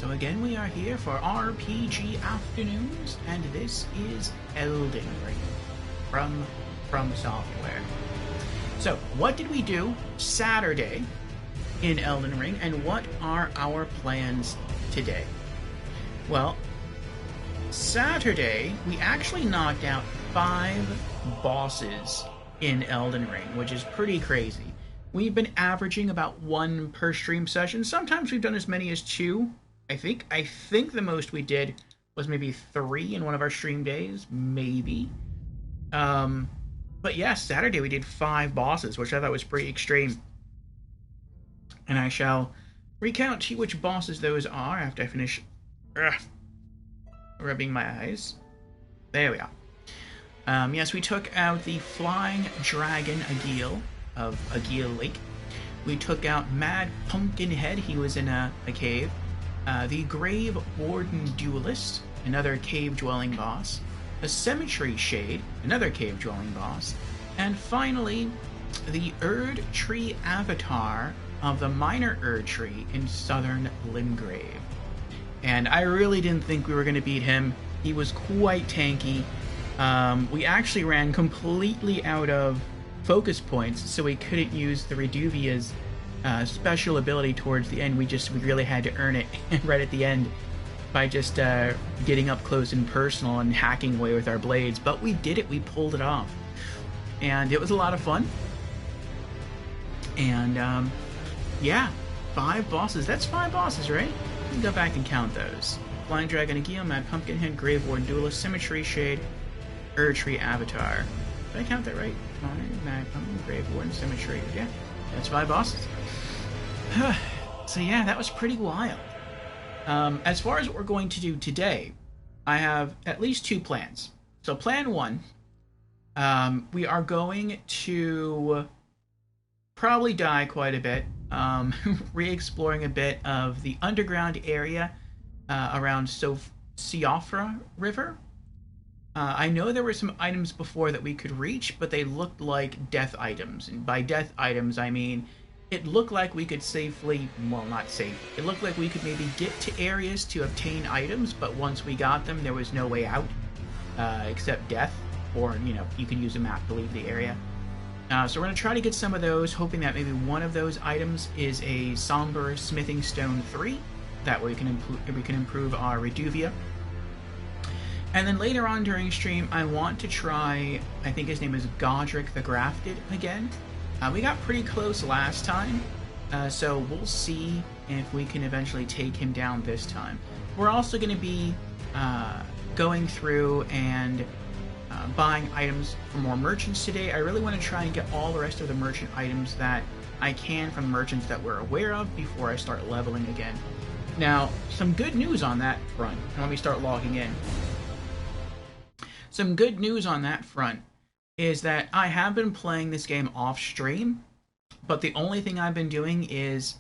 So again, we are here for RPG Afternoons, and this is Elden Ring from Software. So, what did we do Saturday in Elden Ring, and what are our plans today? Well, Saturday, we actually knocked out 5 bosses in Elden Ring, which is pretty crazy. We've been averaging about 1 per stream session. Sometimes we've done as many as 2. I think the most we did was maybe 3 in one of our stream days, maybe. But yeah, Saturday we did 5 bosses, which I thought was pretty extreme. And I shall recount to you which bosses those are after I finish rubbing my eyes. There we are. Yes, we took out the Flying Dragon Agil of Agil Lake. We took out Mad Pumpkinhead, he was in a cave. The Grave Warden Duelist, another cave-dwelling boss. The Cemetery Shade, another cave-dwelling boss. And finally, the Erd Tree Avatar of the Minor Erd Tree in Southern Limgrave. And I really didn't think we were going to beat him. He was quite tanky. We actually ran completely out of focus points, so we couldn't use the Reduvia's special ability towards the end. We really had to earn it right at the end by just getting up close and personal and hacking away with our blades. But we did it. We pulled it off. And it was a lot of fun. And yeah, 5 bosses. That's 5 bosses, right? You can go back and count those. Flying Dragon Agil, Mad Pumpkinhead, Grave Warden Duelist, Cemetery Shade, Erd Tree Avatar. Did I count that right? Mad Pumpkin, Grave Warden, Cemetery. Yeah, that's 5 bosses. So yeah, that was pretty wild. As far as what we're going to do today, I have at least 2 plans. So plan 1, we are going to probably die quite a bit, re-exploring a bit of the underground area around Siofra River. I know there were some items before that we could reach, but they looked like death items. And by death items, I mean it looked like we could safely, well, not safe, it looked like we could maybe get to areas to obtain items, but once we got them, there was no way out, except death, or, you know, you can use a map to leave the area. So we're going to try to get some of those, hoping that maybe one of those items is a Somber Smithing Stone 3. That way we can improve our Reduvia. And then later on during stream, I want to try, I think his name is Godric the Grafted again. We got pretty close last time, so we'll see if we can eventually take him down this time. We're also going to be going through and buying items from more merchants today. I really want to try and get all the rest of the merchant items that I can from merchants that we're aware of before I start leveling again. Now, some good news on that front. Let me start logging in. Some good news on that front is that I have been playing this game off stream, but the only thing I've been doing is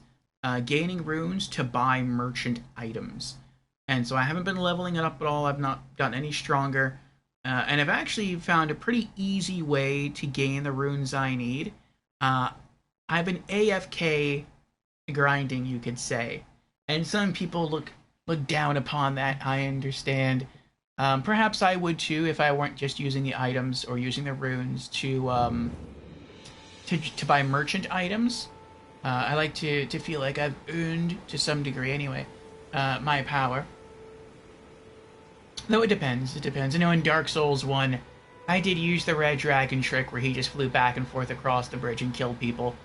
gaining runes to buy merchant items. And so I haven't been leveling it up at all. I've not gotten any stronger. And I've actually found a pretty easy way to gain the runes I need. I've been AFK grinding, you could say. And some people look down upon that, I understand. Perhaps I would too if I weren't just using the items or using the runes to buy merchant items. I like to feel like I've earned, to some degree anyway, my power. Though it depends. I know in Dark Souls 1, I did use the Red Dragon trick where he just flew back and forth across the bridge and killed people.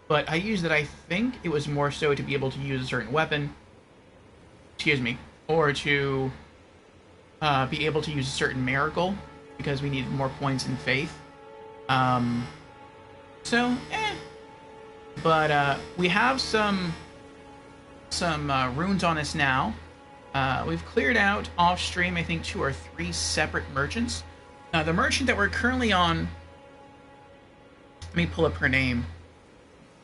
But I used it, I think it was more so to be able to use a certain weapon. Excuse me. Or to be able to use a certain miracle, because we needed more points in faith. But we have some runes on us now. We've cleared out off stream, I think, 2 or 3 separate merchants. The merchant that we're currently on, let me pull up her name,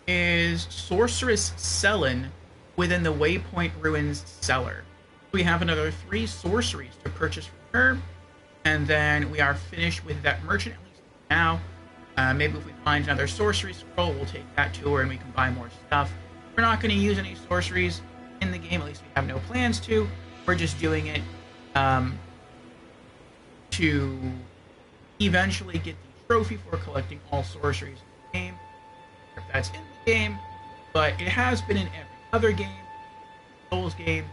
is Sorceress Selen within the Waypoint Ruins cellar. We have another 3 sorceries to purchase from her, and then we are finished with that merchant, at least now. Maybe if we find another sorcery scroll, we'll take that to her and we can buy more stuff. We're not going to use any sorceries in the game, at least we have no no plans to. We're just doing it to eventually get the trophy for collecting all sorceries in the game. If that's in the game, but it has been in every other game. Souls game,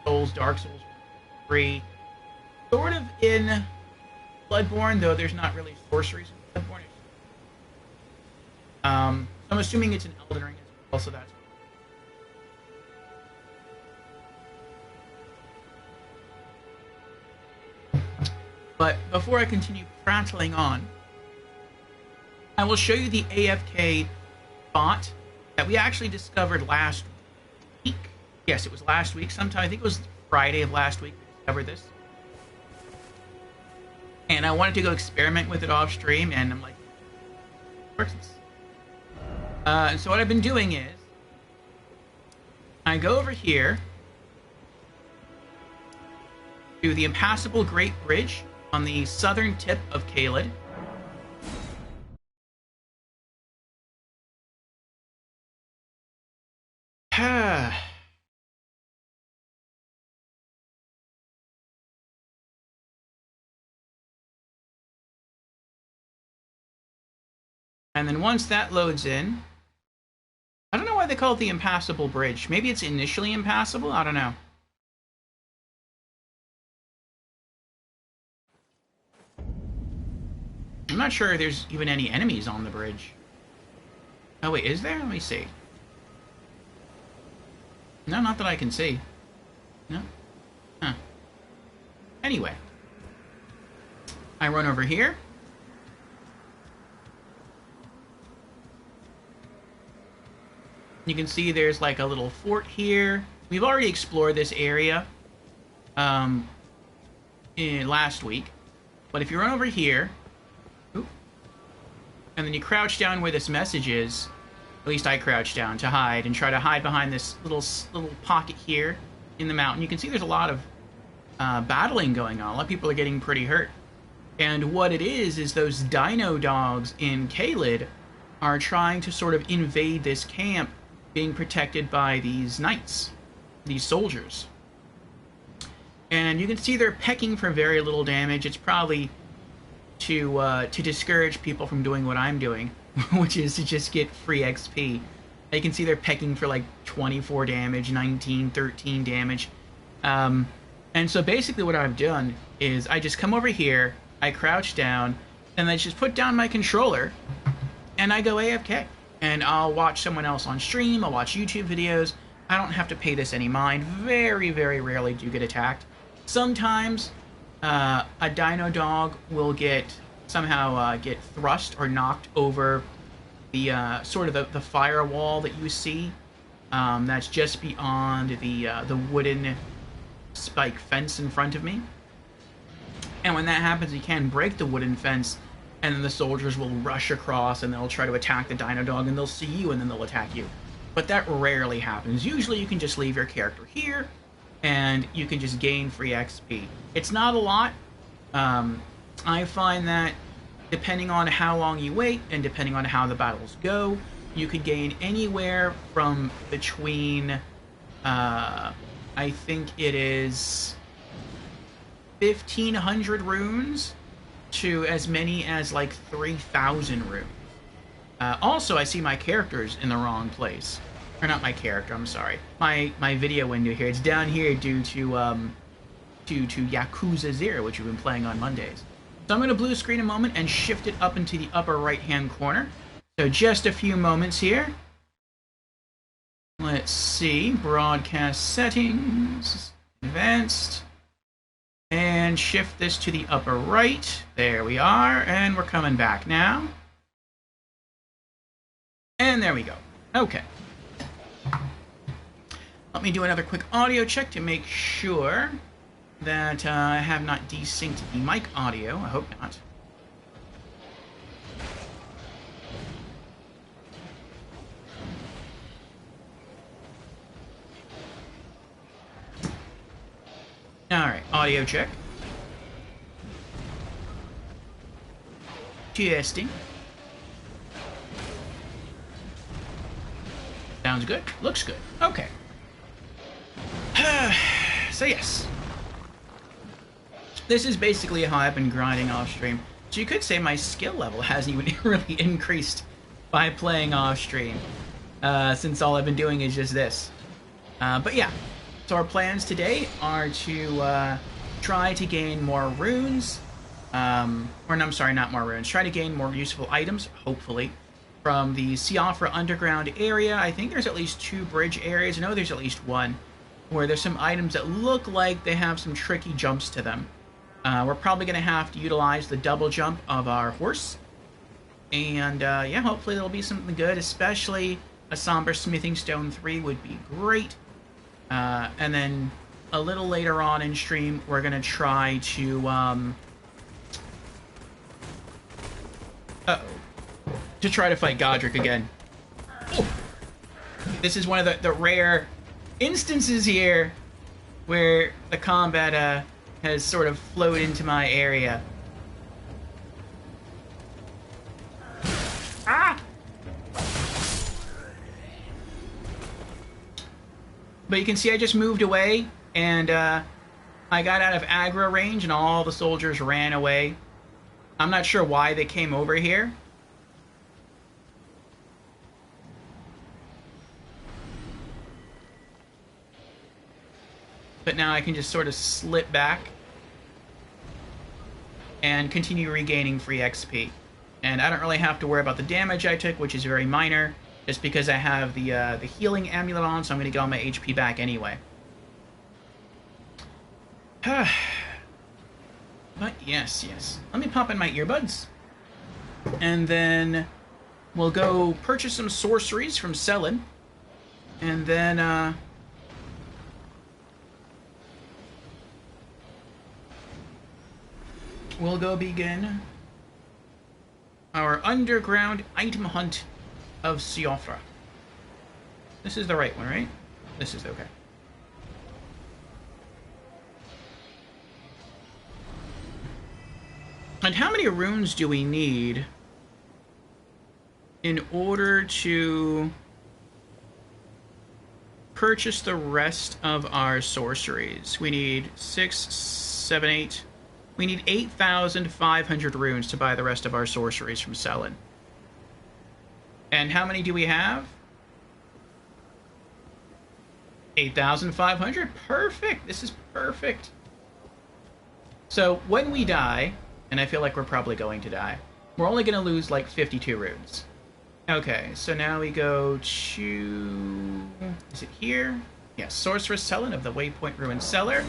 Souls, Dark Souls 3, sort of in Bloodborne, though there's not really sorceries in Bloodborne. I'm assuming it's in Elden Ring as well, so that's. But before I continue prattling on, I will show you the AFK bot that we actually discovered last week. Yes, it was last week sometime. I think it was Friday of last week we discovered this. And I wanted to go experiment with it off stream, and I'm like, works this? And so what I've been doing is, I go over here to the Impassable Great Bridge on the southern tip of Caelid. And then once that loads in, I don't know why they call it the Impassable Bridge. Maybe it's initially impassable? I don't know. I'm not sure if there's even any enemies on the bridge. Oh wait, is there? Let me see. No, not that I can see. No? Huh. Anyway. I run over here. You can see there's like a little fort here. We've already explored this area last week. But if you run over here, and then you crouch down where this message is, at least I crouch down to hide, and try to hide behind this little pocket here in the mountain. You can see there's a lot of battling going on. A lot of people are getting pretty hurt. And what it is those dino dogs in Caelid are trying to sort of invade this camp, being protected by these knights, these soldiers. And you can see they're pecking for very little damage. It's probably to discourage people from doing what I'm doing, which is to just get free XP. You can see they're pecking for like 24 damage, 19, 13 damage. And so basically what I've done is I just come over here, I crouch down, and I just put down my controller, and I go AFK. And I'll watch someone else on stream, I'll watch YouTube videos. I don't have to pay this any mind. Very, very rarely do you get attacked. Sometimes a dino dog will somehow get thrust or knocked over the sort of the firewall that you see. That's just beyond the wooden spike fence in front of me. And when that happens, you can break the wooden fence, and then the soldiers will rush across and they'll try to attack the dino dog, and they'll see you and then they'll attack you. But that rarely happens. Usually you can just leave your character here and you can just gain free XP. It's not a lot. I find that depending on how long you wait and depending on how the battles go, you could gain anywhere from between, I think it is 1,500 runes to as many as like 3,000 runes. Also, I see my character's in the wrong place. Or not my character, I'm sorry. My video window here. It's down here due to Yakuza 0, which we've been playing on Mondays. So I'm going to blue screen a moment and shift it up into the upper right-hand corner. So just a few moments here. Let's see. Broadcast settings. Advanced. And shift this to the upper right. There we are. And we're coming back now. And there we go. Okay. Let me do another quick audio check to make sure that I have not desynced the mic audio. I hope not. Alright, audio check. Testing. Sounds good. Looks good. Okay. So yes. This is basically how I've been grinding off stream. So you could say my skill level hasn't even really increased by playing off stream, since all I've been doing is just this. But yeah, so our plans today are to try to gain more runes, or no, I'm sorry, not more runes. Try to gain more useful items, hopefully, from the Siofra underground area. I think there's at least 2 bridge areas. I know there's at least 1 where there's some items that look like they have some tricky jumps to them. We're probably going to have to utilize the double jump of our horse. And yeah, hopefully there'll be something good, especially a Somber Smithing Stone 3 would be great. And then a little later on in stream, we're going to try to... to try to fight Godric again. Oh. This is one of the rare instances here where the combat has sort of flowed into my area. Ah! But you can see I just moved away, and I got out of aggro range, and all the soldiers ran away. I'm not sure why they came over here. But now I can just sort of slip back and continue regaining free XP. And I don't really have to worry about the damage I took, which is very minor, just because I have the healing amulet on, so I'm going to get all my HP back anyway. But yes. Let me pop in my earbuds. And then we'll go purchase some sorceries from Selin. And then, we'll go begin our underground item hunt of Siofra. This is the right one, right? This is okay. And how many runes do we need in order to purchase the rest of our sorceries? We need 6, 7, 8... We need 8,500 runes to buy the rest of our sorceries from Selin. And how many do we have? 8,500? Perfect! This is perfect! So, when we die, and I feel like we're probably going to die, we're only going to lose like 52 runes. Okay, so now we go to... Is it here? Yes, Sorceress Selin of the Waypoint Ruin Cellar.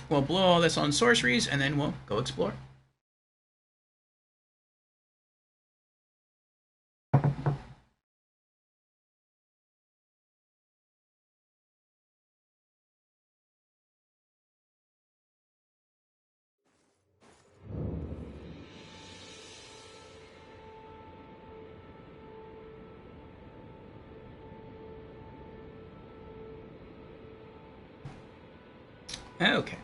We'll blow all this on sorceries, and then we'll go explore. Okay.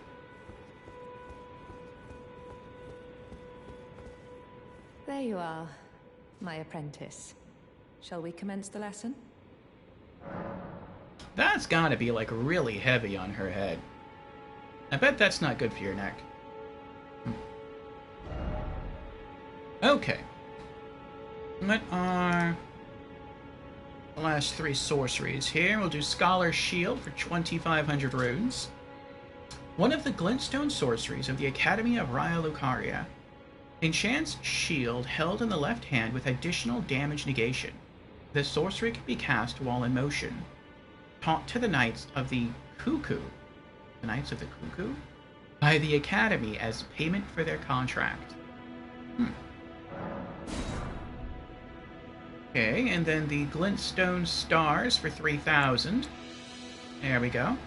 There you are, my apprentice. Shall we commence the lesson? That's gotta be, like, really heavy on her head. I bet that's not good for your neck. Okay. What are the last 3 sorceries here? We'll do Scholar's Shield for 2,500 runes. One of the glintstone sorceries of the Academy of Raya Lucaria. Enchants shield held in the left hand with additional damage negation. The sorcery can be cast while in motion. Taught to the Knights of the Cuckoo. The Knights of the Cuckoo? By the Academy as payment for their contract. Okay, and then the Glintstone Stars for 3,000. There we go.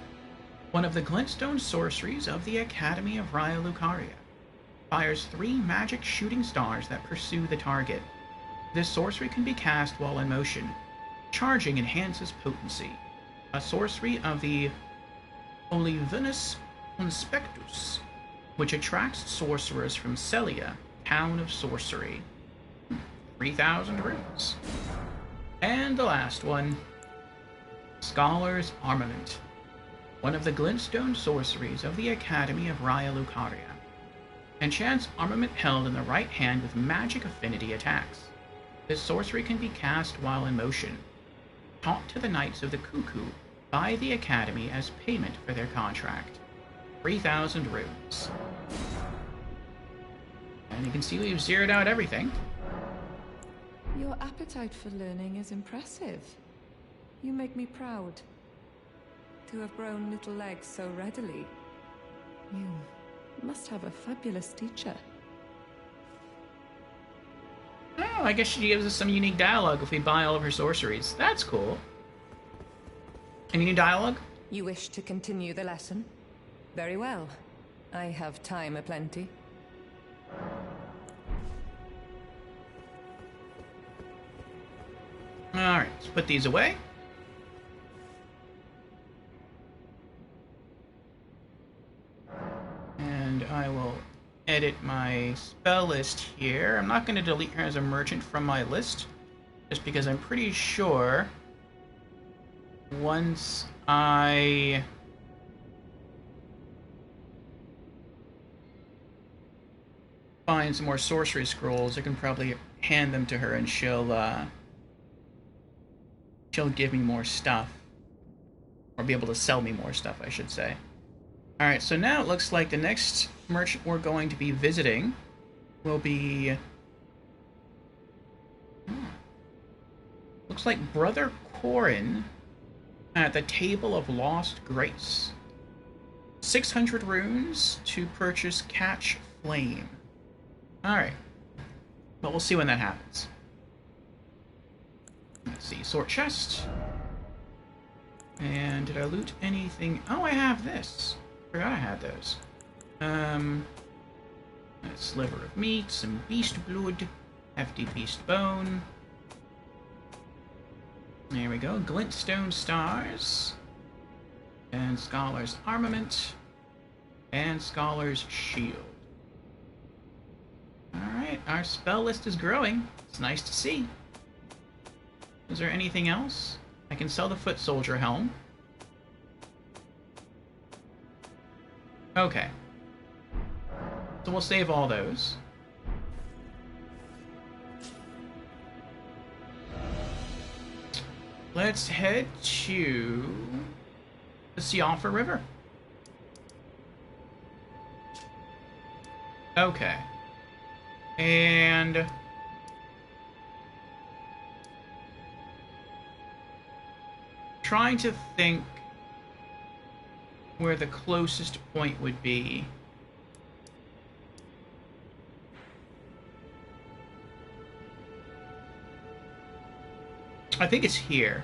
One of the glintstone sorceries of the Academy of Raya Lucaria. Fires 3 magic shooting stars that pursue the target. This sorcery can be cast while in motion. Charging enhances potency. A sorcery of the Olivinus Conspectus, which attracts sorcerers from Celia, town of sorcery. 3,000 runes. And the last one, Scholar's Armament, one of the glintstone sorceries of the Academy of Raya Lucaria. Enchants armament held in the right hand with magic affinity attacks. This sorcery can be cast while in motion. Taught to the Knights of the Cuckoo by the Academy as payment for their contract. 3,000 runes. And you can see we've zeroed out everything. Your appetite for learning is impressive. You make me proud. To have grown little legs so readily. You must have a fabulous teacher. Oh, I guess she gives us some unique dialogue if we buy all of her sorceries. That's cool. Any new dialogue? You wish to continue the lesson? Very well. I have time aplenty. Alright, let's put these away. And I will edit my spell list here. I'm not going to delete her as a merchant from my list, just because I'm pretty sure once I find some more sorcery scrolls, I can probably hand them to her and she'll give me more stuff. Or be able to sell me more stuff, I should say. Alright, so now it looks like the next merchant we're going to be visiting will be... looks like Brother Corin at the Table of Lost Grace. 600 runes to purchase Catch Flame. Alright. But we'll see when that happens. Let's see, Sword Chest. And did I loot anything? Oh, I have this. Forgot I had those. A sliver of meat, some beast blood, hefty beast bone. There we go. Glintstone stars. And Scholar's Armament. And Scholar's Shield. Alright, our spell list is growing. It's nice to see. Is there anything else? I can sell the Foot Soldier Helm. Okay. So we'll save all those. Let's head to the Siofra River. Okay. And... trying to think where the closest point would be. I think it's here.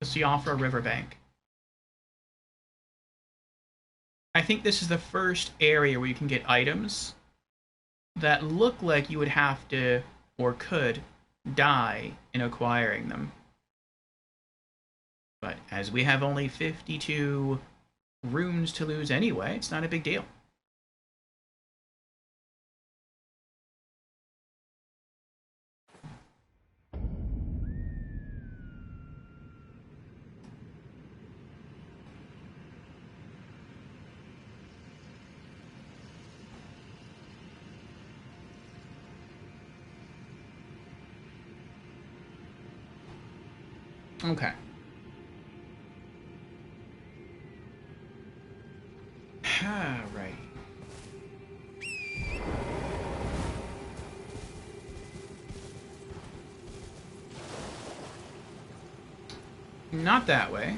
The Siofra Riverbank. I think this is the first area where you can get items that look like you would have to, or could, die in acquiring them. But as we have only 52 runes to lose anyway, it's not a big deal. Okay. Alright. Not that way.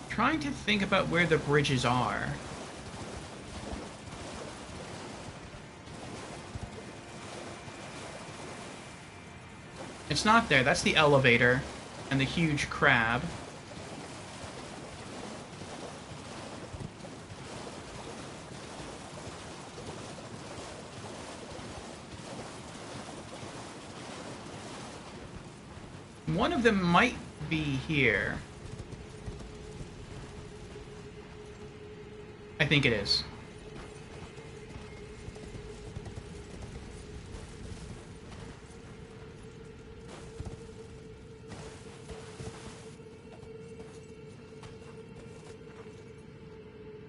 Trying to think about where the bridges are. It's not there. That's the elevator and the huge crab. One of them might be here. I think it is.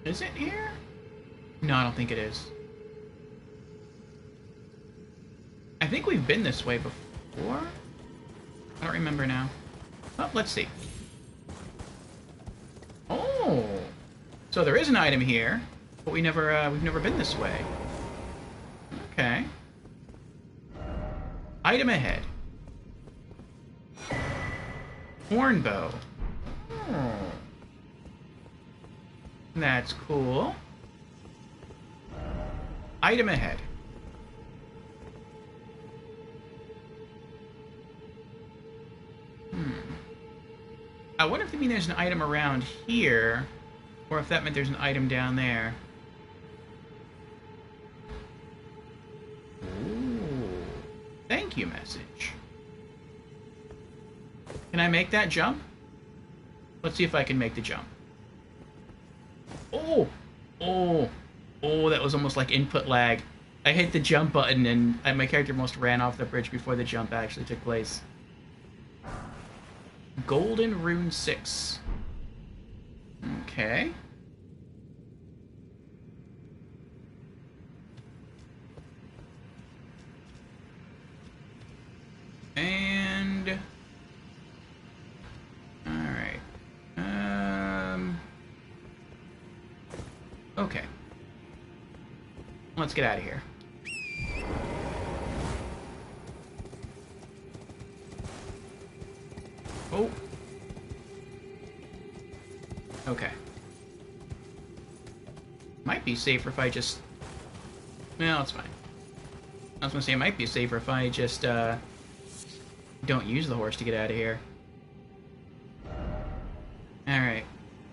Is it here? No, I don't think it is. I think we've been this way before? I don't remember now. Oh, let's see. Oh! So there is an item here, but we've never been this way. Okay. Item ahead. Horn bow. Oh. That's cool. Item ahead. I wonder if they mean there's an item around here, or if that meant there's an item down there. Ooh. Thank you, message. Can I make that jump? Let's see if I can make the jump. Oh! Oh! Oh, that was almost like input lag. I hit the jump button and my character almost ran off the bridge before the jump actually took place. Golden Rune 6. Okay. And... Alright. Okay. Let's get out of here. Oh. Okay. Might be safer if I just... No, it's fine. I was gonna say it might be safer if I just, don't use the horse to get out of here. Alright.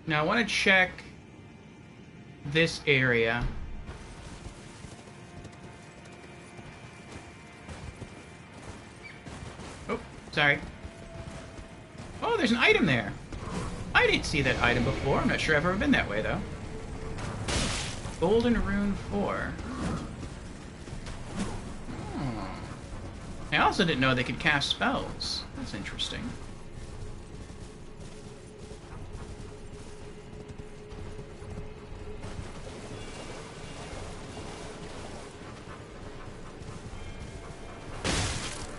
Now I want to check this area. Oh, sorry. Oh, there's an item there. I didn't see that item before. I'm not sure I've ever been that way, though. Golden Rune 4. Oh. I also didn't know they could cast spells. That's interesting.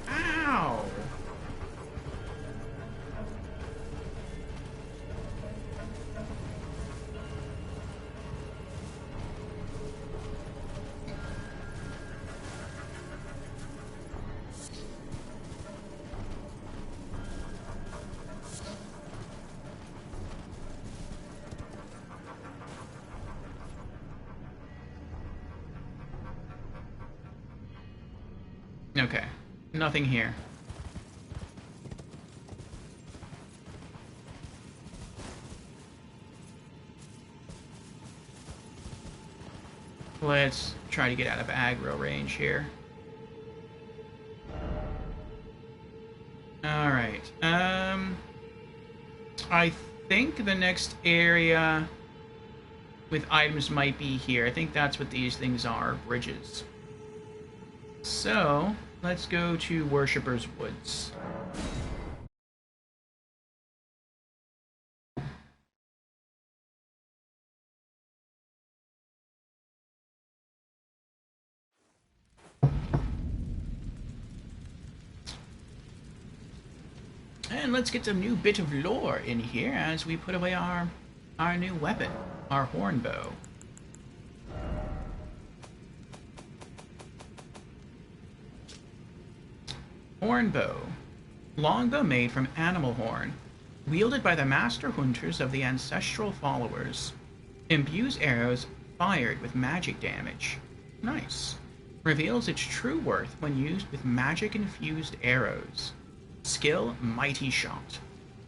Ow! Okay. Nothing here. Let's try to get out of aggro range here. Alright. I think the next area with items might be here. I think that's what these things are, bridges. So, let's go to Worshipper's Woods. And let's get some new bit of lore in here as we put away our new weapon, our horn bow. Horn bow. Longbow made from animal horn, wielded by the master hunters of the ancestral followers. Imbues arrows fired with magic damage. Nice. Reveals its true worth when used with magic-infused arrows. Skill, Mighty Shot.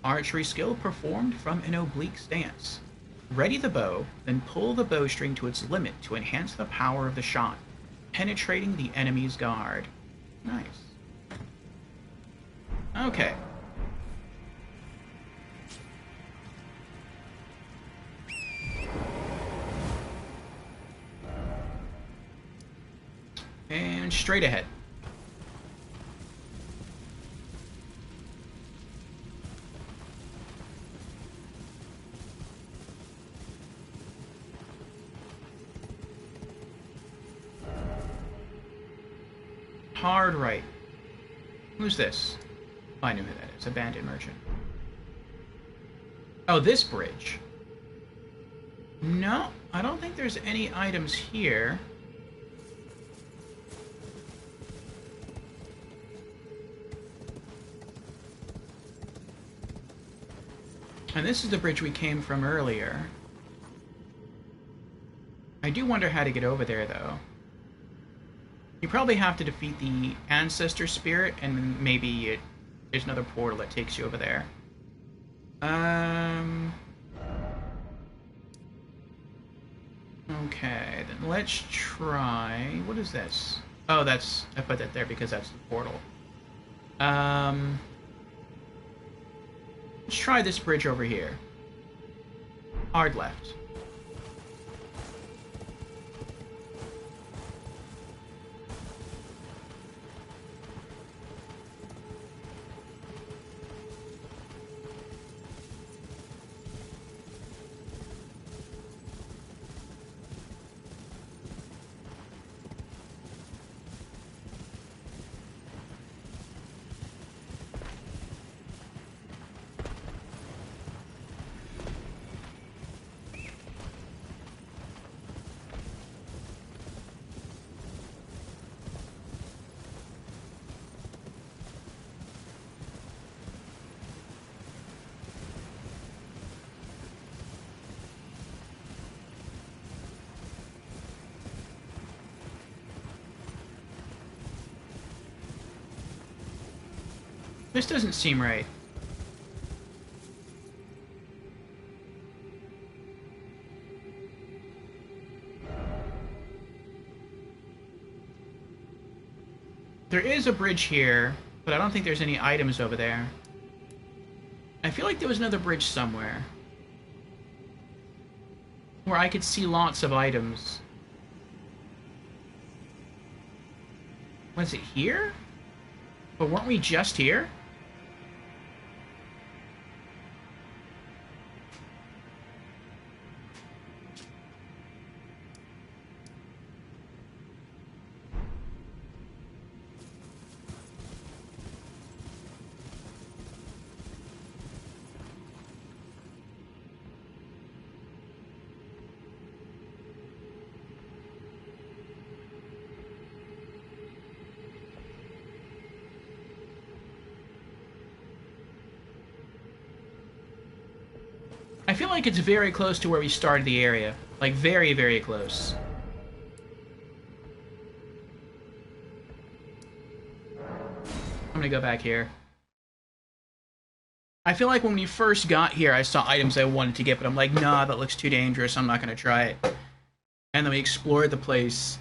Archery skill performed from an oblique stance. Ready the bow, then pull the bowstring to its limit to enhance the power of the shot, penetrating the enemy's guard. Nice. Okay. and straight ahead. Hard right. Who's this? Oh, I knew who that is. A bandit merchant. Oh, this bridge. No, I don't think there's any items here. And this is the bridge we came from earlier. I do wonder how to get over there, though. You probably have to defeat the ancestor spirit, and maybe there's another portal that takes you over there. Okay, then let's try... What is this? Oh, that's... I put that there because that's the portal. Let's try this bridge over here. Hard left. This doesn't seem right. There is a bridge here, but I don't think there's any items over there. I feel like there was another bridge somewhere where I could see lots of items. Was it here? But weren't we just here? I feel like it's very close to where we started the area. Like, very, very close. I'm gonna go back here. I feel like when we first got here, I saw items I wanted to get, but I'm like, nah, that looks too dangerous, I'm not gonna try it. And then we explored the place.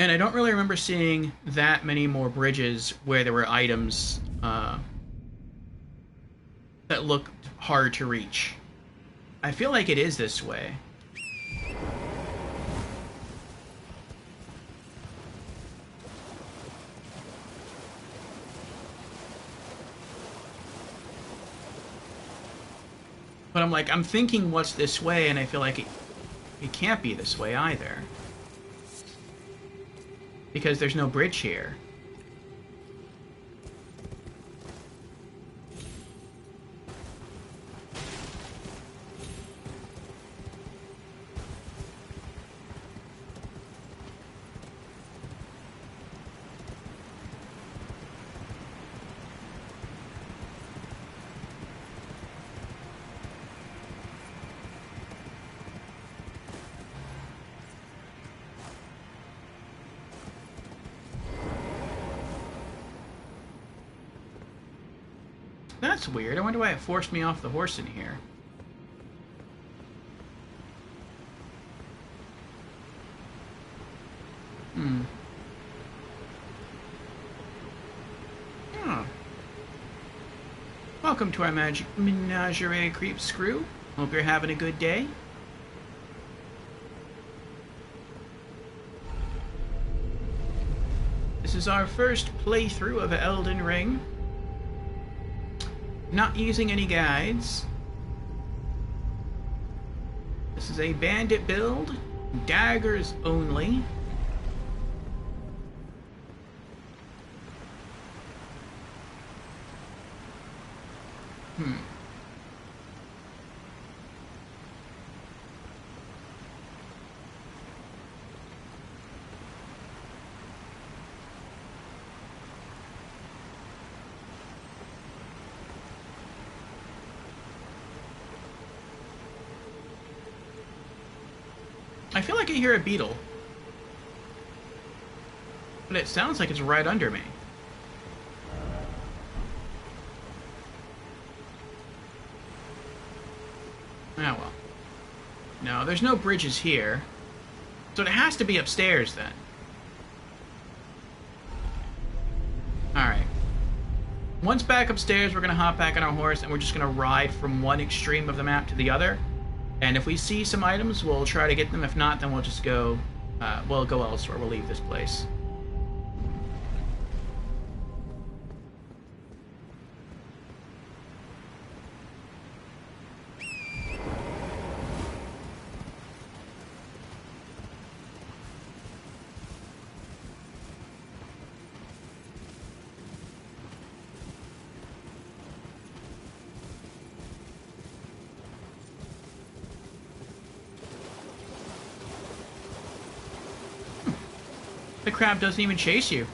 And I don't really remember seeing that many more bridges where there were items, that look hard to reach. I feel like it is this way. But I'm like, I'm thinking what's this way, and I feel like it can't be this way either. Because there's no bridge here. That's weird. I wonder why it forced me off the horse in here. Oh. Welcome to our magic menagerie, creep screw. Hope you're having a good day. This is our first playthrough of Elden Ring. Not using any guides. This is a bandit build. Daggers only. I feel like I hear a beetle. But it sounds like it's right under me. Oh well. No, there's no bridges here. So it has to be upstairs then. Alright. Once back upstairs, we're going to hop back on our horse and we're just going to ride from one extreme of the map to the other. And if we see some items, we'll try to get them. If not, then we'll just go, we'll go elsewhere. We'll leave this place. The crab doesn't even chase you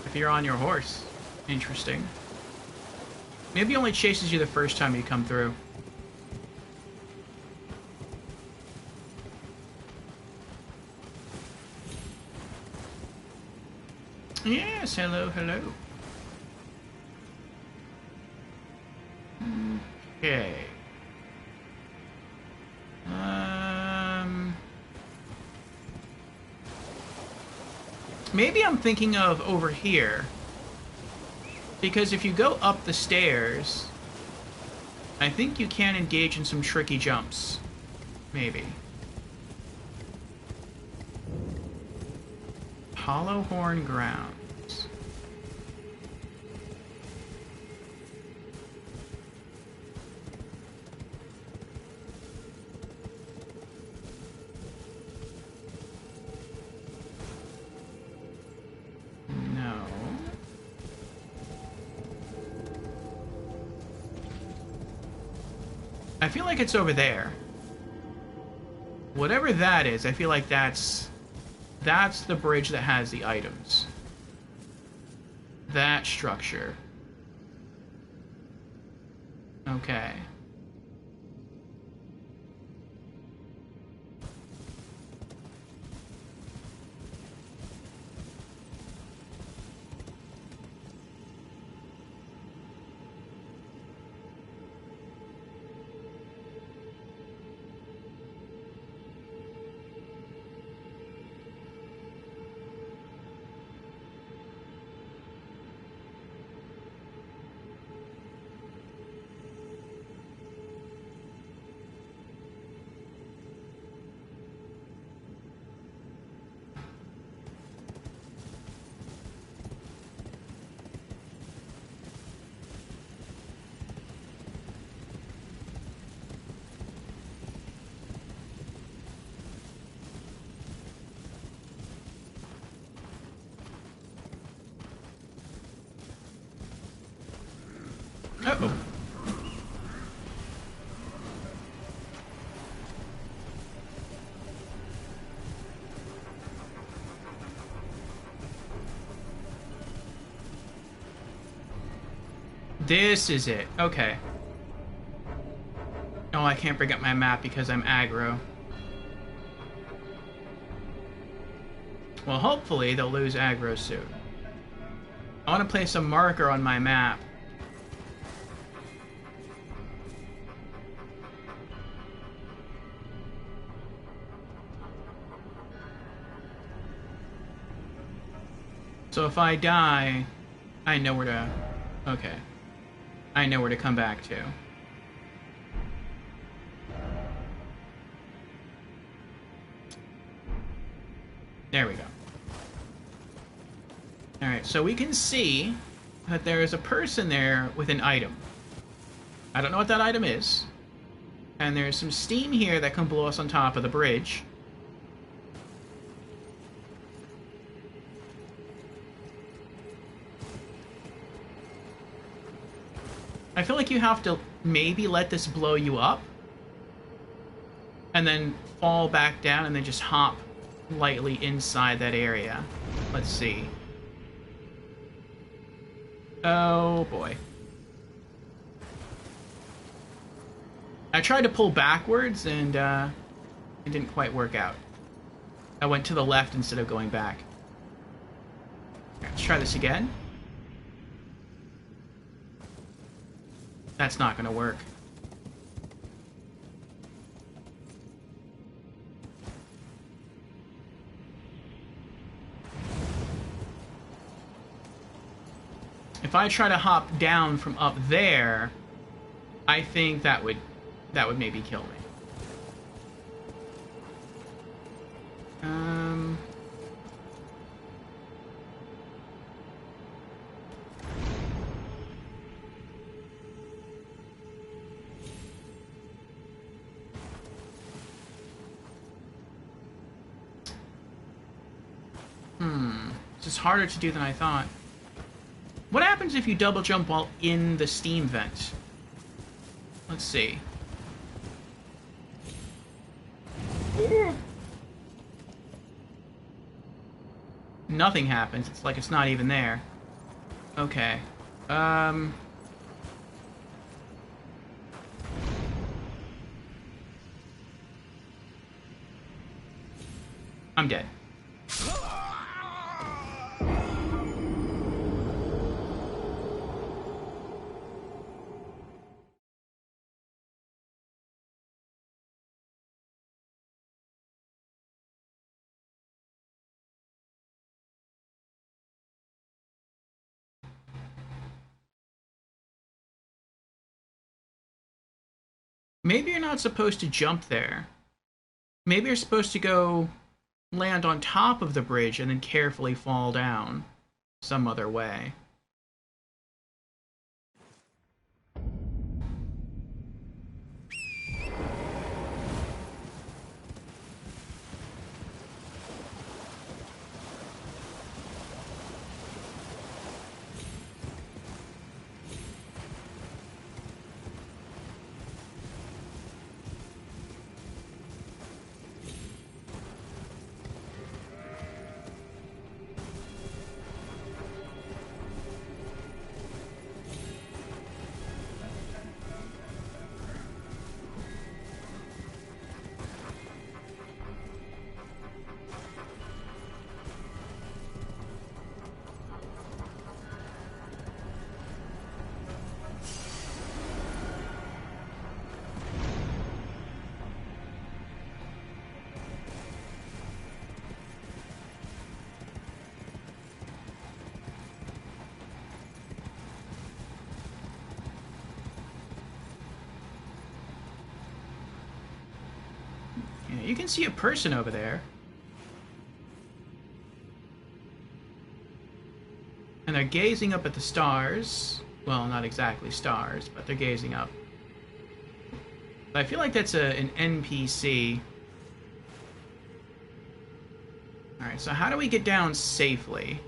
if you're on your horse. Interesting. Maybe he only chases you the first time you come through. Yes, hello, hello. Okay. Maybe I'm thinking of over here. Because if you go up the stairs, I think you can engage in some tricky jumps. Maybe. Hollow Horn Grounds. No. I feel like it's over there. Whatever that is, I feel like that's the bridge that has the items. That structure. Okay. Uh-oh. This is it. Okay. Oh, I can't bring up my map because I'm aggro. Well, hopefully they'll lose aggro soon. I want to place a marker on my map. So if I die, I know where to... Okay. I know where to come back to. There we go. Alright, so we can see that there is a person there with an item. I don't know what that item is. And there's some steam here that can blow us on top of the bridge. I feel like you have to maybe let this blow you up. And then fall back down and then just hop lightly inside that area. Let's see. Oh boy. I tried to pull backwards and it didn't quite work out. I went to the left instead of going back. Okay, let's try this again. That's not going to work. If I try to hop down from up there, I think that would maybe kill me. This is harder to do than I thought. What happens if you double jump while in the steam vent? Let's see. Nothing happens. It's like it's not even there. Okay. I'm dead. Maybe you're not supposed to jump there. Maybe you're supposed to go land on top of the bridge and then carefully fall down some other way. Yeah, you can see a person over there. And they're gazing up at the stars. Well, not exactly stars, but they're gazing up. But I feel like that's an NPC. Alright, so how do we get down safely?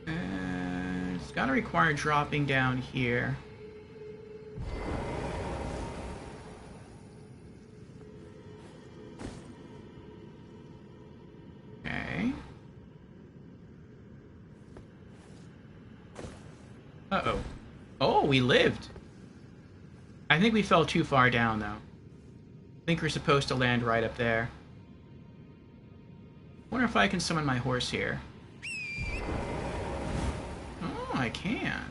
It's gotta require dropping down here. Uh-oh. Oh, we lived. I think we fell too far down, though. I think we're supposed to land right up there. Wonder if I can summon my horse here. Oh, I can.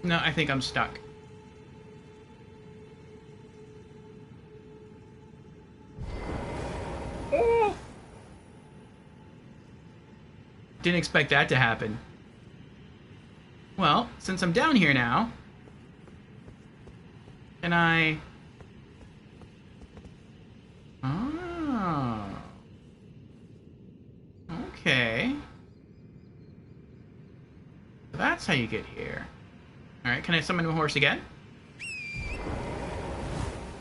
No, I think I'm stuck. Didn't expect that to happen. Well, since I'm down here now, can I... Oh. Okay. That's how you get here. Alright, can I summon my horse again?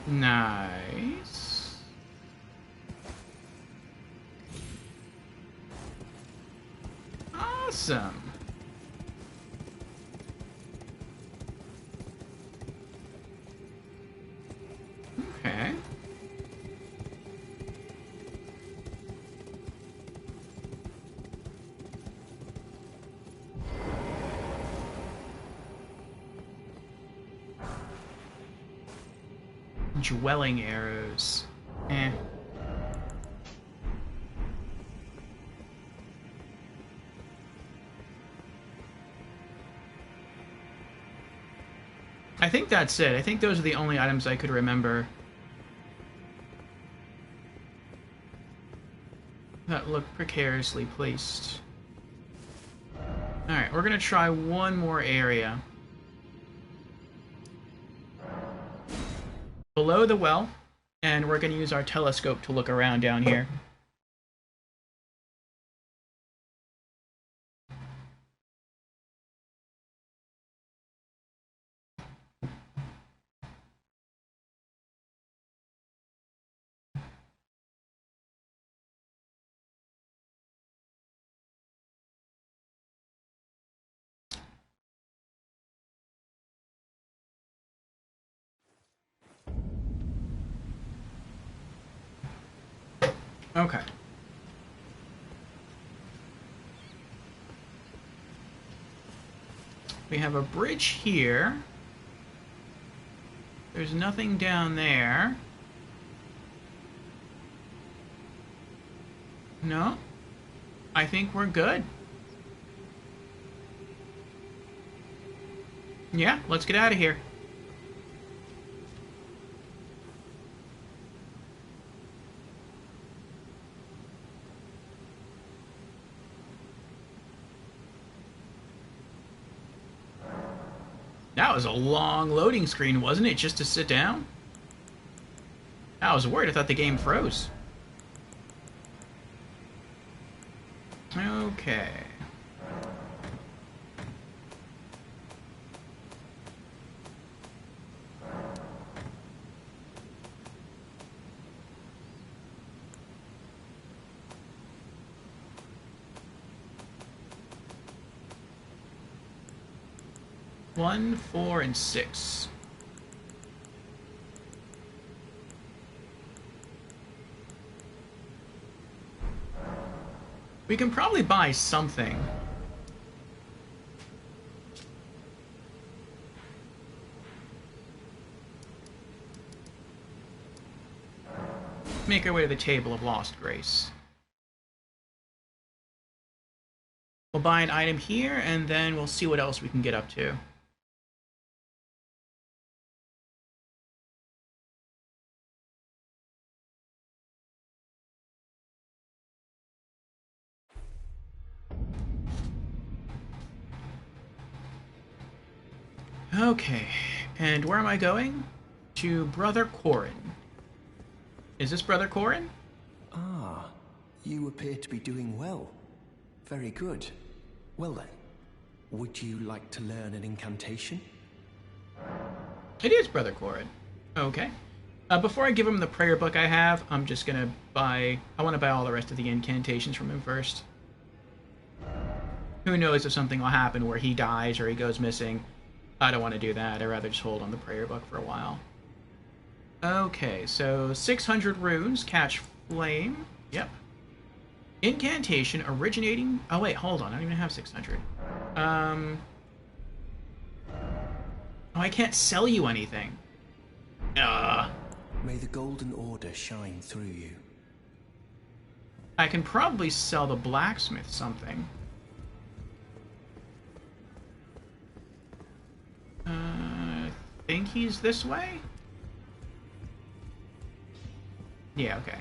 Nice. Awesome. Okay. Dwelling arrows. Eh. I think that's it. I think those are the only items I could remember that look precariously placed. Alright, we're gonna try one more area. Below the well, and we're gonna use our telescope to look around down here. Okay. We have a bridge here. There's nothing down there. No? I think we're good. Yeah, let's get out of here. That was a long loading screen, wasn't it, just to sit down? I was worried. I thought the game froze. Okay. One, 4, and 6. We can probably buy something. Make our way to the Table of Lost Grace. We'll buy an item here, and then we'll see what else we can get up to. Okay, and where am I going? To Brother Corin. Is this Brother Corin? Ah, you appear to be doing well. Very good. Well then, would you like to learn an incantation? It is Brother Corin. Okay. Before I give him the prayer book I have, I'm just gonna buy... I want to buy all the rest of the incantations from him first. Who knows if something will happen where he dies or he goes missing. I don't want to do that. I'd rather just hold on the prayer book for a while. Okay, so 600 runes, catch flame. Yep. Incantation originating... Oh, wait, hold on. I don't even have 600. Oh, I can't sell you anything. May the Golden Order shine through you. I can probably sell the blacksmith something. I think he's this way? Yeah, okay.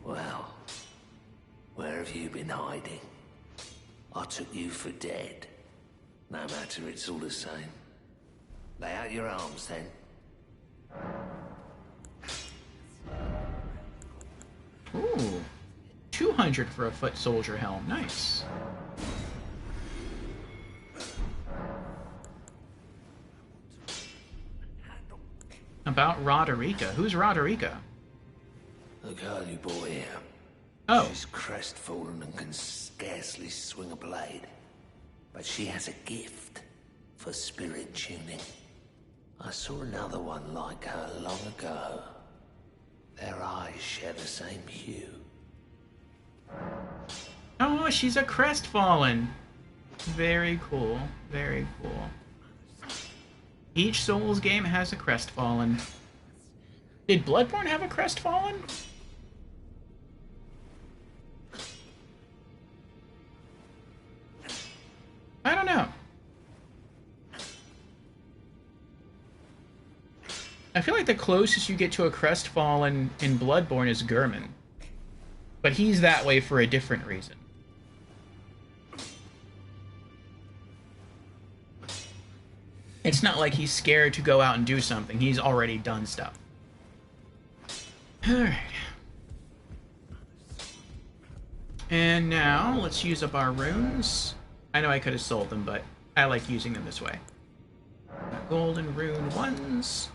Well, Where have you been hiding? I took you for dead. No matter, it's all the same. Lay out your arms, then. Ooh. 200 for a foot soldier helm. Nice. About Roderica. Who's Roderica? The girl you brought here. Oh. She's crestfallen and can scarcely swing a blade. But she has a gift for spirit tuning. I saw another one like her long ago. Their eyes share the same hue. Oh, she's a crestfallen. Very cool. Very cool. Each Souls game has a crestfallen. Did Bloodborne have a crestfallen? I don't know. I feel like the closest you get to a crestfallen in Bloodborne is Gurman. But he's that way for a different reason. It's not like he's scared to go out and do something. He's already done stuff. Alright. And now, let's use up our runes. I know I could have sold them, but I like using them this way. Golden rune ones.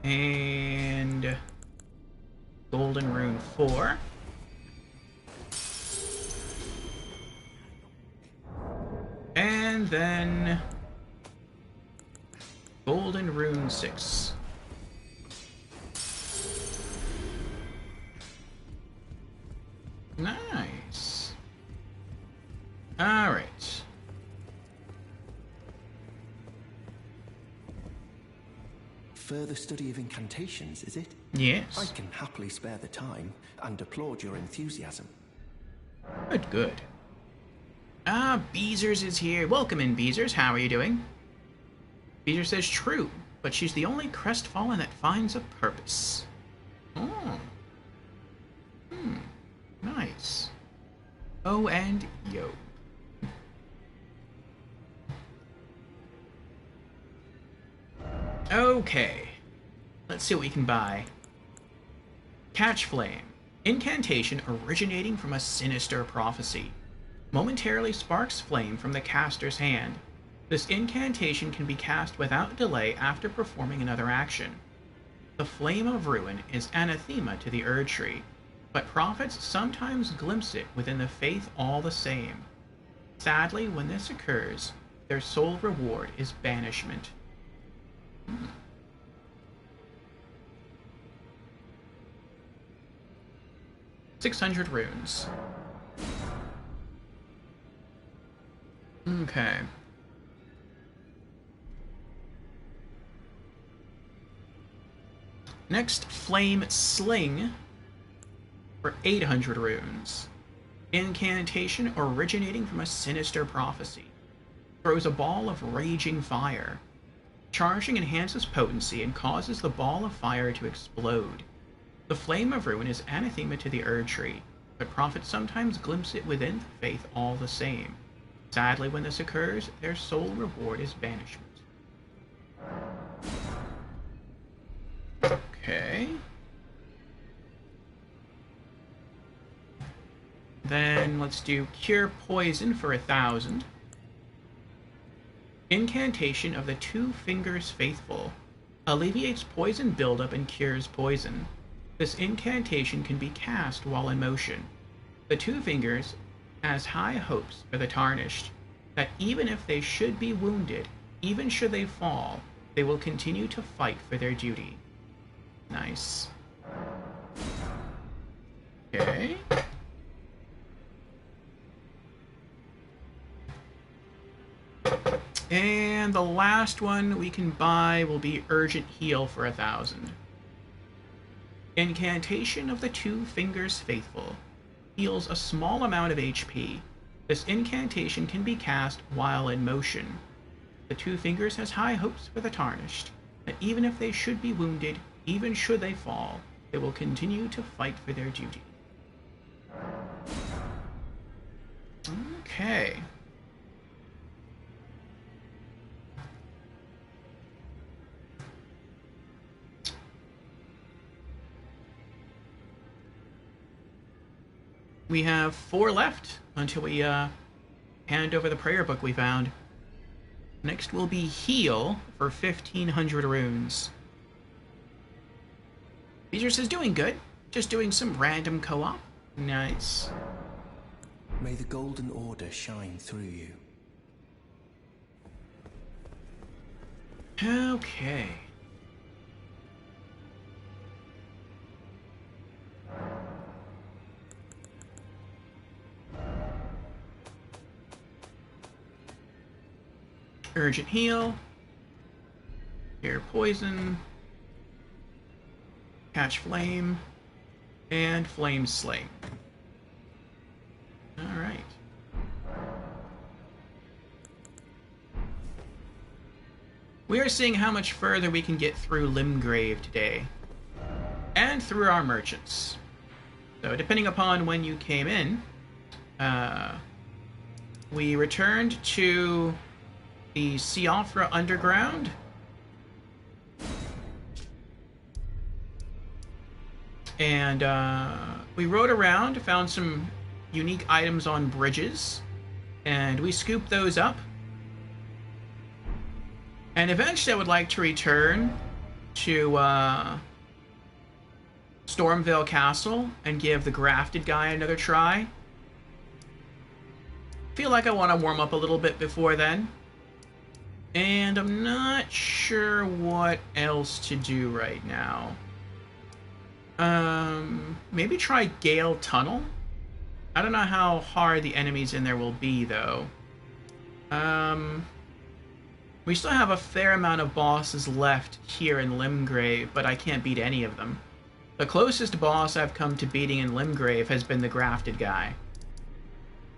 And golden rune 4. And then golden rune 6. Nice. All right. Further study of incantations, is it? Yes. I can happily spare the time and applaud your enthusiasm. Good, good. Ah, Beezers is here. Welcome in, Beezers. How are you doing? Beezer says true, but she's the only crestfallen that finds a purpose. Oh. Nice. Oh, and yo. Okay. Let's see what we can buy. Catch Flame. Incantation originating from a sinister prophecy. Momentarily sparks flame from the caster's hand. This incantation can be cast without delay after performing another action. The Flame of Ruin is anathema to the Erd Tree, but prophets sometimes glimpse it within the faith all the same. Sadly, when this occurs, their sole reward is banishment. 600 runes. Okay. Next, Flame Sling for 800 runes. Incantation originating from a sinister prophecy. Throws a ball of raging fire. Charging enhances potency and causes the ball of fire to explode. The Flame of Ruin is anathema to the Erd Tree, but prophets sometimes glimpse it within the faith all the same. Sadly, when this occurs, their sole reward is banishment. Okay. Then let's do Cure Poison for 1,000. Incantation of the Two Fingers Faithful. Alleviates poison buildup and cures poison. This incantation can be cast while in motion. The Two Fingers has high hopes for the Tarnished, that even if they should be wounded, even should they fall, they will continue to fight for their duty. Nice. Okay. And the last one we can buy will be Urgent Heal for 1,000. Incantation of the Two Fingers Faithful. Heals a small amount of HP. This incantation can be cast while in motion. The Two Fingers has high hopes for the Tarnished, that even if they should be wounded, even should they fall, they will continue to fight for their duty. Okay. We have 4 left until we hand over the prayer book we found. Next will be heal for 1,500 runes. Beatrice is doing good. Just doing some random co-op. Nice. May the Golden Order shine through you. Okay. Urgent heal. Air poison. Catch flame. And flame sling. Alright. We are seeing how much further we can get through Limgrave today. And through our merchants. So depending upon when you came in, we returned to the Siofra Underground. And we rode around, found some unique items on bridges, and we scooped those up. And eventually I would like to return to Stormvale Castle and give the Grafted guy another try. Feel like I want to warm up a little bit before then. And I'm not sure what else to do right now. Maybe try Gale Tunnel? I don't know how hard the enemies in there will be, though. We still have a fair amount of bosses left here in Limgrave, but I can't beat any of them. The closest boss I've come to beating in Limgrave has been the Grafted guy.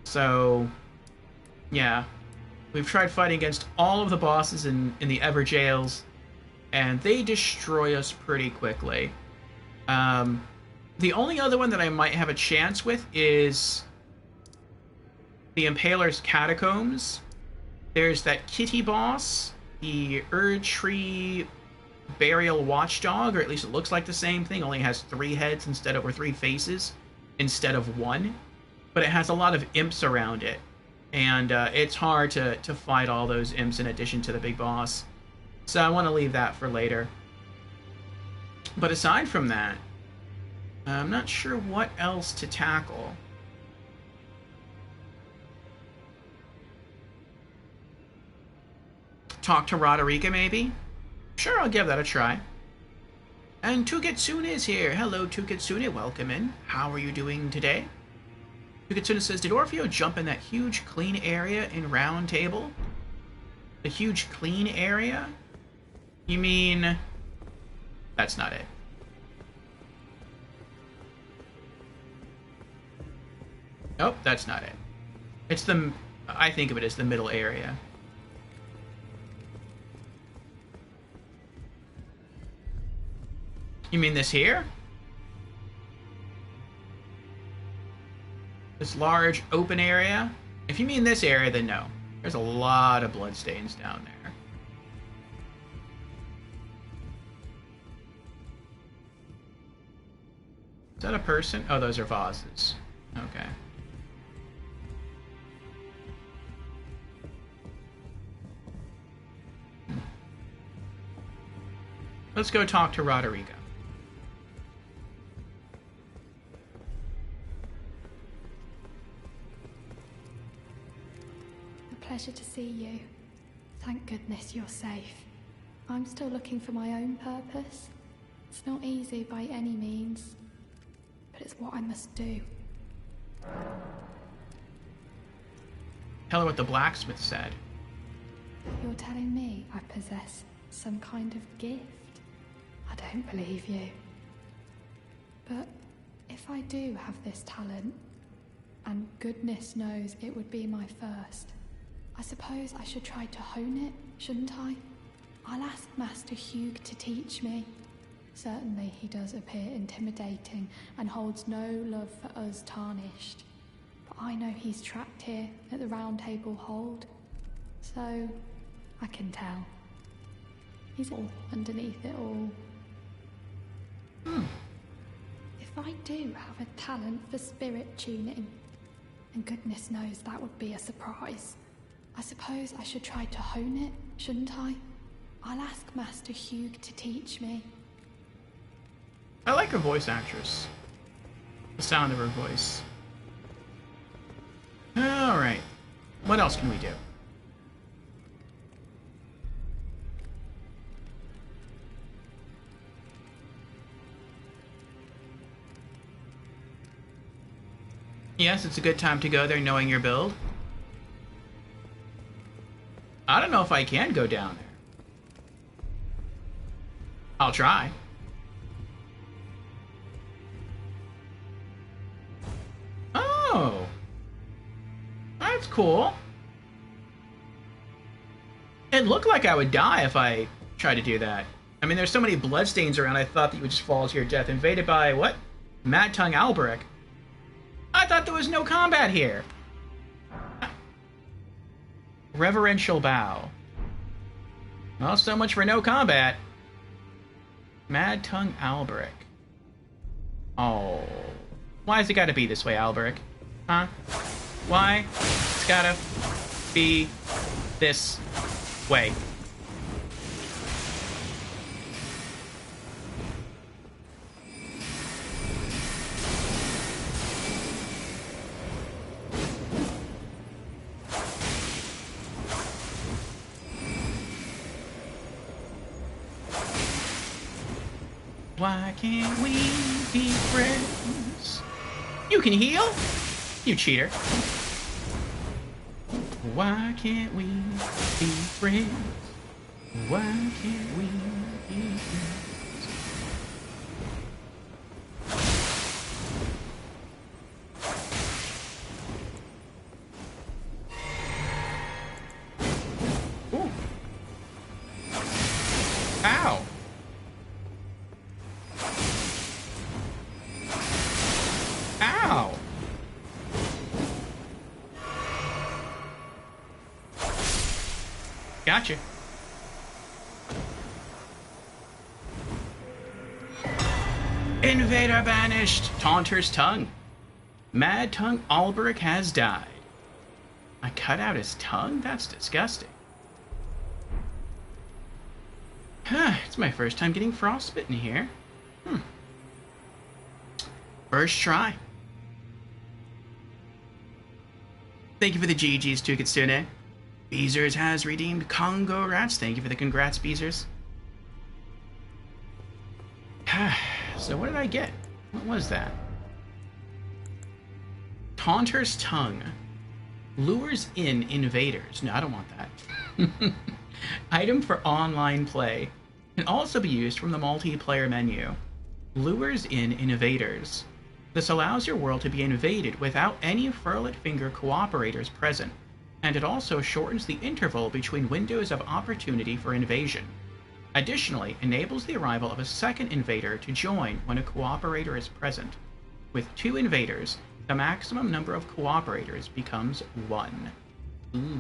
So, yeah. We've tried fighting against all of the bosses in the Everjails, and they destroy us pretty quickly. The only other one that I might have a chance with is the Impaler's Catacombs. There's that kitty boss, the Erdtree Burial Watchdog, or at least it looks like the same thing, only has 3 heads or 3 faces instead of 1. But it has a lot of imps around it, and it's hard to fight all those imps in addition to the big boss. So I want to leave that for later. But aside from that, I'm not sure what else to tackle. Talk to Roderica, maybe? Sure, I'll give that a try. And Tukitsune is here. Hello, Tukitsune. Welcome in. How are you doing today? Tukitsune says, did Orfeo jump in that huge clean area in Round Table? The huge clean area? You mean... That's not it. Nope, that's not it. It's the... I think of it as the middle area. You mean this here? This large open area? If you mean this area, then no. There's a lot of bloodstains down there. Is that a person? Oh, those are vases. Okay. Let's go talk to Roderica. Pleasure to see you. Thank goodness you're safe. I'm still looking for my own purpose. It's not easy by any means, but it's what I must do. Tell her what the blacksmith said. You're telling me I possess some kind of gift? I don't believe you. But if I do have this talent, and goodness knows it would be my first, I suppose I should try to hone it, shouldn't I? I'll ask Master Hugh to teach me. Certainly he does appear intimidating and holds no love for us tarnished. But I know he's trapped here at the Round Table Hold, so I can tell. He's all underneath it all. If I do have a talent for spirit tuning, and goodness knows that would be a surprise, I suppose I should try to hone it, shouldn't I? I'll ask Master Hugh to teach me. I like her voice actress. The sound of her voice. Alright. What else can we do? Yes, it's a good time to go there knowing your build. I don't know if I can go down there. I'll try. Oh. That's cool. It looked like I would die if I tried to do that. I mean, there's so many bloodstains around, I thought that you would just fall to your death. Invaded by, what? Mad Tongue Alberic. I thought there was no combat here. Reverential bow. Well, so much for no combat. Mad Tongue Alberic. Oh. Why has it gotta be this way, Alberic? Huh? Why? It's gotta be this way. Why can't we be friends? You can heal? You cheater. Why can't we be friends? Why can't we be friends? Ooh. Ow. Ow! Gotcha. Invader banished! Taunter's tongue. Mad Tongue Alberic has died. I cut out his tongue? That's disgusting. It's my first time getting frostbitten here. First try. Thank you for the GGs too, Kitsune. Beezers has redeemed Congo Rats. Thank you for the congrats, Beezers. So what did I get? What was that? Taunter's Tongue. Lures in invaders. No, I don't want that. Item for online play. Can also be used from the multiplayer menu. Lures in invaders. This allows your world to be invaded without any Furlet Finger cooperators present, and it also shortens the interval between windows of opportunity for invasion. Additionally, enables the arrival of a second invader to join when a cooperator is present. With 2 invaders, the maximum number of cooperators becomes 1. Ooh.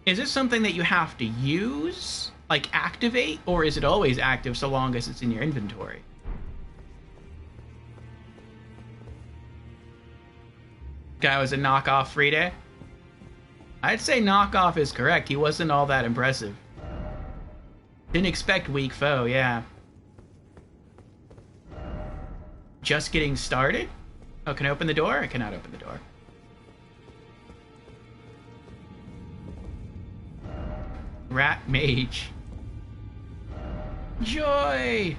Is this something that you have to use? Like, activate? Or is it always active so long as it's in your inventory? Guy was a knockoff Friede? I'd say knockoff is correct. He wasn't all that impressive. Didn't expect weak foe, yeah. Just getting started? Oh, can I open the door? I cannot open the door. Rat Mage. Joy!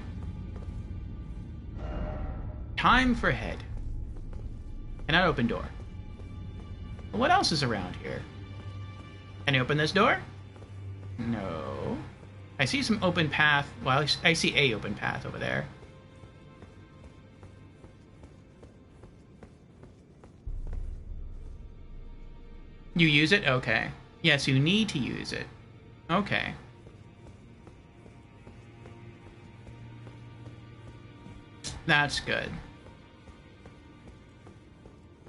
Time for head. Cannot open door. What else is around here? Can I open this door? No. I see some open path. Well, I see a open path over there. You use it? Okay. Yes, you need to use it. Okay. That's good.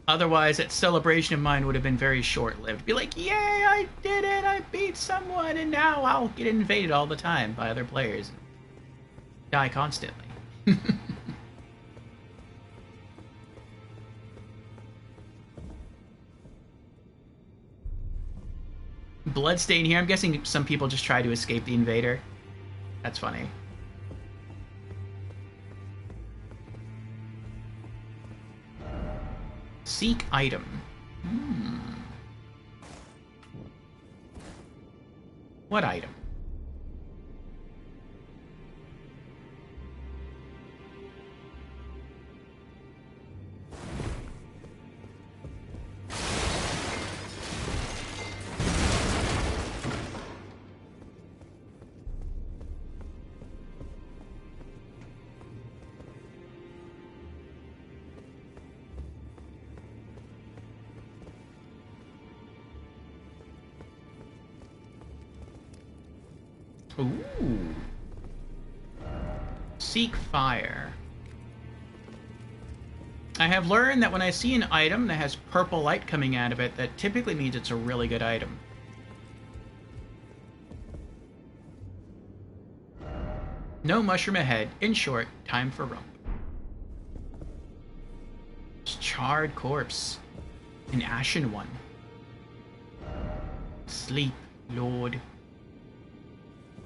Otherwise, that celebration of mine would have been very short-lived. Be like, yay, I did it! I beat someone, and now I'll get invaded all the time by other players. Die constantly. Bloodstain here. I'm guessing some people just try to escape the invader. That's funny. Seek item. What item? Ooh. Seek fire. I have learned that when I see an item that has purple light coming out of it, that typically means it's a really good item. No mushroom ahead. In short, time for rump. Charred corpse. An ashen one. Sleep, Lord.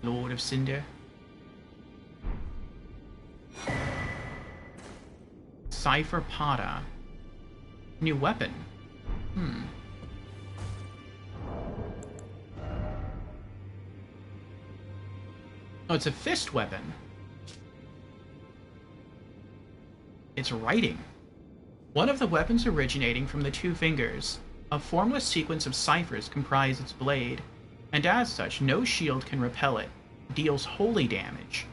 Lord of Cinder. Cipher Pada. New weapon. Oh, it's a fist weapon. It's writing. One of the weapons originating from the two fingers. A formless sequence of ciphers comprise its blade, and as such, no shield can repel it. Deals holy damage.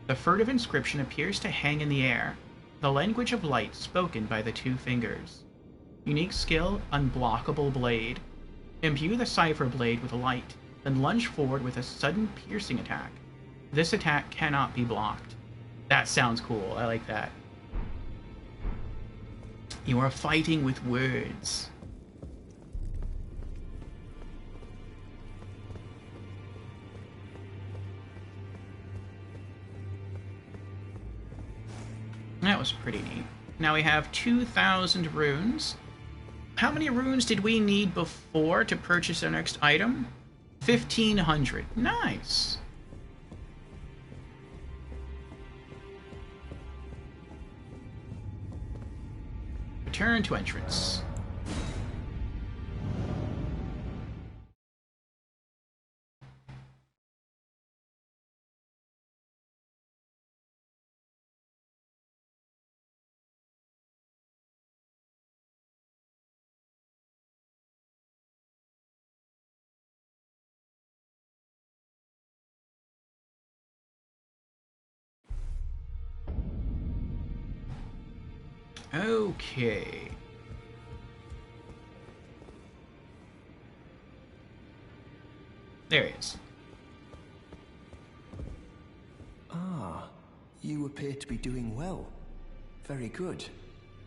The furtive inscription appears to hang in the air, the language of light spoken by the two fingers. Unique skill, Unblockable Blade. Imbue the cipher blade with light, then lunge forward with a sudden piercing attack. This attack cannot be blocked. That sounds cool. I like that. You are fighting with words. That was pretty neat. Now we have 2,000 runes. How many runes did we need before to purchase our next item? 1,500. Nice. Return to entrance. Okay. There he is. Ah, you appear to be doing well. Very good.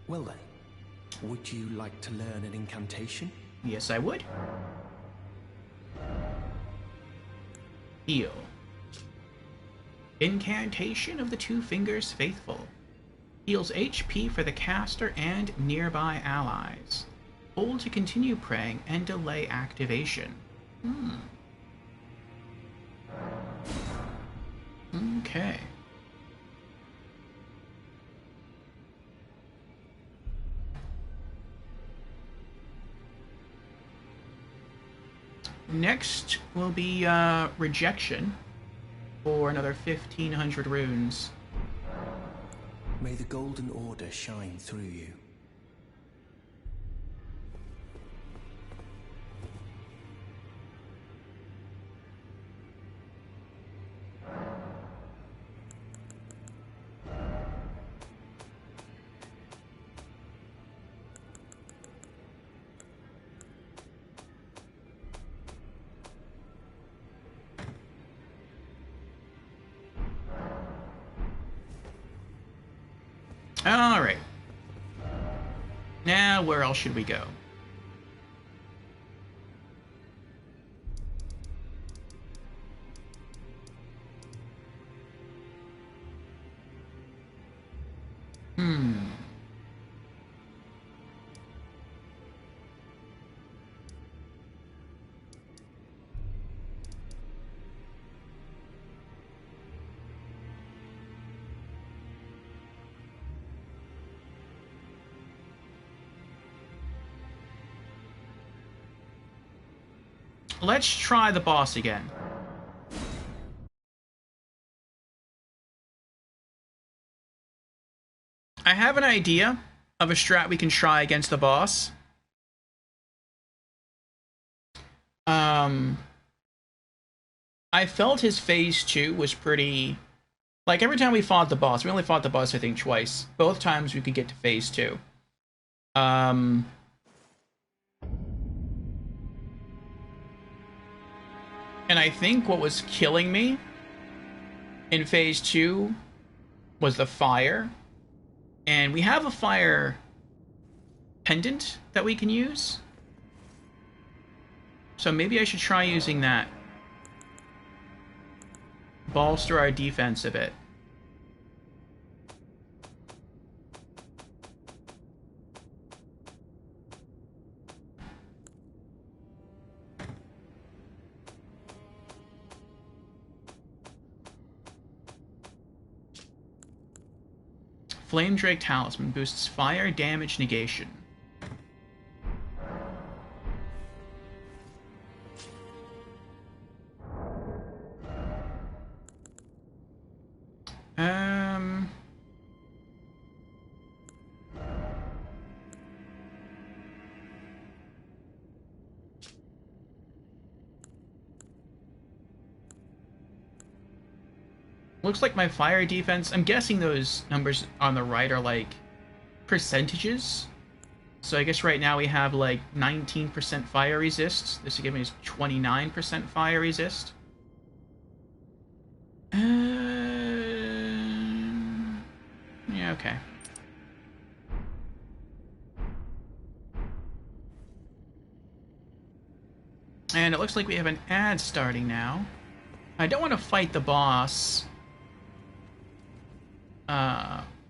Well then, would you like to learn an incantation? Yes, I would. Heal. Incantation of the Two Fingers Faithful. Heals HP for the caster and nearby allies. Hold to continue praying and delay activation. Okay. Next will be Rejection for another 1,500 runes. May the Golden Order shine through you. Alright. Now, where else should we go? Let's try the boss again. I have an idea of a strat we can try against the boss. I felt his phase 2 was pretty... Like, every time we fought the boss, we only fought the boss, I think, twice. Both times we could get to phase 2. And I think what was killing me in phase 2 was the fire. And we have a fire pendant that we can use. So maybe I should try using that. Bolster our defense a bit. Flame Drake Talisman boosts fire damage negation. Looks like my fire defense... I'm guessing those numbers on the right are, like, percentages. So I guess right now we have, like, 19% fire resist. This will give me 29% fire resist. Yeah, okay. And it looks like we have an ad starting now. I don't want to fight the boss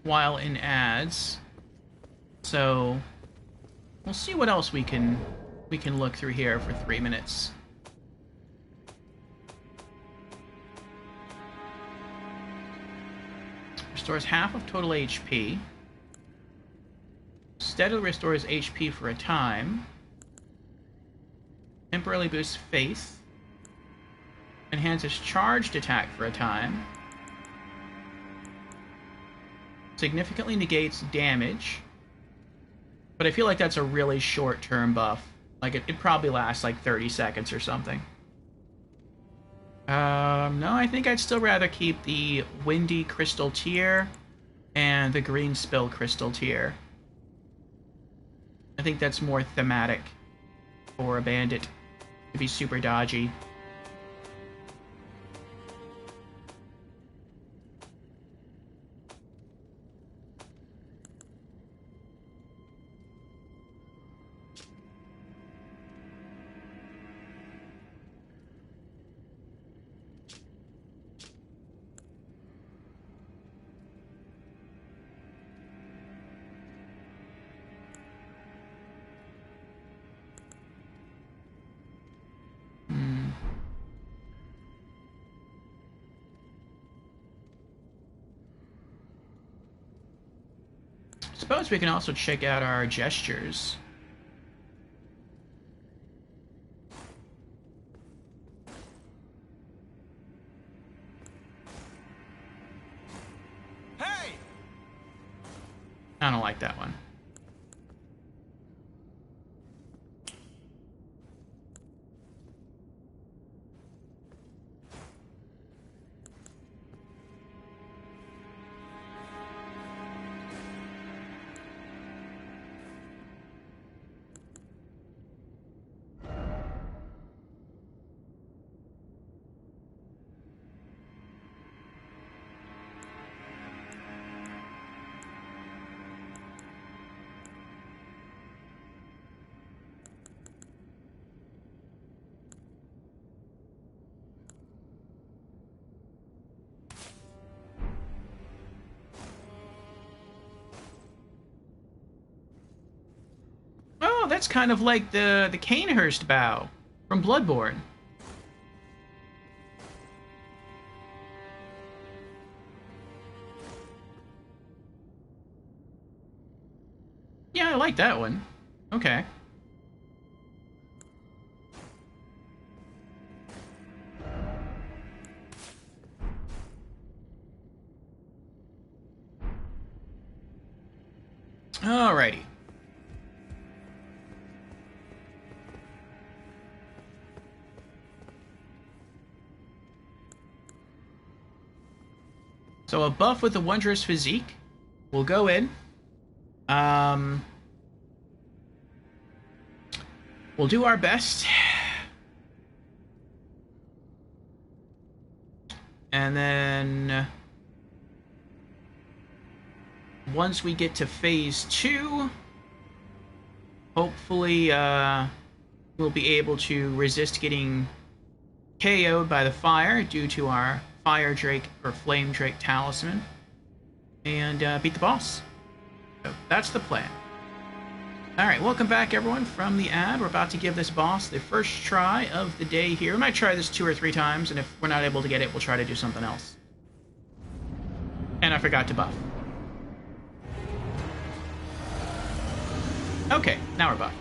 while in ads, so we'll see what else we can look through here for 3 minutes. Restores half of total HP. Steadily restores HP for a time. Temporarily boosts faith. Enhances charged attack for a time. Significantly negates damage. But I feel like that's a really short-term buff. Like, it probably lasts like 30 seconds or something. No, I think I'd still rather keep the Windy Crystal Tier and the Green Spill Crystal Tier. I think that's more thematic for a bandit to be super dodgy. Suppose we can also check out our gestures. Hey! I don't like that one. Oh, that's kind of like the Canehurst bow from Bloodborne. Yeah, I like that one. Okay. Alrighty. So a buff with a wondrous physique. We'll go in. We'll do our best. And then once we get to phase 2, hopefully we'll be able to resist getting KO'd by the fire due to our Fire Drake or Flame Drake talisman, and beat the boss. So that's the plan. Alright, welcome back everyone from the ad. We're about to give this boss the first try of the day here. We might try this 2 or 3 times, and if we're not able to get it, we'll try to do something else. And I forgot to buff. Okay, now we're buffed.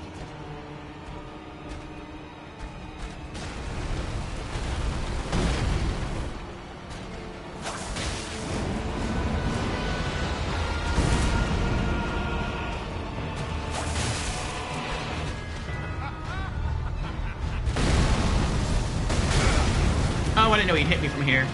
Oh, I didn't know he'd hit me from here.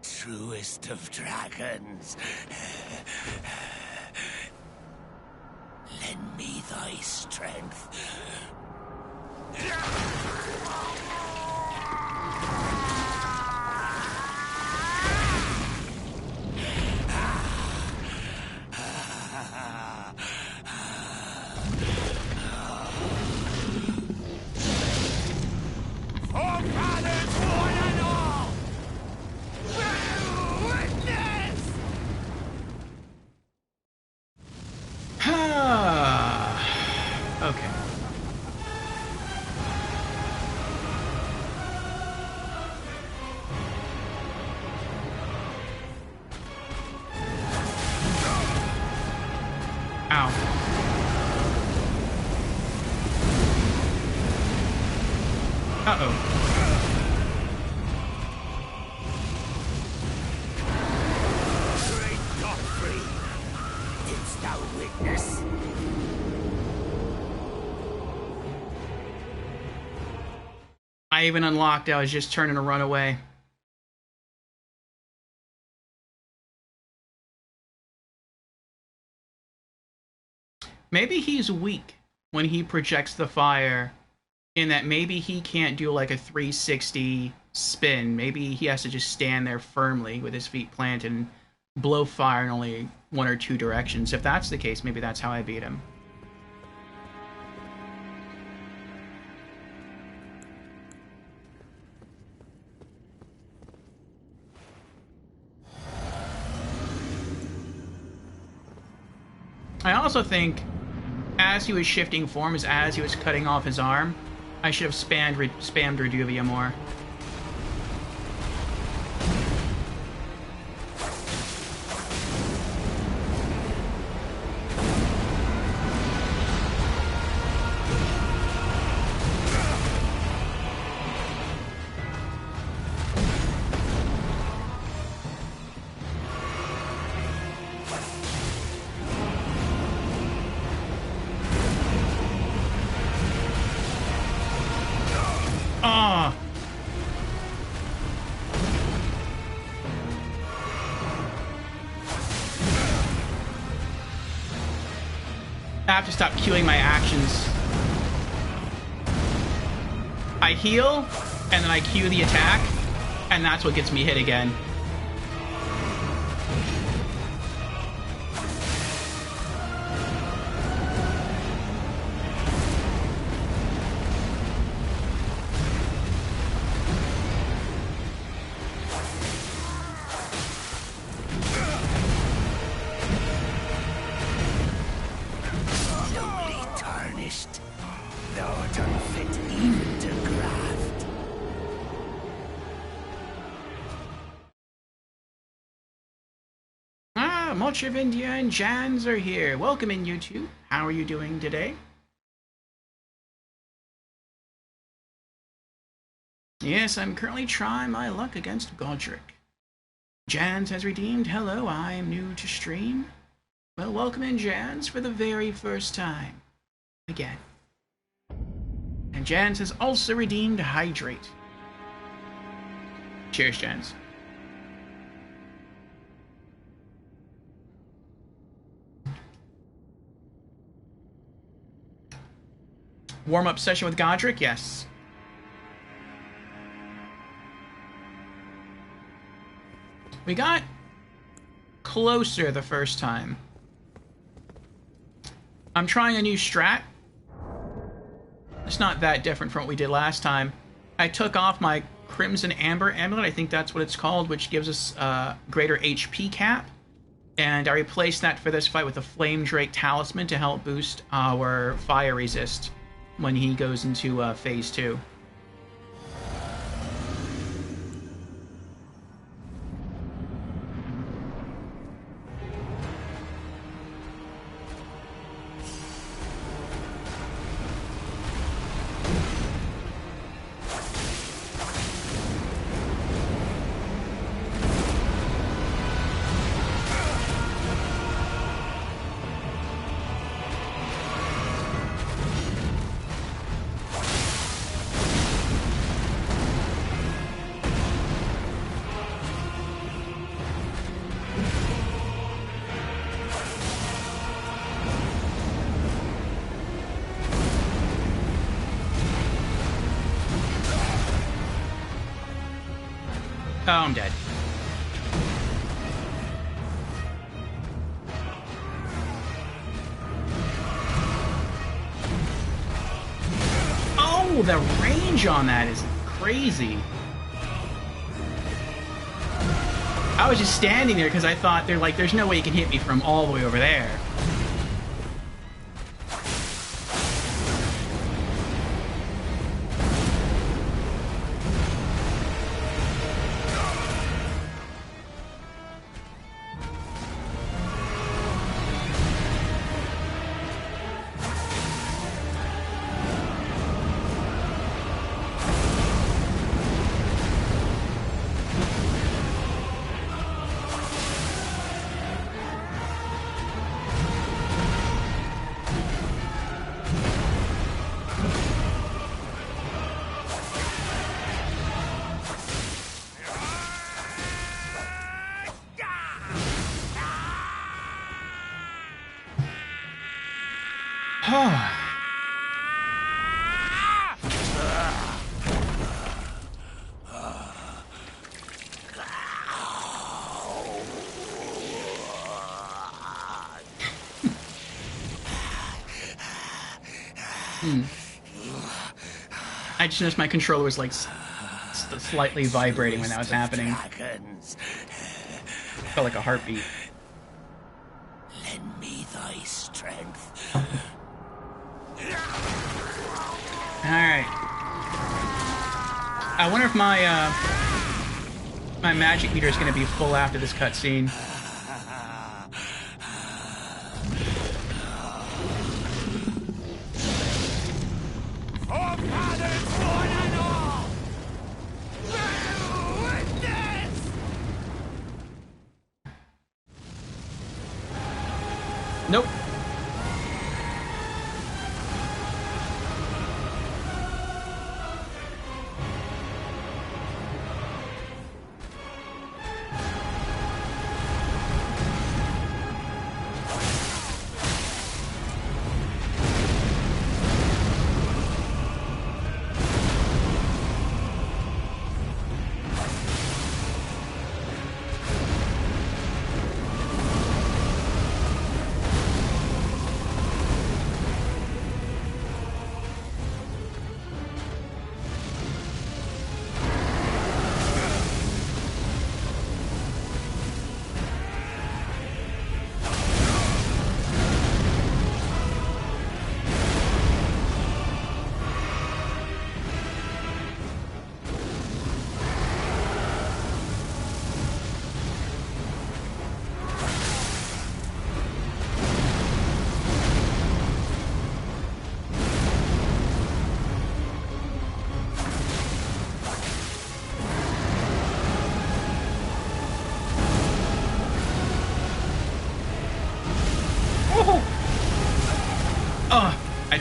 Truest of dragons, lend me thy strength. Okay. Ow. Uh-oh. Great Godfrey, didst thou witness? I even unlocked, I was just turning to run away. Maybe he's weak when he projects the fire, in that maybe he can't do like a 360 spin. Maybe he has to just stand there firmly with his feet planted and blow fire in only 1 or 2 directions. If that's the case, maybe that's how I beat him. I also think, as he was shifting forms, as he was cutting off his arm, I should have spammed Reduvia more. have to stop queuing my actions. I heal, and then I cue the attack, and that's what gets me hit again. Much of India and Jans are here. Welcome in, you two. How are you doing today? Yes, I'm currently trying my luck against Godric. Jans has redeemed. Hello, I am new to stream. Well, welcome in, Jans, for the very first time. Again. And Jans has also redeemed Hydrate. Cheers, Jans. Warm-up session with Godric? Yes. We got closer the first time. I'm trying a new strat. It's not that different from what we did last time. I took off my Crimson Amber Amulet, I think that's what it's called, which gives us greater HP cap. And I replaced that for this fight with a Flame Drake Talisman to help boost our fire resist when he goes into phase 2. Oh, I'm dead. Oh, the range on that is crazy. I was just standing there because I thought there's no way you can hit me from all the way over there. I just noticed my controller was like slightly vibrating when that was happening. Felt like a heartbeat. Lend me thy strength. Alright. I wonder if my my magic meter is going to be full after this cutscene. Nope.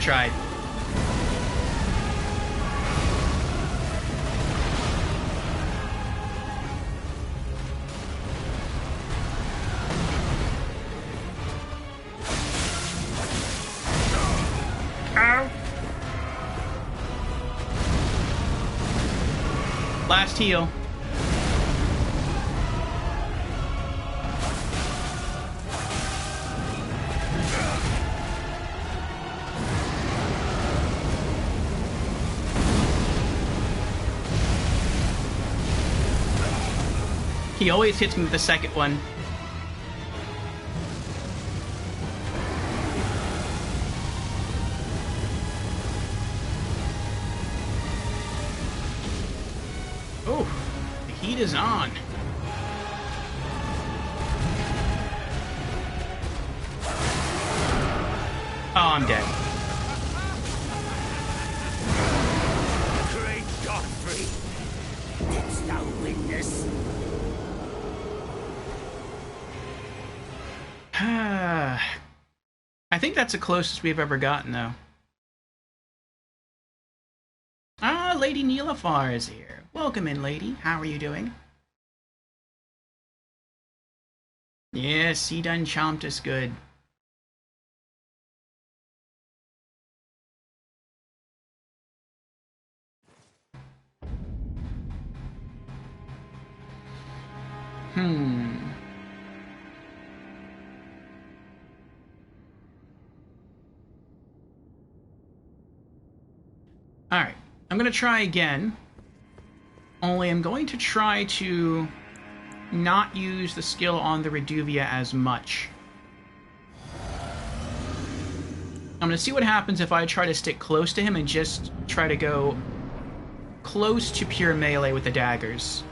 tried. Ow. Last heal. He always hits me with the second one. Oh, the heat is on. Oh, I'm dead. Great Godfrey, didst thou witness? I think that's the closest we've ever gotten, though. Ah, Lady Neelafar is here. Welcome in, lady. How are you doing? Yes, he done chomped us good. Alright, I'm gonna try again. Only I'm going to try to not use the skill on the Reduvia as much. I'm gonna see what happens if I try to stick close to him and just try to go close to pure melee with the daggers.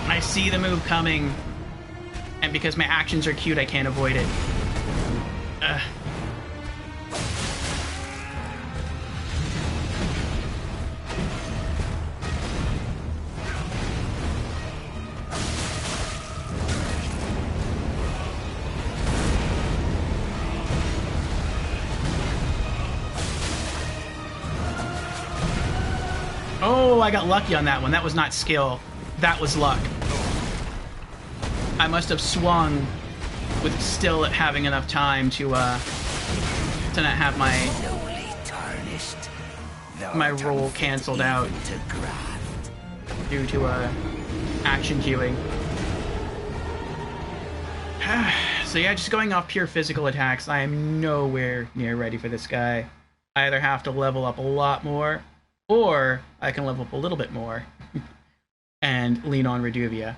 I see the move coming, and because my actions are cute, I can't avoid it. Ugh. Oh, I got lucky on that one. That was not skill. That was luck. I must have swung with still having enough time to not have my roll canceled out due to action queuing. So yeah, just going off pure physical attacks, I am nowhere near ready for this guy. I either have to level up a lot more, or I can level up a little bit more and lean on Reduvia.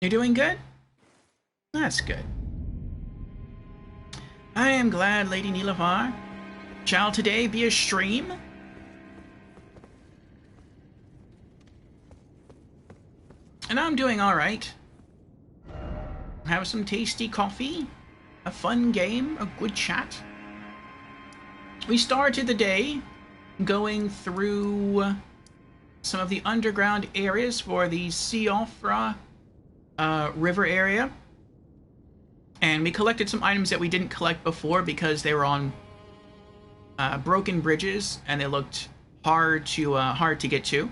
You're doing good? That's good. I am glad, Lady Nilavar. Shall today be a stream? And I'm doing alright. Have some tasty coffee, a fun game, a good chat. We started the day going through some of the underground areas for the Siofra river area. And we collected some items that we didn't collect before because they were on broken bridges and they looked hard to get to.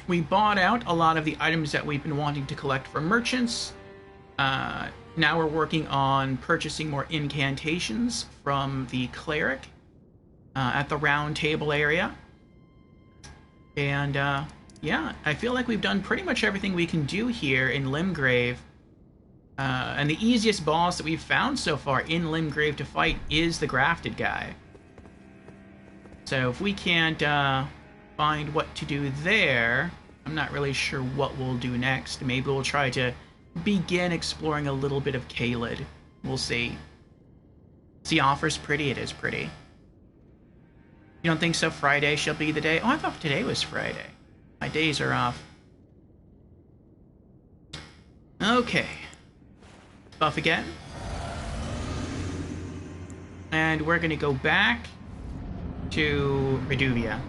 We bought out a lot of the items that we've been wanting to collect from merchants. Now we're working on purchasing more incantations from the cleric at the round table area. And yeah, I feel like we've done pretty much everything we can do here in Limgrave. And the easiest boss that we've found so far in Limgrave to fight is the grafted guy. So if we can't find what to do there, I'm not really sure what we'll do next. Maybe we'll try to begin exploring a little bit of Caelid. We'll see. Siofra's pretty, it is pretty. You don't think so? Friday shall be the day? Oh, I thought today was Friday. My days are off. Okay. Buff again. And we're gonna go back to Reduvia.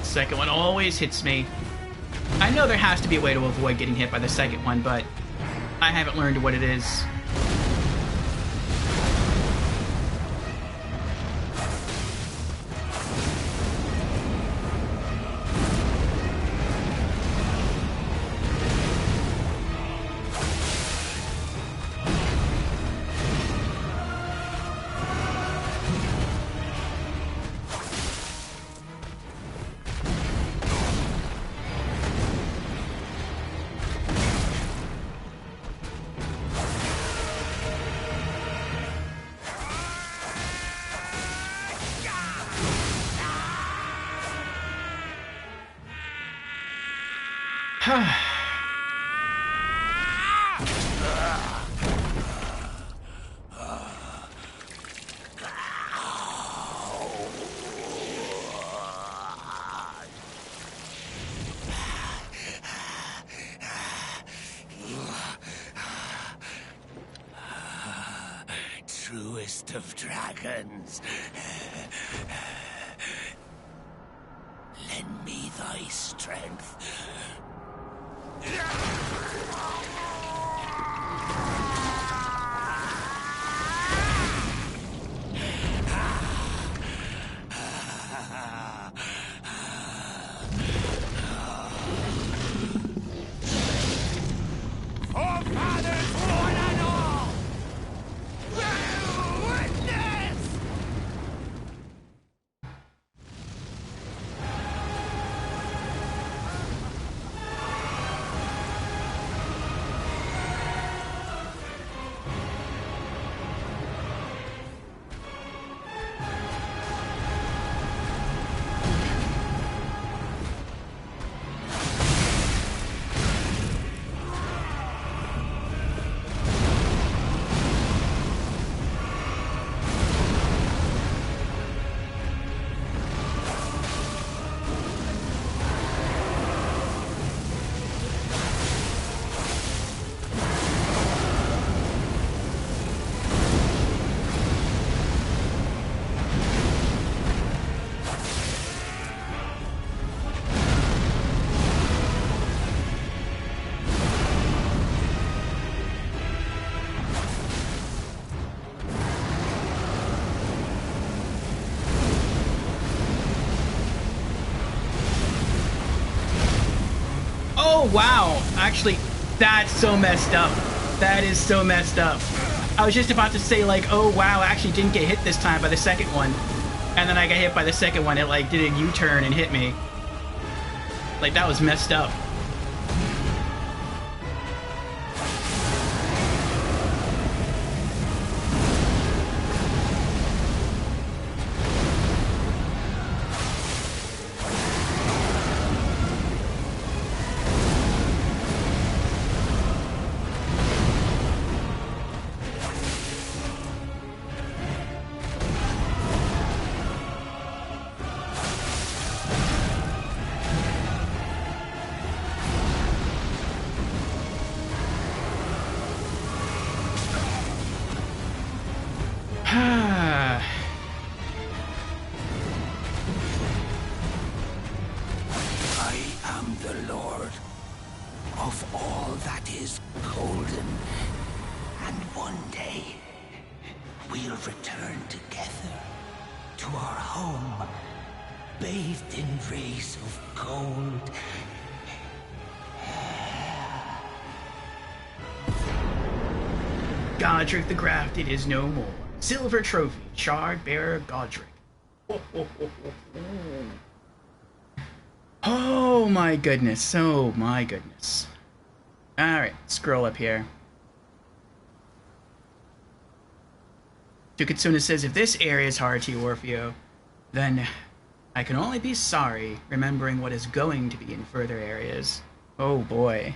Second one always hits me. I know there has to be a way to avoid getting hit by the second one, but I haven't learned what it is. Truest of dragons. Lend me thy strength. wow. Actually, that's so messed up. That is so messed up. I was just about to say, like, oh, wow, I actually didn't get hit this time by the second one. And then I got hit by the second one. It, like, did a U-turn and hit me. Like, that was messed up. Godric the Grafted is no more. Silver Trophy, Shard Bearer Godric. Oh my goodness, oh my goodness. Alright, scroll up here. Tukitsuna says, if this area is hard to you, Orfeo, then I can only be sorry remembering what is going to be in further areas. Oh boy.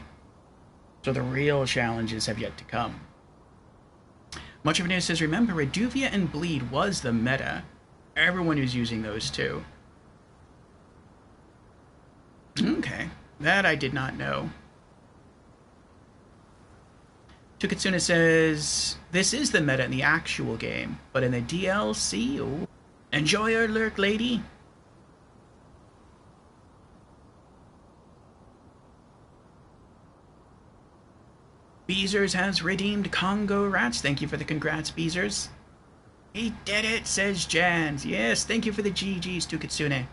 So the real challenges have yet to come. Much of it says, remember, Reduvia and Bleed was the meta. Everyone is using those too. Okay, that I did not know. Tukitsuna says, this is the meta in the actual game, but in the DLC, ooh. Enjoy your lurk, lady. Beezers has redeemed Congo Rats. Thank you for the congrats, Beezers. He did it, says Jans. Yes, thank you for the GGs, Tukitsune.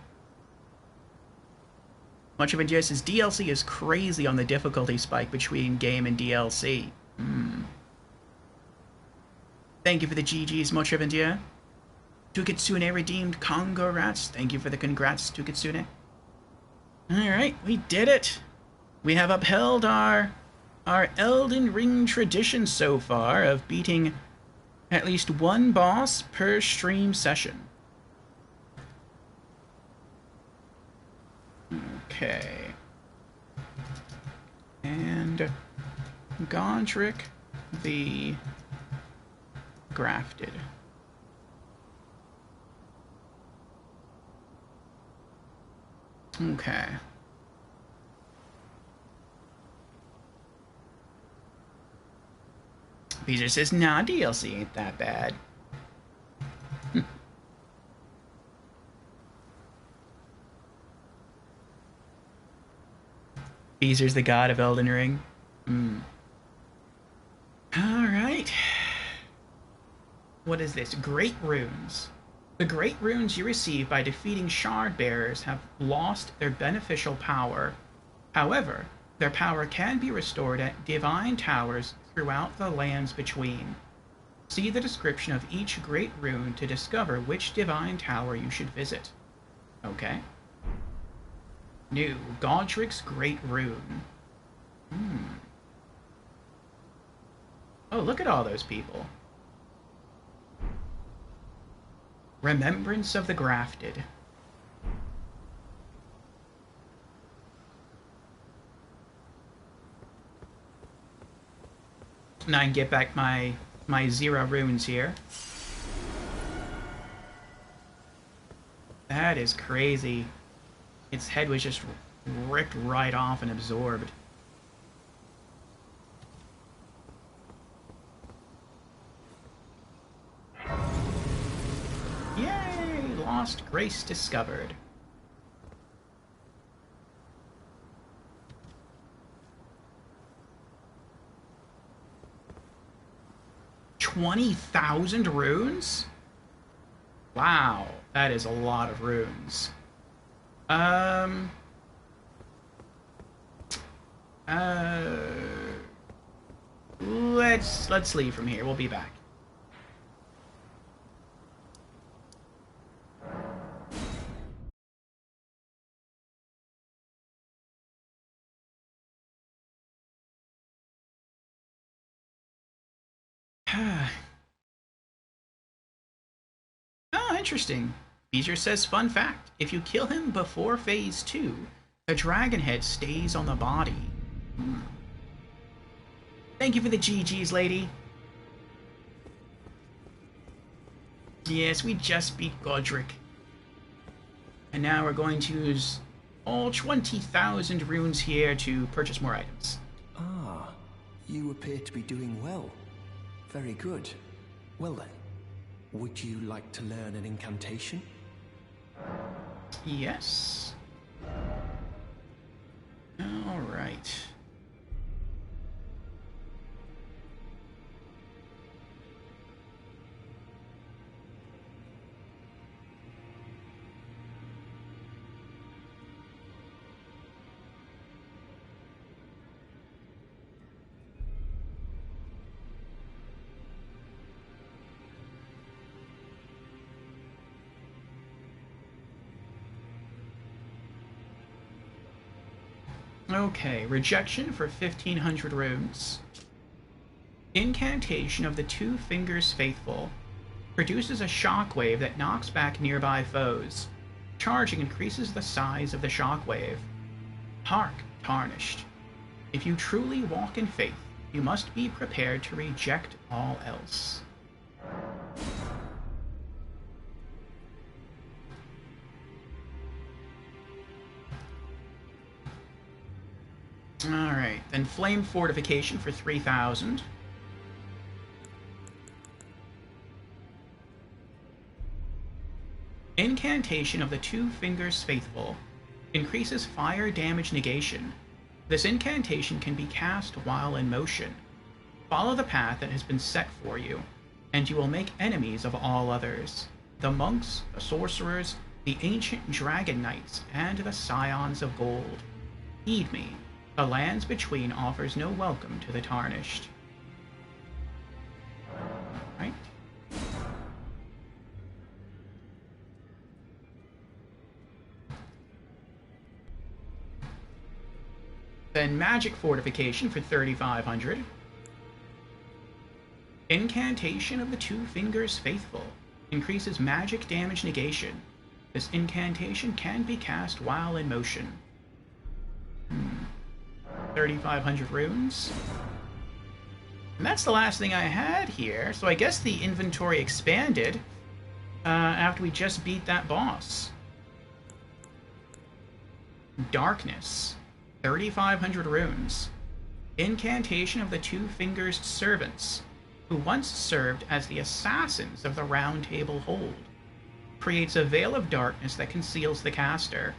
Much of it says DLC is crazy on the difficulty spike between game and DLC. Thank you for the GGs, Much of India. Tukitsune redeemed Congo Rats. Thank you for the congrats, Tukitsune. Alright, we did it. We have upheld our Elden Ring tradition so far of beating at least one boss per stream session. Okay. And Godric the Grafted. Okay. Beezer says, nah, DLC ain't that bad. Beezer's the god of Elden Ring. Alright. What is this? Great Runes. The Great Runes you receive by defeating Shard Bearers have lost their beneficial power. However, their power can be restored at Divine Towers throughout the lands between. See the description of each Great Rune to discover which Divine Tower you should visit. Okay. New, Godric's Great Rune. Oh, look at all those people. Remembrance of the Grafted. Now I can get back my 0 runes here. That is crazy. Its head was just ripped right off and absorbed. Yay! Lost Grace discovered. $20,000 runes? Wow, that is a lot of runes. Let's leave from here. We'll be back. Oh, interesting. Beezer says, fun fact, if you kill him before phase 2, the dragon head stays on the body. Thank you for the GGs, lady. Yes, we just beat Godric. And now we're going to use all 20,000 runes here to purchase more items. Ah, you appear to be doing well. Very good. Well then, would you like to learn an incantation? Yes. All right. Okay, rejection for 1,500 runes. Incantation of the Two Fingers Faithful produces a shockwave that knocks back nearby foes. Charging increases the size of the shockwave. Hark, Tarnished. If you truly walk in faith, you must be prepared to reject all else. Alright, then Flame Fortification for 3,000. Incantation of the Two Fingers Faithful increases fire damage negation. This incantation can be cast while in motion. Follow the path that has been set for you, and you will make enemies of all others. The monks, the sorcerers, the ancient dragon knights, and the scions of gold. Heed me. The lands between offers no welcome to the tarnished. Right? Then Magic Fortification for 3,500. Incantation of the Two Fingers Faithful increases magic damage negation. This incantation can be cast while in motion. 3,500 runes. And that's the last thing I had here, so I guess the inventory expanded after we just beat that boss. Darkness. 3,500 runes. Incantation of the Two Fingers Servants, who once served as the assassins of the Round Table Hold. Creates a veil of darkness that conceals the caster.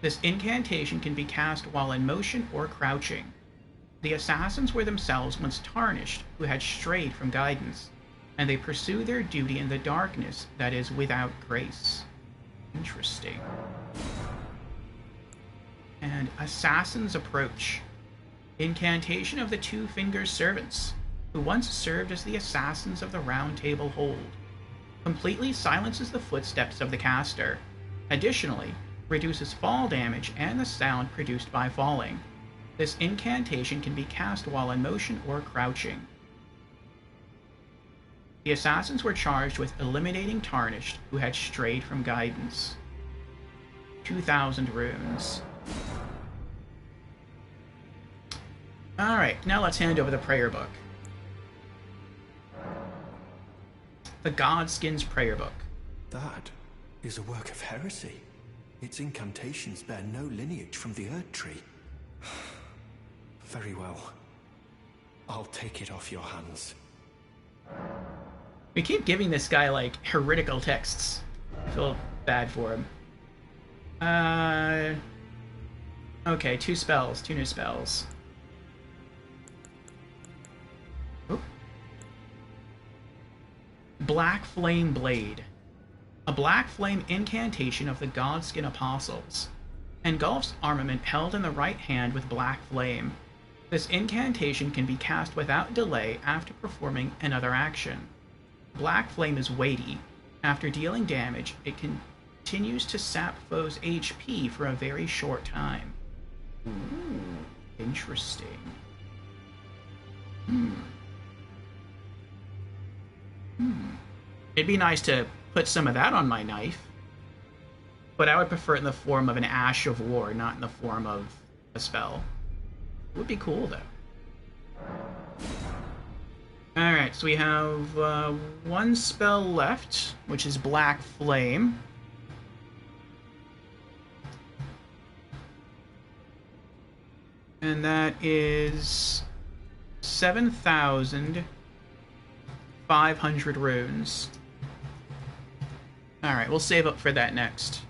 This incantation can be cast while in motion or crouching. The assassins were themselves once tarnished who had strayed from guidance, and they pursue their duty in the darkness that is without grace. Interesting. And Assassin's Approach. Incantation of the Two Fingers Servants, who once served as the assassins of the Round Table Hold. Completely silences the footsteps of the caster. Additionally, reduces fall damage and the sound produced by falling. This incantation can be cast while in motion or crouching. The assassins were charged with eliminating Tarnished, who had strayed from guidance. 2,000 runes. Alright, now let's hand over the prayer book. The Godskin's Prayer Book. That is a work of heresy. Its incantations bear no lineage from the Erd Tree. Very well. I'll take it off your hands. We keep giving this guy, like, heretical texts. I feel bad for him. Okay, two new spells. Oop. Black Flame Blade. A black flame incantation of the Godskin Apostles. Engulfs armament held in the right hand with black flame. This incantation can be cast without delay after performing another action. Black Flame is weighty. After dealing damage, it continues to sap foes' HP for a very short time. Ooh, interesting. It'd be nice to put some of that on my knife, but I would prefer it in the form of an Ash of War, not in the form of a spell. It would be cool, though. Alright, so we have one spell left, which is Black Flame. And that is 7,500 runes. Alright, we'll save up for that next.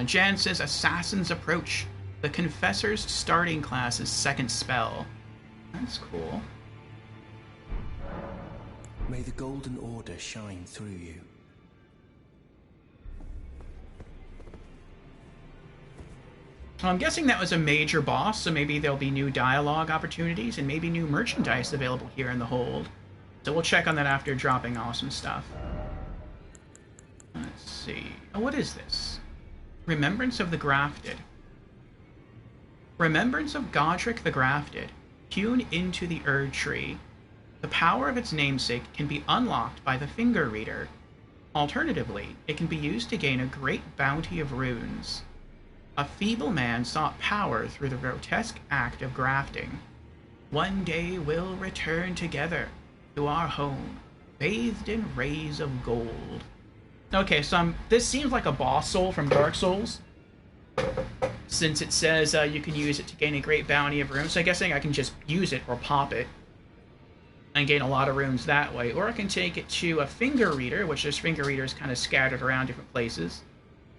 Jan says Assassin's Approach. The Confessor's starting class is second spell. That's cool. May the Golden Order shine through you. Well, I'm guessing that was a major boss, so maybe there'll be new dialogue opportunities and maybe new merchandise available here in the hold. So we'll check on that after dropping awesome stuff. Let's see. Oh, what is this? Remembrance of the Grafted. Remembrance of Godric the Grafted, hewn into the Erd Tree. The power of its namesake can be unlocked by the Finger Reader. Alternatively, it can be used to gain a great bounty of runes. A feeble man sought power through the grotesque act of grafting. One day we'll return together to our home, bathed in rays of gold. Okay, so this seems like a boss soul from Dark Souls, since it says you can use it to gain a great bounty of runes. So I'm guessing I can just use it or pop it and gain a lot of runes that way. Or I can take it to a Finger Reader, which there's Finger Readers kind of scattered around different places.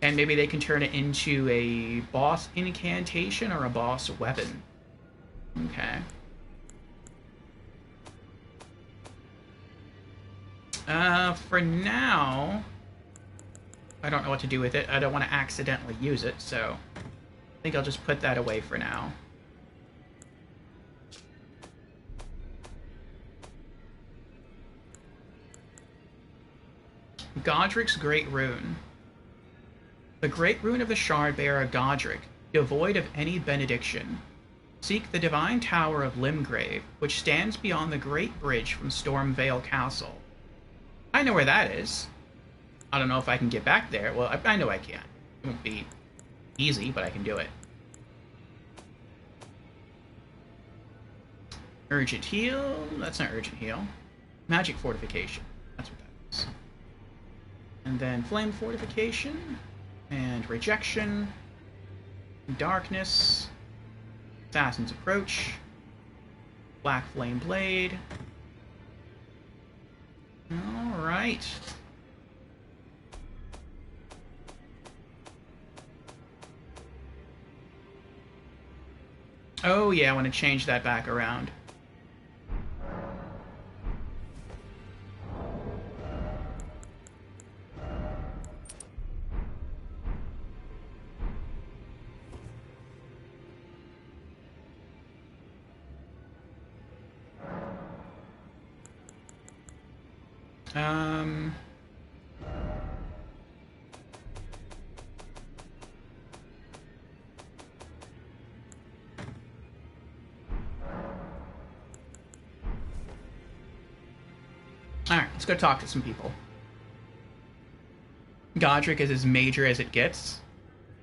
And maybe they can turn it into a boss incantation or a boss weapon. Okay. For now, I don't know what to do with it. I don't want to accidentally use it, so I think I'll just put that away for now. Godric's Great Rune. The Great Rune of the Shardbearer Godric, devoid of any benediction. Seek the Divine Tower of Limgrave, which stands beyond the Great Bridge from Stormvale Castle. I know where that is. I don't know if I can get back there. Well, I know I can. It won't be easy, but I can do it. Urgent Heal. That's not Urgent Heal. Magic Fortification. That's what that is. And then Flame Fortification. And Rejection. Darkness. Assassin's Approach. Black Flame Blade. Alright. Oh yeah, I want to change that back around. Alright, let's go talk to some people. Godric is as major as it gets.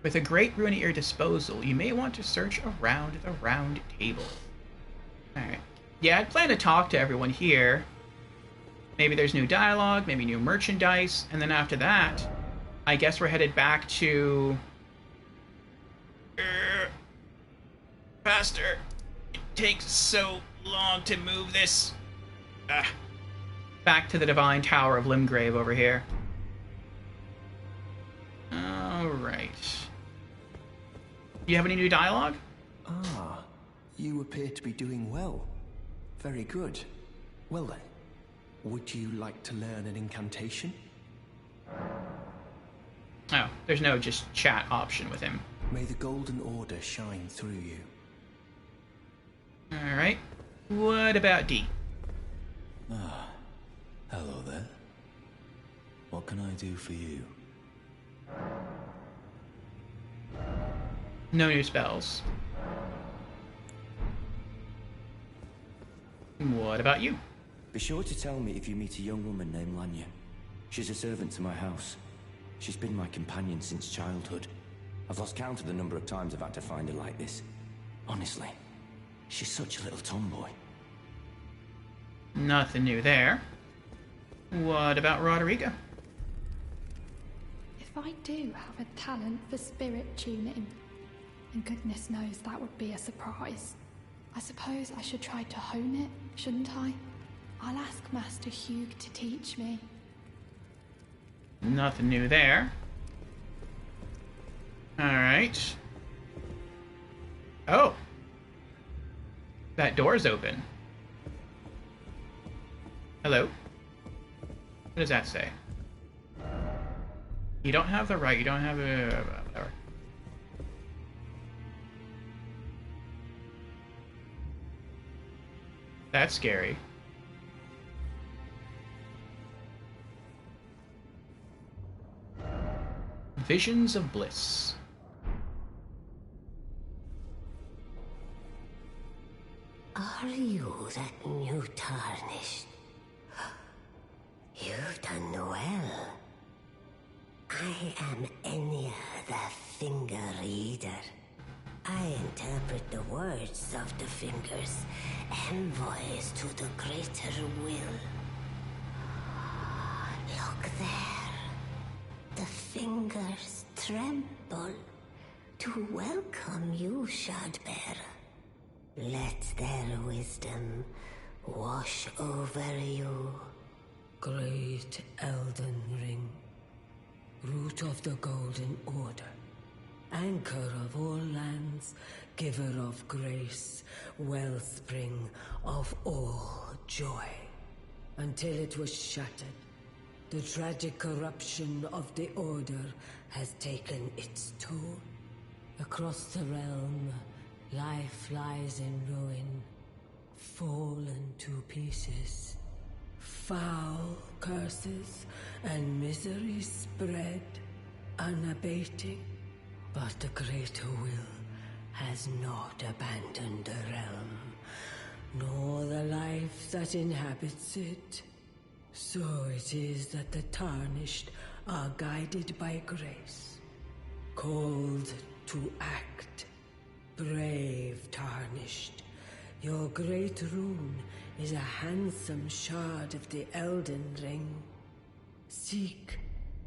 With a great rune at your disposal, you may want to search around the round table. Alright. Yeah, I'd plan to talk to everyone here. Maybe there's new dialogue, maybe new merchandise, and then after that, I guess we're headed back to... Faster! It takes so long to move this. Back to the Divine Tower of Limgrave over here. Alright. Do you have any new dialogue? Ah, you appear to be doing well. Very good. Well then, Would you like to learn an incantation? Oh, there's no just chat option with him. May the Golden Order shine through you. Alright. What about D? Ah, hello there. What can I do for you? No new spells. What about you? Be sure to tell me if you meet a young woman named Lanya. She's a servant to my house. She's been my companion since childhood. I've lost count of the number of times I've had to find her like this. Honestly, she's such a little tomboy. Nothing new there. What about Rodrigo? If I do have a talent for spirit tuning, and goodness knows that would be a surprise, I suppose I should try to hone it, shouldn't I? I'll ask Master Hugh to teach me. Nothing new there. Alright. Oh. That door's open. Hello? What does that say? You don't have the right, you don't have a... whatever. That's scary. Visions of Bliss. Are you that new tarnished? You've done well. I am Enya the Finger Reader. I interpret the words of the fingers, envoys to the greater will. Look there. The fingers tremble to welcome you, Shardbearer. Let their wisdom wash over you. Great Elden Ring, root of the Golden Order, anchor of all lands, giver of grace, wellspring of all joy. Until it was shattered, the tragic corruption of the Order has taken its toll. Across the realm, life lies in ruin, fallen to pieces. Foul curses and misery spread, unabating. But the greater will has not abandoned the realm, nor the life that inhabits it. So it is that the tarnished are guided by grace, called to act. Brave tarnished, your great rune is a handsome shard of the Elden Ring. Seek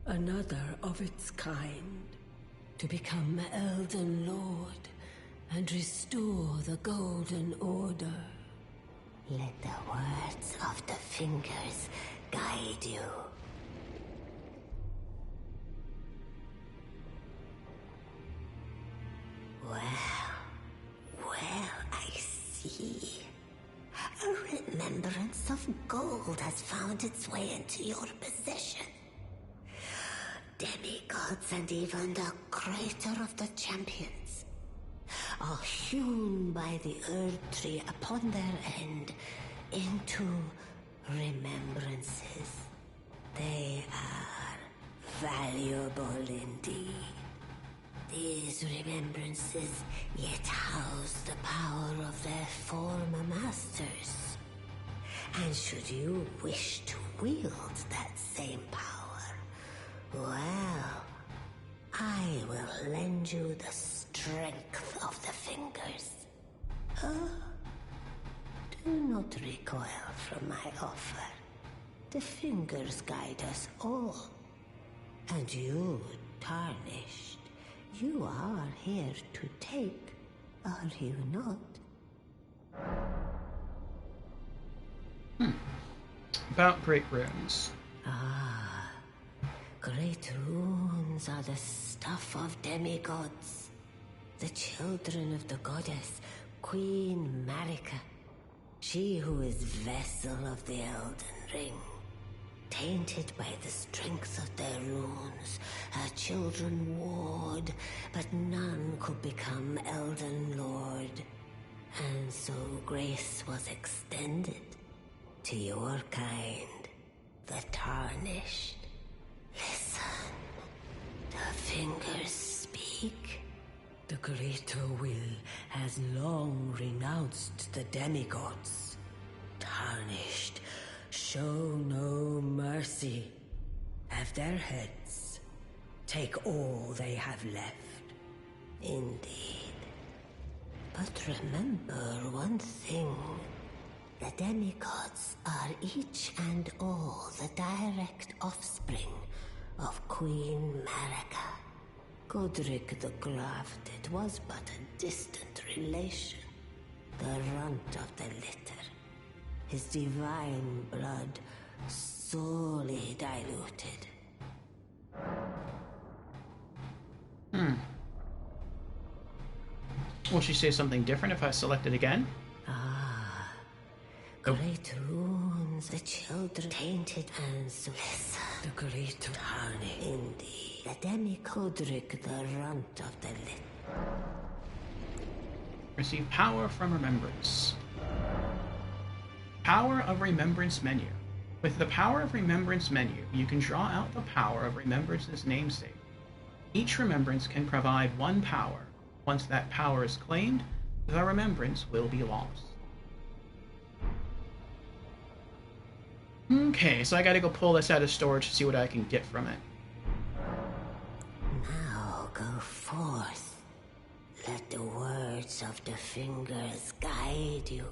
another of its kind, to become Elden Lord and restore the Golden Order. Let the words of the fingers guide you. Well, I see. A remembrance of gold has found its way into your possession. Demigods and even the greater of the champions are hewn by the Earth Tree upon their end into remembrances. They are valuable indeed. These remembrances yet house the power of their former masters. And should you wish to wield that same power, well, I will lend you the strength of the fingers. Do not recoil from my offer. The fingers guide us all. And you, tarnished, you are here to take, are you not? About great runes. Great runes are the stuff of demigods. The children of the goddess, Queen Marika. She who is vessel of the Elden offspring. Tainted by the strength of their runes, her children warred, but none could become Elden Lord. And so grace was extended to your kind, the Tarnished. Listen, the fingers speak. The greater will has long renounced the demigods. Tarnished, show no mercy. Have their heads. Take all they have left. Indeed. But remember one thing. The demigods are each and all the direct offspring of Queen Marika. Godric the Grafted was but a distant relation, the runt of the litter. His divine blood sorely diluted. Will she say something different if I select it again? Great runes, the children tainted and so listen. The great Tarnished. Indeed. The Godric, the runt of the lit. Receive power from remembrance. Power of remembrance menu. With the power of remembrance menu, you can draw out the power of remembrance's namesake. Each remembrance can provide one power. Once that power is claimed, the remembrance will be lost. Okay, so I gotta go pull this out of storage to see what I can get from it. Now go forth. Let the words of the fingers guide you.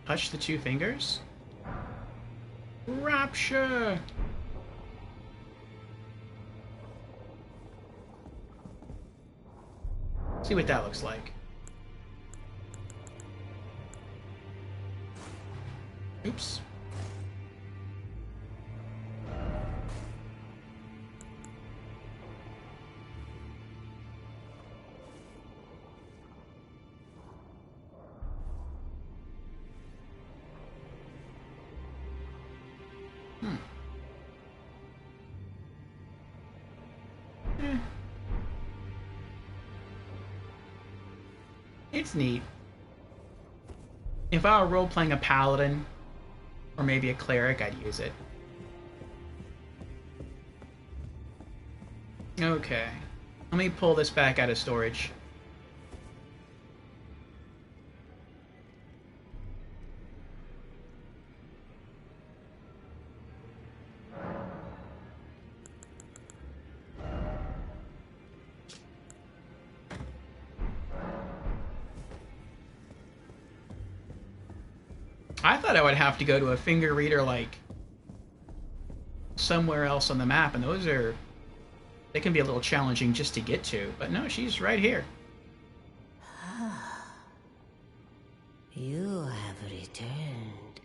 Touch the two fingers. Rapture! See what that looks like. Oops. It's neat. If I were role-playing a paladin, or maybe a cleric, I'd use it. Okay. Let me pull this back out of storage. I thought I would have to go to a finger reader, like, somewhere else on the map, and they can be a little challenging just to get to, but no, she's right here. You have returned.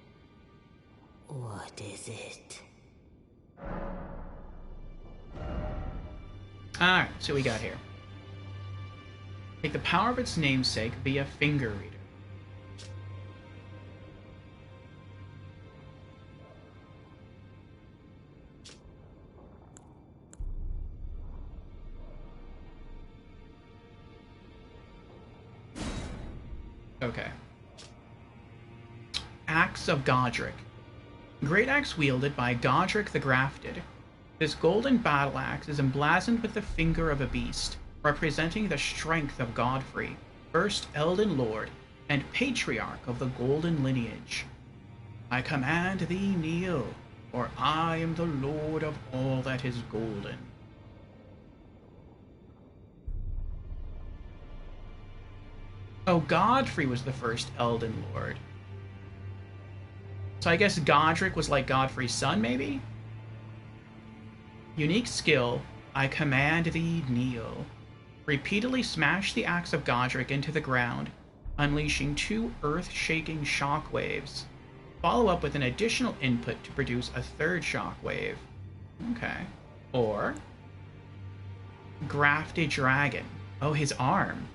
What is it? Alright, so we got here. Take the power of its namesake via finger reader. Okay. Axe of Godric. Great axe wielded by Godric the Grafted. This golden battle axe is emblazoned with the finger of a beast, representing the strength of Godfrey, first Elden Lord and patriarch of the golden lineage. I command thee kneel, for I am the Lord of all that is golden. Oh, Godfrey was the first Elden Lord. So I guess Godric was like Godfrey's son, maybe? Unique skill, I command thee kneel. Repeatedly smash the axe of Godric into the ground, unleashing 2 earth-shaking shockwaves. Follow up with an additional input to produce a 3rd shockwave. Okay. Or Grafted Dragon. Oh, his arm.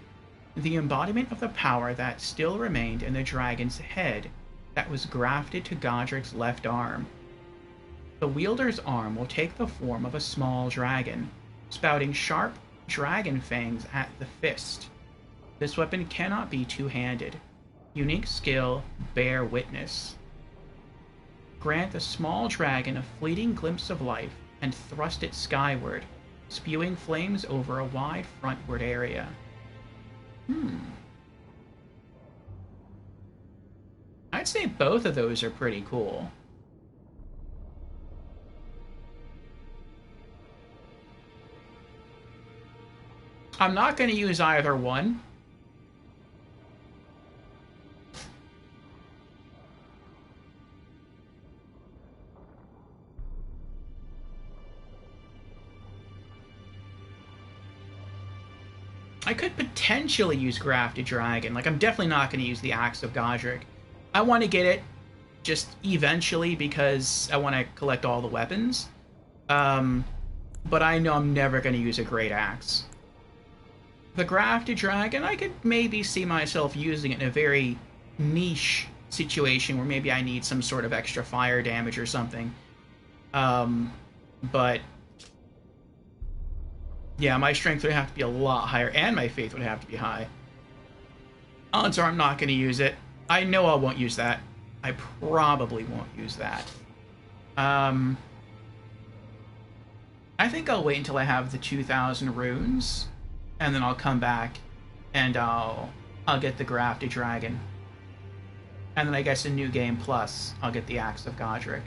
the embodiment of the power that still remained in the dragon's head that was grafted to Godric's left arm. The wielder's arm will take the form of a small dragon, spouting sharp dragon fangs at the fist. This weapon cannot be two-handed. Unique skill, Bear Witness. Grant the small dragon a fleeting glimpse of life and thrust it skyward, spewing flames over a wide frontward area. I'd say both of those are pretty cool. I'm not going to use either one. I could potentially use Grafted Dragon. Like, I'm definitely not going to use the Axe of Godric. I want to get it just eventually because I want to collect all the weapons. But I know I'm never going to use a Great Axe. The Grafted Dragon, I could maybe see myself using it in a very niche situation where maybe I need some sort of extra fire damage or something. But yeah, my strength would have to be a lot higher, and my faith would have to be high. Odds are I'm not going to use it. I know I won't use that. I probably won't use that. I think I'll wait until I have the 2,000 runes, and then I'll come back, and I'll get the Grafted Dragon. And then I guess in New Game Plus, I'll get the Axe of Godric.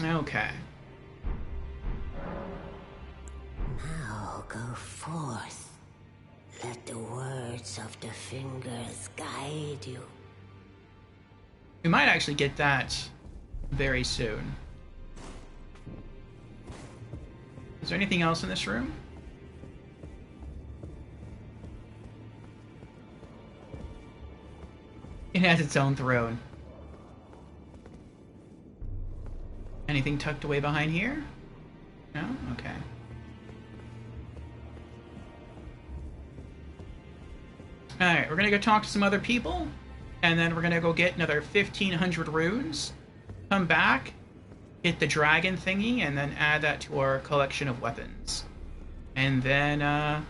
Okay. Now go forth. Let the words of the fingers guide you. We might actually get that very soon. Is there anything else in this room? It has its own throne. Anything tucked away behind here? No? Okay. Alright, we're gonna go talk to some other people, and then we're gonna go get another 1,500 runes, come back, get the dragon thingy, and then add that to our collection of weapons. And then,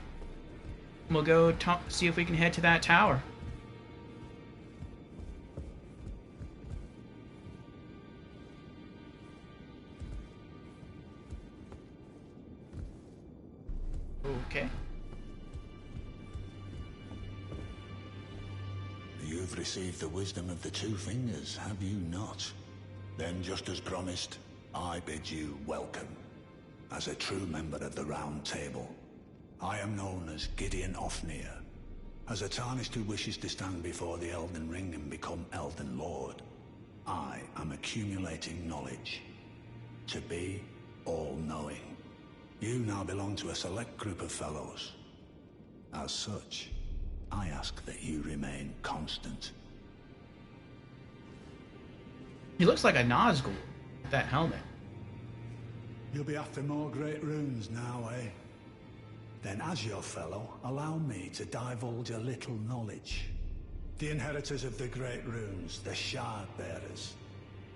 we'll go see if we can head to that tower. Okay. You've received the wisdom of the two fingers, have you not? Then, just as promised, I bid you welcome. As a true member of the Round Table, I am known as Gideon Ofnir. As a Tarnished who wishes to stand before the Elden Ring and become Elden Lord, I am accumulating knowledge. To be all-knowing. You now belong to a select group of fellows. As such, I ask that you remain constant. He looks like a Nazgul with that helmet. You'll be after more great runes now, eh? Then as your fellow, allow me to divulge a little knowledge. The inheritors of the great runes, the Shard Bearers.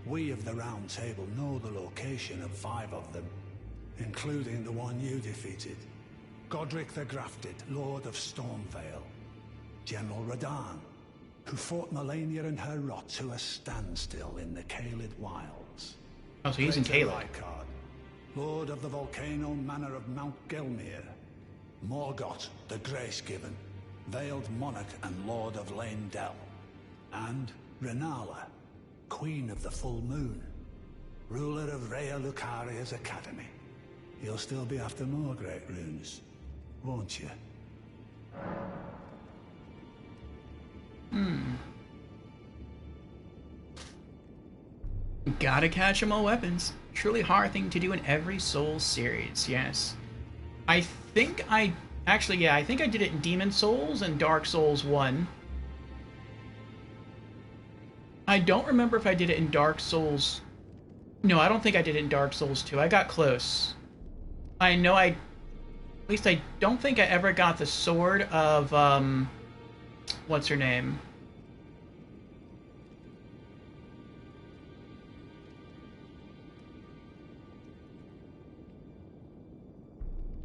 We of the Round Table know the location of 5 of them, including the one you defeated. Godric the Grafted, Lord of Stormvale. General Radahn, who fought Melania and her rot to a standstill in the Caelid Wilds. Oh, so he's in Caelid. Lord of the Volcano Manor of Mount Gelmir. Morgoth, the Grace-Given, Veiled Monarch and Lord of Leyndell. And Renala, Queen of the Full Moon, ruler of Rhea Lucaria's Academy. You'll still be after more great runes, won't you? Gotta catch 'em all weapons. Truly hard thing to do in every Souls series, yes. I think I did it in Demon Souls and Dark Souls 1. I don't remember if I did it in Dark Souls. No, I don't think I did it in Dark Souls 2. I got close. I know at least I don't think I ever got the sword of, what's her name?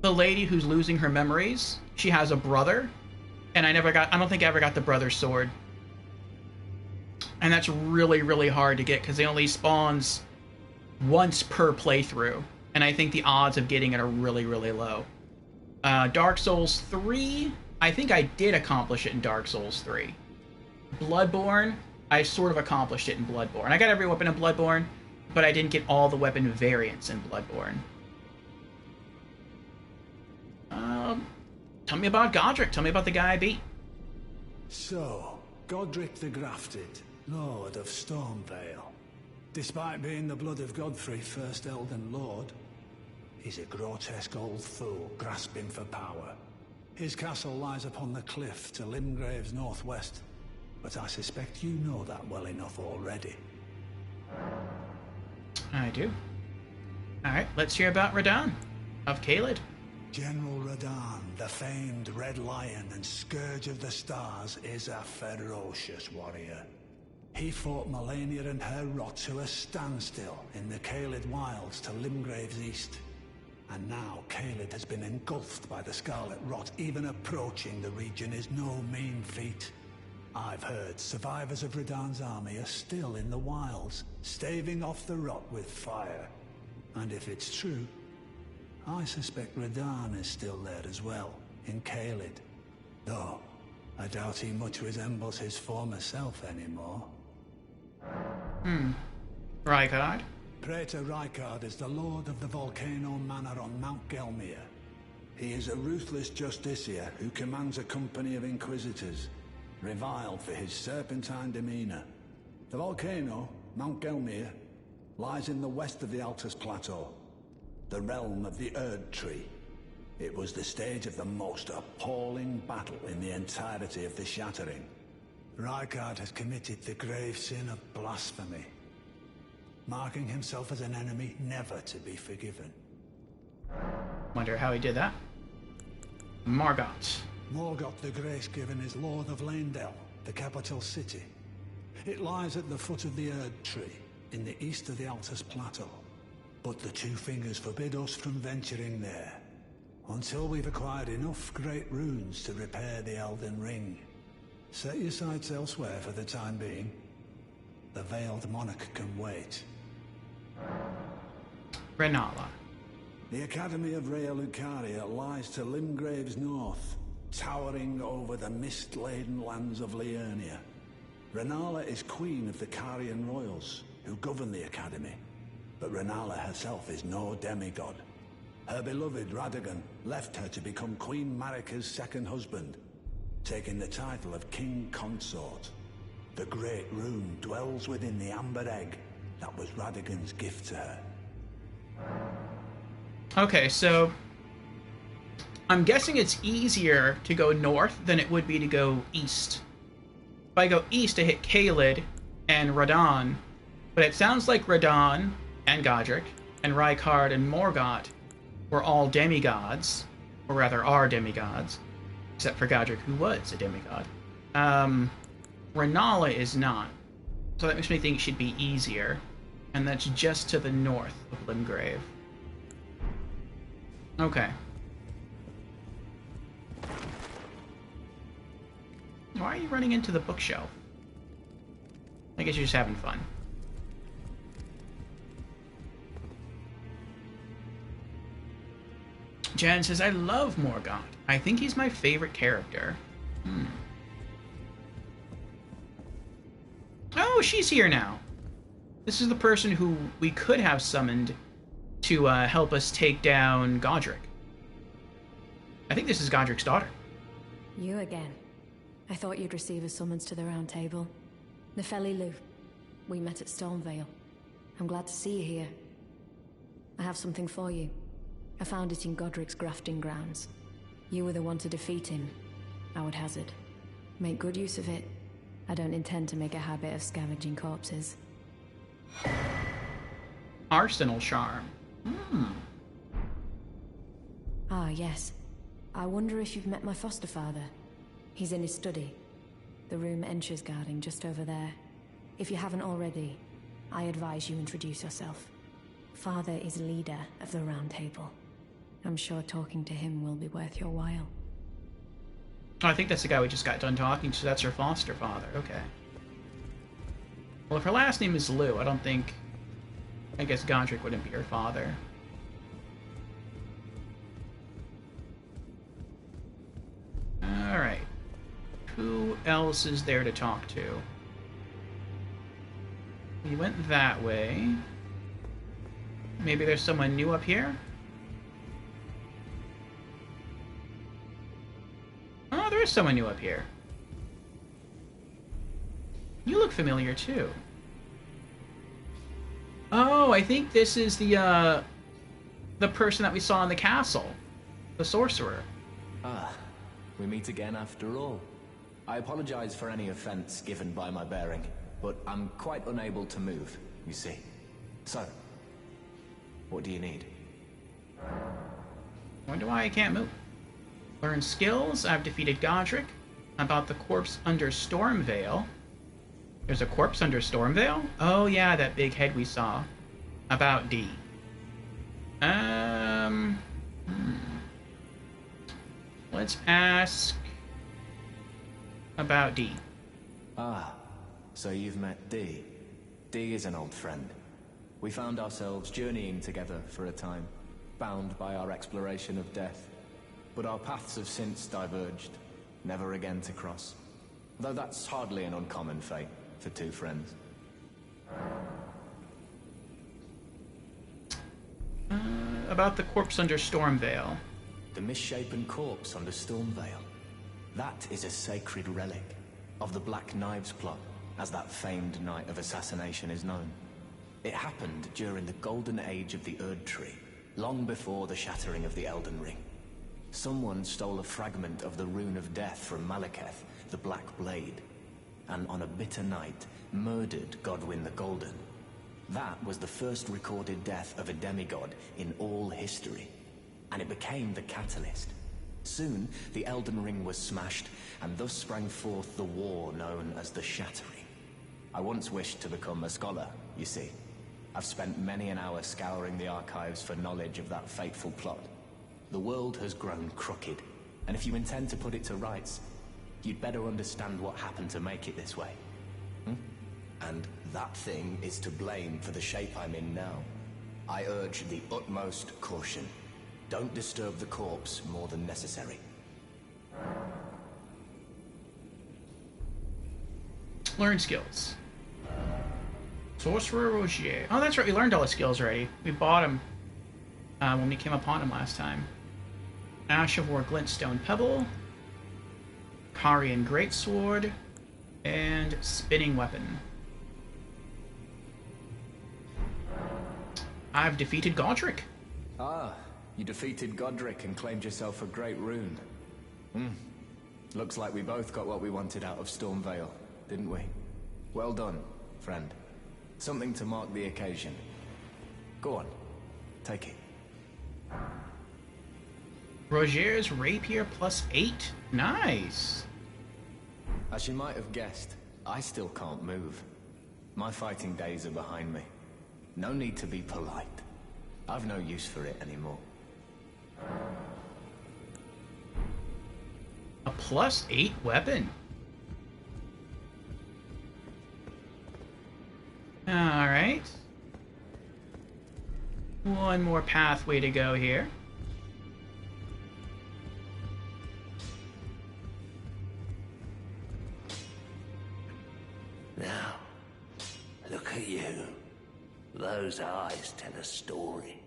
The lady who's losing her memories. She has a brother, and I don't think I ever got the brother's sword. And that's really, really hard to get, because it only spawns once per playthrough. And I think the odds of getting it are really, really low. Dark Souls 3, I think I did accomplish it in Dark Souls 3. Bloodborne, I sort of accomplished it in Bloodborne. I got every weapon in Bloodborne, but I didn't get all the weapon variants in Bloodborne. Tell me about Godric. Tell me about the guy I beat. So, Godric the Grafted, Lord of Stormvale. Despite being the blood of Godfrey, first Elden Lord, he's a grotesque old fool grasping for power. His castle lies upon the cliff to Limgrave's northwest, but I suspect you know that well enough already. I do. Alright, let's hear about Radahn of Caelid. General Radahn, the famed Red Lion and Scourge of the Stars, is a ferocious warrior. He fought Melania and her rot to a standstill in the Caelid wilds to Limgrave's east. And now Caelid has been engulfed by the Scarlet Rot. Even approaching the region is no mean feat. I've heard survivors of Radahn's army are still in the wilds, staving off the rot with fire. And if it's true, I suspect Radahn is still there as well, in Caelid. Though, I doubt he much resembles his former self anymore. Rykard? Praetor Rykard is the lord of the Volcano Manor on Mount Gelmir. He is a ruthless justiciar who commands a company of inquisitors, reviled for his serpentine demeanor. The volcano, Mount Gelmir, lies in the west of the Altus Plateau, the realm of the Erd Tree. It was the stage of the most appalling battle in the entirety of the Shattering. Rykard has committed the grave sin of blasphemy, marking himself as an enemy never to be forgiven. Wonder how he did that. Morgott. Morgott the Grace-Given is Lord of Leyndell, the capital city. It lies at the foot of the Erd Tree, in the east of the Altus Plateau. But the Two Fingers forbid us from venturing there, until we've acquired enough great runes to repair the Elden Ring. Set your sights elsewhere for the time being. The Veiled Monarch can wait. Renala. The Academy of Rea Lucaria lies to Limgrave's north, towering over the mist-laden lands of Liurnia. Renala is queen of the Carian royals, who govern the Academy. But Renala herself is no demigod. Her beloved Radagon left her to become Queen Marika's second husband, taking the title of King Consort. The Great Rune dwells within the Amber Egg that was Radagon's gift to her. Okay, so I'm guessing it's easier to go north than it would be to go east. If I go east, I hit Caelid and Radahn, but it sounds like Radahn and Godric and Rykard and Morgott were all demigods, or rather are demigods, except for Godric, who was a demigod. Renala is not, so that makes me think it should be easier, and that's just to the north of Limgrave. Okay. Why are you running into the bookshelf? I guess you're just having fun. Jen says, I love Morgott. I think he's my favorite character. Oh, she's here now. This is the person who we could have summoned to help us take down Godric. I think this is Godric's daughter. You again. I thought you'd receive a summons to the Round Table. Nefeli Lu. We met at Stormvale. I'm glad to see you here. I have something for you. I found it in Godric's grafting grounds. You were the one to defeat him, I would hazard. Make good use of it, I don't intend to make a habit of scavenging corpses. Arsenal charm. Ah, yes. I wonder if you've met my foster father. He's in his study. The room Encher's guarding just over there. If you haven't already, I advise you introduce yourself. Father is leader of the Round Table. I'm sure talking to him will be worth your while. Oh, I think that's the guy we just got done talking to. That's her foster father. Okay. Well, if her last name is Lou, I guess Godric wouldn't be her father. Alright. Who else is there to talk to? We went that way. Maybe there's someone new up here? Oh, there is someone new up here. You look familiar, too. Oh, I think this is the person that we saw in the castle. The sorcerer. Ah, we meet again after all. I apologize for any offense given by my bearing, but I'm quite unable to move, you see. So, what do you need? Wonder why I can't move. Learn skills. I've defeated Godric. About the corpse under Stormvale. There's a corpse under Stormvale? Oh yeah, that big head we saw. About D. Let's ask about D. Ah, so you've met D. D is an old friend. We found ourselves journeying together for a time, bound by our exploration of death. But our paths have since diverged, never again to cross. Though that's hardly an uncommon fate for two friends. About the corpse under Stormvale. The misshapen corpse under Stormvale. That is a sacred relic of the Black Knives plot, as that famed night of assassination is known. It happened during the golden age of the Erd Tree, long before the shattering of the Elden Ring. Someone stole a fragment of the Rune of Death from Malekith, the Black Blade, and on a bitter night, murdered Godwyn the Golden. That was the first recorded death of a demigod in all history, and it became the catalyst. Soon, the Elden Ring was smashed, and thus sprang forth the war known as the Shattering. I once wished to become a scholar, you see. I've spent many an hour scouring the archives for knowledge of that fateful plot. The world has grown crooked, and if you intend to put it to rights, you'd better understand what happened to make it this way. And that thing is to blame for the shape I'm in now. I urge the utmost caution. Don't disturb the corpse more than necessary. Learn skills. Sorcerer Rogier. Oh, that's right. We learned all the skills already. We bought them when we came upon him last time. Ash of War Glintstone Pebble. Carian Greatsword. And Spinning Weapon. I've defeated Godric. Ah, you defeated Godric and claimed yourself a great rune. Looks like we both got what we wanted out of Stormvale, didn't we? Well done, friend. Something to mark the occasion. Go on, take it. Rogier's Rapier +8. Nice. As you might have guessed, I still can't move. My fighting days are behind me. No need to be polite. I've no use for it anymore. A +8 weapon. Alright. One more pathway to go here. Now, look at you. Those eyes tell a story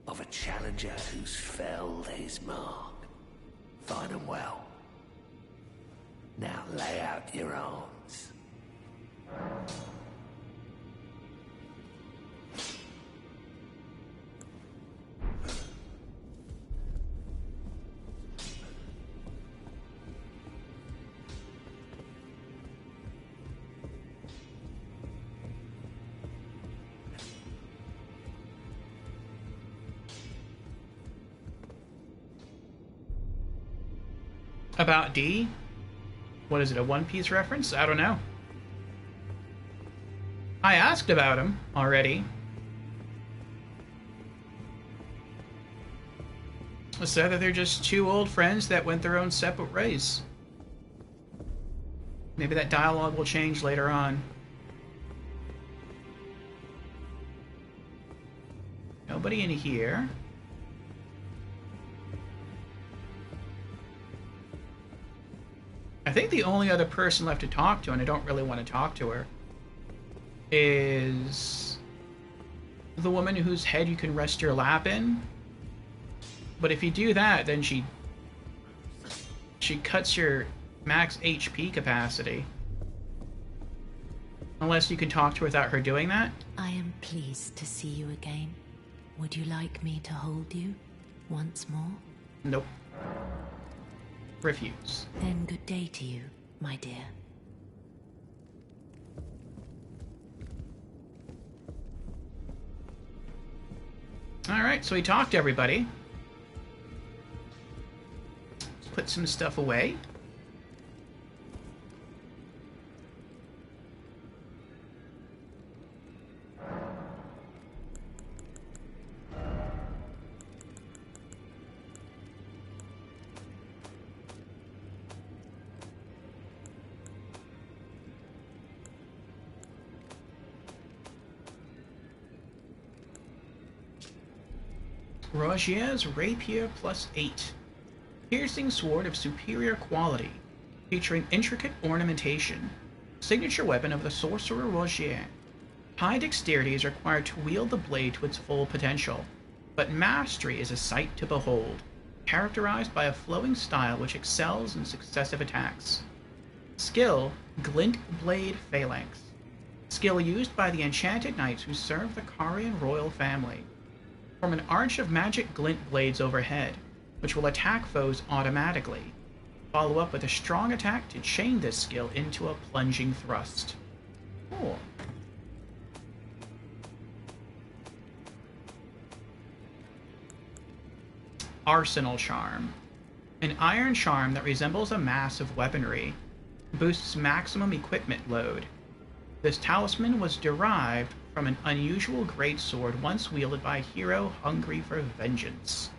of a challenger who's felled his mark. Find 'em well. Now lay out your arms. About D? What is it, a One Piece reference? I don't know. I asked about him already. I said that they're just two old friends that went their own separate ways. Maybe that dialogue will change later on. Nobody in here. I think the only other person left to talk to, and I don't really want to talk to her, is the woman whose head you can rest your lap in. But if you do that, then she cuts your max HP capacity. Unless you can talk to her without her doing that. I am pleased to see you again. Would you like me to hold you once more? Nope. Refuse. Then good day to you, my dear. Alright, so we talked to everybody. Let's put some stuff away. Rogier's Rapier +8. Piercing sword of superior quality, featuring intricate ornamentation. Signature weapon of the sorcerer Rogier. High dexterity is required to wield the blade to its full potential, but mastery is a sight to behold, characterized by a flowing style which excels in successive attacks. Skill, Glint Blade Phalanx. Skill used by the enchanted knights who serve the Carian royal family. Form an arch of magic glint blades overhead, which will attack foes automatically. Follow up with a strong attack to chain this skill into a plunging thrust. Cool. Arsenal Charm. An iron charm that resembles a mass of weaponry. Boosts maximum equipment load. This talisman was derived from an unusual greatsword once wielded by a hero hungry for vengeance.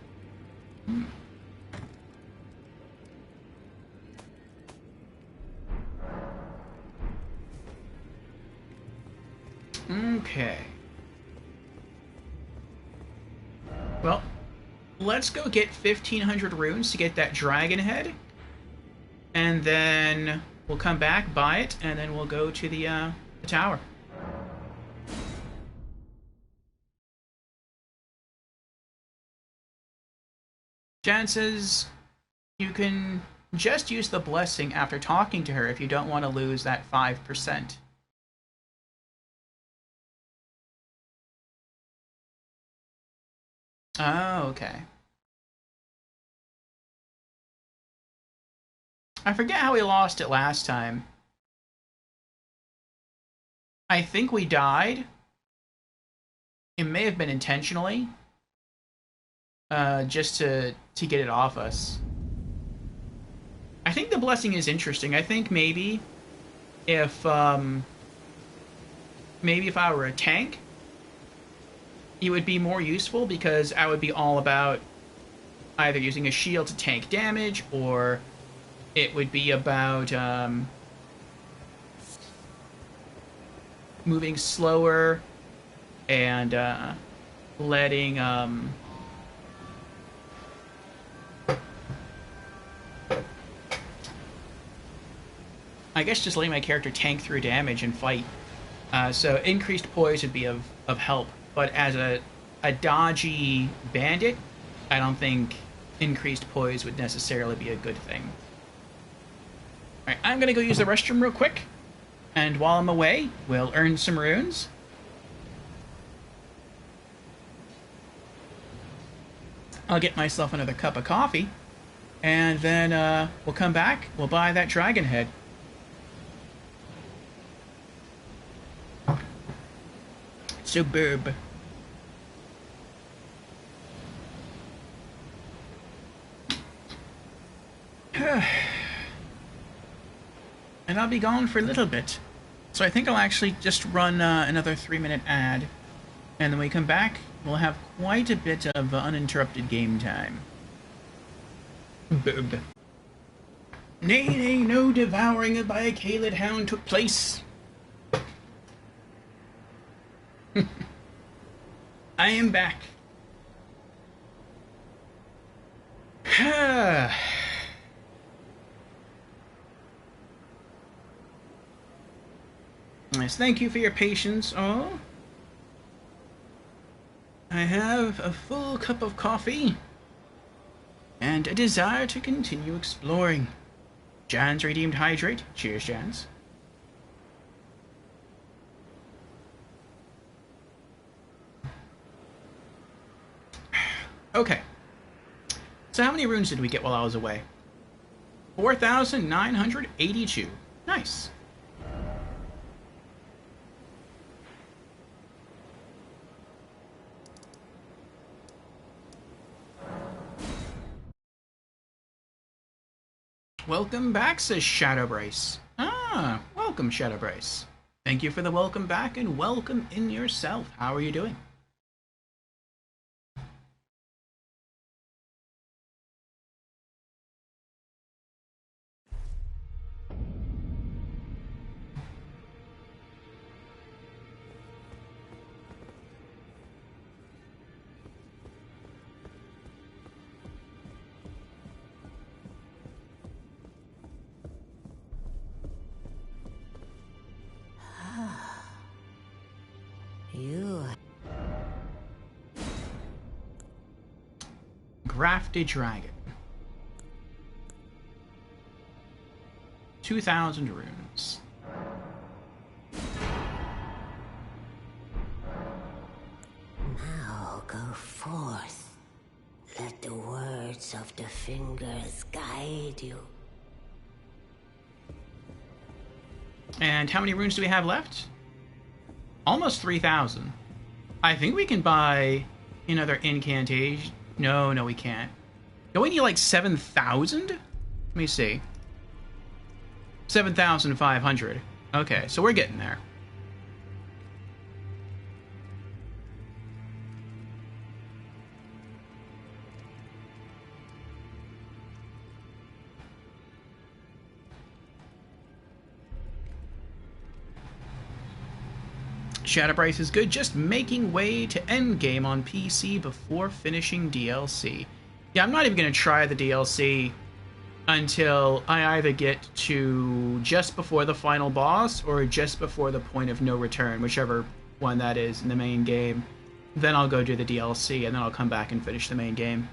Okay. Well, let's go get 1,500 runes to get that dragon head. And then we'll come back, buy it, and then we'll go to the tower. Chances you can just use the blessing after talking to her if you don't want to lose that 5%. Oh, okay. I forget how we lost it last time. I think we died. It may have been intentionally. Just to get it off us. I think the blessing is interesting. I think maybe if I were a tank, it would be more useful because I would be all about either using a shield to tank damage, or it would be about moving slower and letting I guess just letting my character tank through damage and fight. So increased poise would be of help. But as a dodgy bandit, I don't think increased poise would necessarily be a good thing. Alright, I'm gonna go use the restroom real quick. And while I'm away, we'll earn some runes. I'll get myself another cup of coffee. And then we'll come back, we'll buy that dragon head. Superb. And I'll be gone for a little bit. So I think I'll actually just run another 3-minute ad. And then when we come back, we'll have quite a bit of uninterrupted game time. Boob. Nay, nay, no devouring by a Kaled hound took place. I am back. Yes, thank you for your patience, all. I have a full cup of coffee and a desire to continue exploring. Jan's redeemed hydrate. Cheers, Jans. Okay. So how many runes did we get while I was away? 4,982. Nice. Welcome back, says Shadowbrace. Ah, welcome, Shadowbrace. Thank you for the welcome back and welcome in yourself. How are you doing? Grafted Dragon. 2,000 runes. Now go forth. Let the words of the fingers guide you. And how many runes do we have left? Almost 3,000. I think we can buy another incantation. No, we can't. Don't we need like 7,000? Let me see. 7,500. Okay, so we're getting there. Shadowbrace is good, just making way to endgame on PC before finishing DLC. Yeah, I'm not even going to try the DLC until I either get to just before the final boss or just before the point of no return, whichever one that is in the main game. Then I'll go do the DLC, and then I'll come back and finish the main game.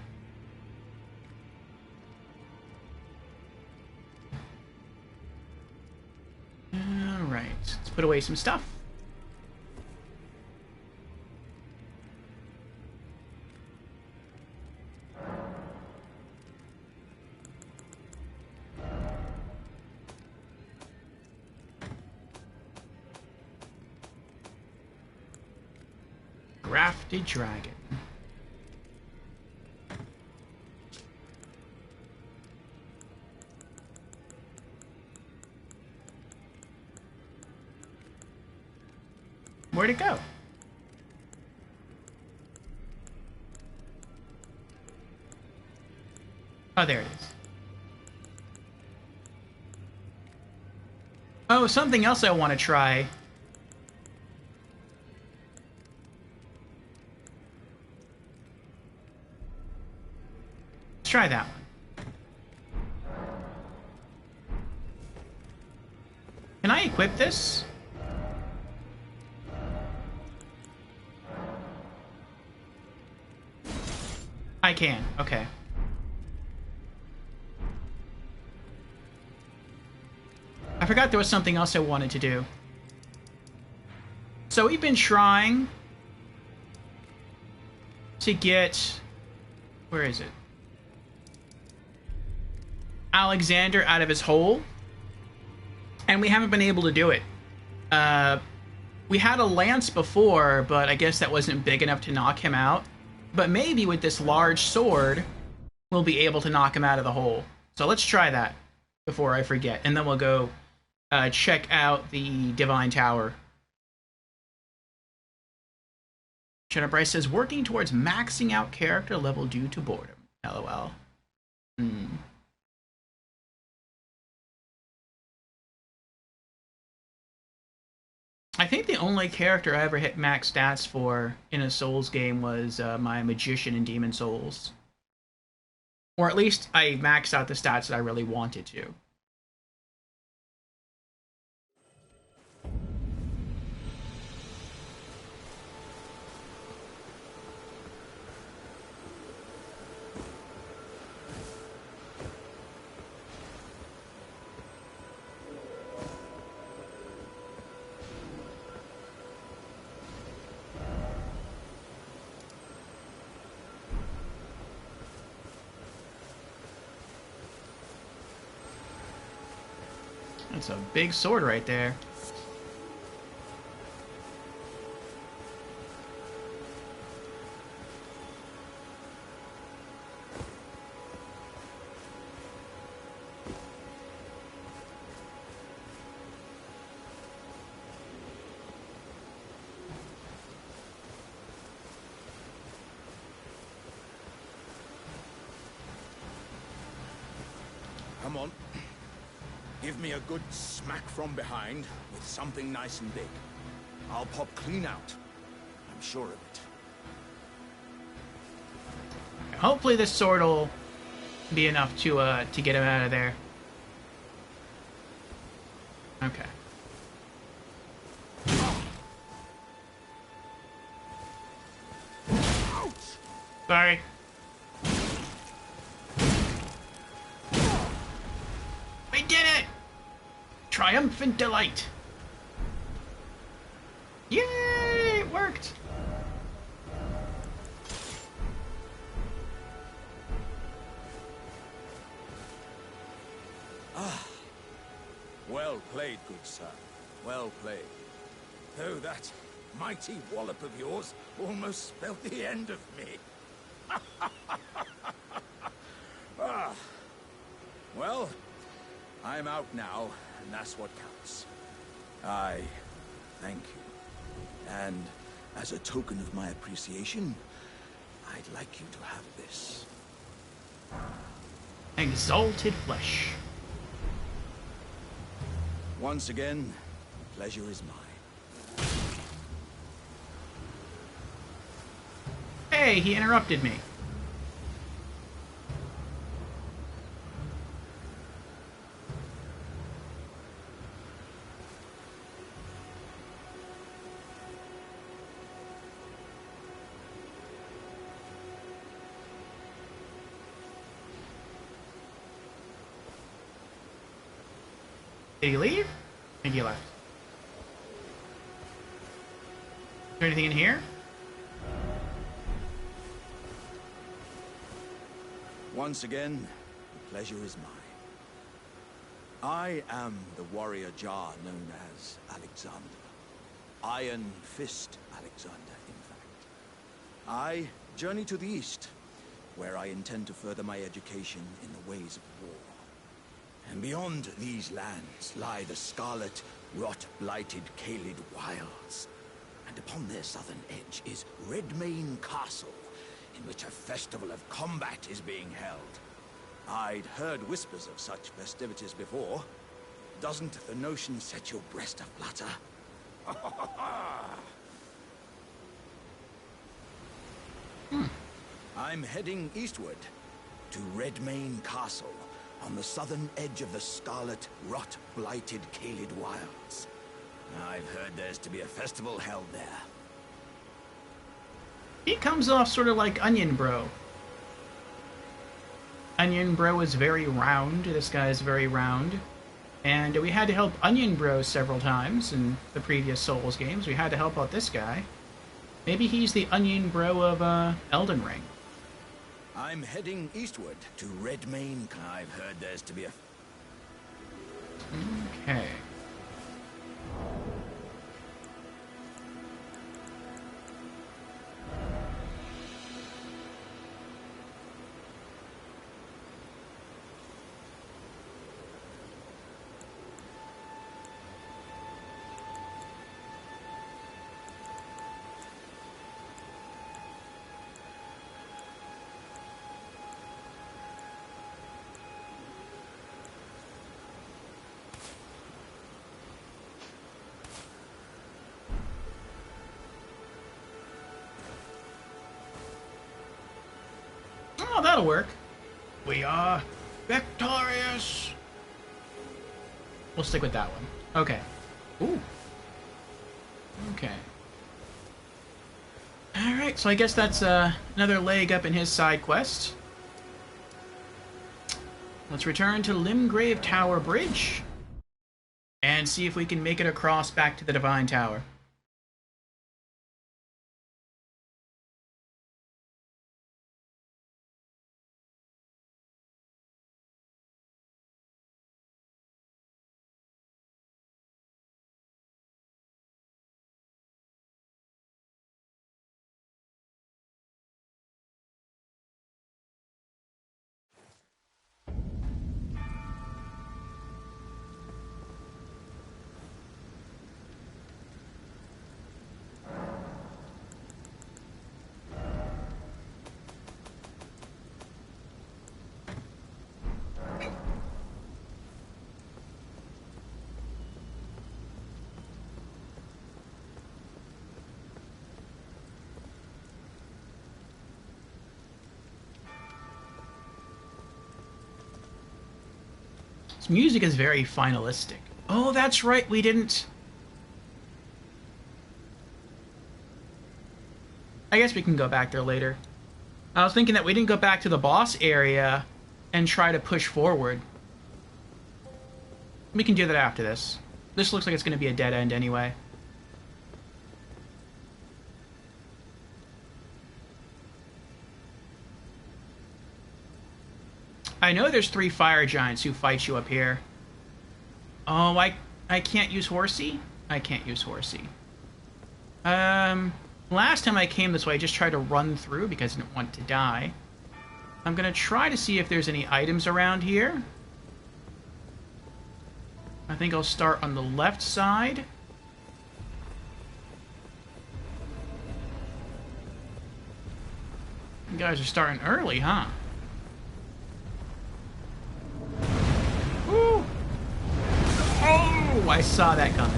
Alright, let's put away some stuff. Grafted Dragon. Where'd it go? Oh, there it is. Oh, something else I want to try. Let's try that one. Can I equip this? I can, okay. I forgot there was something else I wanted to do. So we've been trying to get... Where is it? Alexander out of his hole. And we haven't been able to do it. We had a lance before, but I guess that wasn't big enough to knock him out. But maybe with this large sword, we'll be able to knock him out of the hole. So let's try that before I forget, and then we'll go check out the Divine Tower. Shadow Bryce says, working towards maxing out character level due to boredom. LOL. I think the only character I ever hit max stats for in a Souls game was my Magician in Demon Souls. Or at least I maxed out the stats that I really wanted to. That's a big sword right there. Come on. Give me a good smack from behind with something nice and big. I'll pop clean out. I'm sure of it. Hopefully this sword will be enough to get him out of there. Okay. Sorry. We did it! Triumphant delight. Yay! It worked! Ah. Well played, good sir. Well played. Though that mighty wallop of yours almost spelled the end of me. Ah. Well, I'm out now, and that's what counts. I thank you. And as a token of my appreciation, I'd like you to have this. Exalted flesh. Once again, the pleasure is mine. Hey, he interrupted me. Did he leave? I think he left. Is there anything in here? Once again, the pleasure is mine. I am the warrior Jar known as Alexander. Iron Fist Alexander, in fact. I journey to the east, where I intend to further my education in the ways of war. And beyond these lands lie the scarlet, rot-blighted Caelid wilds. And upon their southern edge is Redmane Castle, in which a festival of combat is being held. I'd heard whispers of such festivities before. Doesn't the notion set your breast aflutter? I'm heading eastward to Redmane Castle, on the southern edge of the scarlet, rot-blighted Caelid wilds. I've heard there's to be a festival held there. He comes off sort of like Onion Bro. Onion Bro is very round. This guy is very round. And we had to help Onion Bro several times in the previous Souls games. We had to help out this guy. Maybe he's the Onion Bro of Elden Ring. I'm heading eastward to Redmane. I've heard there's to be a... Okay. Oh, that'll work. We are victorious. We'll stick with that one. Okay. Ooh. Okay. Alright, so I guess that's another leg up in his side quest. Let's return to Limgrave Tower Bridge and see if we can make it across back to the Divine Tower. This music is very finalistic. Oh, that's right, we didn't... I guess we can go back there later. I was thinking that we didn't go back to the boss area and try to push forward. We can do that after this. This looks like it's going to be a dead end anyway. I know there's 3 fire giants who fight you up here. Oh, I can't use Horsey? I can't use Horsey. Last time I came this way, I just tried to run through because I didn't want to die. I'm gonna try to see if there's any items around here. I think I'll start on the left side. You guys are starting early, huh? Ooh. Oh, I saw that coming.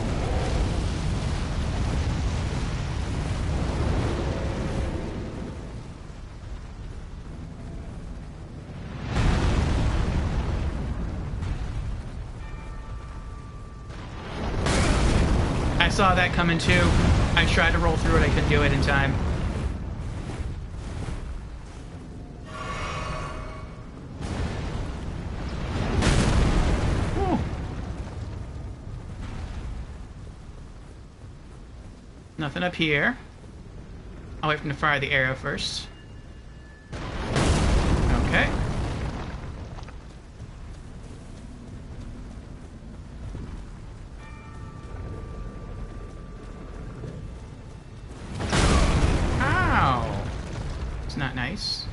I saw that coming too. I tried to roll through it, I couldn't do it in time. Nothing up here. I'll wait for him to fire the arrow first. Okay. Ow! It's not nice.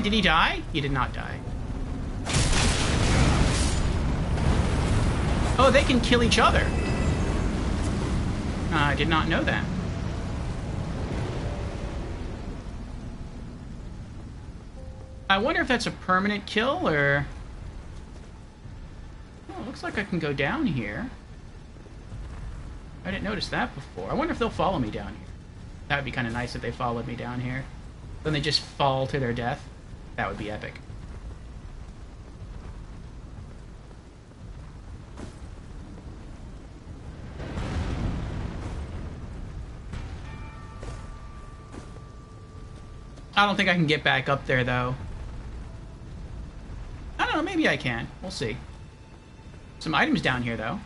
Did he die? He did not die. Oh, they can kill each other. I did not know that. I wonder if that's a permanent kill, or... Oh, it looks like I can go down here. I didn't notice that before. I wonder if they'll follow me down here. That would be kind of nice if they followed me down here. Then they just fall to their death. That would be epic. I don't think I can get back up there, though. I don't know, maybe I can. We'll see. Some items down here, though.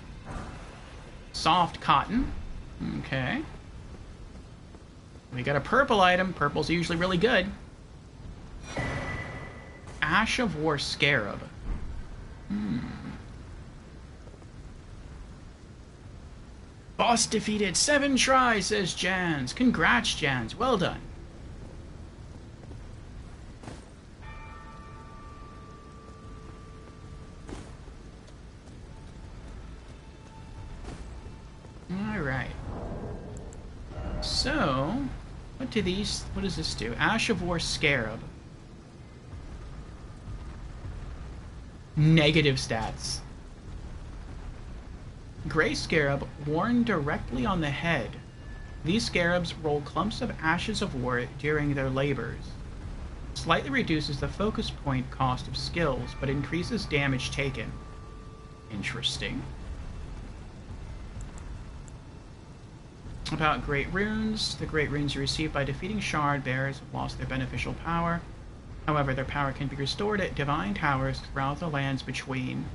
Soft cotton. Okay. We got a purple item. Purple's usually really good. Ash of War Scarab. Boss defeated 7 tries, says Jans. Congrats, Jans. Well done. So, what does this do? Ash of War Scarab. Negative stats. Gray Scarab, worn directly on the head. These scarabs roll clumps of ashes of war during their labors. Slightly reduces the focus point cost of skills, but increases damage taken. Interesting. About Great Runes. The Great Runes you receive by defeating Shard Bearers have lost their beneficial power. However, their power can be restored at Divine Towers throughout the lands between.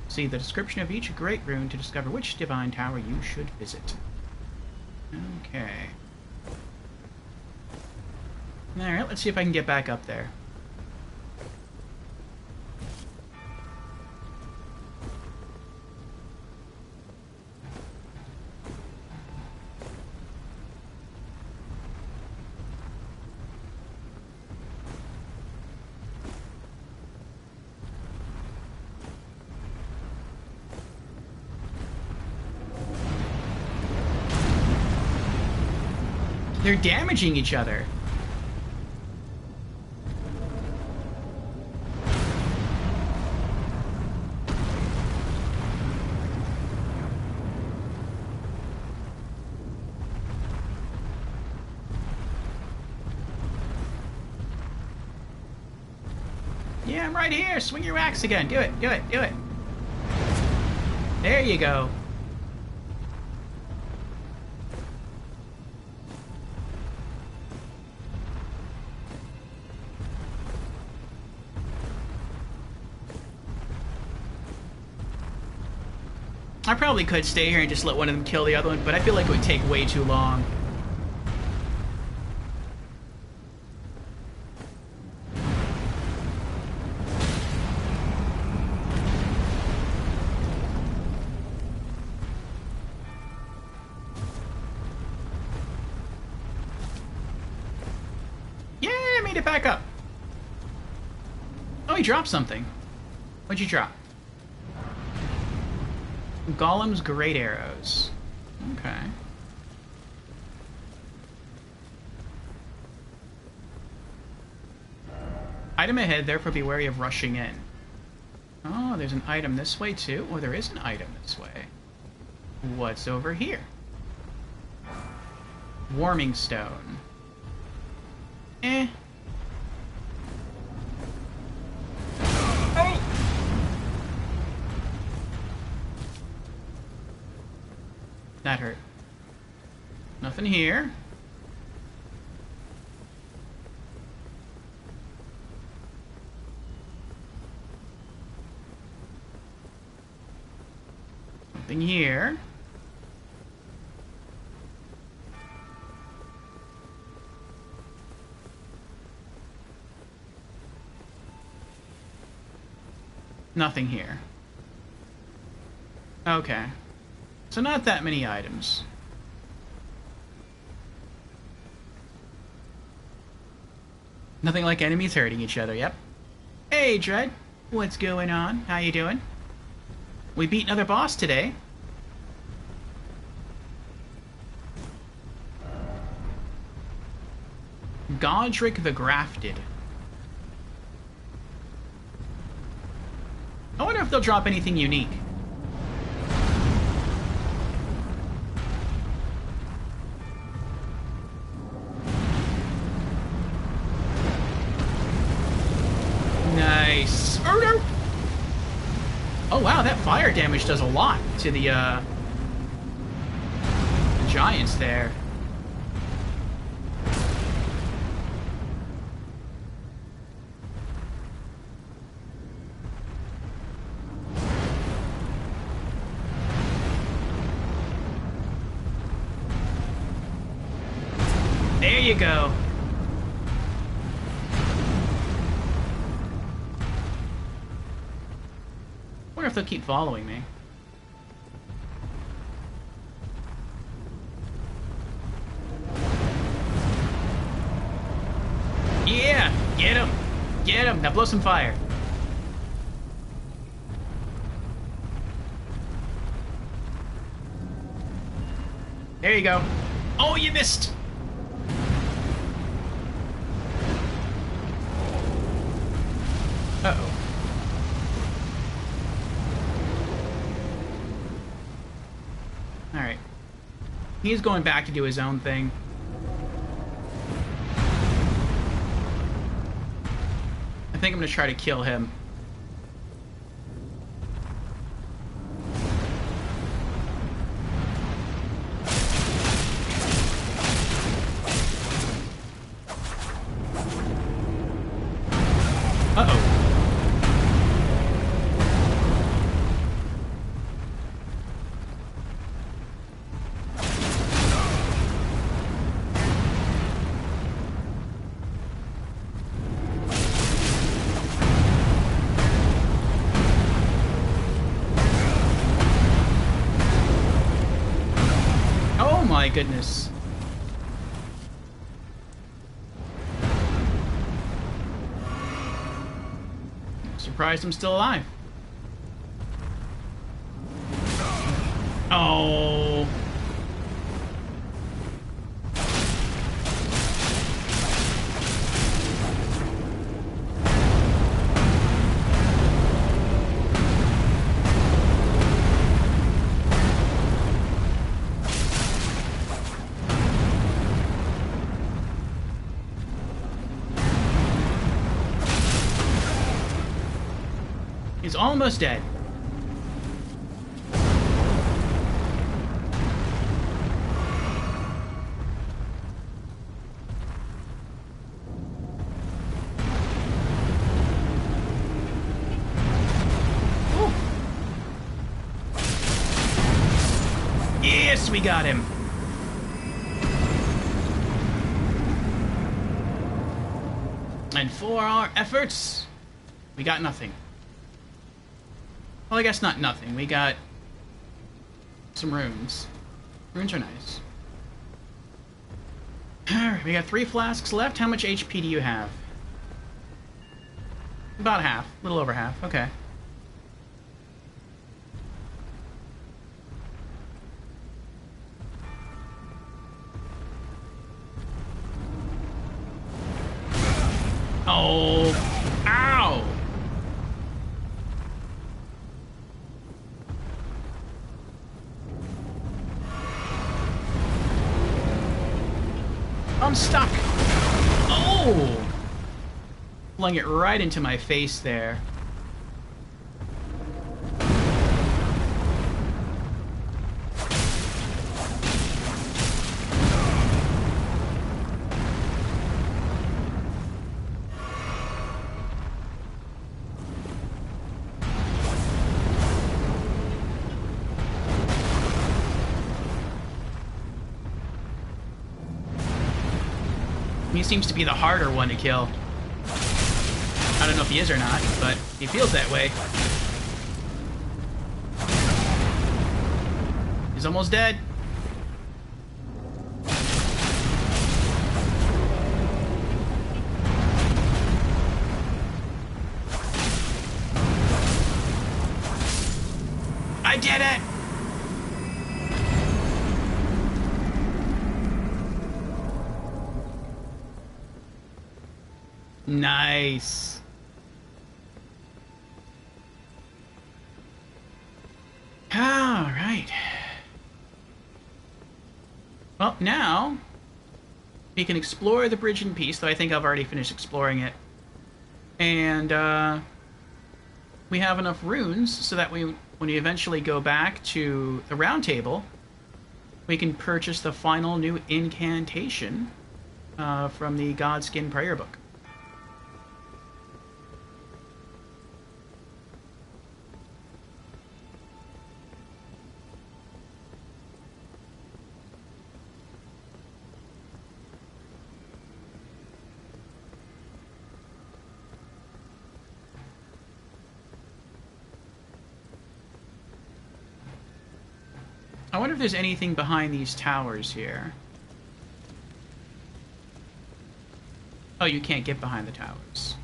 See the description of each Great Rune to discover which Divine Tower you should visit. Okay. Alright, let's see if I can get back up there. They're damaging each other. Yeah, I'm right here. Swing your axe again. Do it, do it, do it. There you go. I probably could stay here and just let one of them kill the other one, but I feel like it would take way too long. Yeah, I made it back up. Oh, he dropped something. What'd you drop? Golem's Great Arrows. Okay. Item ahead, therefore be wary of rushing in. Oh, there's an item this way too? Oh, there is an item this way. What's over here? Warming Stone. Eh. That hurt. Nothing here. Nothing here. Nothing here. Okay. So not that many items. Nothing like enemies hurting each other, yep. Hey, Dread. What's going on? How you doing? We beat another boss today. Godric the Grafted. I wonder if they'll drop anything unique. Nice. Oh wow, that fire damage does a lot to the giants there. There you go. Wonder if they'll keep following me. Yeah! Get him! Get him! Now blow some fire. There you go. Oh, you missed! He's going back to do his own thing. I think I'm gonna try to kill him. Uh-oh. Oh my goodness. Surprised I'm still alive. Oh. He's almost dead. Ooh. Yes, we got him. And for our efforts, we got nothing. Well, I guess not nothing. We got some runes. Runes are nice. Alright, we got 3 flasks left. How much HP do you have? About half. A little over half. Okay. Oh. Ow! I'm stuck. Oh! Flung it right into my face there. He seems to be the harder one to kill. I don't know if he is or not, but he feels that way. He's almost dead. I did it! Nice. All right. Well, now we can explore the bridge in peace, though I think I've already finished exploring it. And we have enough runes so that when we eventually go back to the round table, we can purchase the final new incantation from the Godskin Prayer Book. I wonder if there's anything behind these towers here. Oh, you can't get behind the towers.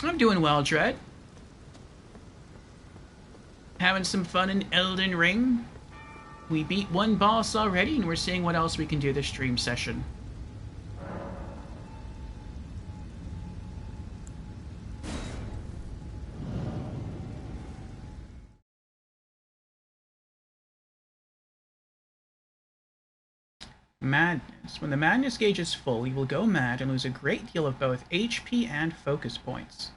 I'm doing well, Dread. Having some fun in Elden Ring. We beat one boss already, and we're seeing what else we can do this stream session. Madness. When the madness gauge is full, you will go mad and lose a great deal of both HP and focus points.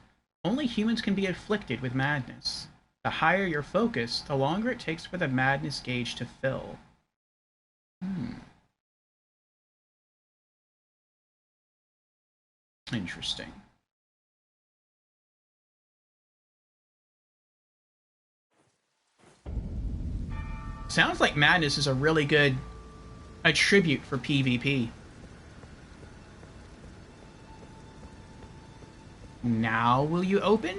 Only humans can be afflicted with madness. The higher your focus, the longer it takes for the madness gauge to fill. Interesting. Sounds like madness is a really good attribute for PvP. Now will you open?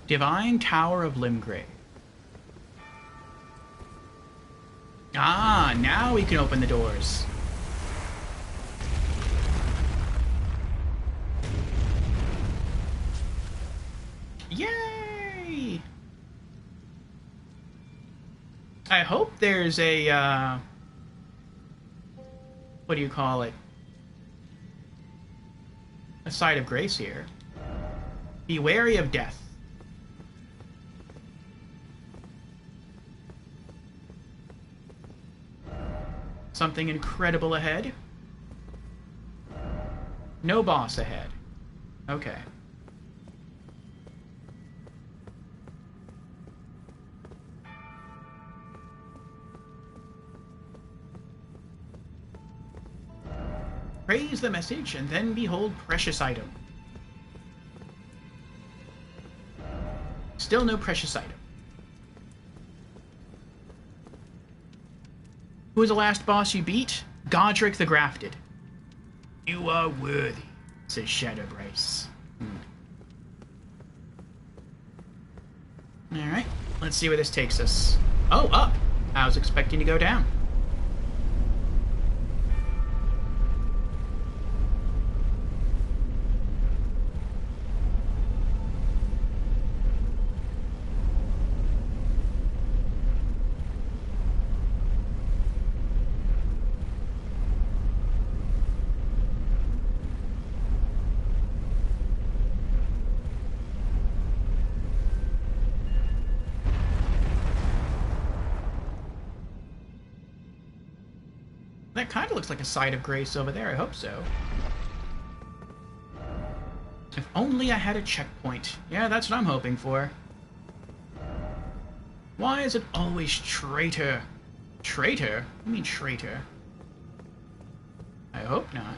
Divine Tower of Limgrave. Ah, now we can open the doors. Yay! I hope there's a, what do you call it? A side of grace here. Be wary of death. Something incredible ahead? No boss ahead. Okay. Praise the message, and then behold precious item. Still no precious item. Who was the last boss you beat? Godric the Grafted. You are worthy, says Shadowbrace. Alright, let's see where this takes us. Oh, up! I was expecting to go down. That kind of looks like a side of grace over there. I hope so. If only I had a checkpoint. Yeah, that's what I'm hoping for. Why is it always traitor? Traitor? You mean traitor? I hope not.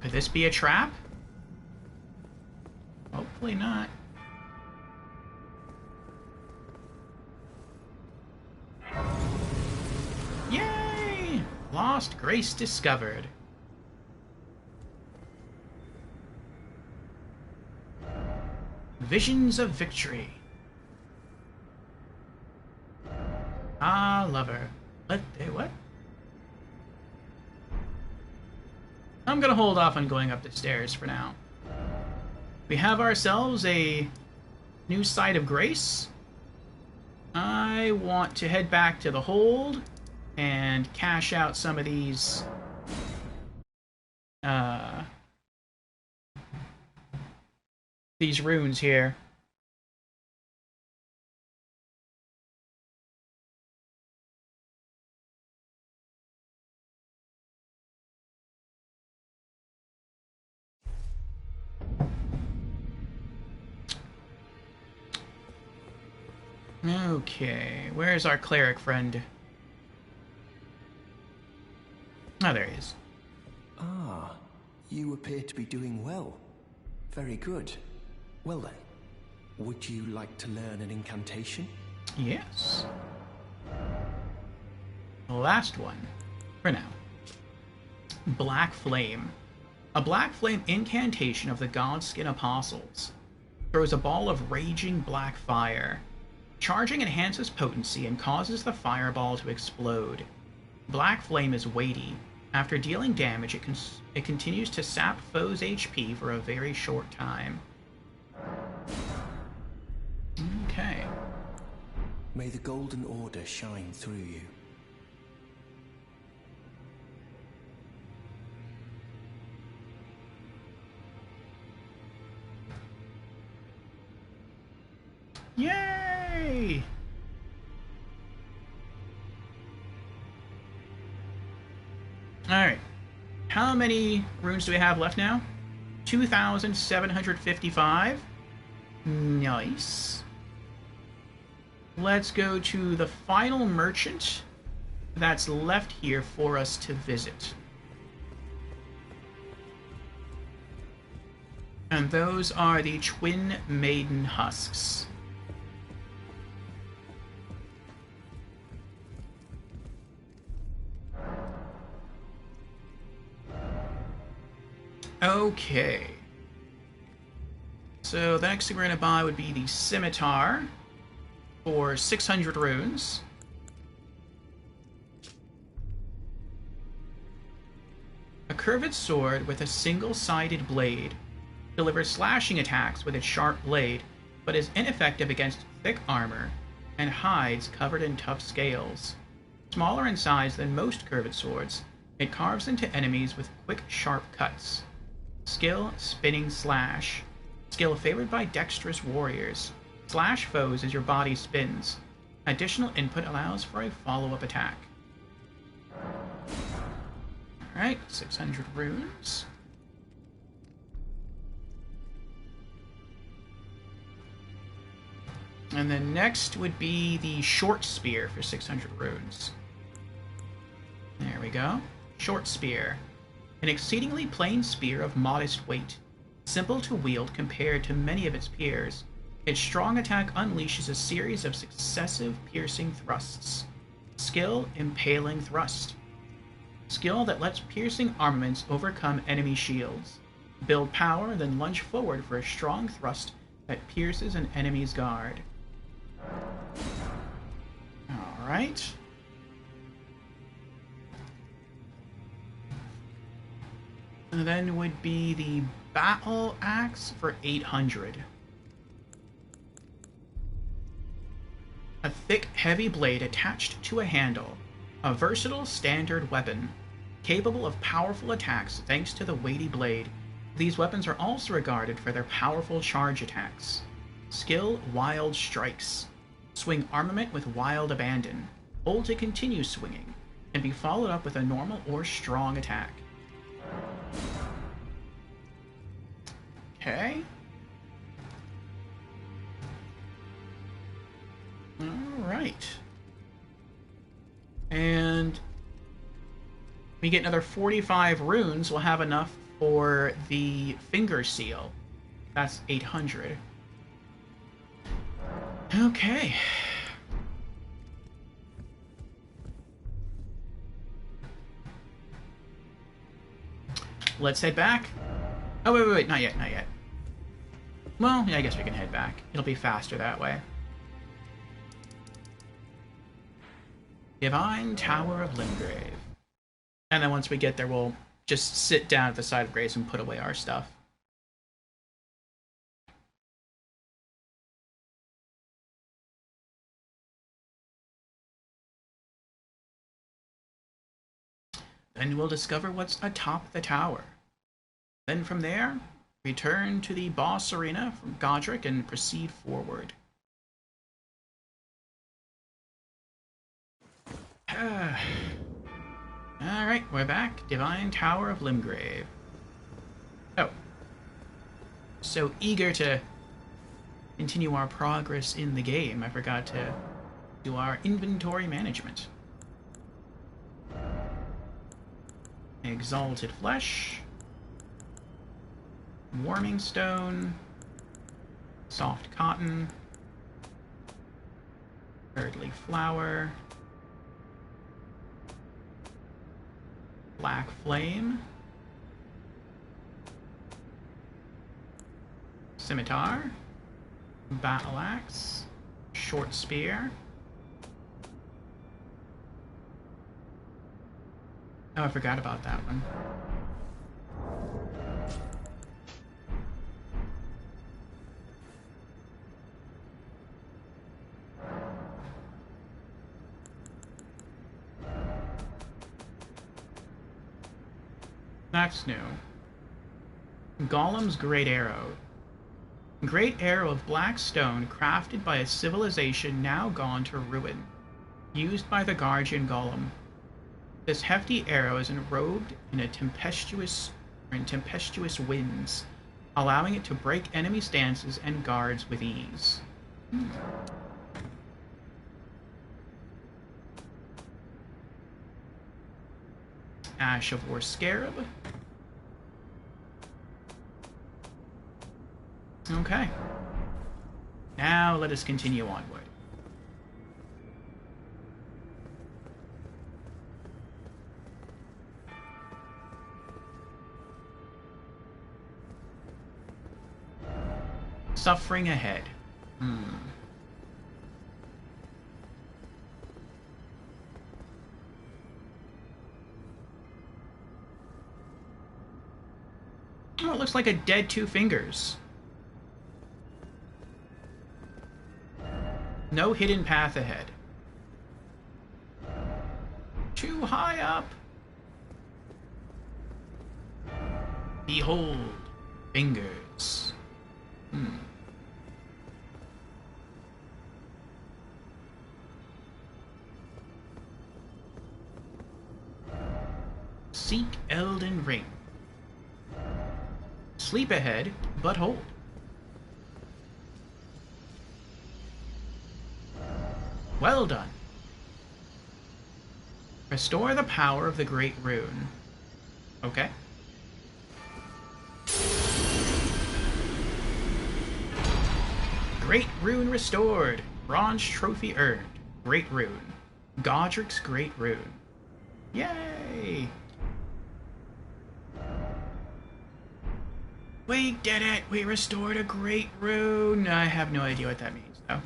Could this be a trap? Hopefully not. Yay! Lost grace discovered. Visions of victory. Ah, lover. What? I'm gonna hold off on going up the stairs for now. We have ourselves a new site of grace. I want to head back to the hold and cash out some of these runes here. Okay, where's our cleric friend? Oh, there he is. Ah, you appear to be doing well. Very good. Well then, would you like to learn an incantation? Yes. The last one, for now. Black Flame. A Black Flame incantation of the Godskin Apostles. Throws a ball of raging black fire. Charging enhances potency and causes the fireball to explode. Black Flame is weighty. After dealing damage, it continues to sap foes' HP for a very short time. Okay. May the Golden Order shine through you. Yay! Alright. How many runes do we have left now? 2,755. Nice. Let's go to the final merchant that's left here for us to visit. And those are the Twin Maiden Husks. Okay. So the next thing we're going to buy would be the Scimitar for 600 runes. A curved sword with a single-sided blade. Delivers slashing attacks with its sharp blade, but is ineffective against thick armor and hides covered in tough scales. Smaller in size than most curved swords, it carves into enemies with quick, sharp cuts. Skill, Spinning Slash. Skill favored by dexterous warriors. Slash foes as your body spins. Additional input allows for a follow-up attack. Alright, 600 runes. And then next would be the Short Spear for 600 runes. There we go. Short Spear. An exceedingly plain spear of modest weight. Simple to wield compared to many of its peers, its strong attack unleashes a series of successive piercing thrusts. Skill, Impaling Thrust. Skill that lets piercing armaments overcome enemy shields. Build power, then lunge forward for a strong thrust that pierces an enemy's guard. Alright. And then would be the Battle Axe for 800. A thick, heavy blade attached to a handle. A versatile standard weapon. Capable of powerful attacks thanks to the weighty blade. These weapons are also regarded for their powerful charge attacks. Skill, Wild Strikes. Swing armament with wild abandon. Hold to continue swinging. And be followed up with a normal or strong attack. Okay. Alright. And we get another 45 runes. We'll have enough for the Finger Seal. That's 800. Okay. Let's head back. Oh, wait, not yet. Well, yeah, I guess we can head back. It'll be faster that way. Divine Tower of Limgrave. And then once we get there, we'll just sit down at the side of Graves and put away our stuff. Then we'll discover what's atop the tower. Then from there, return to the boss arena from Godric and proceed forward. Alright, we're back. Divine Tower of Limgrave. Oh. So eager to continue our progress in the game, I forgot to do our inventory management. Exalted Flesh. Warming Stone. Soft Cotton. Earthly Flower. Black Flame. Scimitar. Battle Axe. Short Spear. Oh, I forgot about that one. That's new. Golem's Great Arrow. Great arrow of black stone crafted by a civilization now gone to ruin. Used by the Guardian Golem. This hefty arrow is enrobed in tempestuous winds, allowing it to break enemy stances and guards with ease. Ash of War Scarab. Okay. Now let us continue onward. Suffering ahead. Oh, it looks like a dead Two Fingers. No hidden path ahead. Too high up. Behold, fingers. Seek Elden Ring. Sleep ahead, but hold. Well done. Restore the power of the Great Rune. Okay. Great Rune restored. Bronze trophy earned. Great Rune. Godric's Great Rune. Yay! We did it! We restored a Great Rune! I have no idea what that means, though.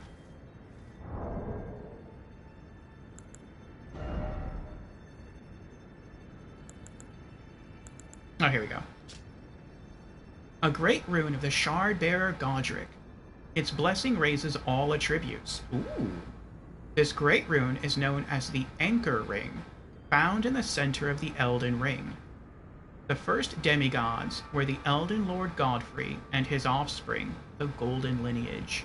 Oh, here we go. A Great Rune of the Shard-Bearer Godric. Its blessing raises all attributes. Ooh. This Great Rune is known as the Anchor Ring, found in the center of the Elden Ring. The first demigods were the Elden Lord Godfrey and his offspring, the Golden Lineage.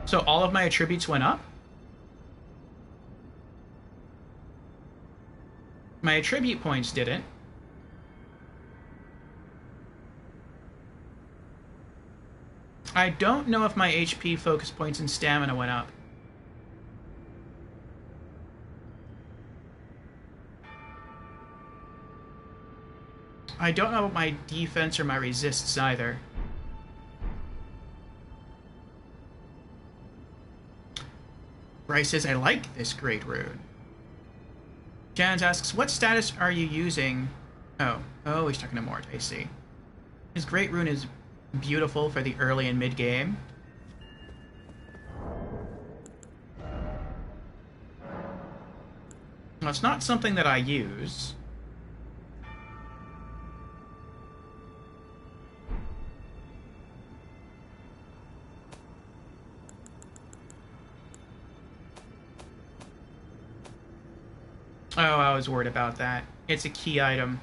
So all of my attributes went up? My attribute points didn't. I don't know if my HP, focus points, and stamina went up. I don't know about my defense or my resists either. Bryce says, I like this Great Rune. Jans asks, what status are you using? Oh, he's talking to Mort, I see. His Great Rune is beautiful for the early and mid-game. Well, it's not something that I use. Oh, I was worried about that. It's a key item.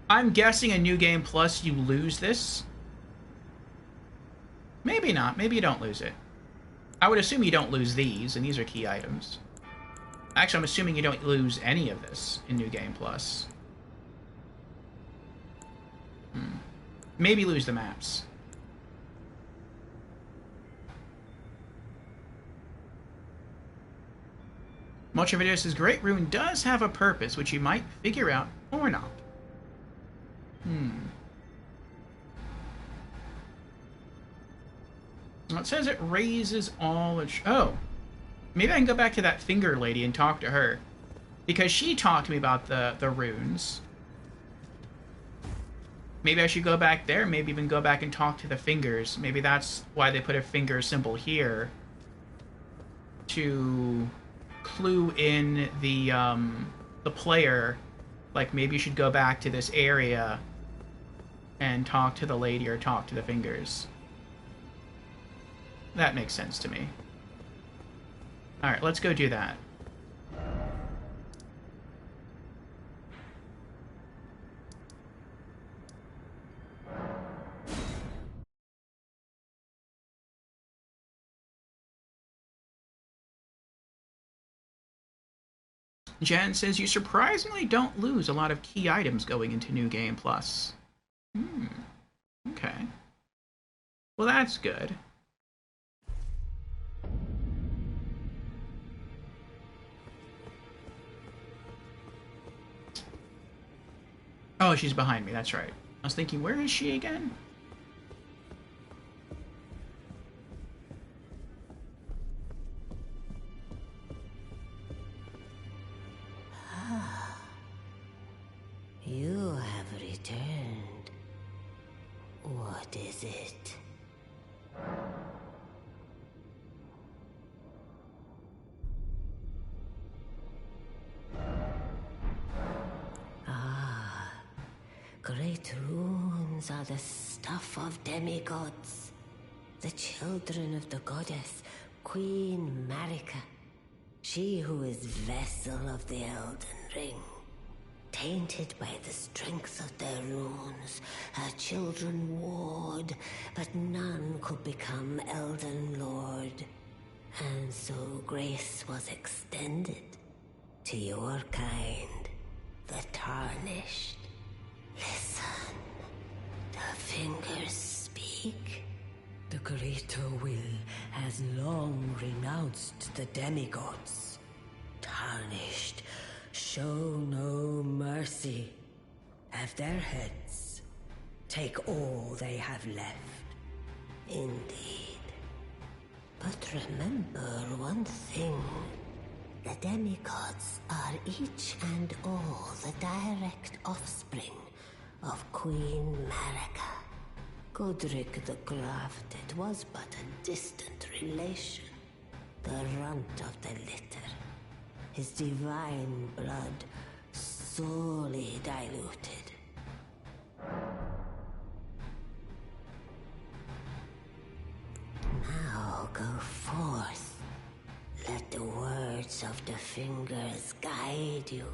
I'm guessing a New Game Plus, you lose this. Maybe not. Maybe you don't lose it. I would assume you don't lose these, and these are key items. Actually, I'm assuming you don't lose any of this in New Game Plus. Maybe lose the maps. Mochavideo says, Great Rune does have a purpose, which you might figure out or not. Well, it says it raises all... Oh! Maybe I can go back to that finger lady and talk to her. Because she talked to me about the runes. Maybe I should go back there. Maybe even go back and talk to the fingers. Maybe that's why they put a finger symbol here. To clue in the player. Like, maybe you should go back to this area and talk to the lady or talk to the fingers. That makes sense to me. Alright, let's go do that. Jen says, you surprisingly don't lose a lot of key items going into New Game Plus. Okay. Well, that's good. Oh, she's behind me, that's right. I was thinking, where is she again? You have returned. What is it? Ah, great runes are the stuff of demigods. The children of the goddess, Queen Marika. She who is vessel of the Elden Ring. Tainted by the strength of their runes, her children warred, but none could become Elden Lord. And so grace was extended to your kind, the Tarnished. Listen, the fingers speak. The greater will has long renounced the demigods. Tarnished, show no mercy. Have their heads. Take all they have left. Indeed. But remember one thing. The demigods are each and all the direct offspring of Queen Marika. Godric the Grafted was but a distant relation, the runt of the litter. His divine blood sorely diluted. Now go forth. Let the words of the fingers guide you.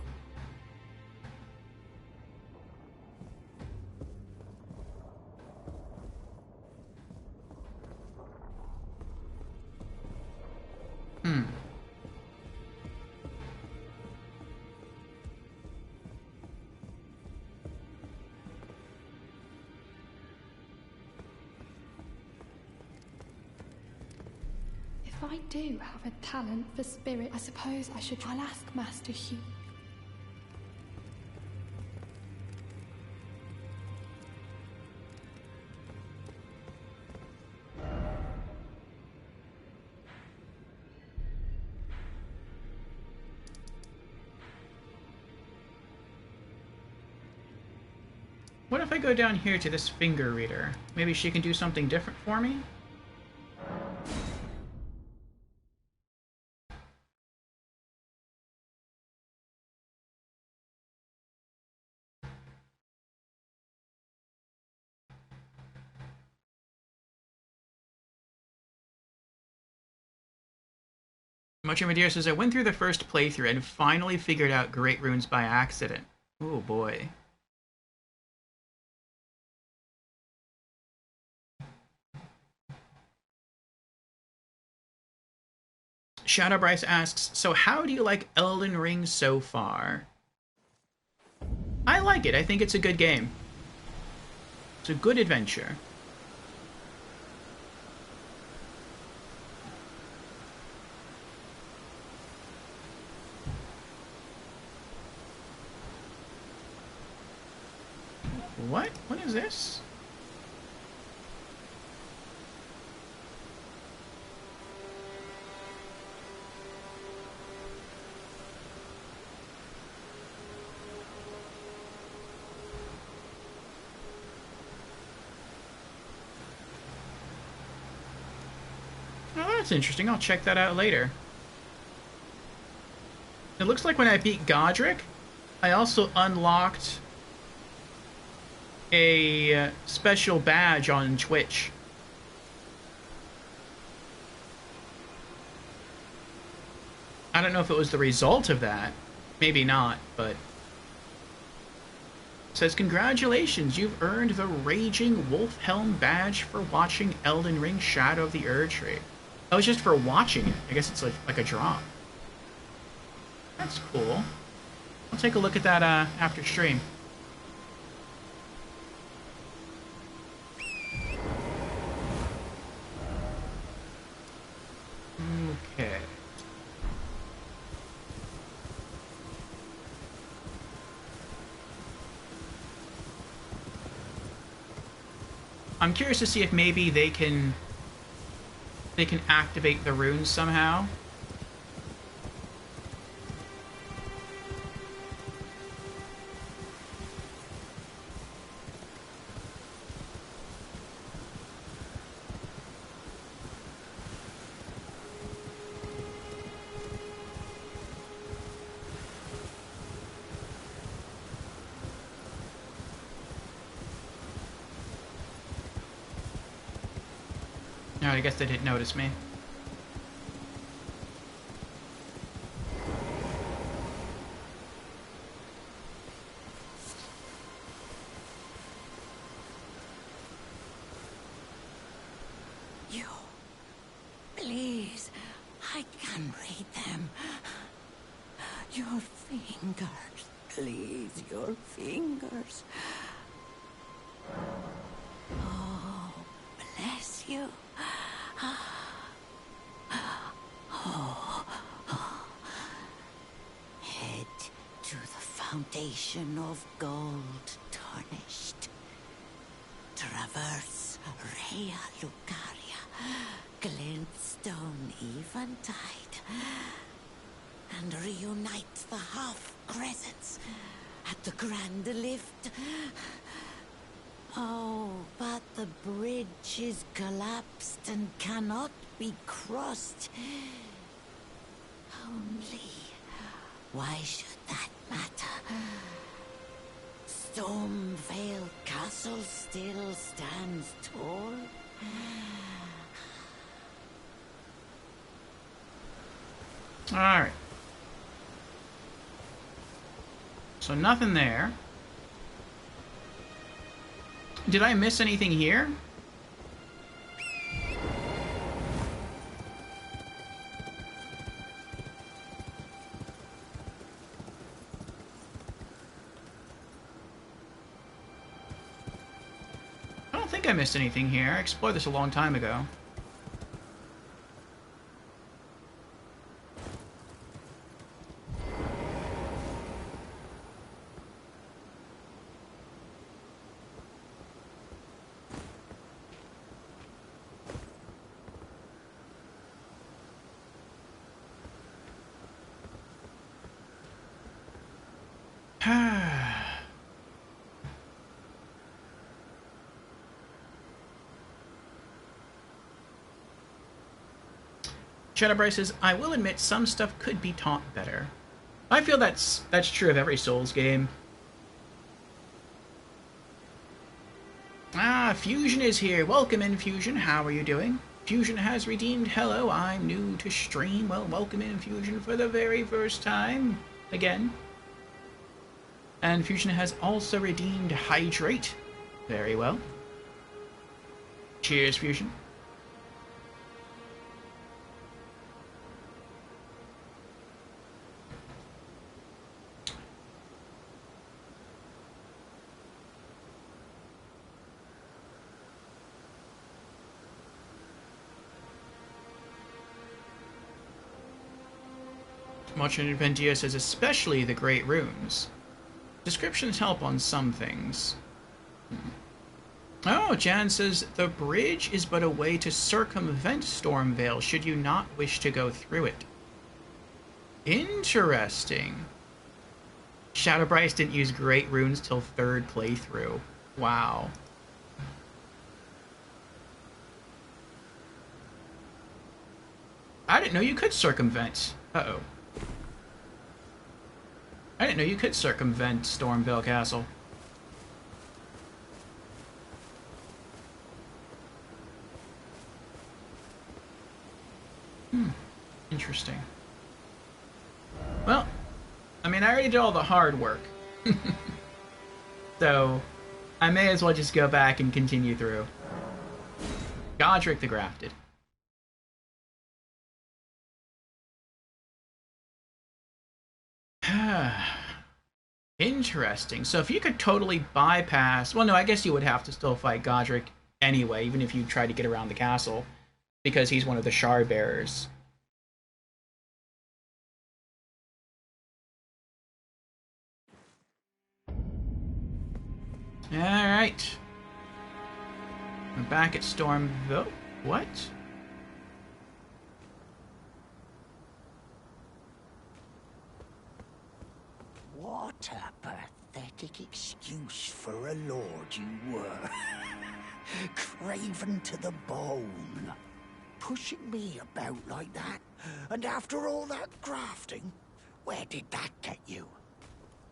If I do have a talent for spirit, I suppose I'll ask Master Hugh. What if I go down here to this finger reader? Maybe she can do something different for me? Much Madeira says, I went through the first playthrough and finally figured out Great Runes by accident. Oh boy. Shadow Bryce asks, so how do you like Elden Ring so far? I like it. I think it's a good game. It's a good adventure. What? What is this? Oh, that's interesting. I'll check that out later. It looks like when I beat Godric, I also unlocked a special badge on Twitch. I don't know if it was the result of that. Maybe not, but... It says, congratulations, you've earned the Raging Wolfhelm badge for watching Elden Ring Shadow of the Erdtree. That was just for watching it. I guess it's like a drop. That's cool. I'll take a look at that after stream. Okay. I'm curious to see if maybe they can activate the runes somehow. No, I guess they didn't notice me. You, please, I can read them. Your fingers, please, your fingers. Oh, bless you. Head to the foundation of gold tarnished. Traverse Rhea Lucaria, glintstone eventide, and reunite the half crescents at the grand lift. Oh, but the bridge is collapsed and cannot be crossed. Only, why should that matter? Stormvale Castle still stands tall. Alright. So nothing there. Did I miss anything here? I don't think I missed anything here. I explored this a long time ago. Shadowbright says, I will admit some stuff could be taught better. I feel that's true of every Souls game. Ah, Fusion is here. Welcome in, Fusion. How are you doing? Fusion has redeemed hello, I'm new to stream. Well, welcome in, Fusion, for the very first time. Again. And Fusion has also redeemed hydrate. Very well. Cheers, Fusion. Marchand Vendia says, especially the Great Runes. Descriptions help on some things. Oh, Jan says, the bridge is but a way to circumvent Stormvale should you not wish to go through it. Interesting. Shadowbright didn't use Great Runes till 3rd playthrough. Wow. I didn't know you could circumvent. Uh-oh. I didn't know you could circumvent Stormvale Castle. Interesting. Well, I mean, I already did all the hard work. So, I may as well just go back and continue through. Godric the Grafted. Interesting. So if you could totally bypass... Well, no, I guess you would have to still fight Godric anyway, even if you tried to get around the castle, because he's one of the shard bearers. Alright. We're back at Stormville. What? What a pathetic excuse for a lord you were. Craven to the bone. Pushing me about like that. And after all that grafting, where did that get you?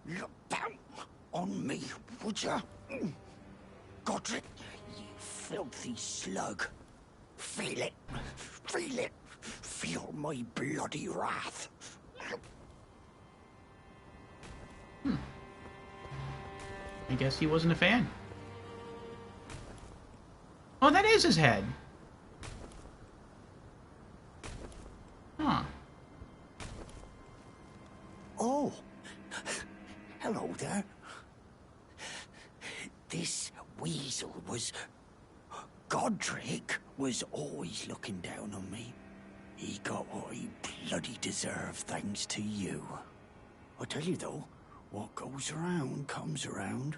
Look down on me, would ya? Godric, you filthy slug. Feel it. Feel it. Feel my bloody wrath. I guess he wasn't a fan. Oh, that is his head. Huh. Oh. Hello there. This weasel was... Godric was always looking down on me. He got what he bloody deserved thanks to you. I tell you though, what goes around comes around.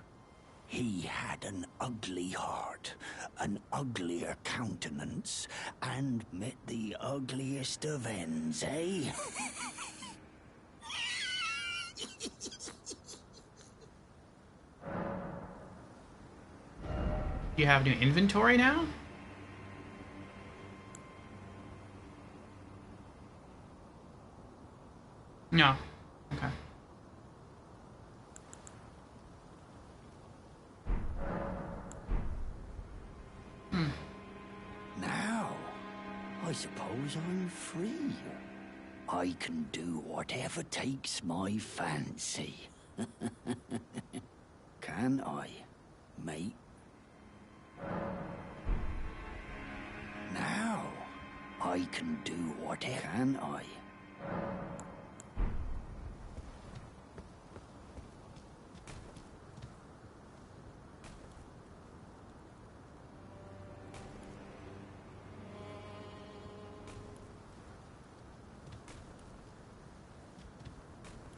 He had an ugly heart, an uglier countenance, and met the ugliest of ends, eh? You have new inventory now? No. Okay. Now, I suppose I'm free. I can do whatever takes my fancy. Can I, mate? Now, I can do whatever, can I?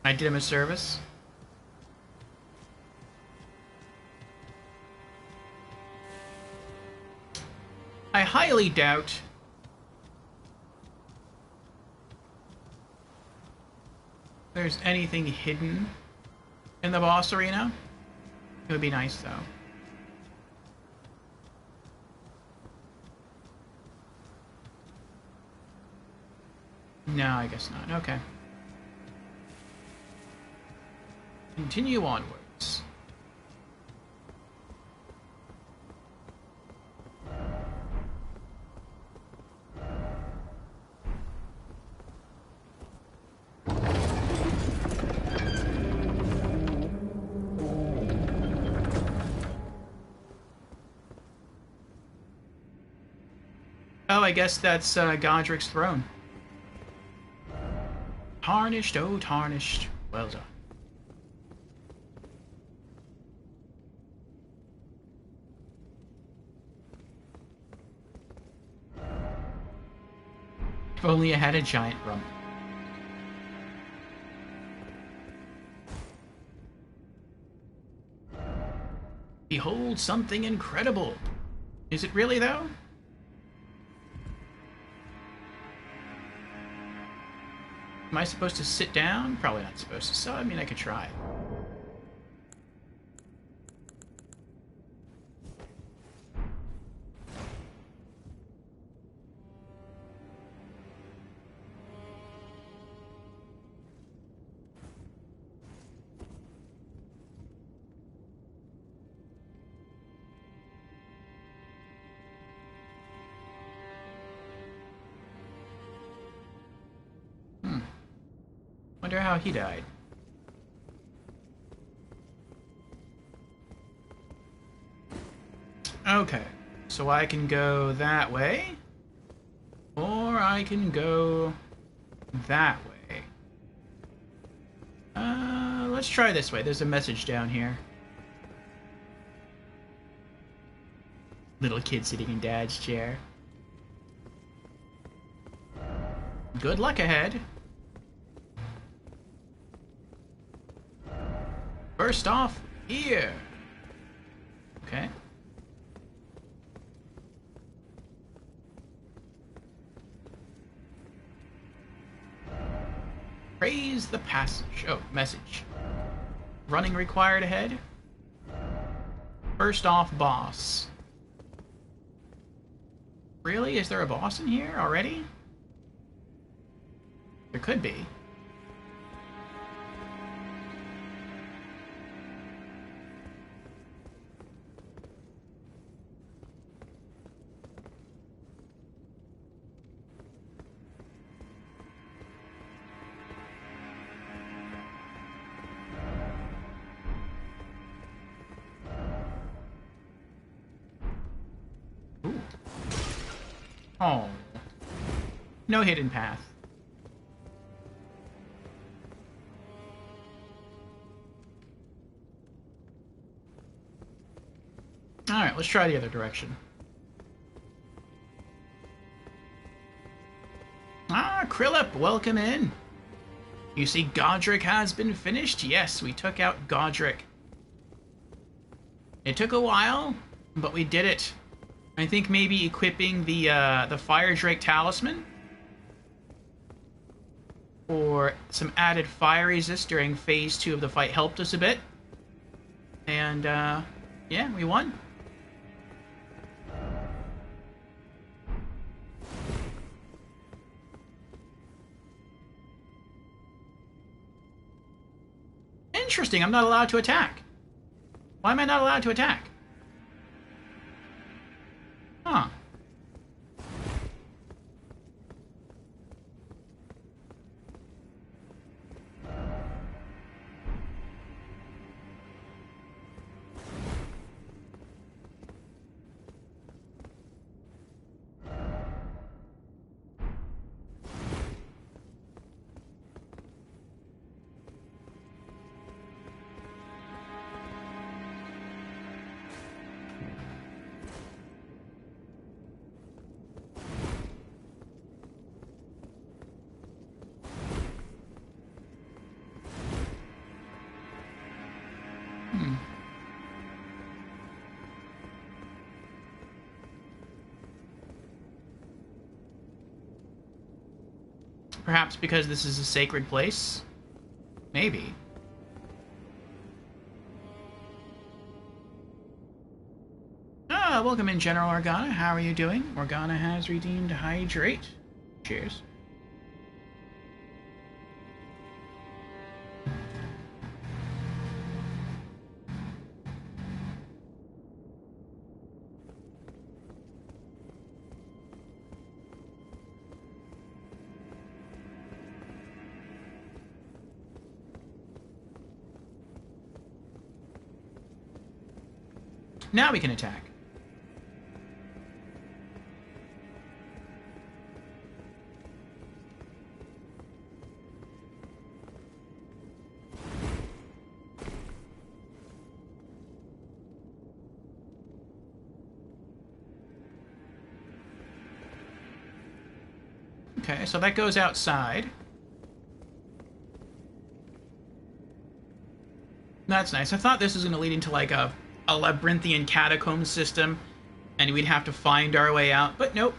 I did him a service. I highly doubt there's anything hidden in the boss arena. It would be nice though. No, I guess not. Okay. Continue onwards. Oh, I guess that's Godric's throne. Tarnished, oh tarnished. Well done. If only I had a giant rump. Behold something incredible. Is it really, though? Am I supposed to sit down? Probably not supposed to, so I mean I could try. Wonder how he died. Okay, so I can go that way, or I can go that way. Let's try this way. There's a message down here. Little kid sitting in Dad's chair. Good luck ahead. First off, here. Okay. Praise the passage. Oh, message. Running required ahead. First off, boss. Really? Is there a boss in here already? There could be. Oh. No hidden path. Alright, let's try the other direction. Ah, Krillip, welcome in. You see Godric has been finished? Yes, we took out Godric. It took a while, but we did it. I think maybe equipping the Fire Drake Talisman or some added fire resist during phase 2 of the fight helped us a bit. And, yeah, we won. Interesting, I'm not allowed to attack. Why am I not allowed to attack? Huh. Perhaps because this is a sacred place? Maybe. Ah, welcome in, General Organa. How are you doing? Organa has redeemed Hydrate. Cheers. Now we can attack. Okay, so that goes outside. That's nice. I thought this was going to lead into like a a labyrinthian catacomb system, and we'd have to find our way out, but nope.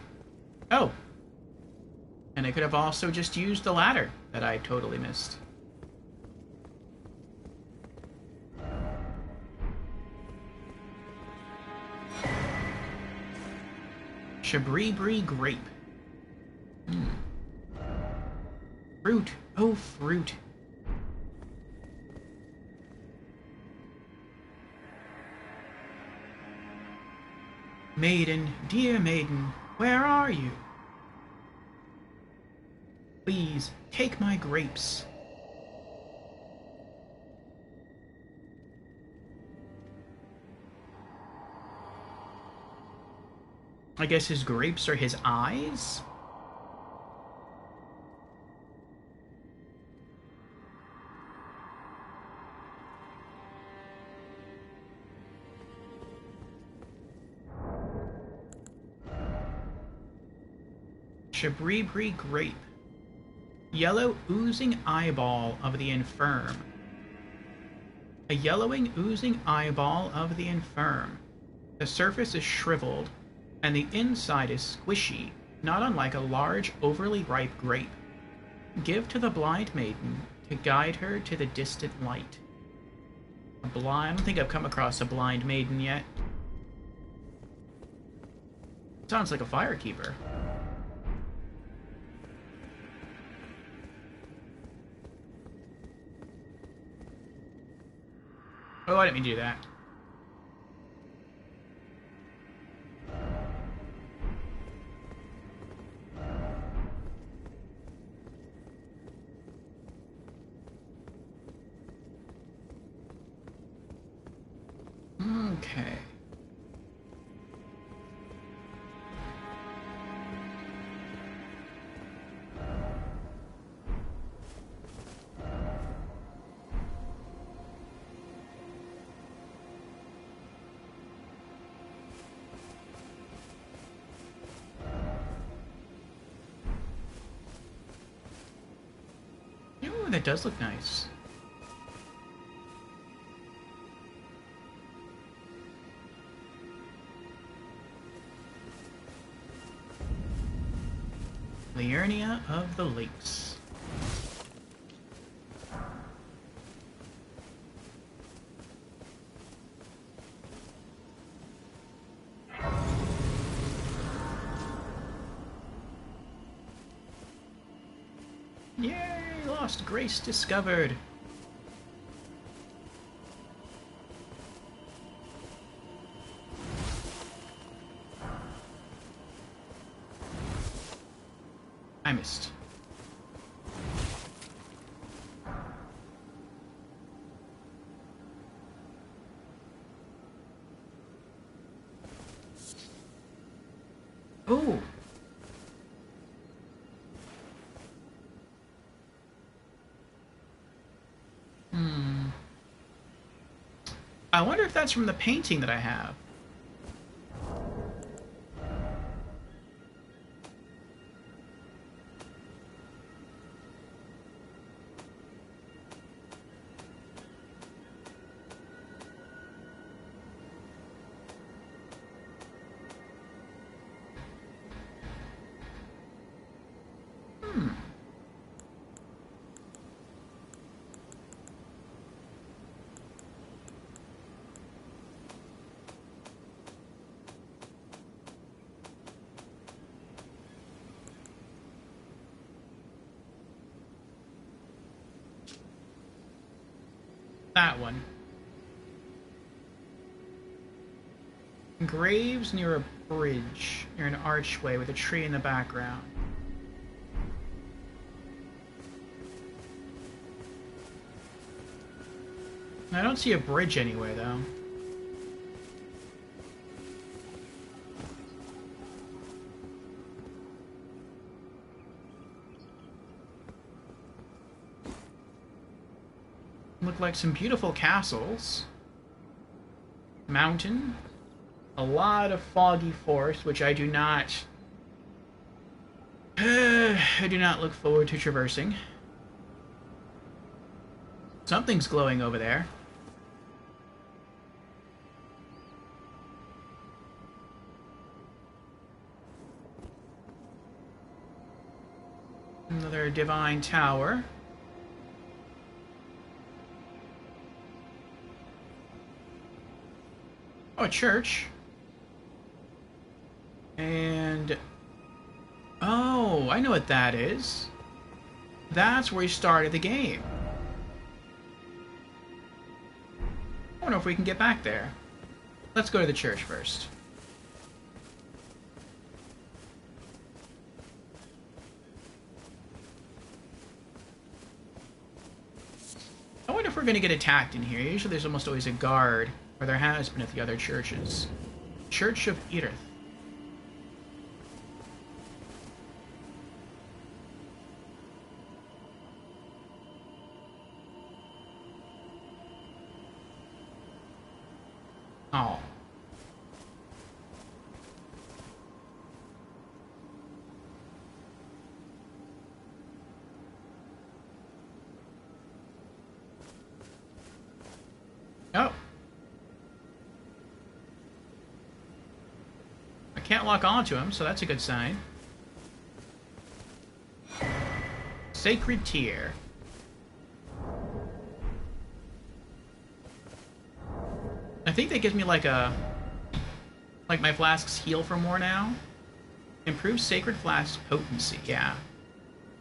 Oh. And I could have also just used the ladder that I totally missed. Chabri grape. Fruit. Oh, fruit. Maiden, dear maiden, where are you? Please, take my grapes. I guess his grapes are his eyes? Chabri grape. Yellow oozing eyeball of the infirm. A yellowing oozing eyeball of the infirm. The surface is shriveled, and the inside is squishy, not unlike a large, overly ripe grape. Give to the blind maiden to guide her to the distant light. I don't think I've come across a blind maiden yet. Sounds like a firekeeper. Oh, I didn't mean to do that. Okay. Ooh, that does look nice. Liurnia of the Lakes. Yay! Lost Grace discovered. I missed. Oh. I wonder if that's from the painting that I have. That one. Graves near a bridge, near an archway with a tree in the background. I don't see a bridge anywhere, though. Look like some beautiful castles. Mountain. A lot of foggy forest, which I do not... I do not look forward to traversing. Something's glowing over there. Another divine tower. Oh, a church. And... oh, I know what that is. That's where we started the game. I wonder if we can get back there. Let's go to the church first. I wonder if we're going to get attacked in here. Usually there's almost always a guard, or there has been at the other churches. Church of Edith. Oh. Oh. I can't lock onto him, so that's a good sign. Sacred Tear. I think that gives me like my flasks heal for more now. Improves Sacred Flask potency, yeah.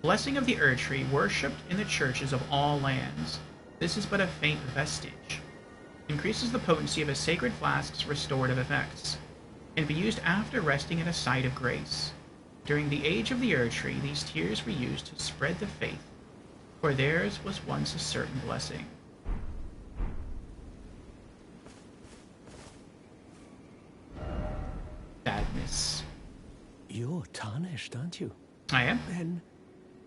Blessing of the Erdtree, worshipped in the churches of all lands. This is but a faint vestige. Increases the potency of a Sacred Flask's restorative effects. Can be used after resting at a site of grace. During the age of the Erdtree, these tears were used to spread the faith, for theirs was once a certain blessing. Sadness. You're tarnished, aren't you? I am. Then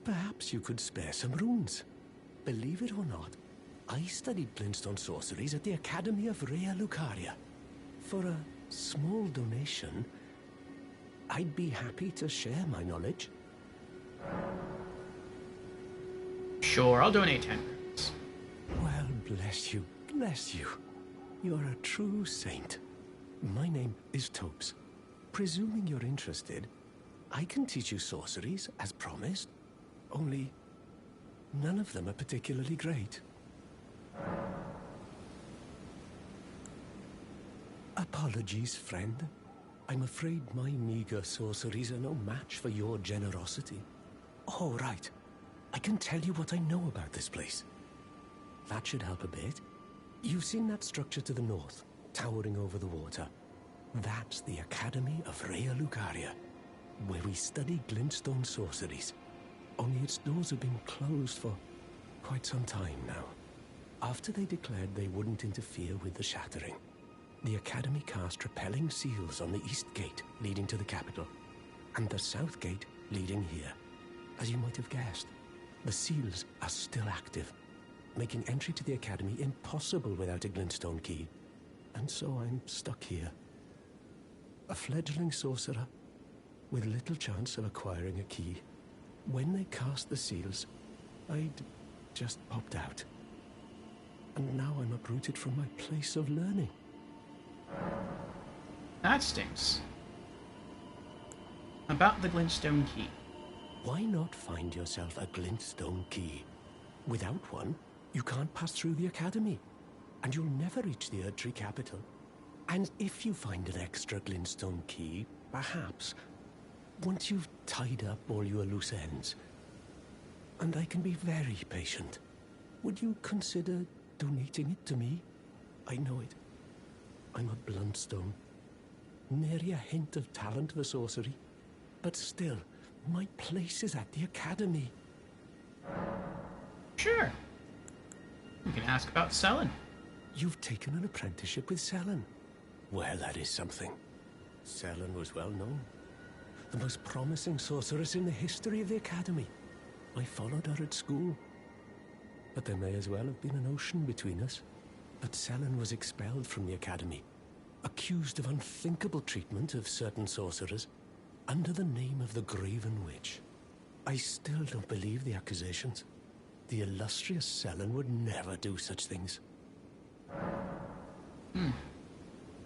perhaps you could spare some runes. Believe it or not, I studied glintstone sorceries at the Academy of Rea Lucaria. For a small donation, I'd be happy to share my knowledge. Sure, I'll donate 10 runes. Well, bless you, bless you. You're a true saint. My name is Topes. Presuming you're interested, I can teach you sorceries, as promised. Only, none of them are particularly great. Apologies, friend. I'm afraid my meager sorceries are no match for your generosity. Oh, right. I can tell you what I know about this place. That should help a bit. You've seen that structure to the north, towering over the water. That's the Academy of Rea Lucaria, where we study glintstone sorceries. Only its doors have been closed for quite some time now. After they declared they wouldn't interfere with the shattering, the Academy cast repelling seals on the east gate leading to the capital, and the south gate leading here. As you might have guessed, the seals are still active, making entry to the Academy impossible without a glintstone key. And so I'm stuck here. A fledgling sorcerer with little chance of acquiring a key. When they cast the seals, I'd just popped out. And now I'm uprooted from my place of learning. That stinks. About the glintstone key. Why not find yourself a glintstone key? Without one, you can't pass through the Academy, and you'll never reach the Erdtree capital. And if you find an extra glintstone key, perhaps, once you've tied up all your loose ends, and I can be very patient, would you consider donating it to me? I know it. I'm a bluntstone. Nary a hint of talent for sorcery. But still, my place is at the Academy. Sure. We can ask about Selen. You've taken an apprenticeship with Selen. Well, that is something. Selen was well known. The most promising sorceress in the history of the Academy. I followed her at school. But there may as well have been an ocean between us. But Selen was expelled from the Academy, accused of unthinkable treatment of certain sorcerers, under the name of the Graven Witch. I still don't believe the accusations. The illustrious Selen would never do such things.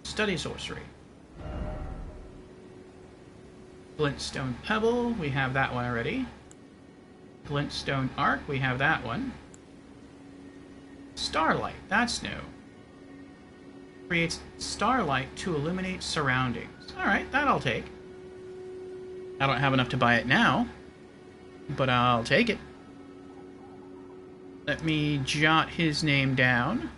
Study sorcery. Glintstone Pebble, we have that one already. Glintstone Arc, we have that one. Starlight, that's new. Creates starlight to illuminate surroundings. Alright, that I'll take. I don't have enough to buy it now, but I'll take it. Let me jot his name down.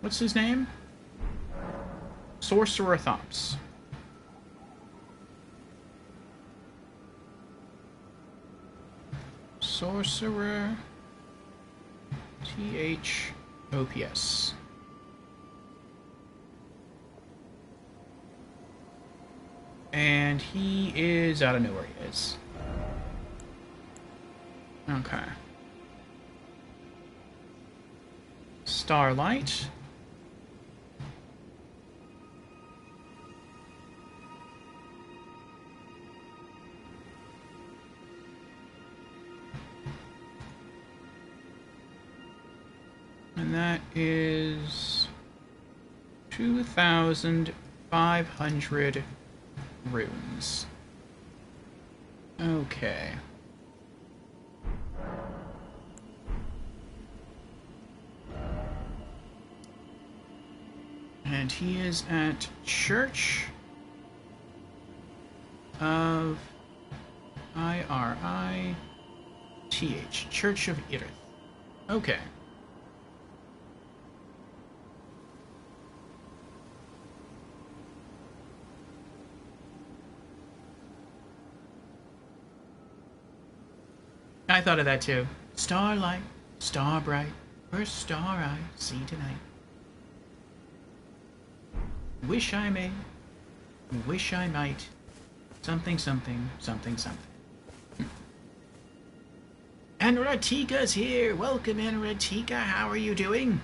What's his name? Sorcerer Thops. Sorcerer THOPS. And he is... I don't know where he is. Okay. Starlight. And that is 2,500 runes. Okay. And he is at Church of IRITH. Church of Irith. Okay. I thought of that too. Starlight, star bright, first star I see tonight. Wish I may, wish I might, something, something, something, something. Enratika's here! Welcome, Enratika. How are you doing?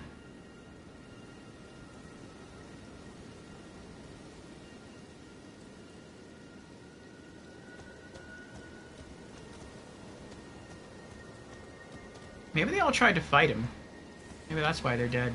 Maybe they all tried to fight him. Maybe that's why they're dead.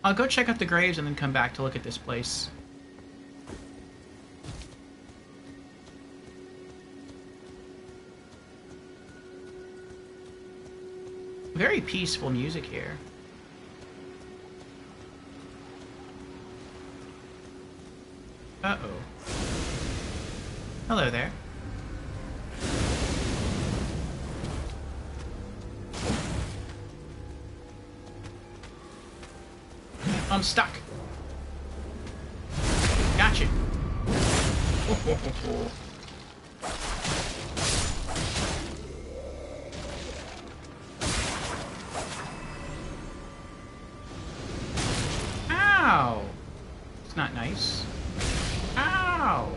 I'll go check out the graves and then come back to look at this place. Very peaceful music here. Uh-oh. Hello there. I'm stuck. Gotcha. Ow! It's not nice. Ow!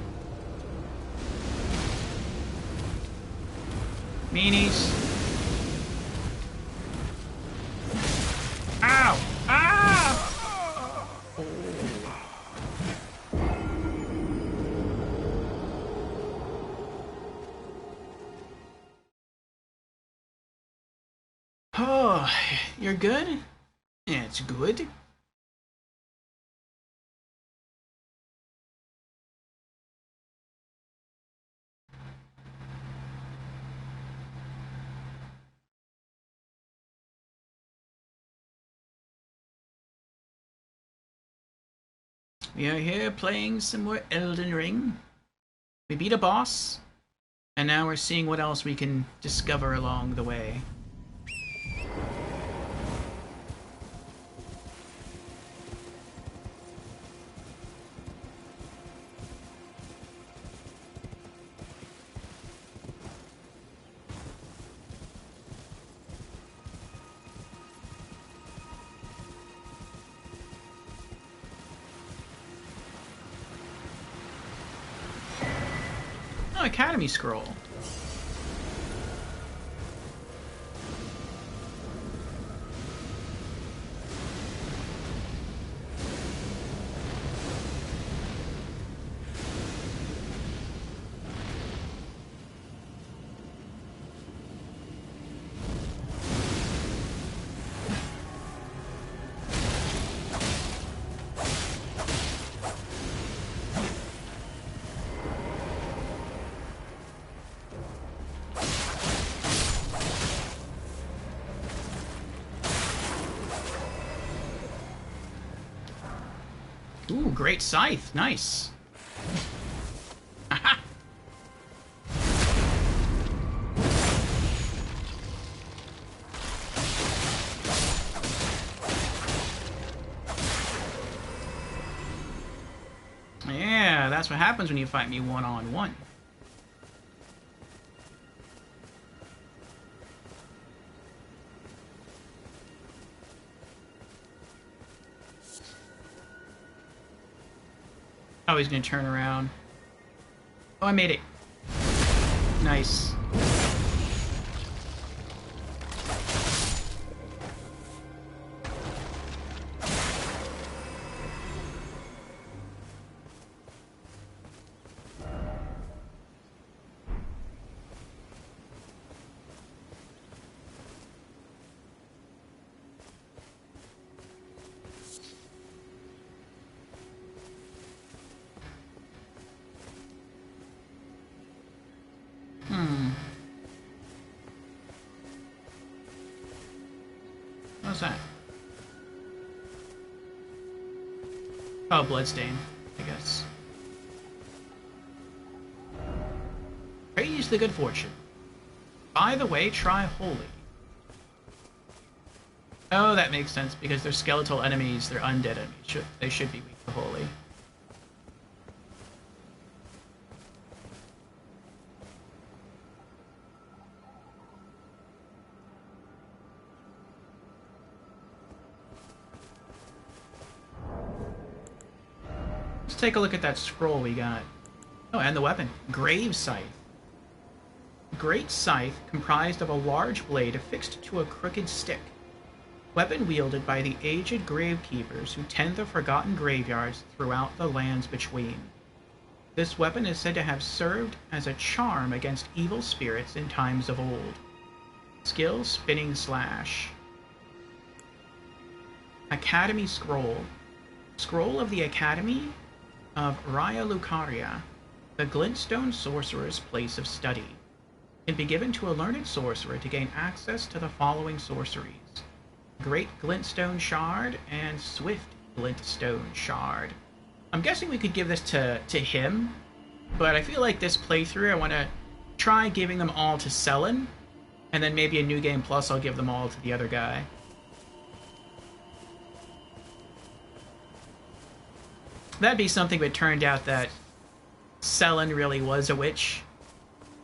Meanies. Ow! Ah! Oh, you're good? Yeah, it's good. We are here playing some more Elden Ring. We beat a boss, and now we're seeing what else we can discover along the way. Academy Scroll. Ooh, great scythe. Nice. Aha! Yeah, that's what happens when you fight me one-on-one. Oh, he's gonna turn around. Oh, I made it. Nice. What's that? Oh, bloodstain, I guess. Praise the good fortune. By the way, try holy. Oh, that makes sense, because they're skeletal enemies, they're undead enemies. They should be weak to holy. Let's take a look at that scroll we got. Oh, and the weapon. Grave Scythe. Great scythe comprised of a large blade affixed to a crooked stick. Weapon wielded by the aged gravekeepers who tend the forgotten graveyards throughout the lands between. This weapon is said to have served as a charm against evil spirits in times of old. Skill, Spinning Slash. Academy Scroll. Scroll of the Academy of Raya Lucaria, the Glintstone Sorcerer's place of study. Can be given to a learned sorcerer to gain access to the following sorceries: Great Glintstone Shard and Swift Glintstone Shard. I'm guessing we could give this to him, but I feel like this playthrough I want to try giving them all to Selen, and then maybe a New Game Plus I'll give them all to the other guy. That'd be something if it turned out that Selen really was a witch,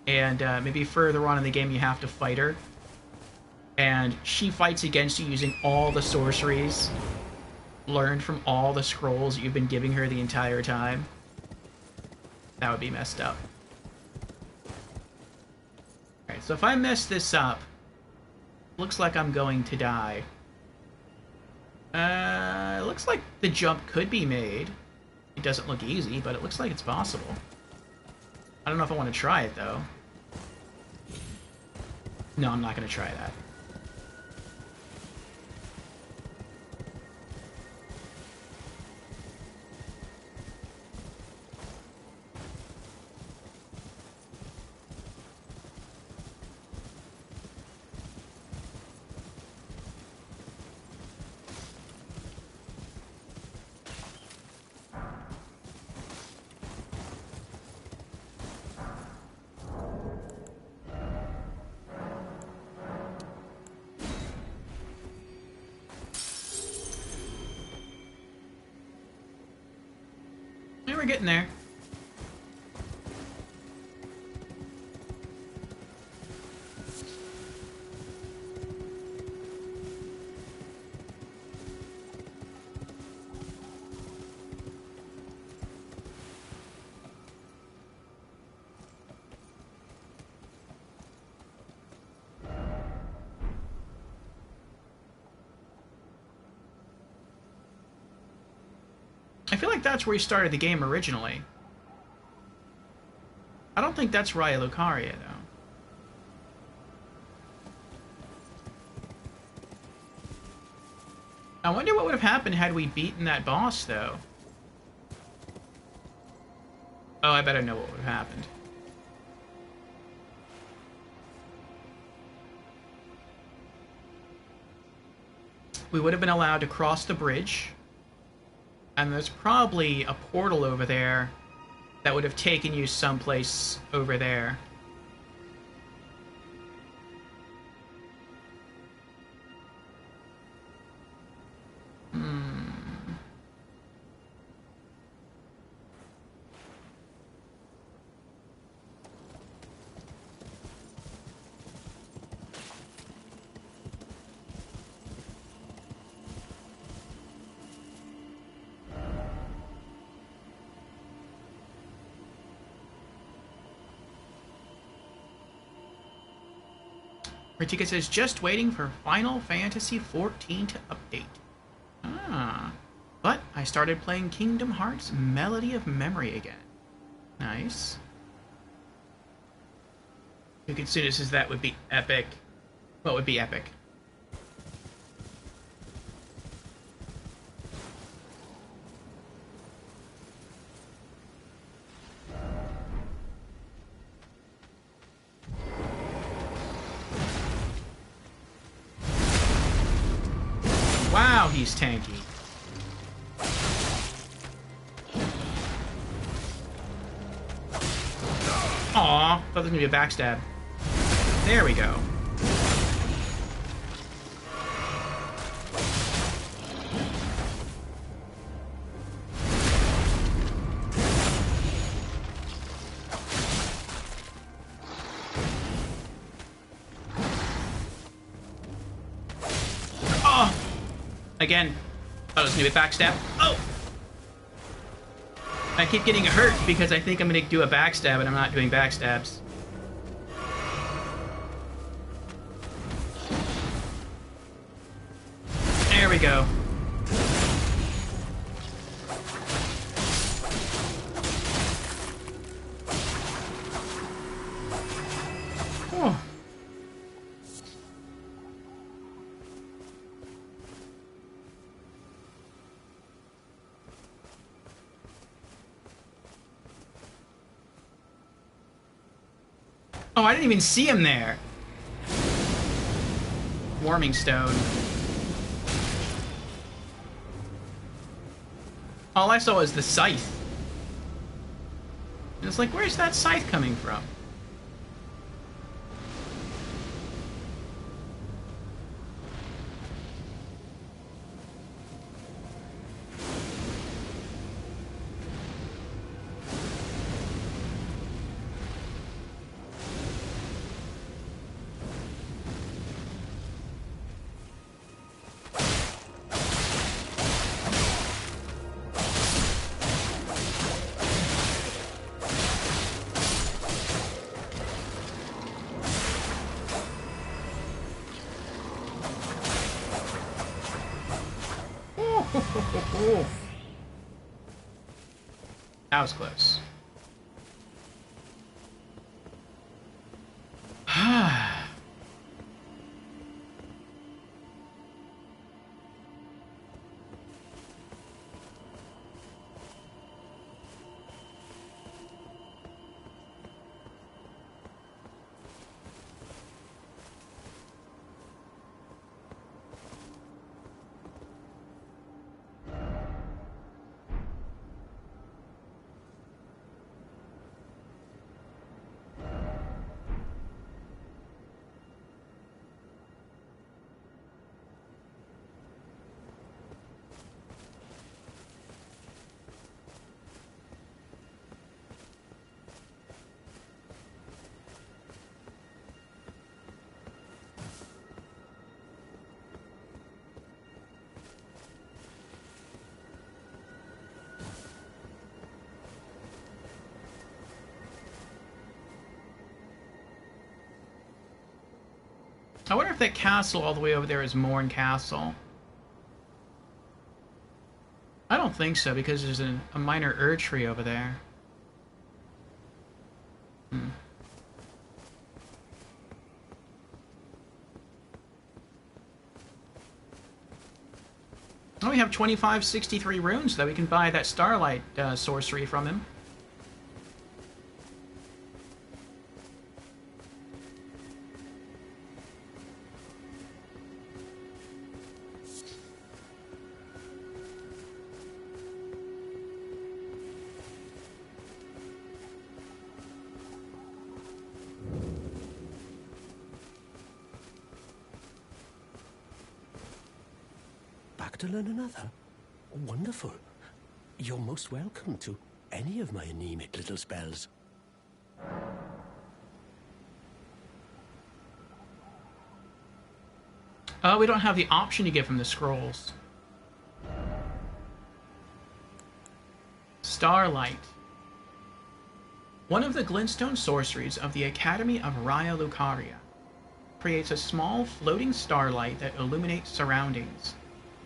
and maybe further on in the game you have to fight her, and she fights against you using all the sorceries learned from all the scrolls you've been giving her the entire time. That would be messed up. Alright, so if I mess this up, looks like I'm going to die. Looks like the jump could be made. It doesn't look easy, but it looks like it's possible. I don't know if I want to try it, though. No, I'm not going to try that. We're getting there. feel like that's where he started the game originally. I don't think that's Raya Lucaria, though. I wonder what would have happened had we beaten that boss, though. Oh, I better know what would have happened. We would have been allowed to cross the bridge. And there's probably a portal over there that would have taken you someplace over there. Ratika says, just waiting for Final Fantasy XIV to update. Ah. But I started playing Kingdom Hearts Melody of Memory again. Nice. Who considers that would be epic? What would be epic? Wow, he's tanky. Aw, thought there was gonna be a backstab. There we go. Again, thought it was gonna be a backstab. Oh! I keep getting hurt because I think I'm gonna do a backstab and I'm not doing backstabs. There we go. Oh. Oh, I didn't even see him there. Warming Stone. All I saw was the scythe. And it's like, where's that scythe coming from? That was close. I wonder if that castle all the way over there is Morn Castle. I don't think so, because there's a minor Ur tree over there. Oh, we have 2563 runes, though. We can buy that Starlight sorcery from him. To learn another? Wonderful. You're most welcome to any of my anemic little spells. We don't have the option to get from the scrolls. Starlight. One of the glintstone sorceries of the Academy of Raya Lucaria creates a small floating starlight that illuminates surroundings.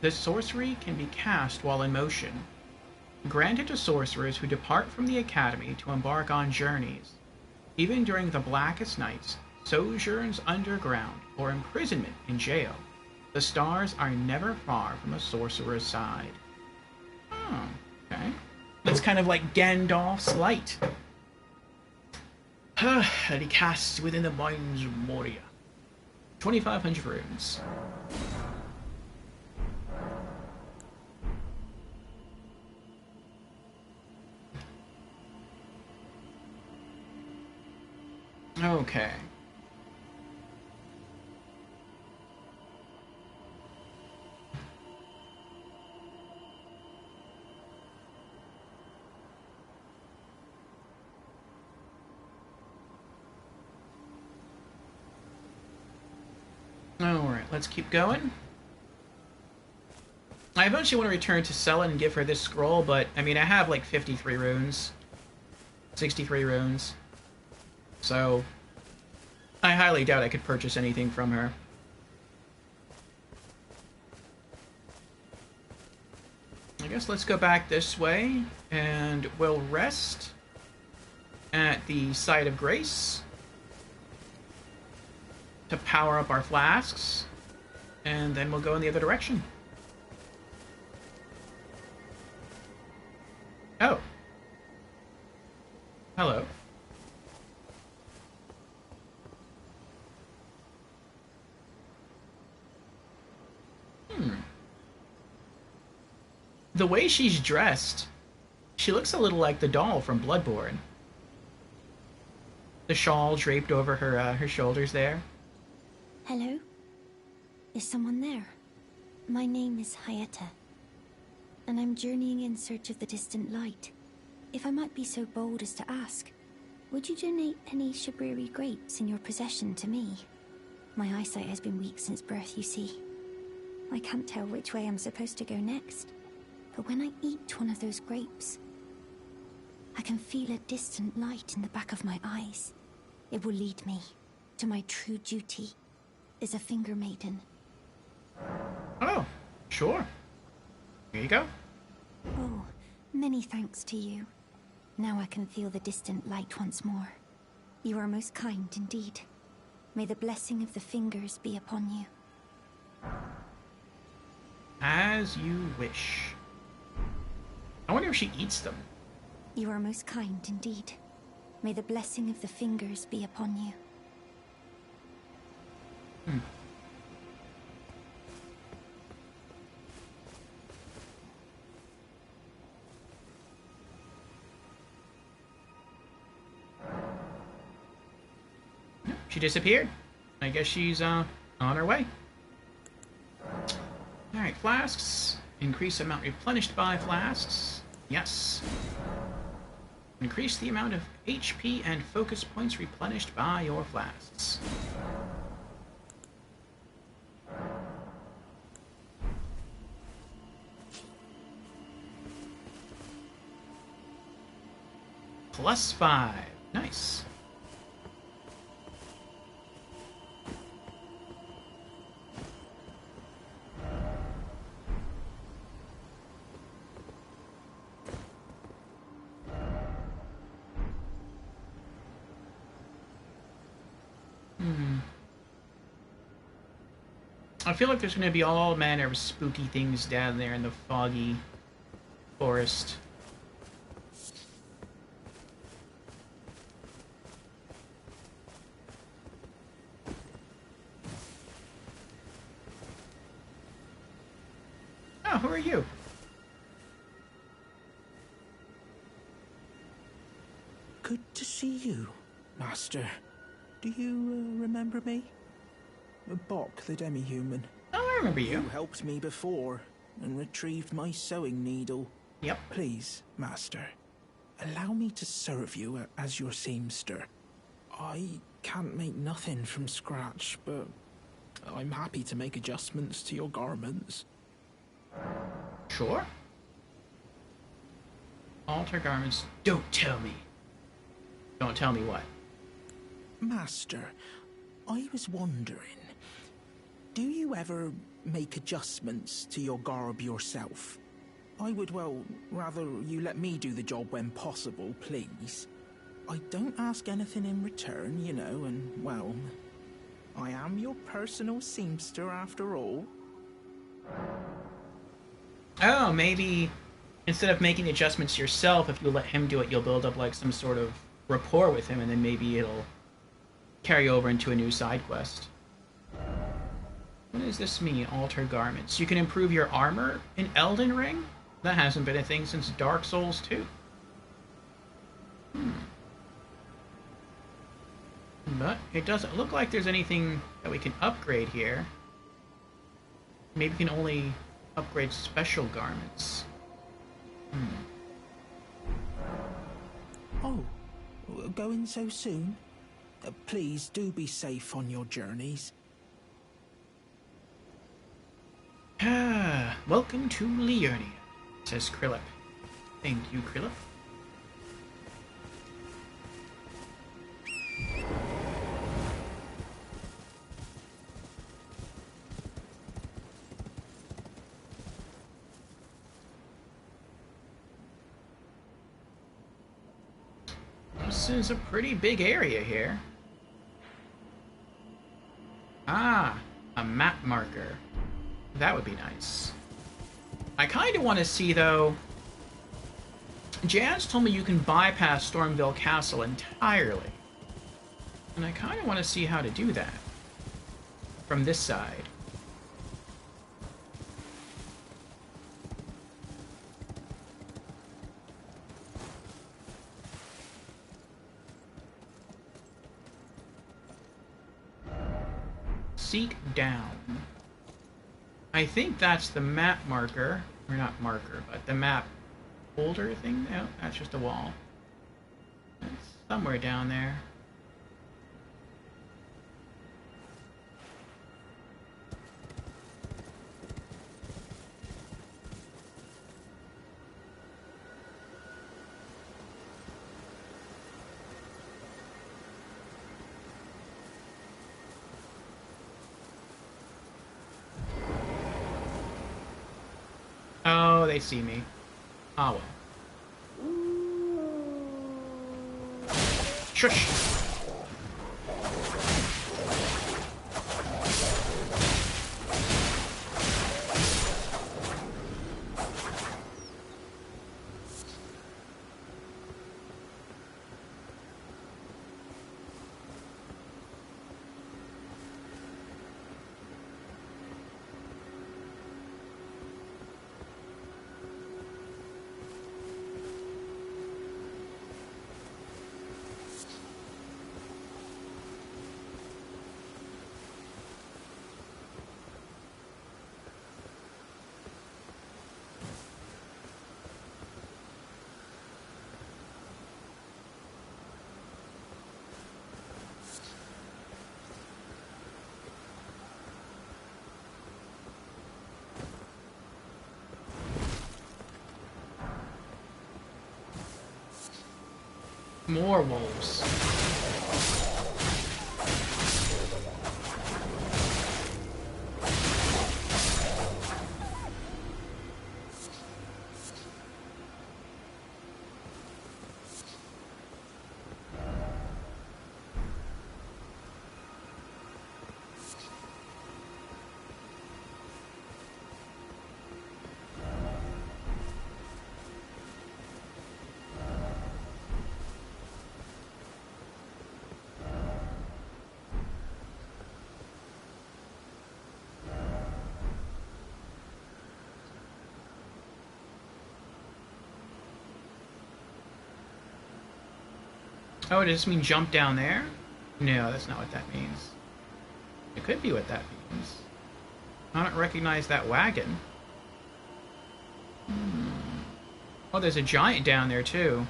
This sorcery can be cast while in motion, granted to sorcerers who depart from the Academy to embark on journeys. Even during the blackest nights, sojourns underground, or imprisonment in jail, the stars are never far from a sorcerer's side. Oh, okay. That's kind of like Gandalf's light that he casts within the mines of Moria. 2,500 runes. Okay. Alright, let's keep going. I eventually want to return to Selen and give her this scroll, but, I mean, I have like 53 runes. 63 runes. So, I highly doubt I could purchase anything from her. I guess let's go back this way, and we'll rest at the Site of Grace to power up our flasks, and then we'll go in the other direction. Oh. Hello. The way she's dressed, she looks a little like the doll from Bloodborne. The shawl draped over her shoulders there. Hello? Is someone there? My name is Hayata, and I'm journeying in search of the distant light. If I might be so bold as to ask, would you donate any Shabriri grapes in your possession to me? My eyesight has been weak since birth, you see. I can't tell which way I'm supposed to go next. But when I eat one of those grapes, I can feel a distant light in the back of my eyes. It will lead me to my true duty as a finger maiden. Oh, sure. Here you go. Oh, many thanks to you. Now I can feel the distant light once more. You are most kind indeed. May the blessing of the fingers be upon you. As you wish. I wonder if she eats them. You are most kind indeed. May the blessing of the fingers be upon you. She disappeared. I guess she's on her way. Alright, flasks. Increase amount replenished by flasks. Yes. Increase the amount of HP and focus points replenished by your flasks. +5. Nice. I feel like there's going to be all manner of spooky things down there in the foggy forest. Oh, who are you? Good to see you, Master. Do you remember me? Bok, the demi-human. Oh, I remember you. You helped me before and retrieved my sewing needle. Yep. Please, Master, allow me to serve you as your seamster. I can't make nothing from scratch, but I'm happy to make adjustments to your garments. Sure. Alter garments. Don't tell me. Don't tell me what. Master, I was wondering, do you ever make adjustments to your garb yourself? I would, well, rather you let me do the job when possible, please. I don't ask anything in return, you know, and, well, I am your personal seamster after all. Oh, maybe instead of making adjustments yourself, if you let him do it, you'll build up like some sort of rapport with him, and then maybe it'll carry over into a new side quest. What does this mean, alter garments? You can improve your armor in Elden Ring? That hasn't been a thing since Dark Souls 2. But it doesn't look like there's anything that we can upgrade here. Maybe we can only upgrade special garments. Oh, going so soon? Please do be safe on your journeys. Welcome to Liurnia, says Krillip. Thank you, Krillip. This is a pretty big area here. Ah, a map marker. That would be nice. I kind of want to see, though... Jazz told me you can bypass Stormville Castle entirely. And I kind of want to see how to do that. From this side. Seek down. I think that's the map marker. Or not marker, but the map holder thing? No, that's just a wall. It's somewhere down there. Oh, they see me. Ah, well. Shush! More wolves. Oh, does this mean jump down there? No, that's not what that means. It could be what that means. I don't recognize that wagon. Oh, there's a giant down there, too.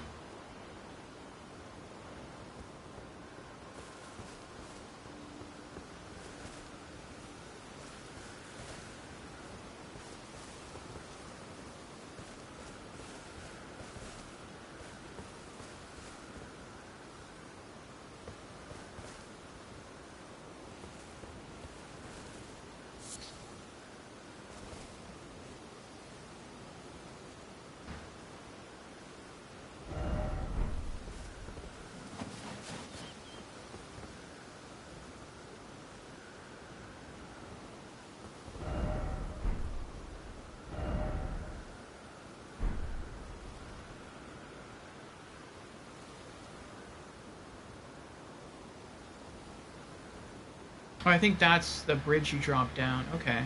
Oh, I think that's the bridge you drop down. Okay.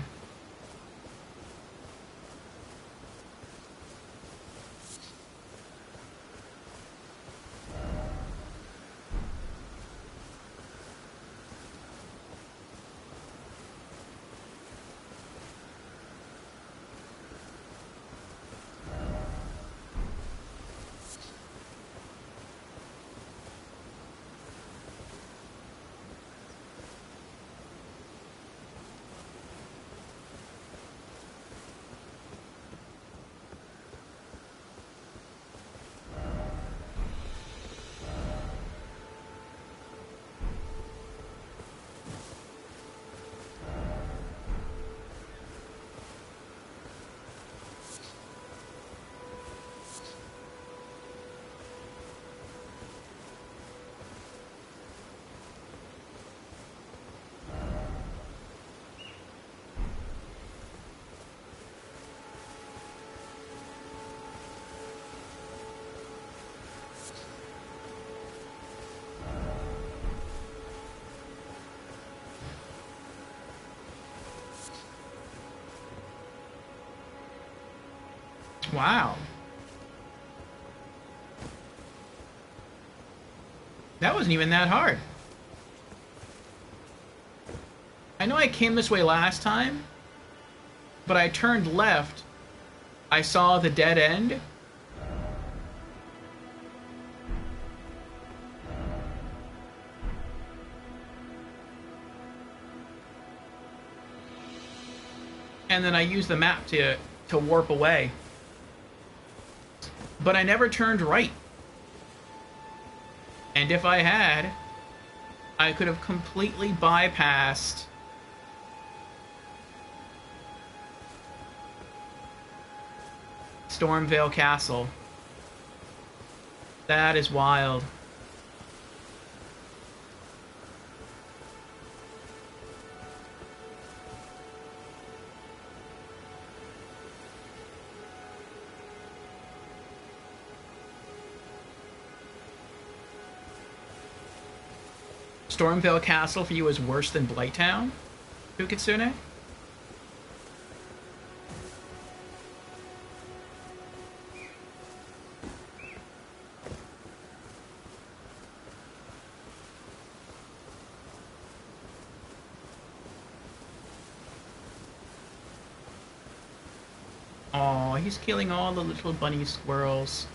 Wow. That wasn't even that hard. I know I came this way last time, but I turned left. I saw the dead end. And then I used the map to warp away. But I never turned right. And if I had, I could have completely bypassed Stormvale Castle. That is wild. Stormvale Castle for you is worse than Blighttown, Ukitsune? Aw, he's killing all the little bunny squirrels.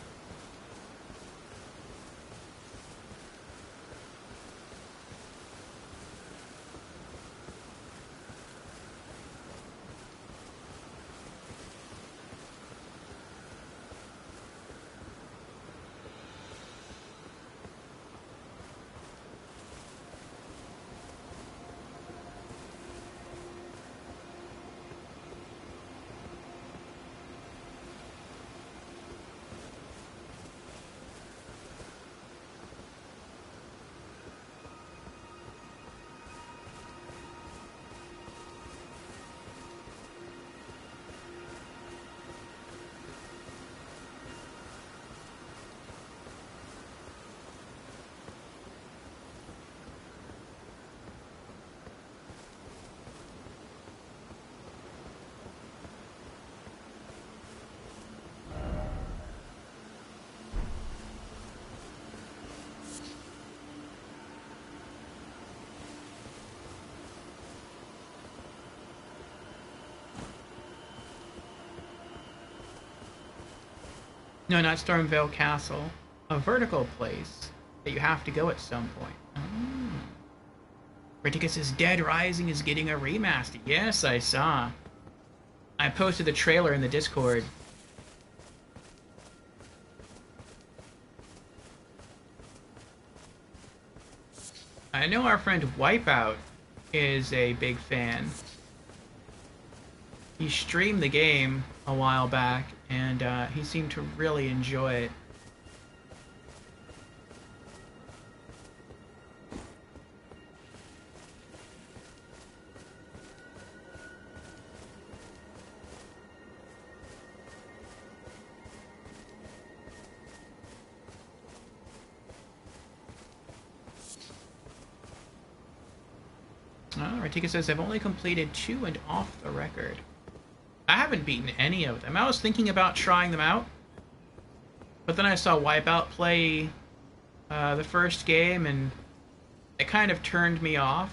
No, not Stormvale Castle. A vertical place that you have to go at some point. Oh. Reticus's Dead Rising is getting a remaster. Yes, I saw. I posted the trailer in the Discord. I know our friend Wipeout is a big fan. He streamed the game a while back, and he seemed to really enjoy it. Ratika says, I've only completed 2 and off the record. I haven't beaten any of them. I was thinking about trying them out, but then I saw Wipeout play the first game, and it kind of turned me off.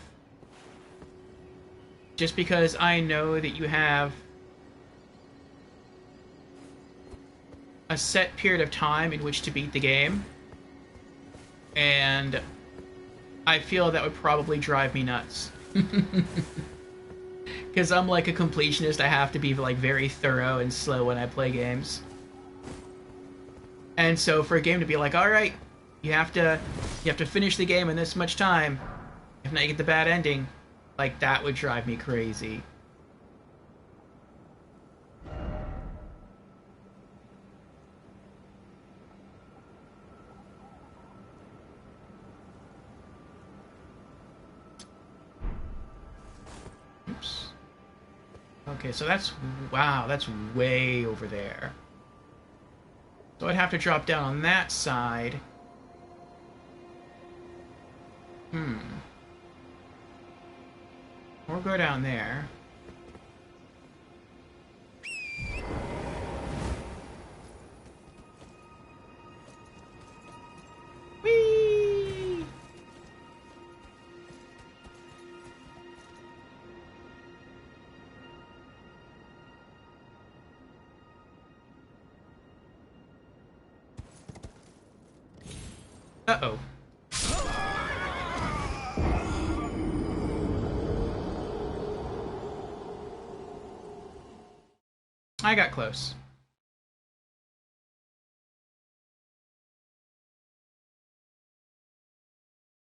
Just because I know that you have a set period of time in which to beat the game, and I feel that would probably drive me nuts. Because I'm like a completionist, I have to be like very thorough and slow when I play games. And so for a game to be like, alright, you have to finish the game in this much time, if not you get the bad ending, like that would drive me crazy. Oops. Okay, so that's, wow, that's way over there. So I'd have to drop down on that side. Or go down there. Whee! Uh-oh. I got close.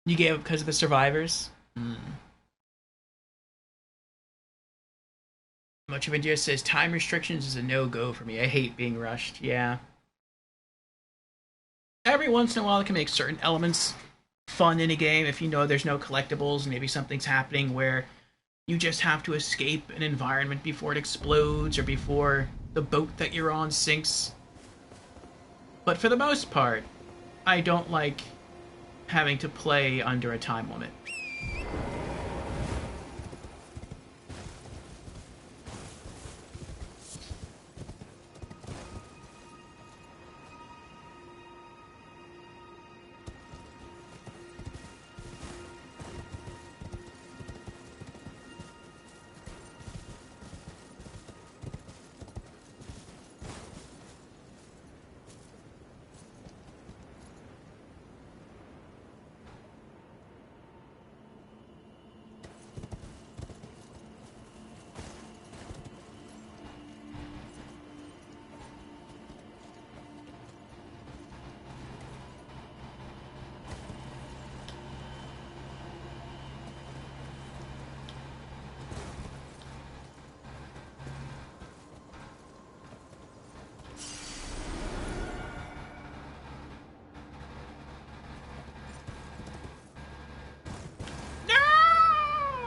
You gave up because of the survivors? Much of India says time restrictions is a no-go for me. I hate being rushed. Yeah. Every once in a while, it can make certain elements fun in a game if you know there's no collectibles, maybe something's happening where you just have to escape an environment before it explodes or before the boat that you're on sinks. But for the most part, I don't like having to play under a time limit.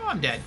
I'm dead.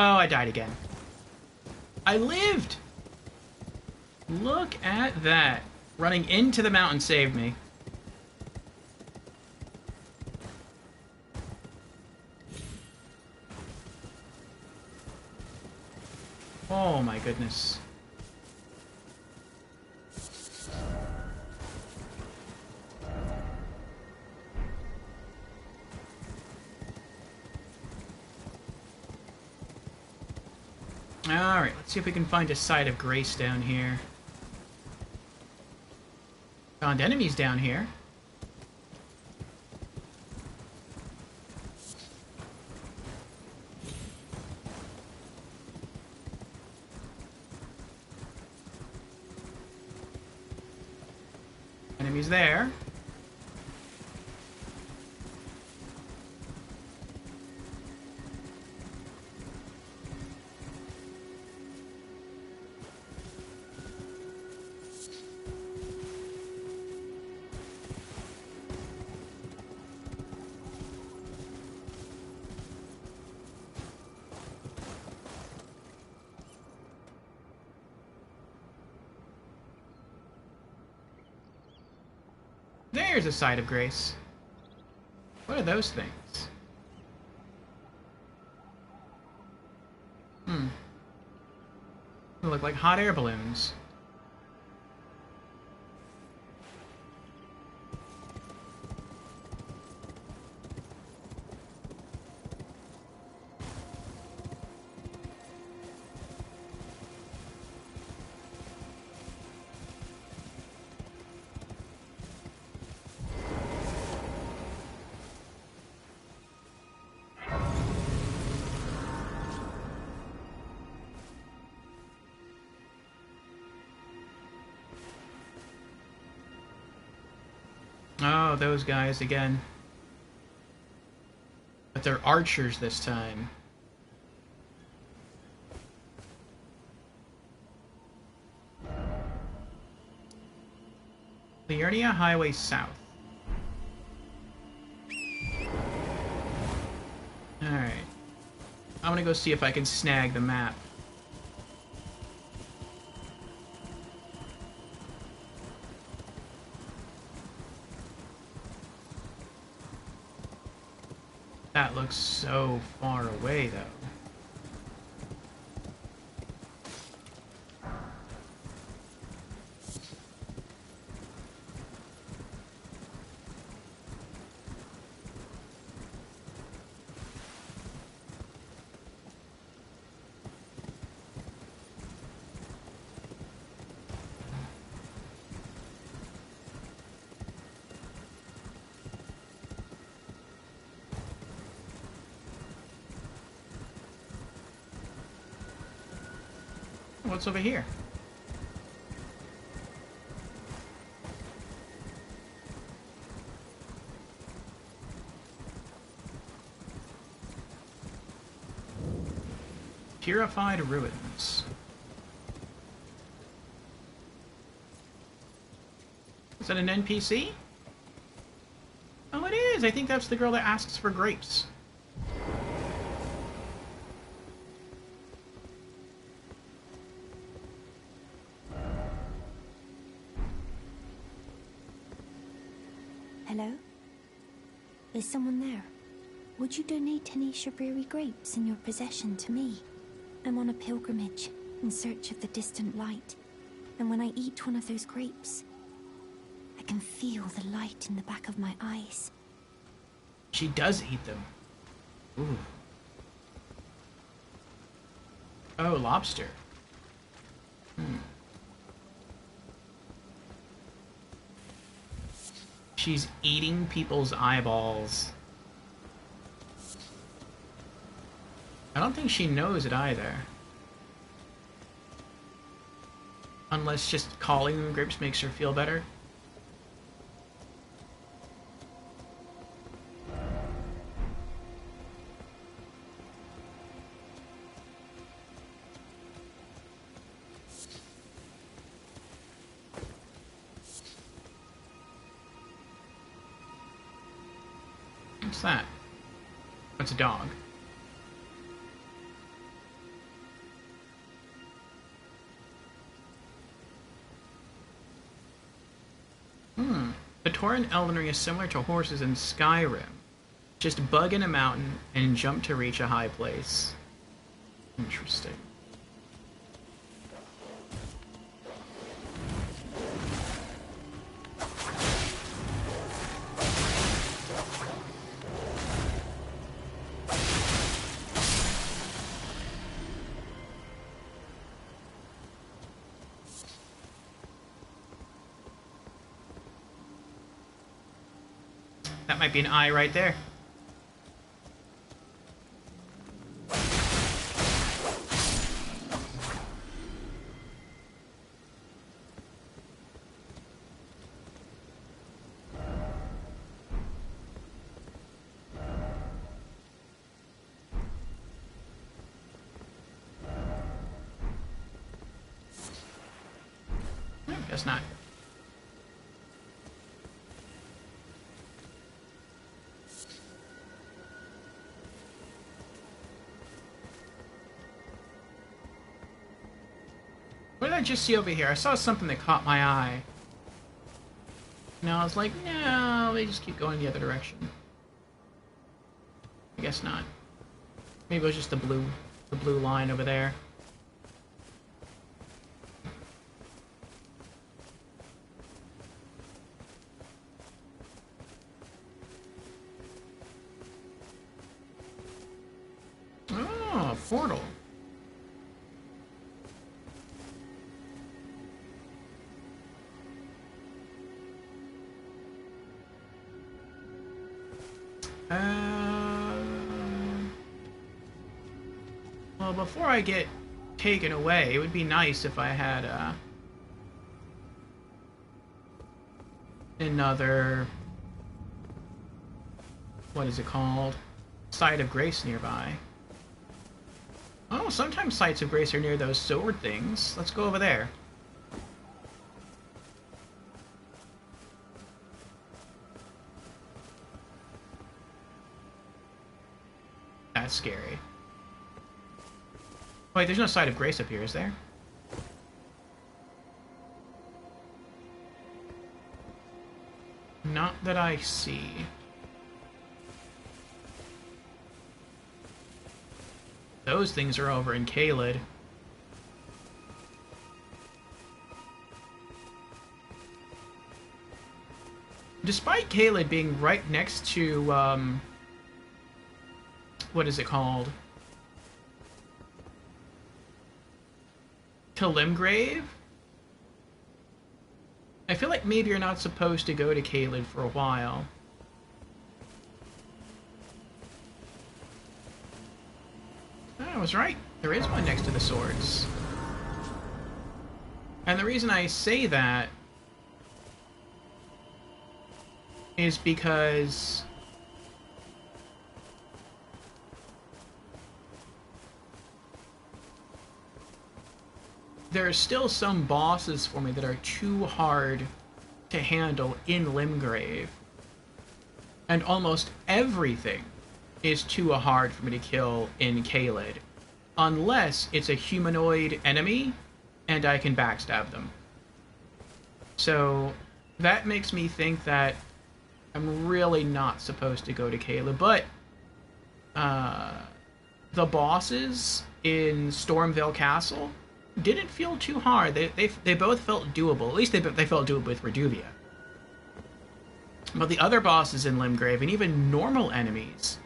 Oh, I died again. I lived! Look at that. Running into the mountain saved me. Oh my goodness. Alright, let's see if we can find a site of grace down here. Found enemies down here. Enemies there. There's a site of grace. What are those things? They look like hot air balloons. Oh, those guys again. But they're archers this time. Liurnia Highway South. Alright. I'm gonna go see if I can snag the map. That looks so far away, though. What's over here? Purified ruins. Is that an NPC? Oh, it is! I think that's the girl that asks for grapes. Hello? Is someone there? Would you donate any Shabriri grapes in your possession to me? I'm on a pilgrimage in search of the distant light, and when I eat one of those grapes, I can feel the light in the back of my eyes. She does eat them. Ooh. Oh, lobster. She's eating people's eyeballs. I don't think she knows it either. Unless just calling them grapes makes her feel better. What's that? That's a dog. Core in Elden Ring is similar to horses in Skyrim. Just bug in a mountain and jump to reach a high place. Interesting. That might be an eye right there. Guess not. What did I just see over here? I saw something that caught my eye. And I was like, no, they just keep going the other direction. I guess not. Maybe it was just the blue line over there. Oh, portal. Well, before I get taken away, it would be nice if I had another, what is it called? Site of Grace nearby. Oh, sometimes sites of grace are near those sword things. Let's go over there. That's scary. Wait, there's no site of grace up here, is there? Not that I see. Those things are over in Caelid. Despite Caelid being right next to, what is it called? To Limgrave? I feel like maybe you're not supposed to go to Caelid for a while. I was right. There is one next to the swords. And the reason I say that is because there are still some bosses for me that are too hard to handle in Limgrave. And almost everything is too hard for me to kill in Caelid. Unless it's a humanoid enemy and I can backstab them. So that makes me think that I'm really not supposed to go to Caelid. But the bosses in Stormvale Castle didn't feel too hard. They both felt doable. At least they felt doable with Reduvia. But the other bosses in Limgrave, and even normal enemies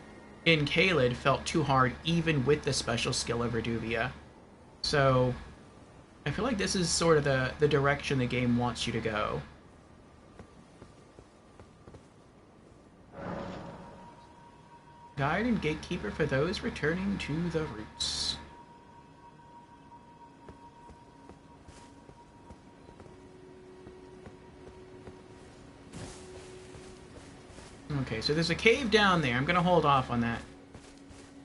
in Caelid, felt too hard even with the special skill of Reduvia. So I feel like this is sort of the direction the game wants you to go. Guide and Gatekeeper for those returning to the roots. Okay, so there's a cave down there. I'm going to hold off on that.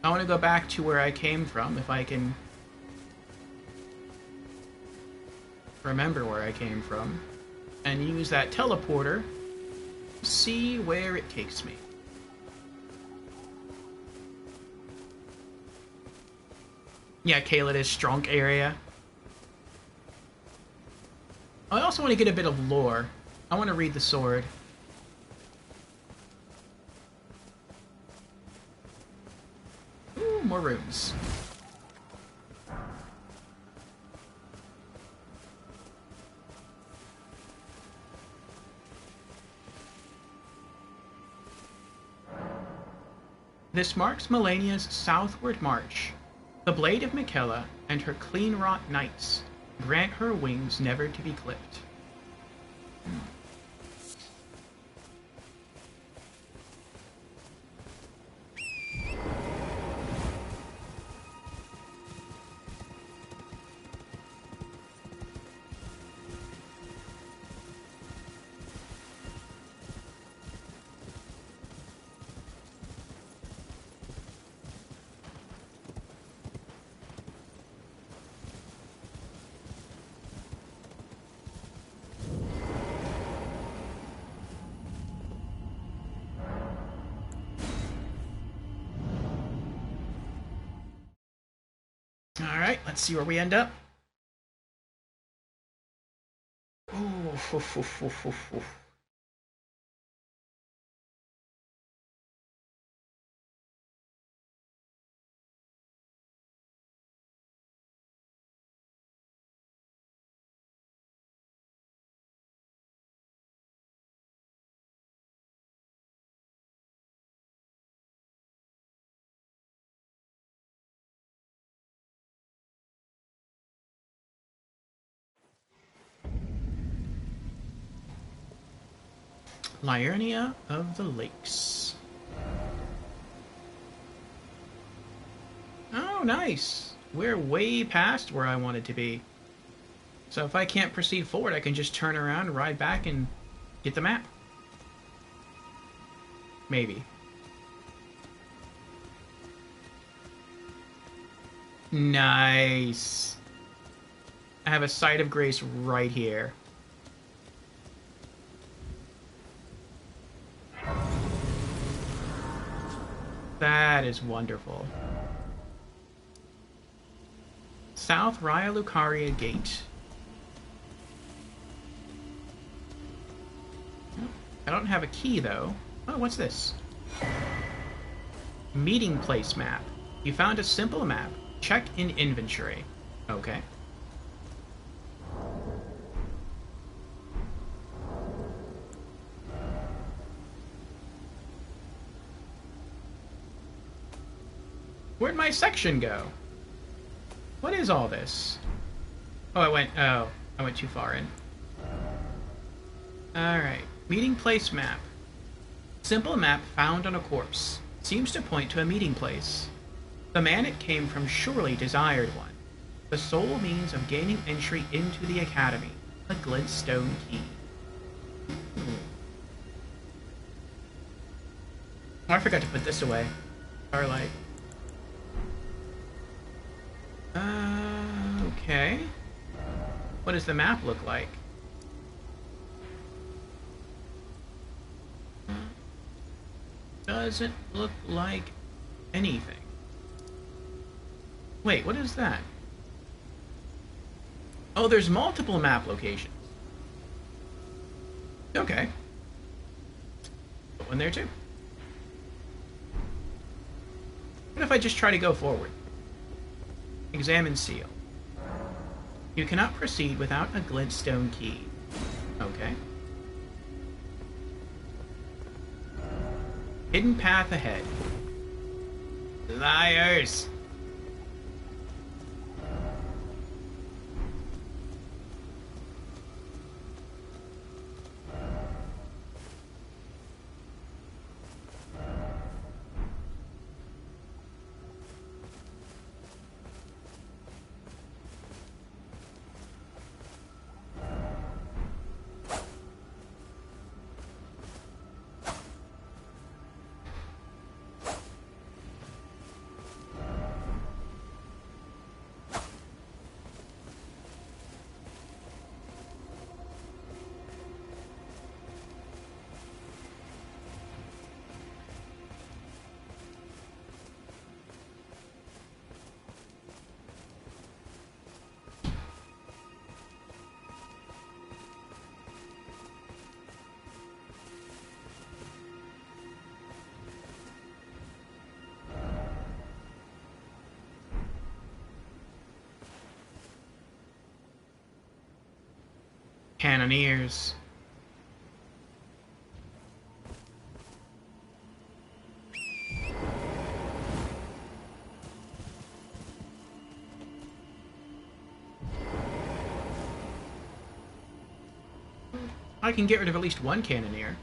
I want to go back to where I came from, if I can remember where I came from, and use that teleporter to see where it takes me. Yeah, Caelid is Strunk area. I also want to get a bit of lore. I want to read the sword. more rooms. This marks Melania's southward march. The blade of Miquella and her clean-wrought knights grant her wings never to be clipped. Alright, let's see where we end up. Ooh, Liurnia of the Lakes. Oh, nice. We're way past where I wanted to be. So if I can't proceed forward, I can just turn around, ride back, and get the map. Maybe. Nice. I have a Site of Grace right here. That is wonderful. South Raya Lucaria Gate. I don't have a key, though. Oh, what's this? Meeting place map. You found a simple map. Check in inventory. Okay. Where'd my section go? What is all this? Oh, I went too far in. Alright. Meeting place map. Simple map found on a corpse. Seems to point to a meeting place. The man it came from surely desired one. The sole means of gaining entry into the academy. A glintstone key. Oh, I forgot to put this away. Starlight. Okay. What does the map look like? Doesn't look like anything. Wait, what is that? Oh, there's multiple map locations. Okay. Put one there too. What if I just try to go forward? Examine seal. You cannot proceed without a glintstone key. Okay. Hidden path ahead. Liars! Cannoneers. I can get rid of at least one cannoneer.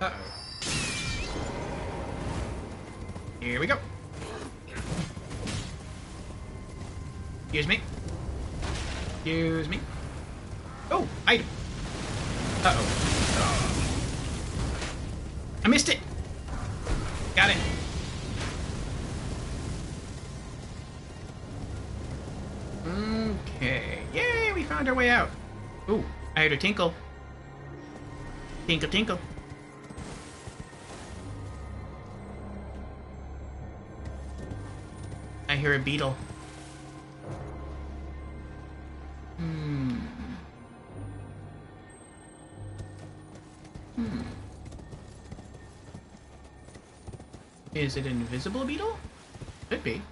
Uh-oh. Here we go. Excuse me. Excuse me. Oh, item. Uh-oh. I missed it. Got it. Okay. Yay, we found our way out. Ooh, I heard a tinkle. Tinkle, tinkle. I hear a beetle. Is it an invisible beetle? Could be.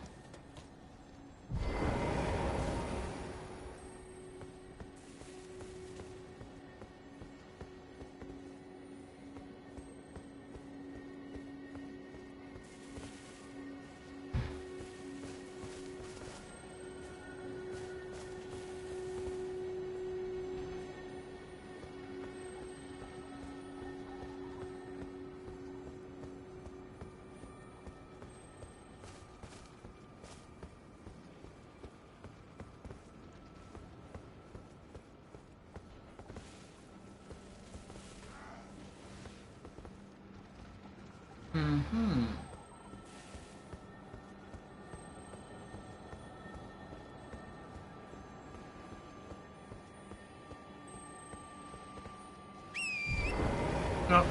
Well,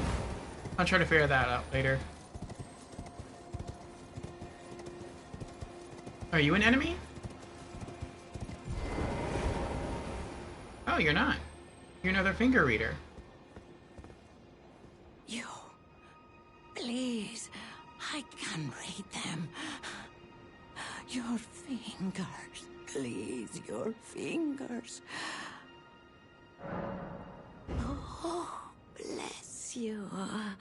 I'll try to figure that out later. Are you an enemy? Oh, you're not. You're another finger reader. You... Please, I can read them. Your fingers, please, your fingers. Oh, bless you. Oh.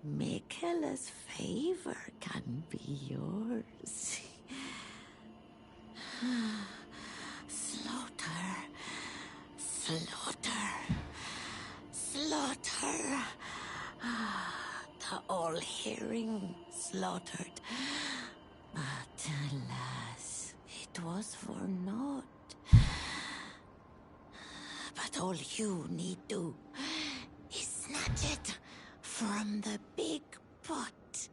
Michaela's favor can be yours. Slaughter. Slaughter. Slaughter. The all-hearing slaughtered. But alas, it was for naught. But all you need do is snatch it from the big pot.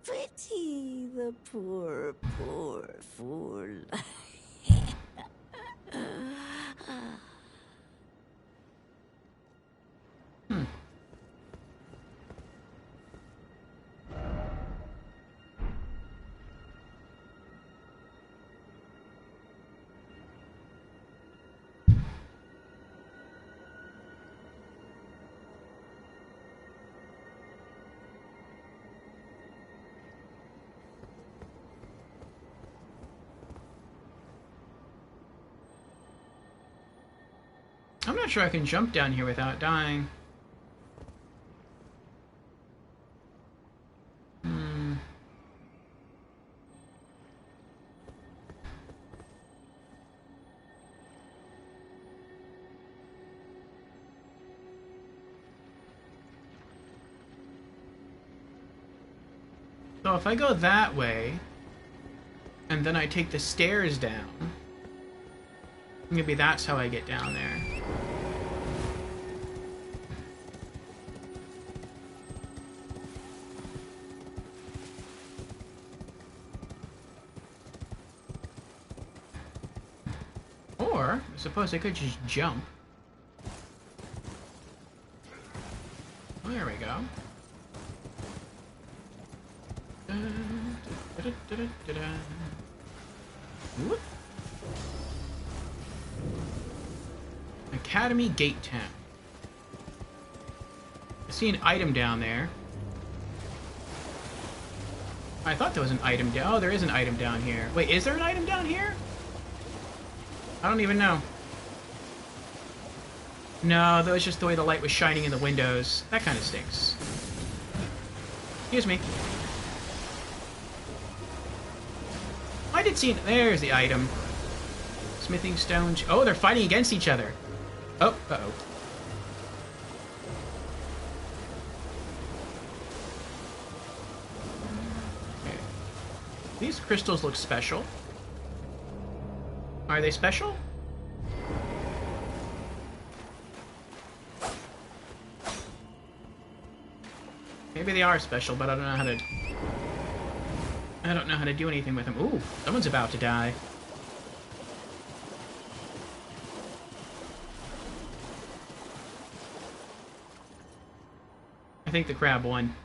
Pity the poor, poor fool. I'm not sure I can jump down here without dying. So if I go that way, and then I take the stairs down, maybe that's how I get down there. Or, I suppose I could just jump. Oh, there we go. Da-da-da-da-da. Whoop. Academy Gate Town. I see an item down there. I thought there was an item down. Oh, there is an item down here. Wait, is there an item down here? I don't even know. No, that was just the way the light was shining in the windows. That kind of stinks. Excuse me. I did see... There's the item. Smithing stone... Oh, they're fighting against each other. Oh, uh-oh. Okay. These crystals look special. Are they special? Maybe they are special, but I don't know how to... I don't know how to do anything with them. Ooh, someone's about to die. I think the crab won.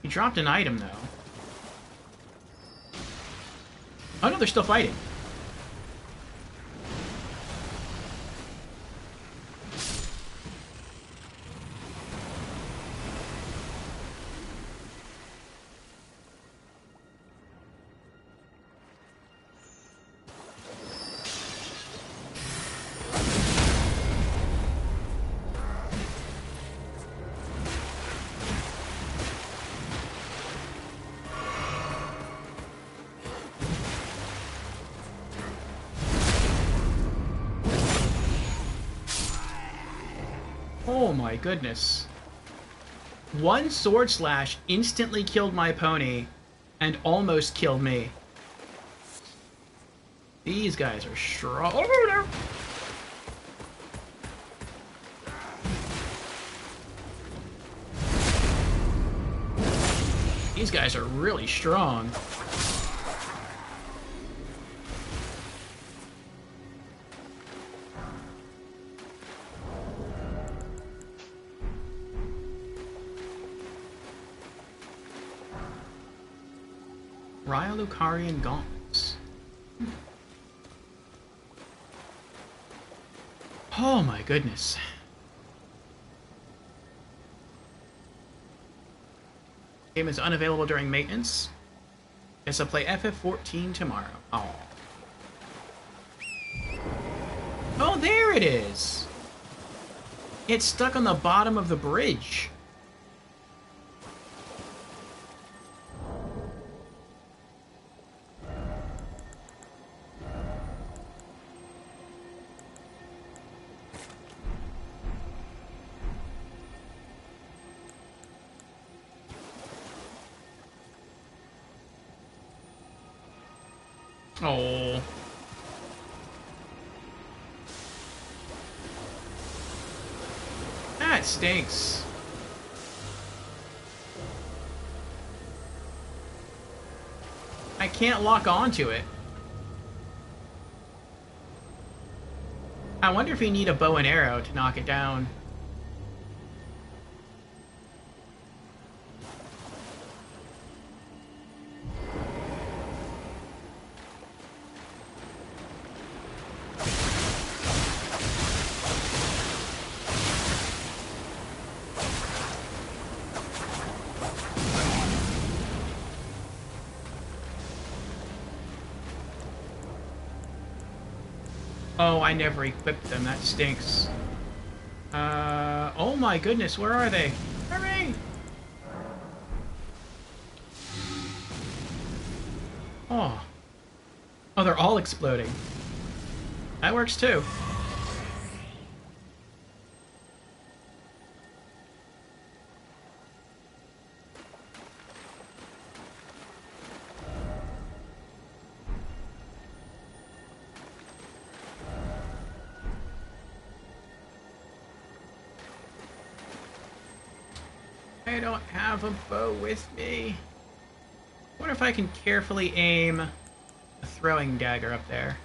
He dropped an item, though. Oh no, they're still fighting. Oh my goodness. One sword slash instantly killed my pony and almost killed me. These guys are strong. Oh, no. These guys are really strong. Lucarian gauntlets. Oh my goodness. Game is unavailable during maintenance. Guess I'll play FF14 tomorrow. Oh. Oh, there it is! It's stuck on the bottom of the bridge. Oh. That stinks. I can't lock onto it. I wonder if you need a bow and arrow to knock it down. Oh, I never equipped them. That stinks. Oh my goodness, where are they? Hurry! Oh. Oh, they're all exploding. That works too. I don't have a bow with me. I wonder if I can carefully aim a throwing dagger up there.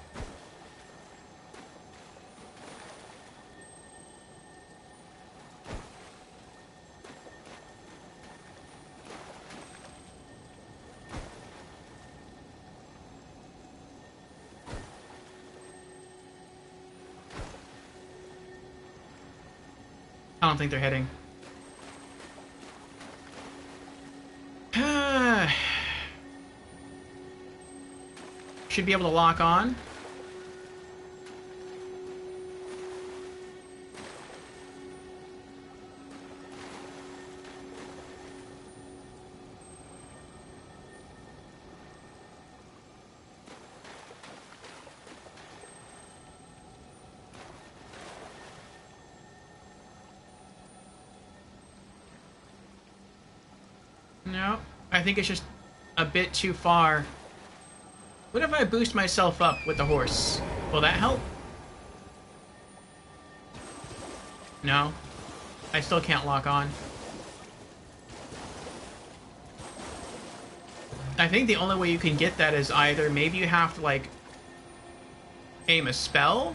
I don't think they're hitting. Should be able to lock on. No, I think it's just a bit too far. What if I boost myself up with the horse? Will that help? No. I still can't lock on. I think the only way you can get that is either maybe you have to, like, aim a spell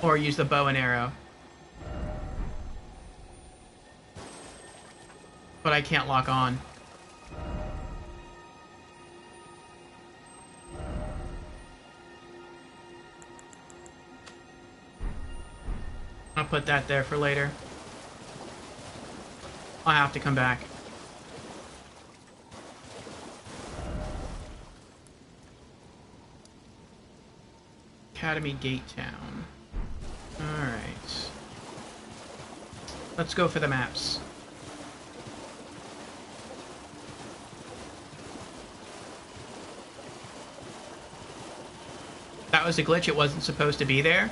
or use the bow and arrow. But I can't lock on. I'll put that there for later. I'll have to come back. Academy Gate Town. Alright. Let's go for the maps. That was a glitch, it wasn't supposed to be there?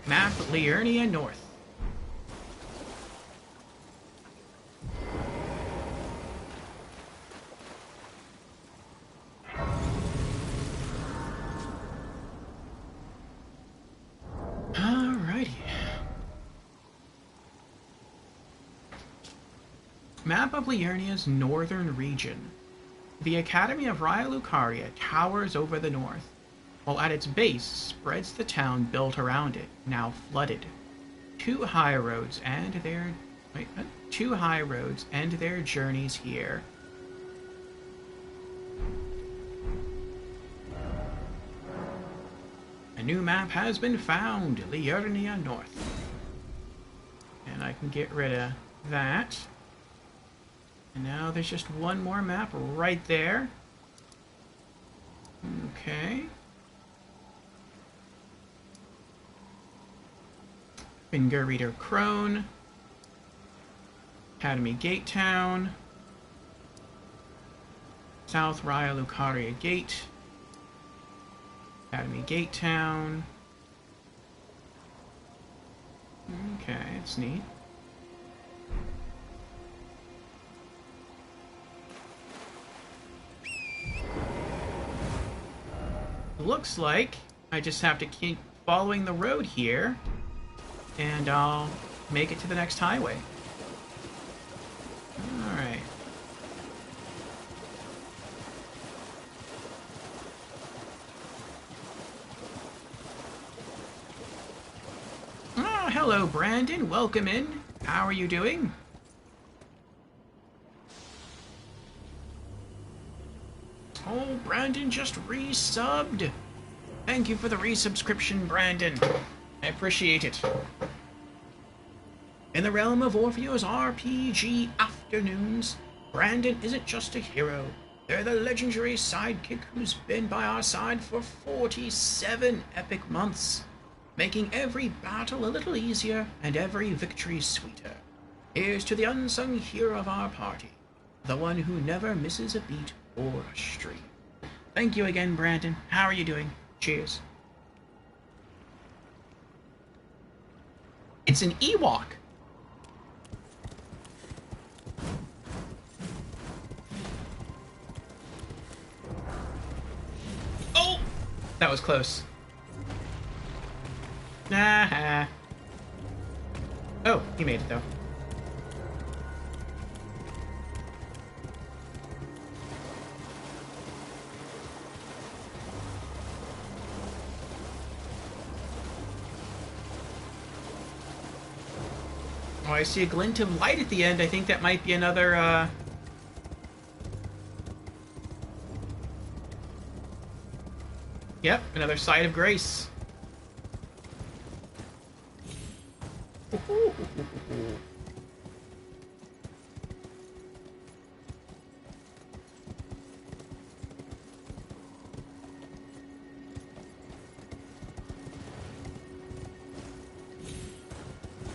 Map Liurnia North. Alrighty. Map of Liurnia's northern region. The Academy of Raya Lucaria towers over the north, while at its base spreads the town built around it, now flooded. Two high roads and their journeys here. A new map has been found, Liurnia North. And I can get rid of that. And now there's just one more map right there. Okay. Finger Reader Crone. Academy Gate Town. South Raya Lucaria Gate. Academy Gate Town. Okay, it's neat. Looks like I just have to keep following the road here, and I'll make it to the next highway. Alright. Oh, hello, Brandon. Welcome in. How are you doing? Oh, Brandon just resubbed. Thank you for the resubscription, Brandon. I appreciate it. In the realm of Orpheo's RPG afternoons, Brandon isn't just a hero. They're the legendary sidekick who's been by our side for 47 epic months, making every battle a little easier and every victory sweeter. Here's to the unsung hero of our party, the one who never misses a beat or a stream. Thank you again, Brandon. How are you doing? Cheers. It's an Ewok. that was close. Nah. Oh, he made it though. Oh, I see a glint of light at the end. I think that might be another, Yep, another side of grace.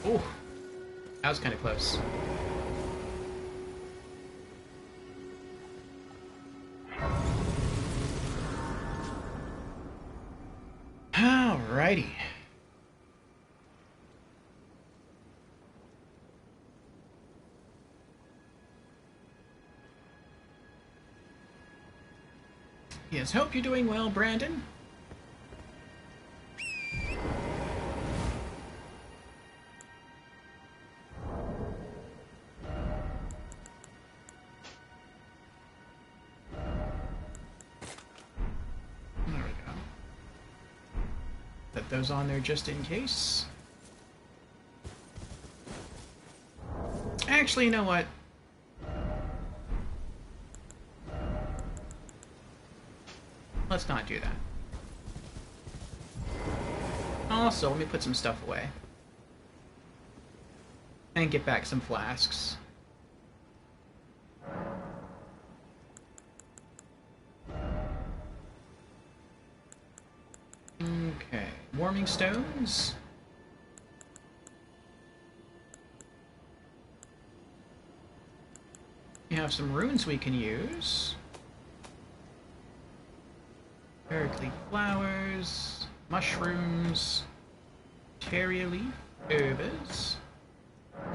Oh, that was kind of close. Alrighty. Yes, hope you're doing well, Brandon. There we go. Put those on there just in case. Actually, you know what? Let's not do that. Also, let me put some stuff away. And get back some flasks. Okay, warming stones. We have some runes we can use. Paraclete flowers, mushrooms, terria leaf, herbs,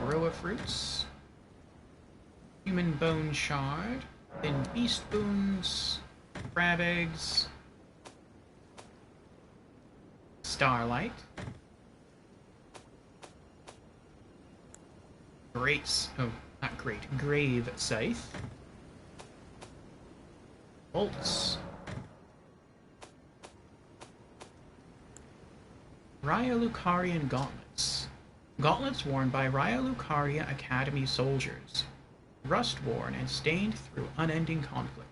roa fruits, human bone shard, then beast bones, crab eggs, starlight, grave scythe, bolts, Raya Lucarian gauntlets. Gauntlets worn by Raya Lucaria Academy soldiers. Rust-worn and stained through unending conflict.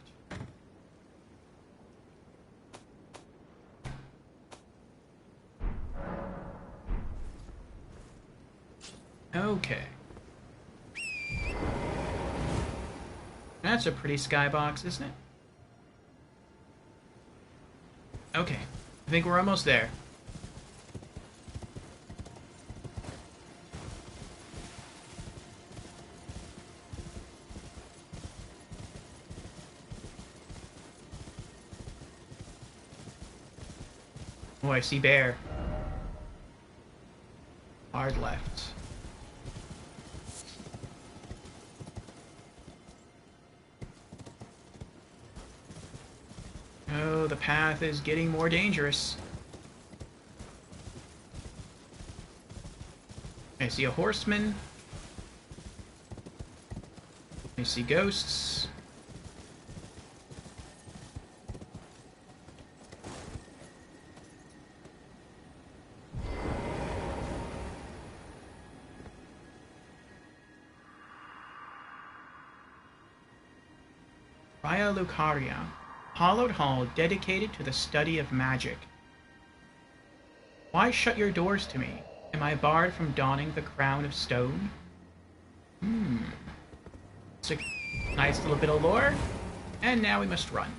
Okay. That's a pretty skybox, isn't it? Okay. I think we're almost there. Oh, I see bear. Hard left. Oh, the path is getting more dangerous. I see a horseman. I see ghosts. Raya Lucaria, hallowed hall dedicated to the study of magic. Why shut your doors to me? Am I barred from donning the crown of stone? It's a nice little bit of lore. And now we must run.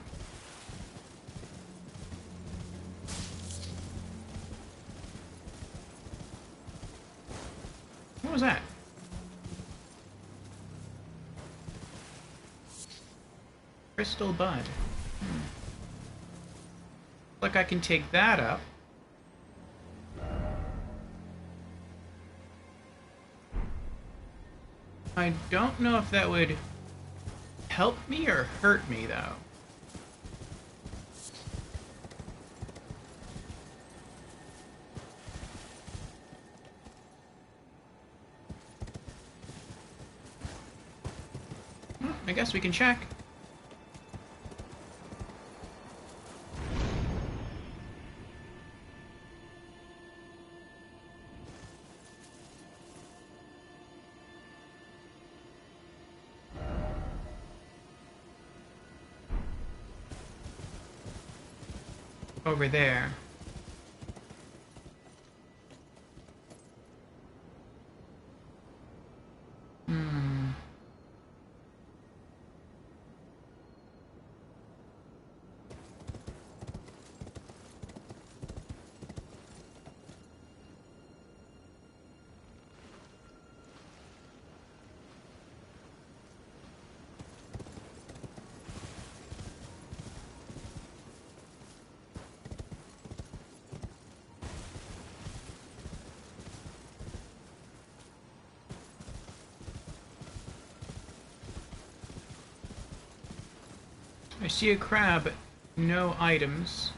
What was that? Crystal bud. Like I can take that up. I don't know if that would help me or hurt me, though. I guess we can check. Over there. I see a crab, but no items.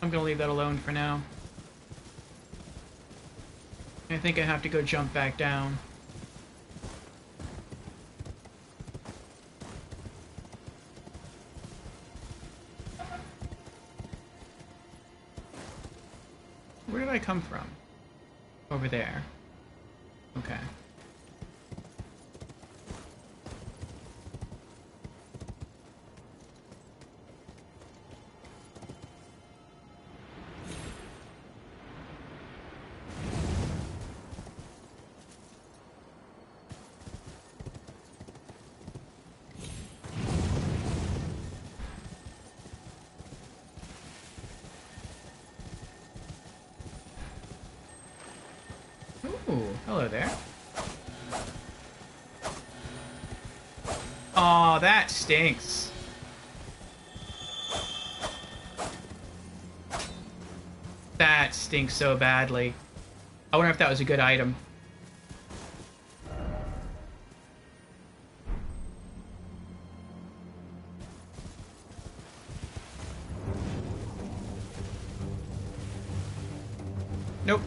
I'm gonna leave that alone for now. I think I have to go jump back down. Where did I come from? Over there. Okay. Ooh, hello there. Aw, that stinks. That stinks so badly. I wonder if that was a good item. Nope.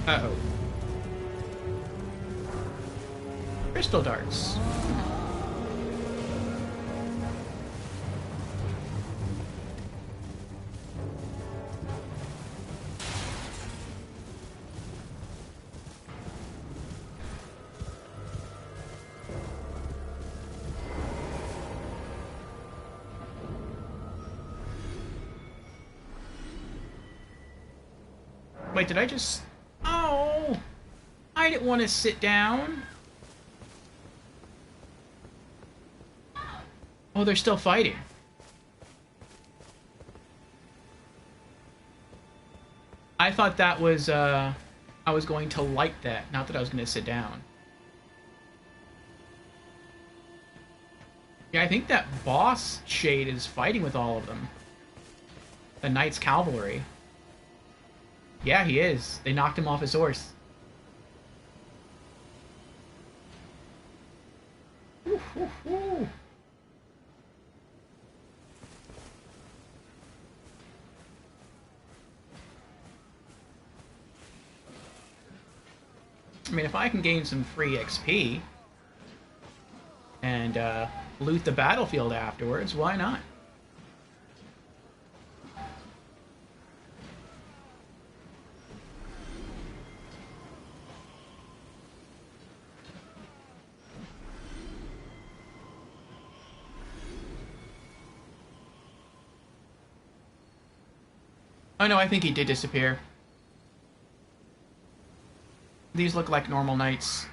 Uh-oh. Crystal darts. Wait, did I just... Oh! I didn't want to sit down. Oh, they're still fighting. I thought that was, I was going to light that, not that I was going to sit down. Yeah, I think that boss shade is fighting with all of them. The Knight's Cavalry. Yeah, he is. They knocked him off his horse. Ooh, ooh, ooh. I mean, if I can gain some free XP and loot the battlefield afterwards, why not? Oh no, I think he did disappear. These look like normal knights.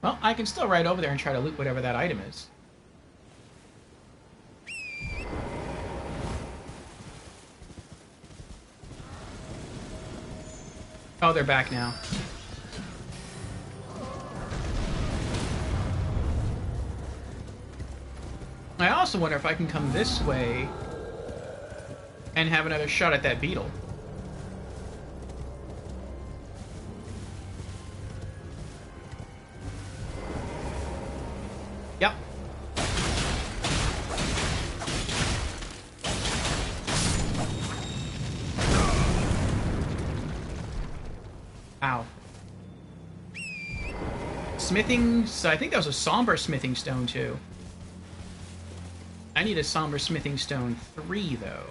Well, I can still ride over there and try to loot whatever that item is. Oh, they're back now. I also wonder if I can come this way and have another shot at that beetle. Yep. smithing... So I think that was a somber smithing stone, too. I need a somber smithing stone 3, though.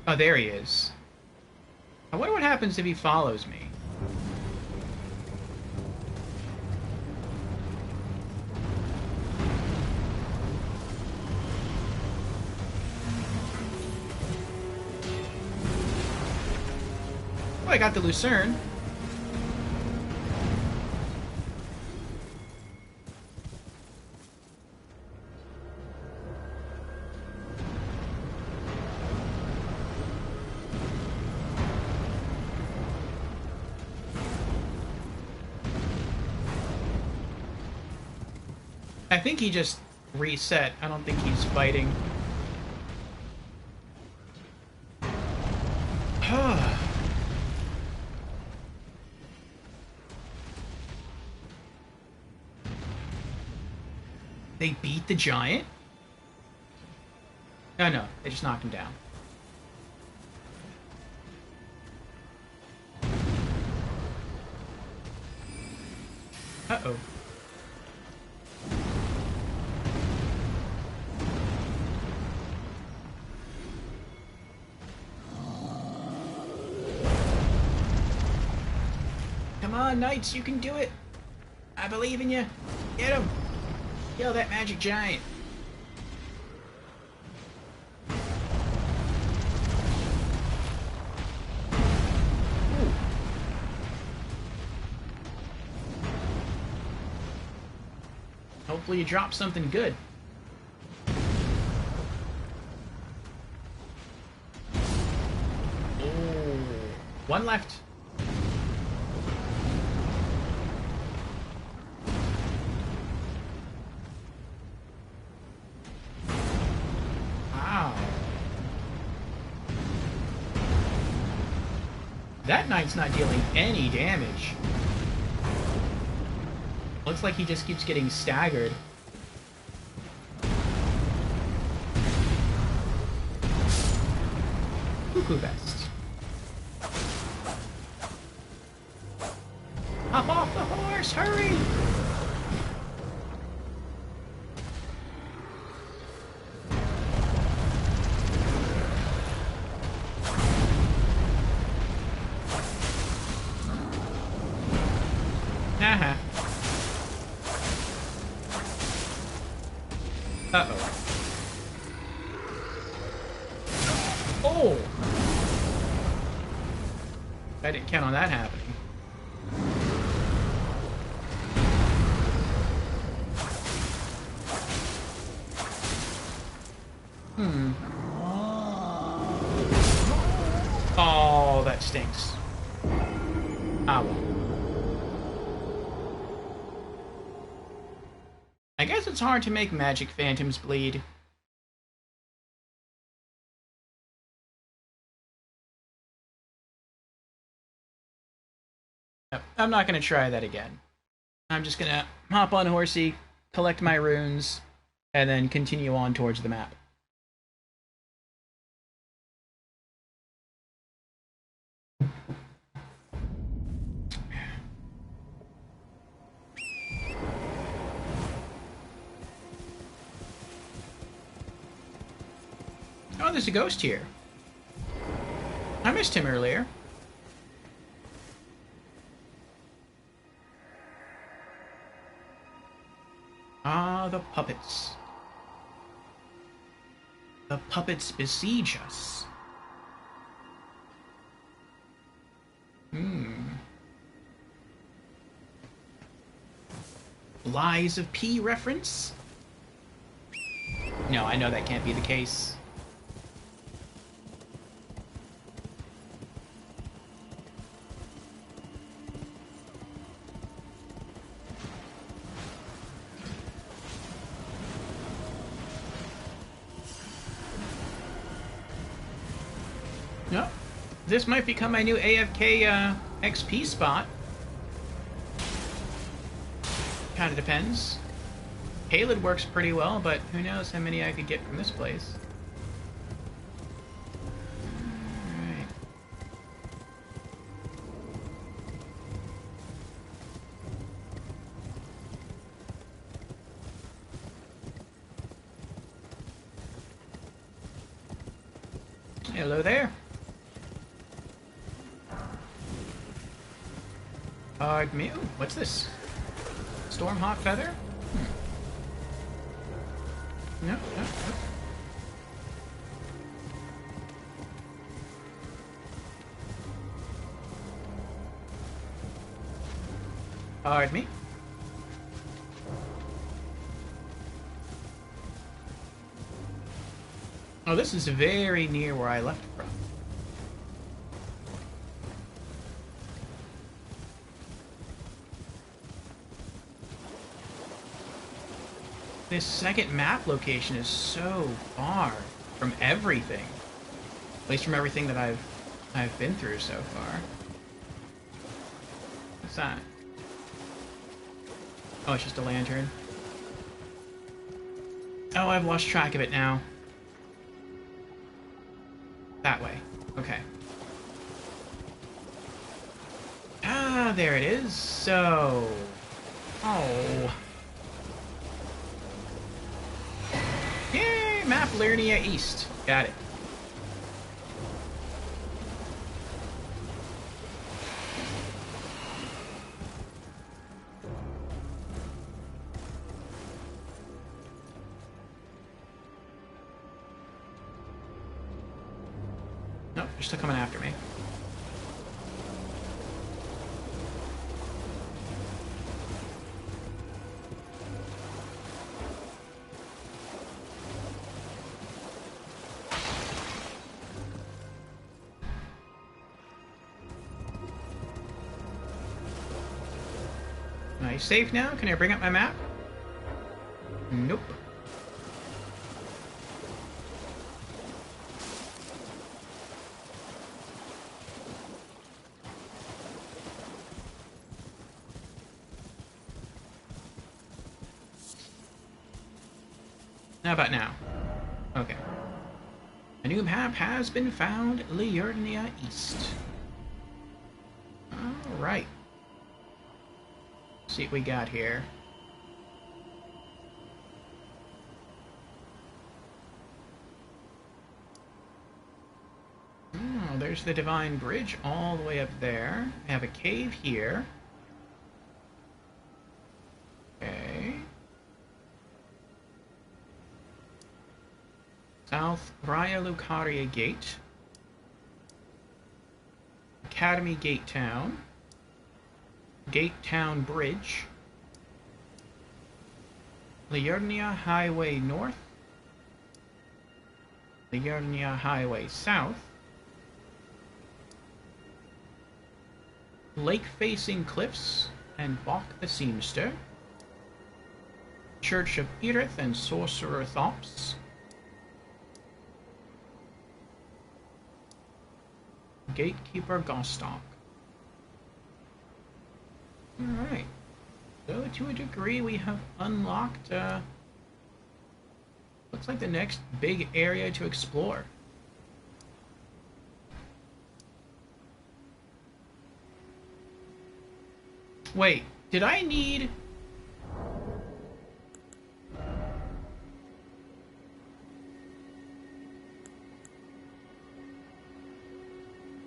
Oh, there he is. I wonder what happens if he follows me. Oh, I got the Lucerne. I think he just reset. I don't think he's fighting. They beat the giant? Oh no, they just knocked him down. Uh-oh. Come on, knights, you can do it! I believe in you! Get him! Kill that magic giant! Ooh. Hopefully you drop something good. Oh, one left. That knight's not dealing any damage. Looks like he just keeps getting staggered. Cuckoo vest. Hop off the horse, hurry! Uh-oh. Oh! I didn't count on that happening. Oh, that stinks. Ah, well. I guess it's hard to make magic phantoms bleed. Yep, I'm not going to try that again. I'm just going to hop on Horsey, collect my runes, and then continue on towards the map. Oh, there's a ghost here. I missed him earlier. Ah, the puppets. The puppets besiege us. Lies of P reference? No, I know that can't be the case. No, this might become my new AFK XP spot. Kinda depends. Halid works pretty well, but who knows how many I could get from this place. Alright. Hello there. Pardon me. Ooh, what's this? Stormhawk feather? No, no, no. Pardon me. Oh, this is very near where I left from. This second map location is so far from everything. At least from everything that I've been through so far. What's that? Oh, it's just a lantern. Oh, I've lost track of it now. That way. Okay. Ah, there it is. So... Oh... Yay! Map Lernia East. Got it. Nope, they're still coming after me. Am I safe now? Can I bring up my map? Nope. How about now? Okay. A new map has been found, Liurnia East. Alright. See what we got here. Oh, there's the Divine Bridge all the way up there. We have a cave here. Okay. South Raya Lucaria Gate. Academy Gate Town. Gate Town Bridge. Liurnia Highway North. Liurnia Highway South. Lake-facing cliffs and Bok the Seamster. Church of Edith and Sorcerer Thops. Gatekeeper Gostock. Alright. So, to a degree, we have unlocked, looks like the next big area to explore. Wait, did I need...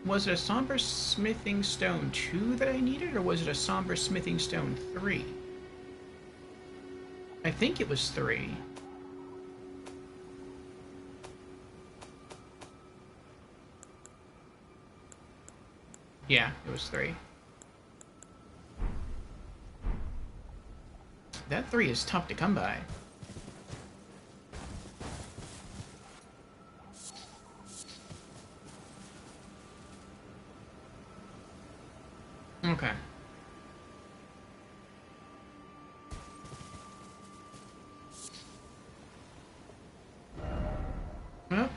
Was it a Somber Smithing Stone 2 that I needed, or was it a Somber Smithing Stone 3? I think it was 3. Yeah, it was 3. That 3 is tough to come by. Okay. Well,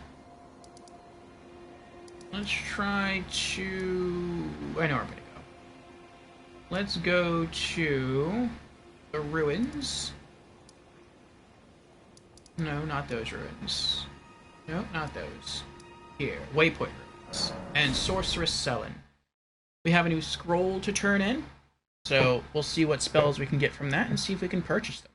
let's try to... I know where I'm gonna go. Let's go to the ruins. No, not those ruins. No, not those. Here, Waypoint ruins. And Sorceress Sellen. We have a new scroll to turn in, so we'll see what spells we can get from that and see if we can purchase them.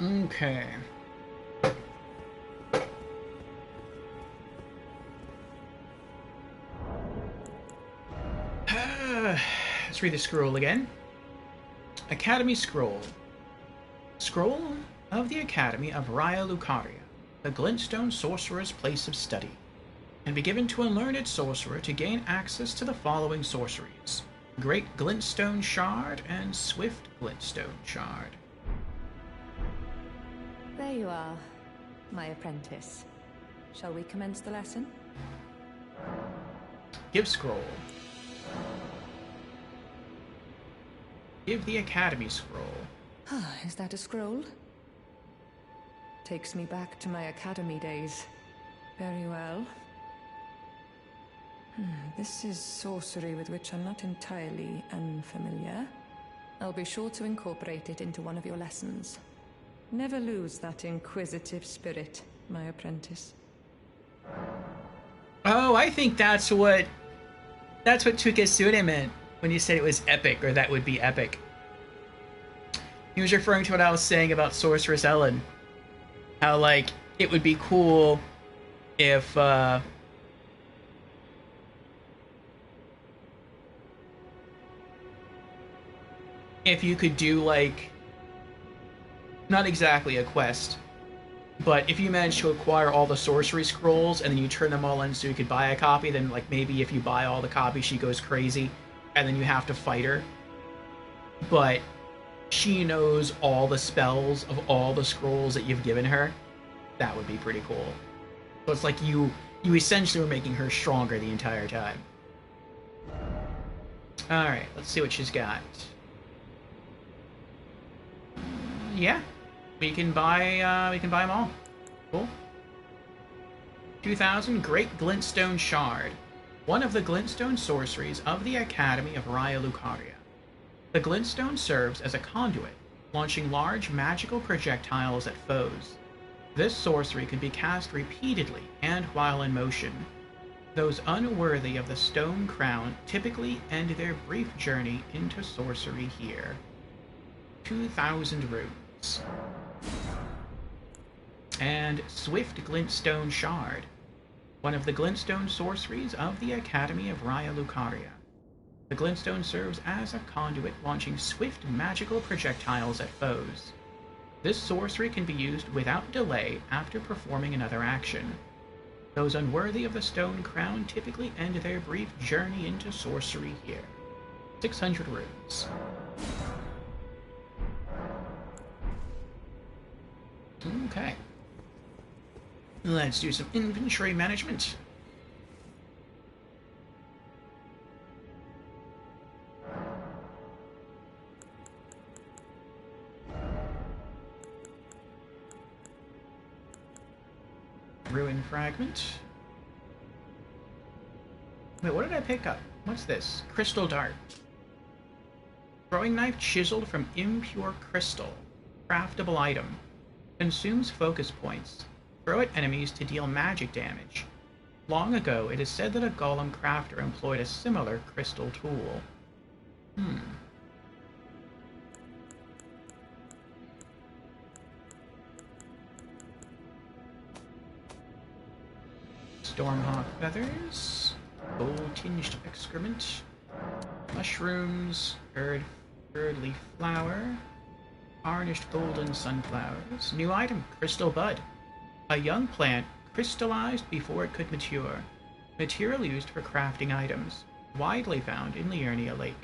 Okay. Let's read the scroll again. Academy Scroll. Scroll of the Academy of Raya Lucaria, the Glintstone Sorcerer's place of study, can be given to a learned sorcerer to gain access to the following sorceries: Great Glintstone Shard and Swift Glintstone Shard. There you are, my apprentice. Shall we commence the lesson? Give scroll. Give the Academy Scroll. Is that a scroll? Takes me back to my academy days. Very well. This is sorcery with which I'm not entirely unfamiliar. I'll be sure to incorporate it into one of your lessons. Never lose that inquisitive spirit, my apprentice. Oh, I think that's what Tukesune meant when you said it was epic, or that would be epic. He was referring to what I was saying about Sorceress Ellen. How, like, it would be cool if, if you could do, like, not exactly a quest, but if you managed to acquire all the sorcery scrolls and then you turn them all in so you could buy a copy, then, like, maybe if you buy all the copies, she goes crazy, and then you have to fight her. But she knows all the spells of all the scrolls that you've given her. That would be pretty cool. So it's like you essentially were making her stronger the entire time. Alright, let's see what she's got. Yeah, we can buy them all. Cool. 2000 Great Glintstone Shard. One of the Glintstone sorceries of the Academy of Raya Lucaria. The Glintstone serves as a conduit, launching large magical projectiles at foes. This sorcery can be cast repeatedly and while in motion. Those unworthy of the Stone Crown typically end their brief journey into sorcery here. 2,000 runes. And Swift Glintstone Shard. One of the Glintstone sorceries of the Academy of Raya Lucaria. The Glintstone serves as a conduit, launching swift magical projectiles at foes. This sorcery can be used without delay after performing another action. Those unworthy of the Stone Crown typically end their brief journey into sorcery here. 600 runes. Okay. Let's do some inventory management. Ruin fragment. Wait, what did I pick up? What's this? Crystal dart. Throwing knife chiseled from impure crystal. Craftable item. Consumes focus points. Throw at enemies to deal magic damage. Long ago, it is said that a golem crafter employed a similar crystal tool. Stormhawk feathers, gold-tinged excrement, mushrooms, bird leaf flower, tarnished golden sunflowers. New item, crystal bud. A young plant crystallized before it could mature. Material used for crafting items. Widely found in Liurnia Lake.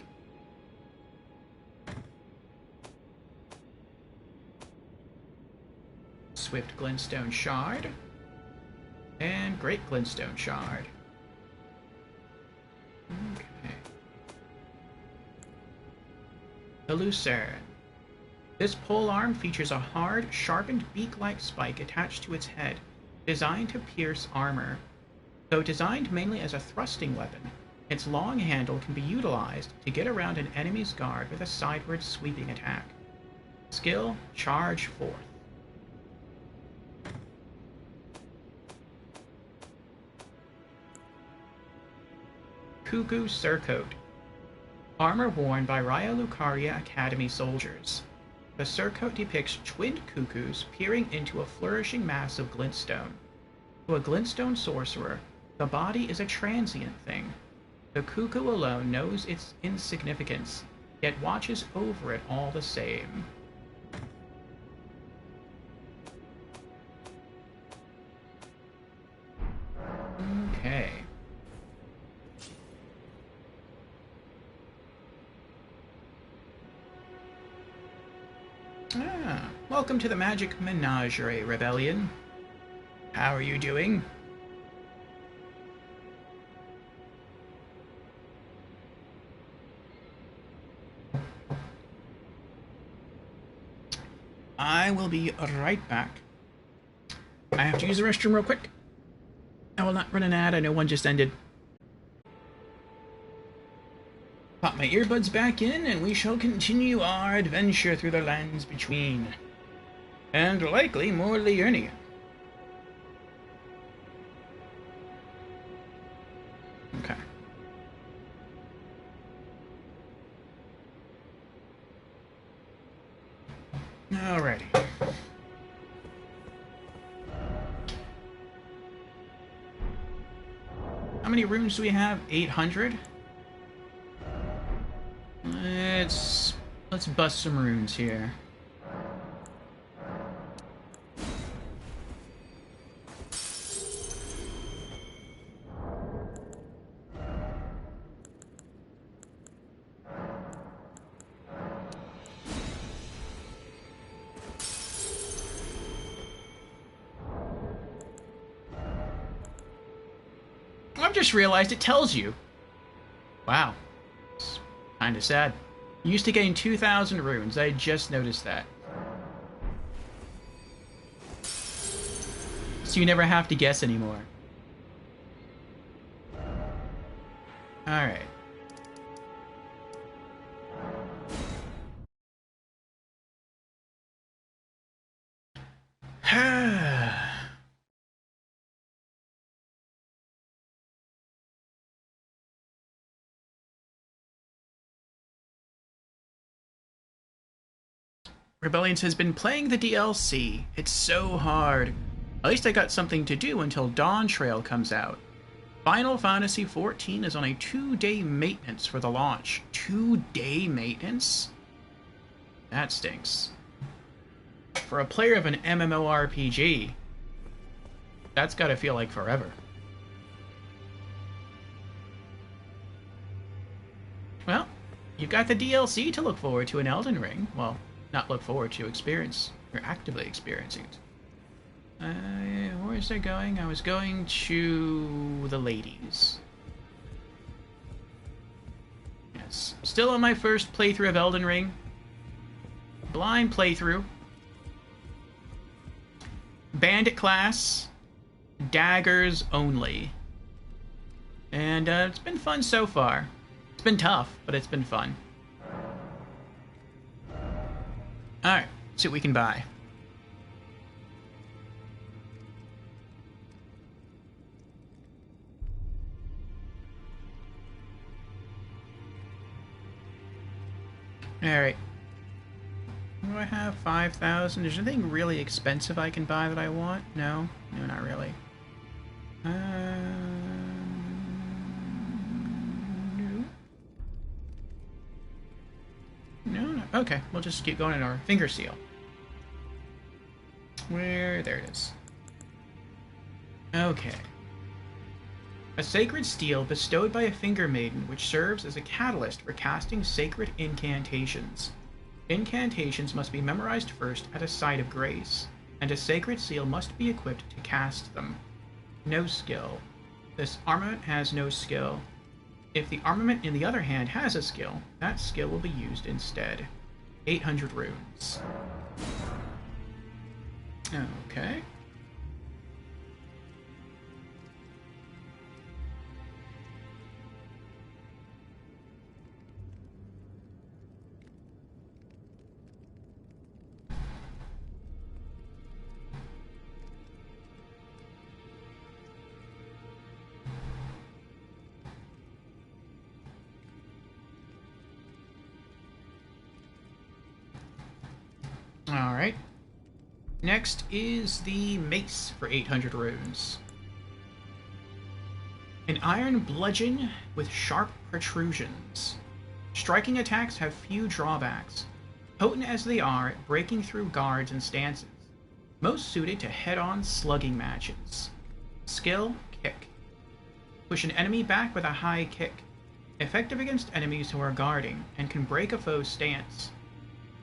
Swift Glintstone Shard. And Great Glintstone Shard. Okay. The Lucerne. This polearm features a hard, sharpened beak-like spike attached to its head, designed to pierce armor. Though designed mainly as a thrusting weapon, its long handle can be utilized to get around an enemy's guard with a sideward sweeping attack. Skill, Charge Forth. Cuckoo Surcoat. Armor worn by Raya Lucaria Academy soldiers. The surcoat depicts twinned cuckoos peering into a flourishing mass of glintstone. To a glintstone sorcerer, the body is a transient thing. The cuckoo alone knows its insignificance, yet watches over it all the same. Okay. Welcome to the Magic Menagerie, Rebellion. How are you doing? I will be right back. I have to use the restroom real quick. I will not run an ad. I know one just ended. Pop my earbuds back in, and we shall continue our adventure through the lands between. And likely more Liurnia. Okay. Alrighty. How many rooms do we have? 800? Let's bust some runes here. I've just realized it tells you. Wow. It's kinda sad. You used to gain 2,000 runes. I just noticed that. So you never have to guess anymore. Alright. Rebellions has been playing the DLC. It's so hard. At least I got something to do until Dawn Trail comes out. Final Fantasy XIV is on a 2-day maintenance for the launch. 2-day maintenance? That stinks. For a player of an MMORPG, that's gotta feel like forever. Well, you've got the DLC to look forward to in Elden Ring. Well, not look forward to, experience. You're actively experiencing it. Where is I going? I was going to the ladies. Yes. Still on my first playthrough of Elden Ring. Blind playthrough. Bandit class. Daggers-Only. And it's been fun so far. It's been tough, but it's been fun. Alright, see what we can buy. Alright. Do I have 5,000? Is there anything really expensive I can buy that I want? No? No, not really. No. No? Okay, we'll just keep going in our finger seal. There it is. Okay. A sacred steel bestowed by a finger maiden which serves as a catalyst for casting sacred incantations. Incantations must be memorized first at a site of grace, and a sacred seal must be equipped to cast them. No skill. This armament has no skill. If the armament, in the other hand, has a skill, that skill will be used instead. 800 runes. Okay. Alright. Next is the mace for 800 runes. An iron bludgeon with sharp protrusions. Striking attacks have few drawbacks, potent as they are at breaking through guards and stances. Most suited to head-on slugging matches. Skill, kick. Push an enemy back with a high kick. Effective against enemies who are guarding, and can break a foe's stance.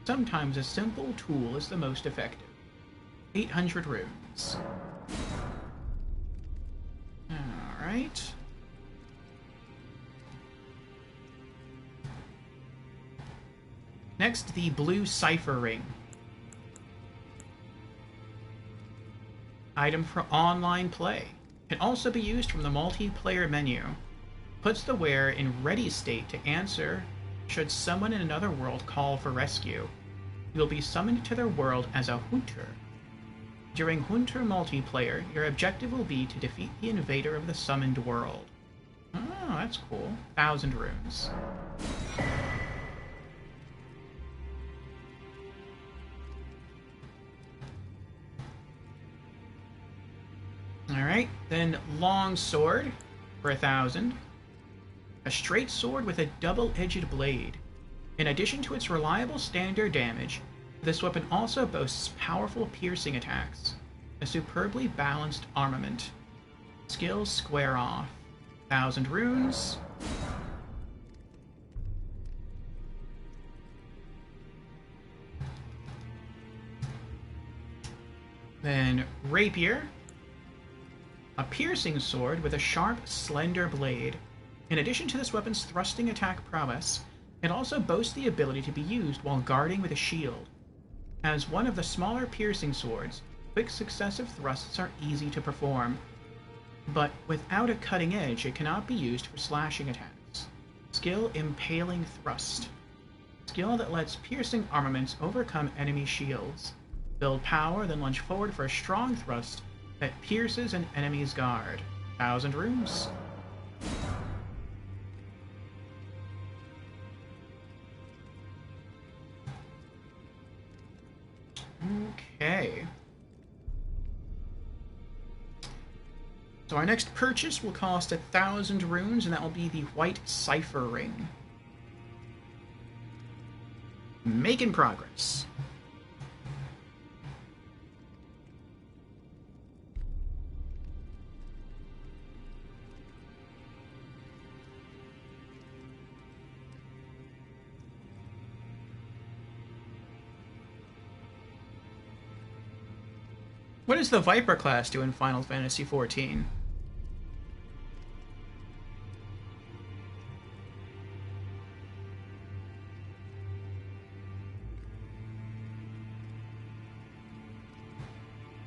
Sometimes a simple tool is the most effective. 800 runes. Alright. Next, the blue cipher ring. Item for online play. Can also be used from the multiplayer menu. Puts the wearer in ready state to answer should someone in another world call for rescue. You will be summoned to their world as a hunter. During hunter multiplayer, your objective will be to defeat the invader of the summoned world. Oh, that's cool. 1,000 runes. Alright, then long sword for 1,000. A straight sword with a double-edged blade. In addition to its reliable standard damage, this weapon also boasts powerful piercing attacks. A superbly balanced armament. Skills square off. 1,000 runes. Then rapier. A piercing sword with a sharp, slender blade. In addition to this weapon's thrusting attack prowess, it also boasts the ability to be used while guarding with a shield. As one of the smaller piercing swords, quick successive thrusts are easy to perform, but without a cutting edge it cannot be used for slashing attacks. Skill Impaling Thrust. Skill that lets piercing armaments overcome enemy shields. Build power, then lunge forward for a strong thrust that pierces an enemy's guard. 1,000 runes. Okay. So our next purchase will cost 1,000 runes, and that will be the white cipher ring. Making progress. What does the Viper class do in Final Fantasy XIV?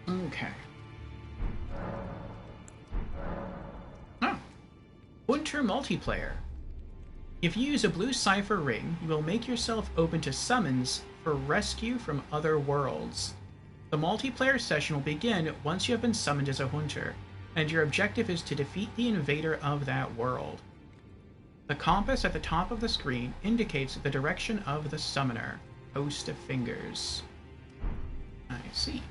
Okay. Oh. Hunter multiplayer. If you use a blue cipher ring, you will make yourself open to summons for rescue from other worlds. The multiplayer session will begin once you have been summoned as a hunter, and your objective is to defeat the invader of that world. The compass at the top of the screen indicates the direction of the summoner. Host of fingers. I see.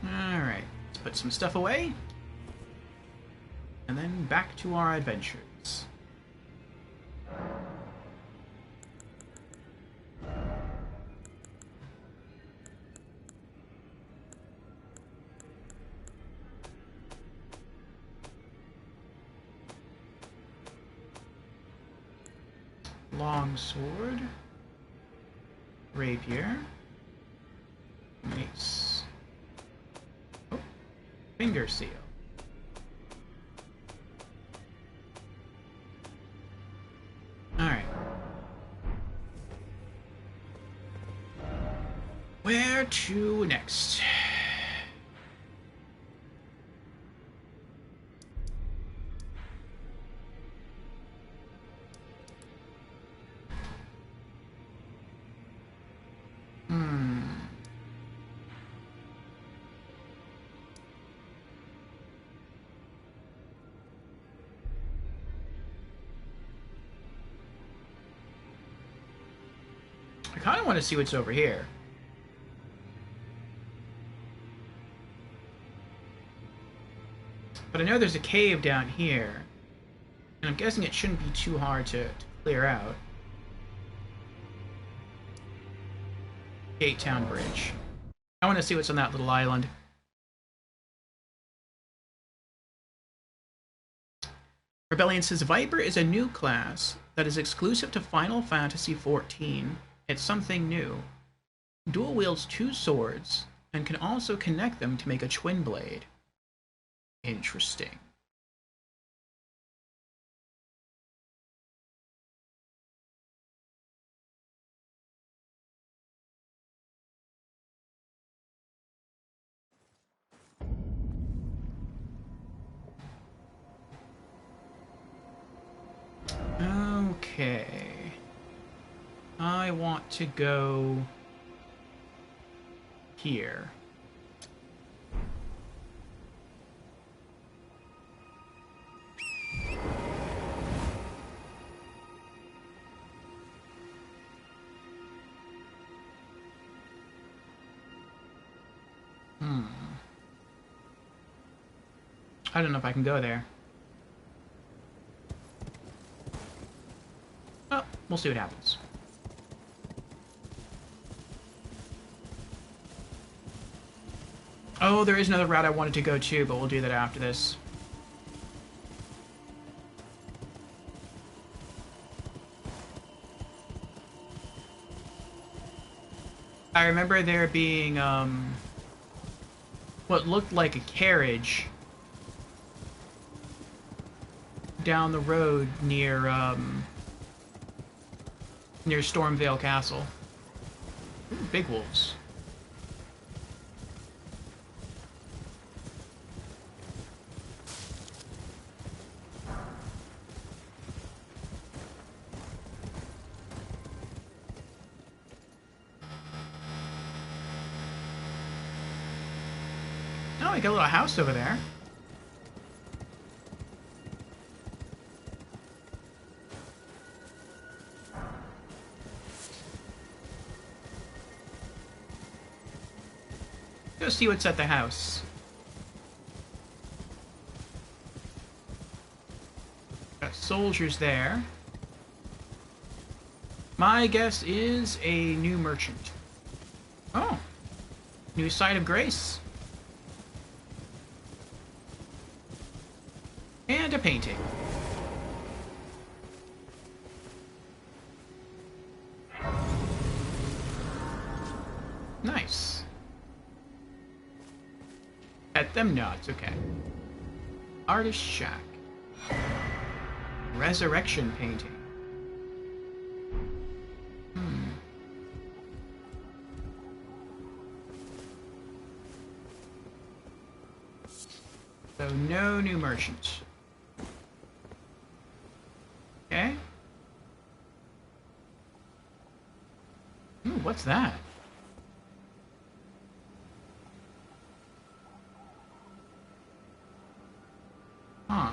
Alright, let's put some stuff away. And then back to our adventures. Long sword. Rapier. Mace. Oh, finger seal. Alright. Where to next? I kind of want to see what's over here. But I know there's a cave down here. And I'm guessing it shouldn't be too hard to clear out. Gate Town Bridge. I want to see what's on that little island. Rebellion says Viper is a new class that is exclusive to Final Fantasy XIV. It's something new. Dual wields 2 swords and can also connect them to make a twin blade. Interesting. Okay. I want to go here. I don't know if I can go there. Oh, we'll see what happens. Oh, there is another route I wanted to go to, but we'll do that after this. I remember there being, what looked like a carriage down the road near, near Stormvale Castle. Ooh, big wolves. Oh, we got a little house over there. Go see what's at the house. Got soldiers there. My guess is a new merchant. Oh. New Site of Grace. And a painting. Nice. At them nods, okay. Artist Shack. Resurrection painting. So no new merchant. Okay. Ooh, what's that? Huh.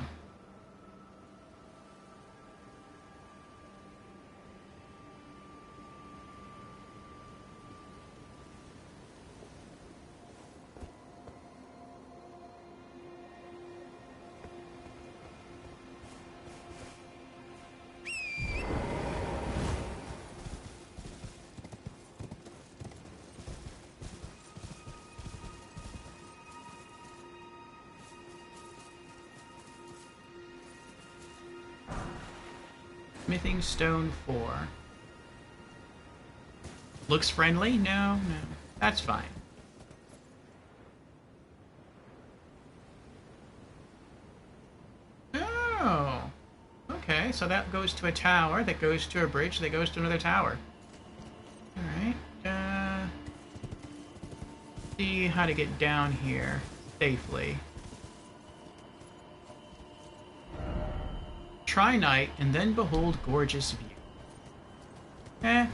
Smithing Stone 4. Looks friendly? No, no. That's fine. Oh. Okay, so that goes to a tower, that goes to a bridge, that goes to another tower. Alright. See how to get down here safely. Try night, and then behold gorgeous view. Eh.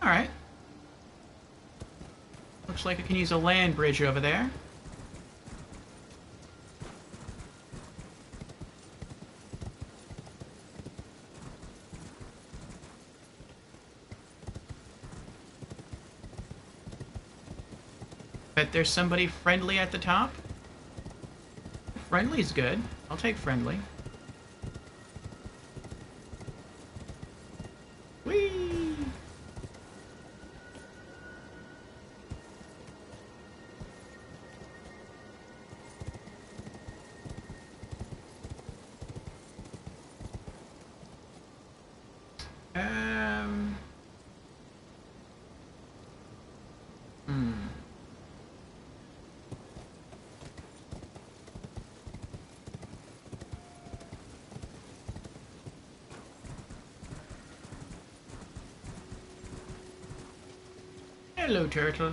Alright. Looks like I can use a land bridge over there. Bet there's somebody friendly at the top. Friendly's good. I'll take friendly. Whee! Hello, turtle.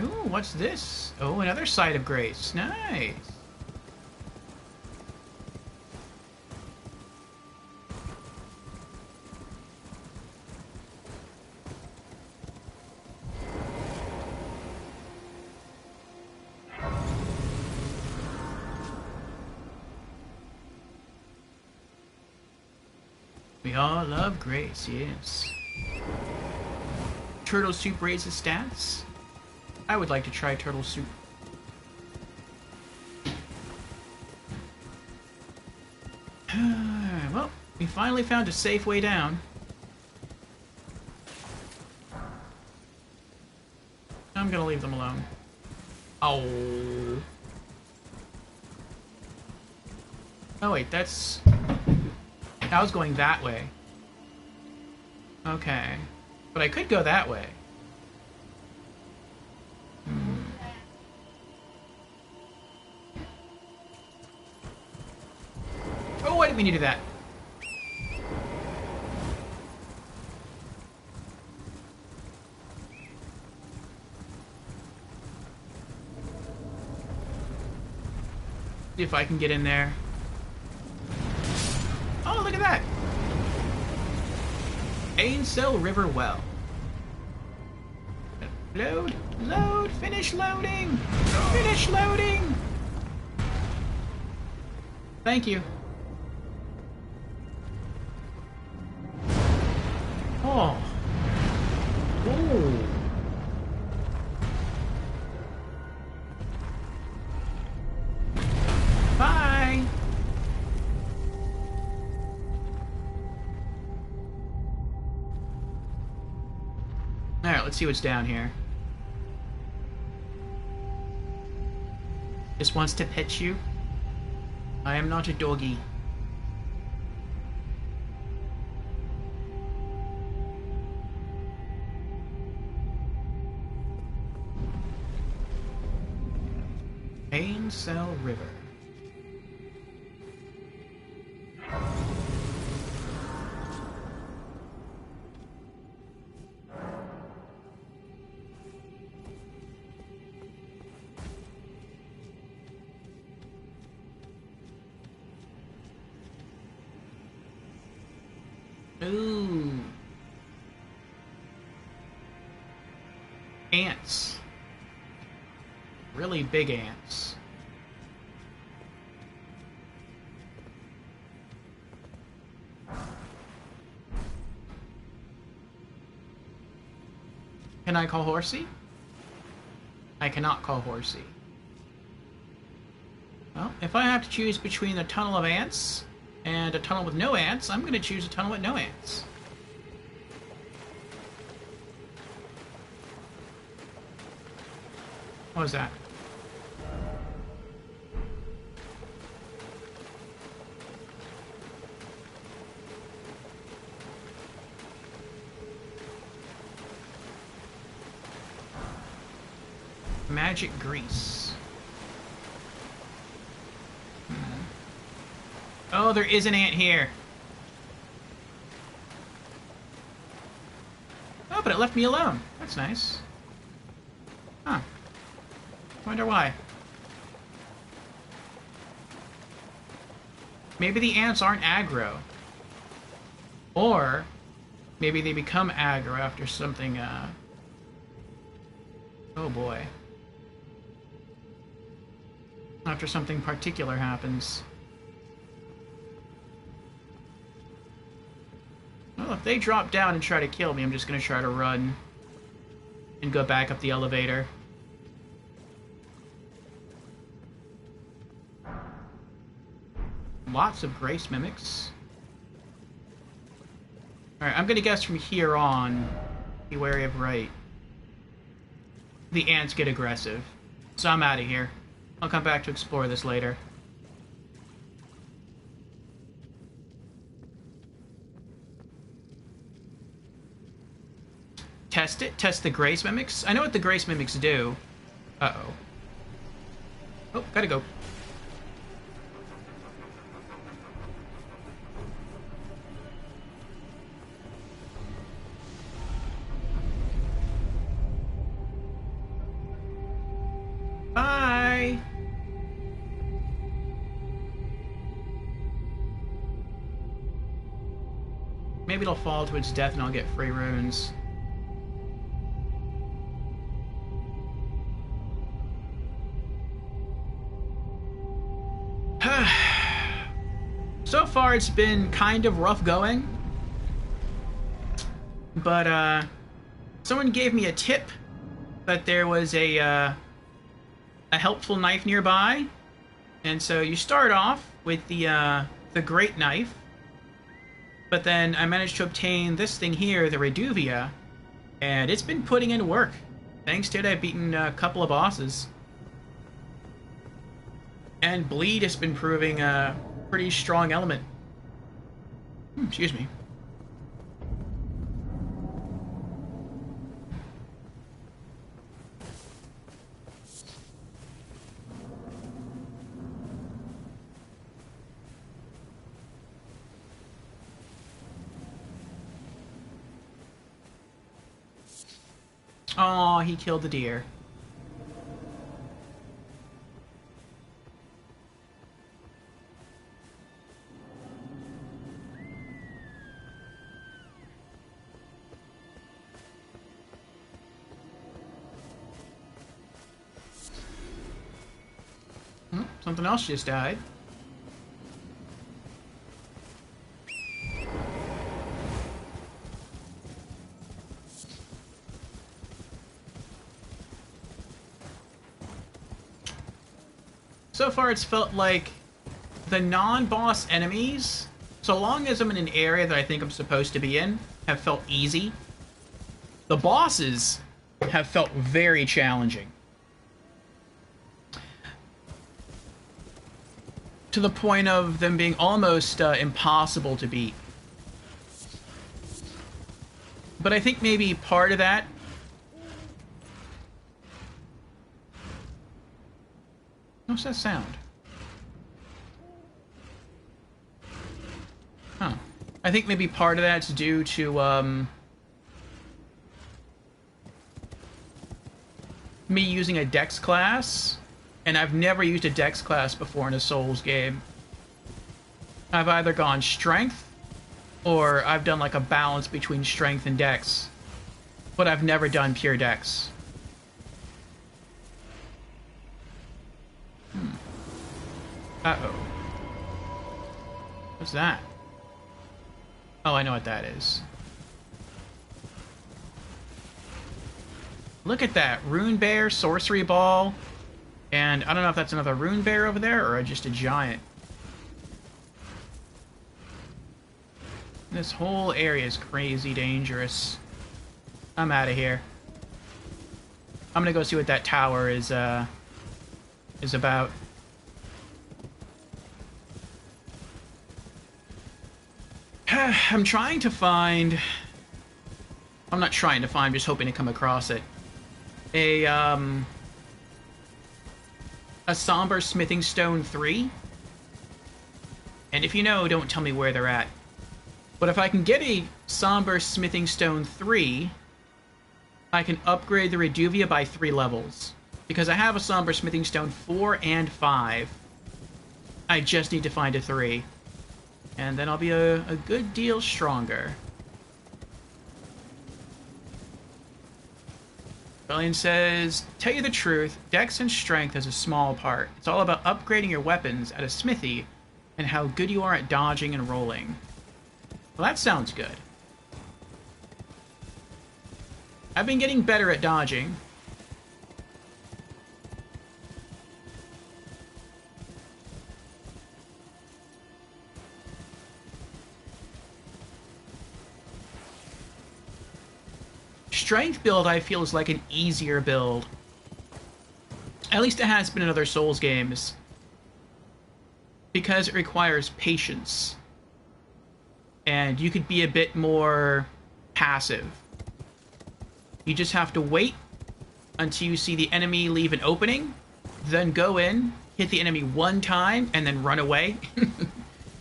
Ooh, what's this? Oh, another site of grace. Nice. We all love grace, yes. Turtle soup raises stats. I would like to try turtle soup. Well, we finally found a safe way down. I'm gonna leave them alone. Oh. Oh wait, that's... I was going that way. Okay. But I could go that way. Oh, why did we need to do that? See if I can get in there. Oh, look at that! Ainsel River Well. Load, load, finish loading! Finish loading! Thank you. Oh. Ooh. Bye. Alright, let's see what's down here. Just wants to pet you. I am not a doggy. Ainsel River. Ooh. Ants. Really big ants. Can I call Horsey? I cannot call Horsey. Well, if I have to choose between a tunnel of ants and a tunnel with no ants, I'm going to choose a tunnel with no ants. What was that? Magic grease. Oh, there is an ant here. it left me alone. That's nice. Huh. Wonder why. Maybe the ants aren't aggro. Or maybe they become aggro after something, oh boy. After something particular happens. Well, if they drop down and try to kill me, I'm just gonna try to run and go back up the elevator. Lots of Grace Mimics. Alright, I'm gonna guess from here on, be wary of right. The ants get aggressive. So I'm out of here. I'll come back to explore this later. Test it? Test the Grace Mimics? I know what the Grace Mimics do. Uh-oh. Oh, gotta go. Bye! Maybe it'll fall to its death and I'll get free runes. So far it's been kind of rough going. But, someone gave me a tip that there was a helpful knife nearby. And so you start off with the great knife. But then I managed to obtain this thing here, the Reduvia. And it's been putting in work. Thanks to it, I've beaten a couple of bosses. And bleed has been proving a pretty strong element. Excuse me. Aw, he killed the deer. Something else just died. So far it's felt like the non-boss enemies, so long as I'm in an area that I think I'm supposed to be in, have felt easy. The bosses have felt very challenging. To the point of them being almost impossible to beat. But I think maybe part of that... What's that sound? Huh. I think maybe part of that's due to, me using a Dex class, and I've never used a Dex class before in a Souls game. I've either gone Strength, or I've done like a balance between Strength and Dex, but I've never done pure Dex. Uh-oh. What's that? Oh, I know what that is. Look at that. Rune Bear, Sorcery Ball, and I don't know if that's another Rune Bear over there or just a giant. This whole area is crazy dangerous. I'm out of here. I'm gonna go see what that tower is about. I'm trying to find... I'm not trying to find, I'm just hoping to come across it. A Somber Smithing Stone 3. And if you know, don't tell me where they're at. But if I can get a Somber Smithing Stone 3, I can upgrade the Reduvia by 3 levels. Because I have a Somber Smithing Stone 4 and 5. I just need to find a 3. And then I'll be a good deal stronger. Rebellion says, tell you the truth, Dex and Strength is a small part. It's all about upgrading your weapons at a smithy and how good you are at dodging and rolling. Well, that sounds good. I've been getting better at dodging. Strength build, I feel, is like an easier build. At least it has been in other Souls games. Because it requires patience. And you could be a bit more passive. You just have to wait until you see the enemy leave an opening, then go in, hit the enemy one time, and then run away.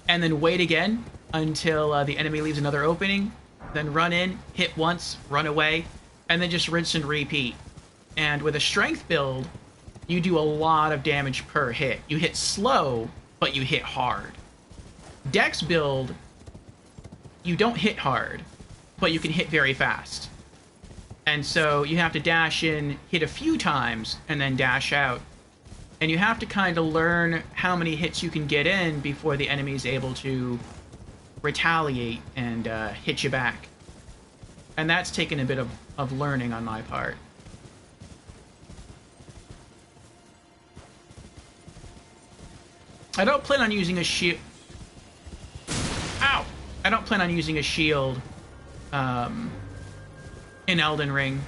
And then wait again until the enemy leaves another opening, then run in, hit once, run away, and then just rinse and repeat. And with a strength build, you do a lot of damage per hit. You hit slow, but you hit hard. Dex build, you don't hit hard, but you can hit very fast. And so you have to dash in, hit a few times, and then dash out. And you have to kind of learn how many hits you can get in before the enemy is able to retaliate and hit you back. And that's taken a bit of learning on my part. I don't plan on using a shield. Ow! I don't plan on using a shield in Elden Ring.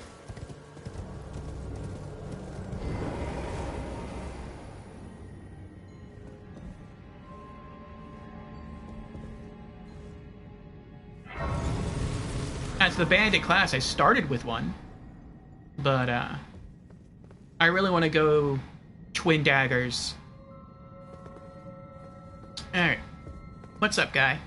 As the Bandit class, I started with one, but I really want to go twin daggers. Alright. What's up, guy?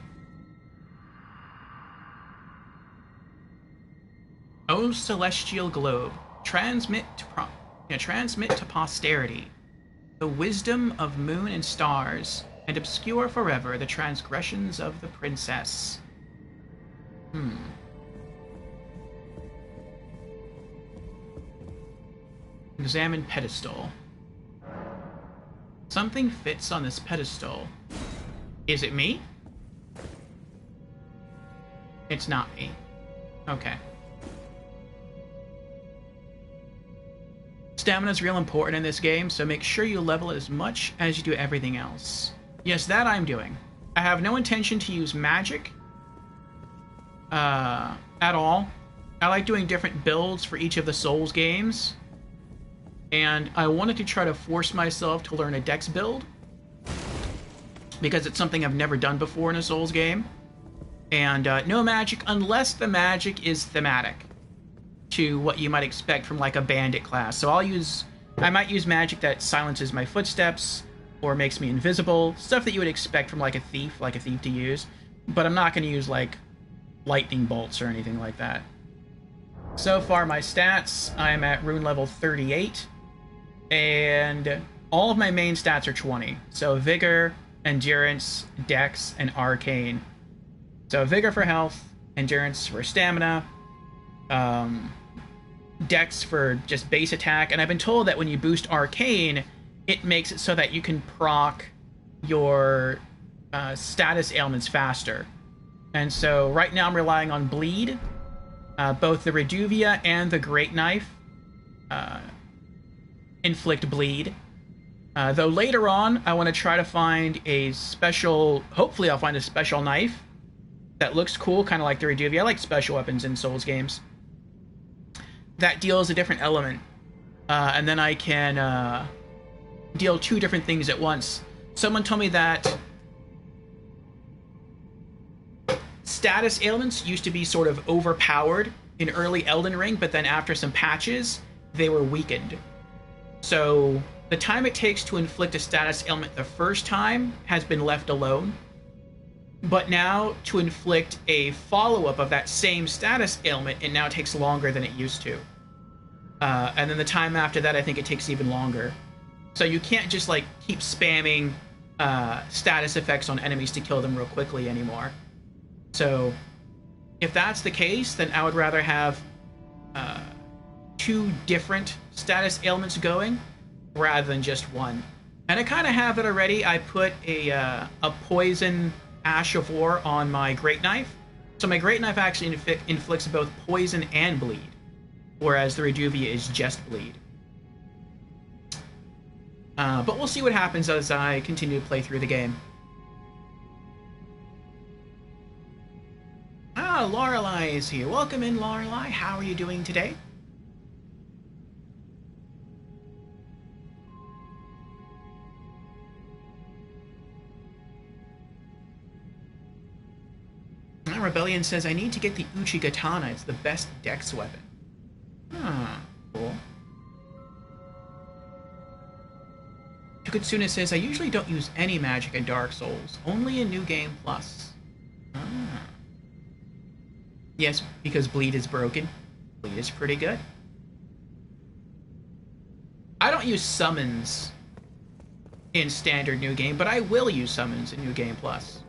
O celestial globe, transmit to posterity the wisdom of moon and stars, and obscure forever the transgressions of the princess. Examine pedestal. Something fits on this pedestal. Is it me? It's not me. Okay. Stamina's real important in this game, so make sure you level it as much as you do everything else. Yes, that I'm doing. I have no intention to use magic at all. I like doing different builds for each of the Souls games, and I wanted to try to force myself to learn a Dex build because it's something I've never done before in a Souls game. And no magic unless the magic is thematic to what you might expect from like a bandit class. So I might use magic that silences my footsteps or makes me invisible, stuff that you would expect from like a thief to use, but I'm not going to use like lightning bolts or anything like that. So far my stats, I'm at rune level 38, and all of my main stats are 20. So Vigor, Endurance, Dex, and Arcane. So Vigor for health, Endurance for stamina, Dex for just base attack, and I've been told that when you boost Arcane, it makes it so that you can proc your status ailments faster. And so right now I'm relying on Bleed. Both the Reduvia and the Great Knife inflict bleed. Though later on, I want to try to find a special... Hopefully I'll find a special knife that looks cool, kind of like the Reduvia. I like special weapons in Souls games. That deals a different element. And then I can deal 2 different things at once. Someone told me that status ailments used to be sort of overpowered in early Elden Ring, but then after some patches, they were weakened. So the time it takes to inflict a status ailment the first time has been left alone. But now, to inflict a follow-up of that same status ailment, it now takes longer than it used to. And then the time after that, I think it takes even longer. So you can't just, like, keep spamming status effects on enemies to kill them real quickly anymore. So if that's the case, then I would rather have 2 different status ailments going rather than just one. And I kind of have it already. I put a poison Ash of War on my Great Knife. So my Great Knife actually inflicts both poison and bleed, whereas the Reduvia is just bleed. But we'll see what happens as I continue to play through the game. Ah, Lorelei is here. Welcome in, Lorelei. How are you doing today? Rebellion says, I need to get the Uchi Katana. It's the best dex weapon. Ah, cool. Chukutsuna says, I usually don't use any magic in Dark Souls, only in New Game Plus. Ah. Yes, because Bleed is broken. Bleed is pretty good. I don't use summons in Standard New Game, but I will use summons in New Game Plus.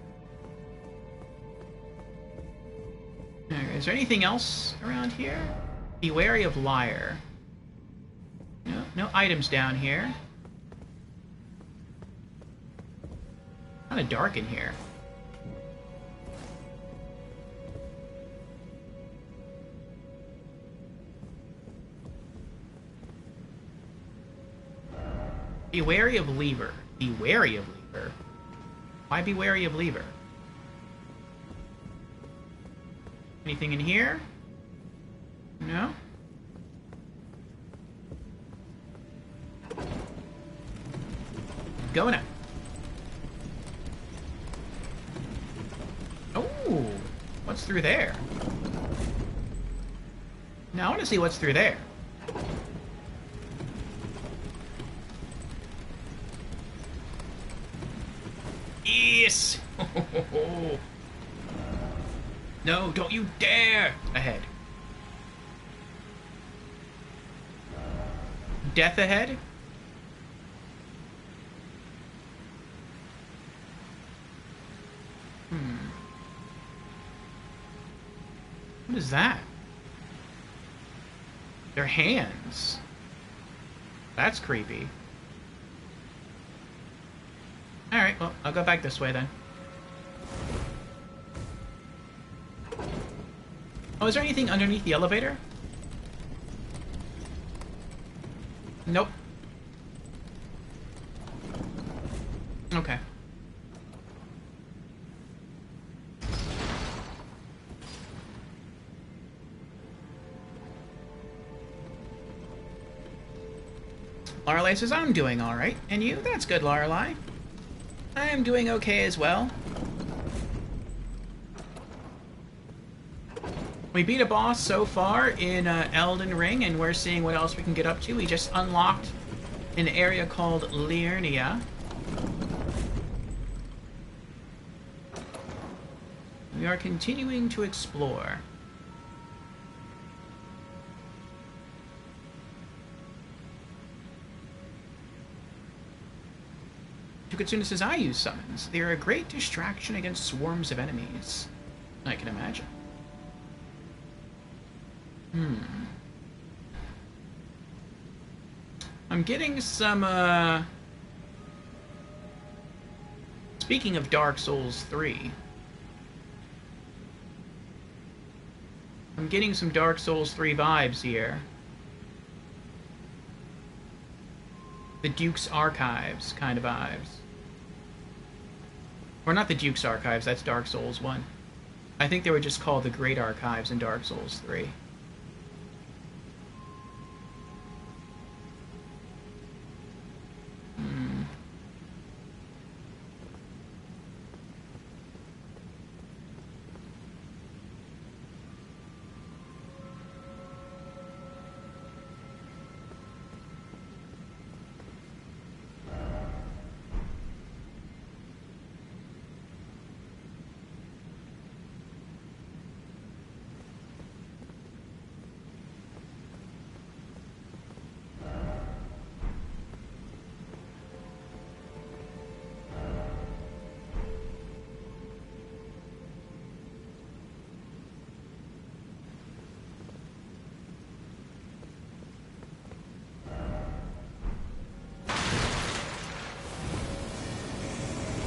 Is there anything else around here? Be wary of Liar. No items down here. Kind of dark in here. Be wary of Lever. Be wary of Lever? Why be wary of Lever? Anything in here? No? Go now. Oh, what's through there? Now I want to see what's through there. Yes! No, don't you dare! Ahead. Death ahead? What is that? Their hands. That's creepy. Alright, well, I'll go back this way then. Oh, is there anything underneath the elevator? Nope. Okay. Lorelei says, I'm doing alright. And you? That's good, Lorelei. I am doing okay as well. We beat a boss so far in Elden Ring, and we're seeing what else we can get up to. We just unlocked an area called Liurnia. We are continuing to explore. Chukutsuna says, I use summons. They are a great distraction against swarms of enemies. I can imagine. I'm getting some, Speaking of Dark Souls 3, I'm getting some Dark Souls 3 vibes here. The Duke's Archives kind of vibes. Or not the Duke's Archives, that's Dark Souls 1. I think they were just called the Great Archives in Dark Souls 3.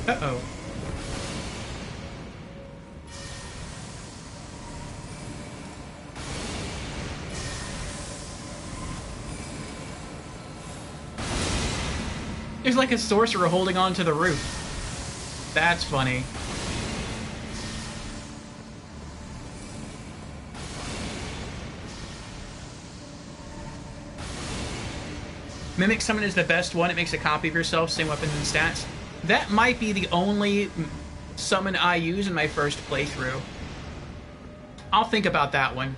Uh-oh. There's like a sorcerer holding on to the roof. That's funny. Mimic Summon is the best one. It makes a copy of yourself, same weapons and stats. That might be the only summon I use in my first playthrough. I'll think about that one.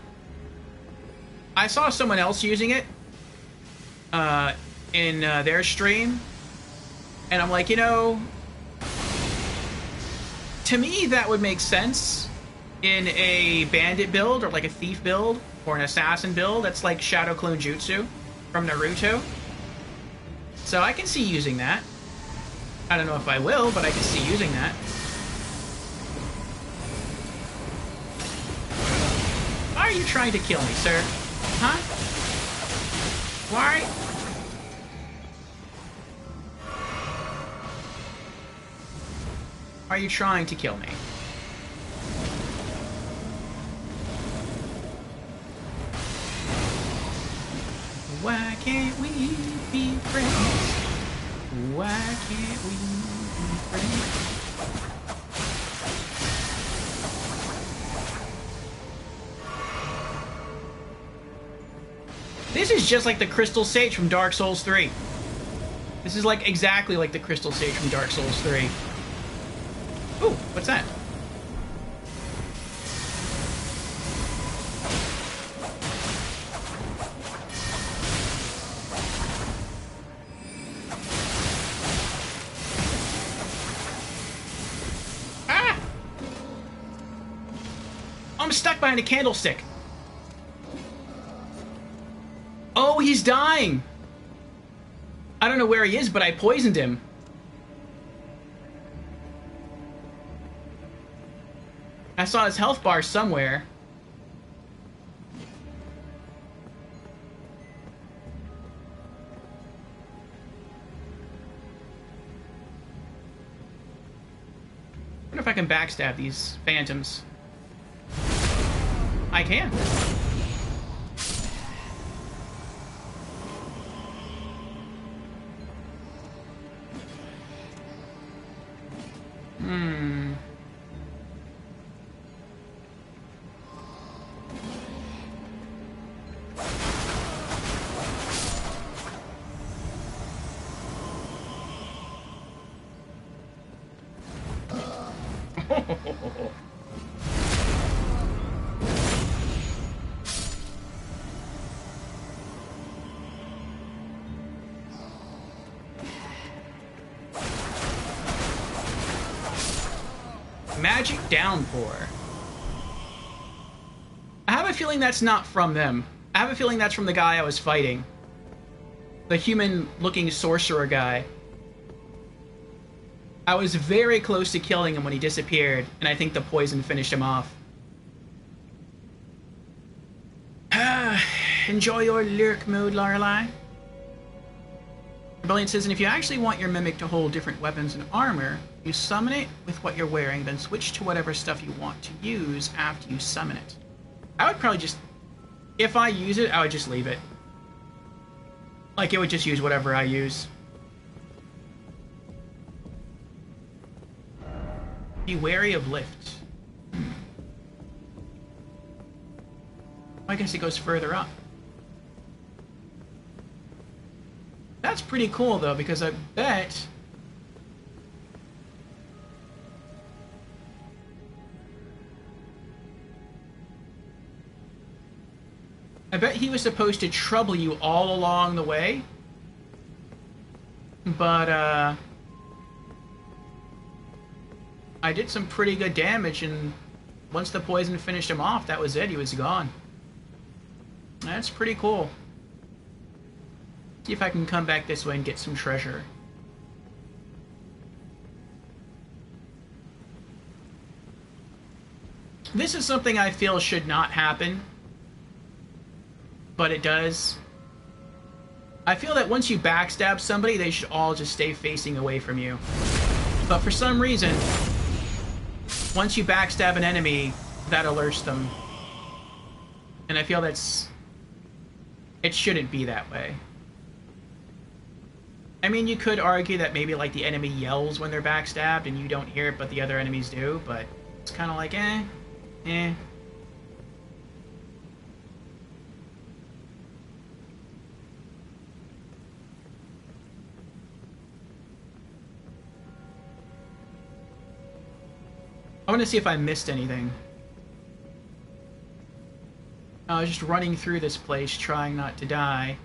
I saw someone else using it in their stream, and I'm like, you know, to me that would make sense in a bandit build or like a thief build or an assassin build. That's like Shadow Clone Jutsu from Naruto. So I can see using that. I don't know if I will, but I can see using that. Why are you trying to kill me, sir? Huh? Why? Are you trying to kill me? Why can't we be friends? Why can't we be friends? This is just like the Crystal Sage from Dark Souls 3. This is like exactly like the Crystal Sage from Dark Souls 3. Ooh, what's that? Ah! I'm stuck behind a candlestick. Oh, he's dying. I don't know where he is, but I poisoned him. I saw his health bar somewhere. I wonder if I can backstab these phantoms. I can. Hmm. Magic downpour. I have a feeling that's not from them. I have a feeling that's from the guy I was fighting. The human-looking sorcerer guy. I was very close to killing him when he disappeared, and I think the poison finished him off. Enjoy your lyric mood, Lorelei. Rebellion says, and if you actually want your mimic to hold different weapons and armor, you summon it with what you're wearing, then switch to whatever stuff you want to use after you summon it. I would probably just... If I use it, I would just leave it. Like, it would just use whatever I use. Be wary of lift. I guess it goes further up. That's pretty cool, though, because I bet... he was supposed to trouble you all along the way. But, I did some pretty good damage, and once the poison finished him off, that was it. He was gone. That's pretty cool. See if I can come back this way and get some treasure. This is something I feel should not happen, but it does. I feel that once you backstab somebody, they should all just stay facing away from you. But for some reason, once you backstab an enemy, that alerts them. And I feel it shouldn't be that way. I mean, you could argue that maybe, like, the enemy yells when they're backstabbed and you don't hear it, but the other enemies do, but it's kind of like, eh. I want to see if I missed anything. I was just running through this place, trying not to die.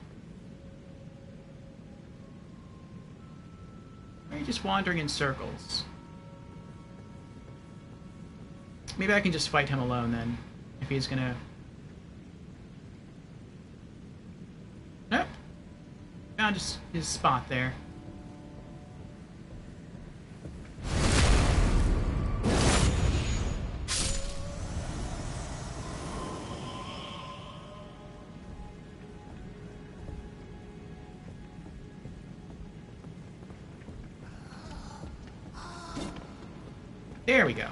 Or are you just wandering in circles? Maybe I can just fight him alone then, if he's gonna... Nope. Found his spot there. There we go.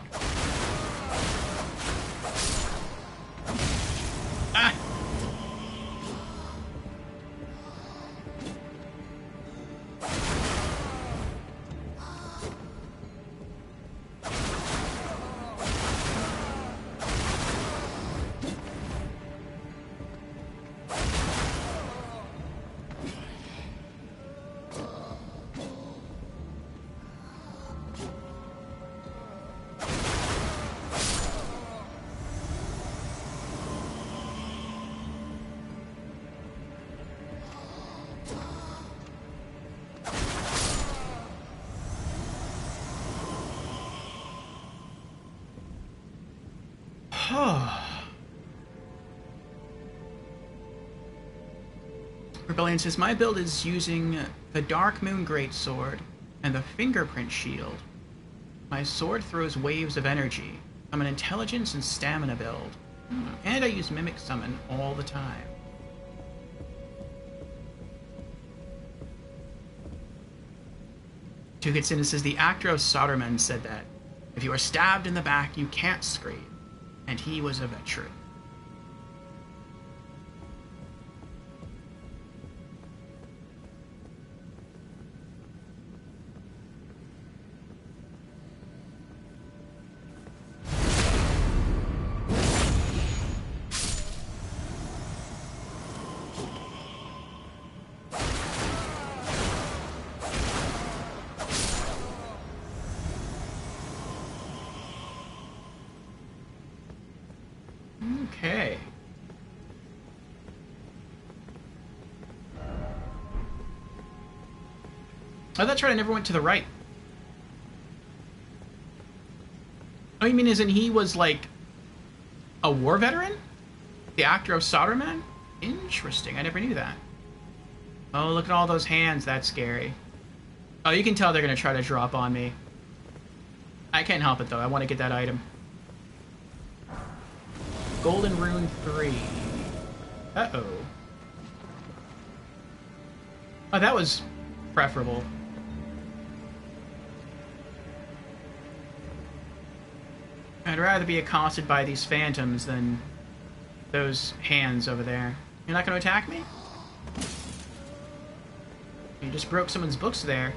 Ah! Rebellion says, my build is using the Dark Moon Greatsword and the Fingerprint Shield. My sword throws waves of energy. I'm an intelligence and stamina build. And I use Mimic Summon all the time. Tukitsin says, the actor of Soderman said that if you are stabbed in the back, you can't scream. And he was a veteran. Okay. Oh, that's right, I never went to the right. Oh, you mean as in he was, like, a war veteran? The actor of Soderman? Interesting, I never knew that. Oh, look at all those hands, that's scary. Oh, you can tell they're gonna try to drop on me. I can't help it, though, I want to get that item. Golden Rune 3. Uh-oh. Oh, that was preferable. I'd rather be accosted by these phantoms than those hands over there. You're not going to attack me? You just broke someone's books there.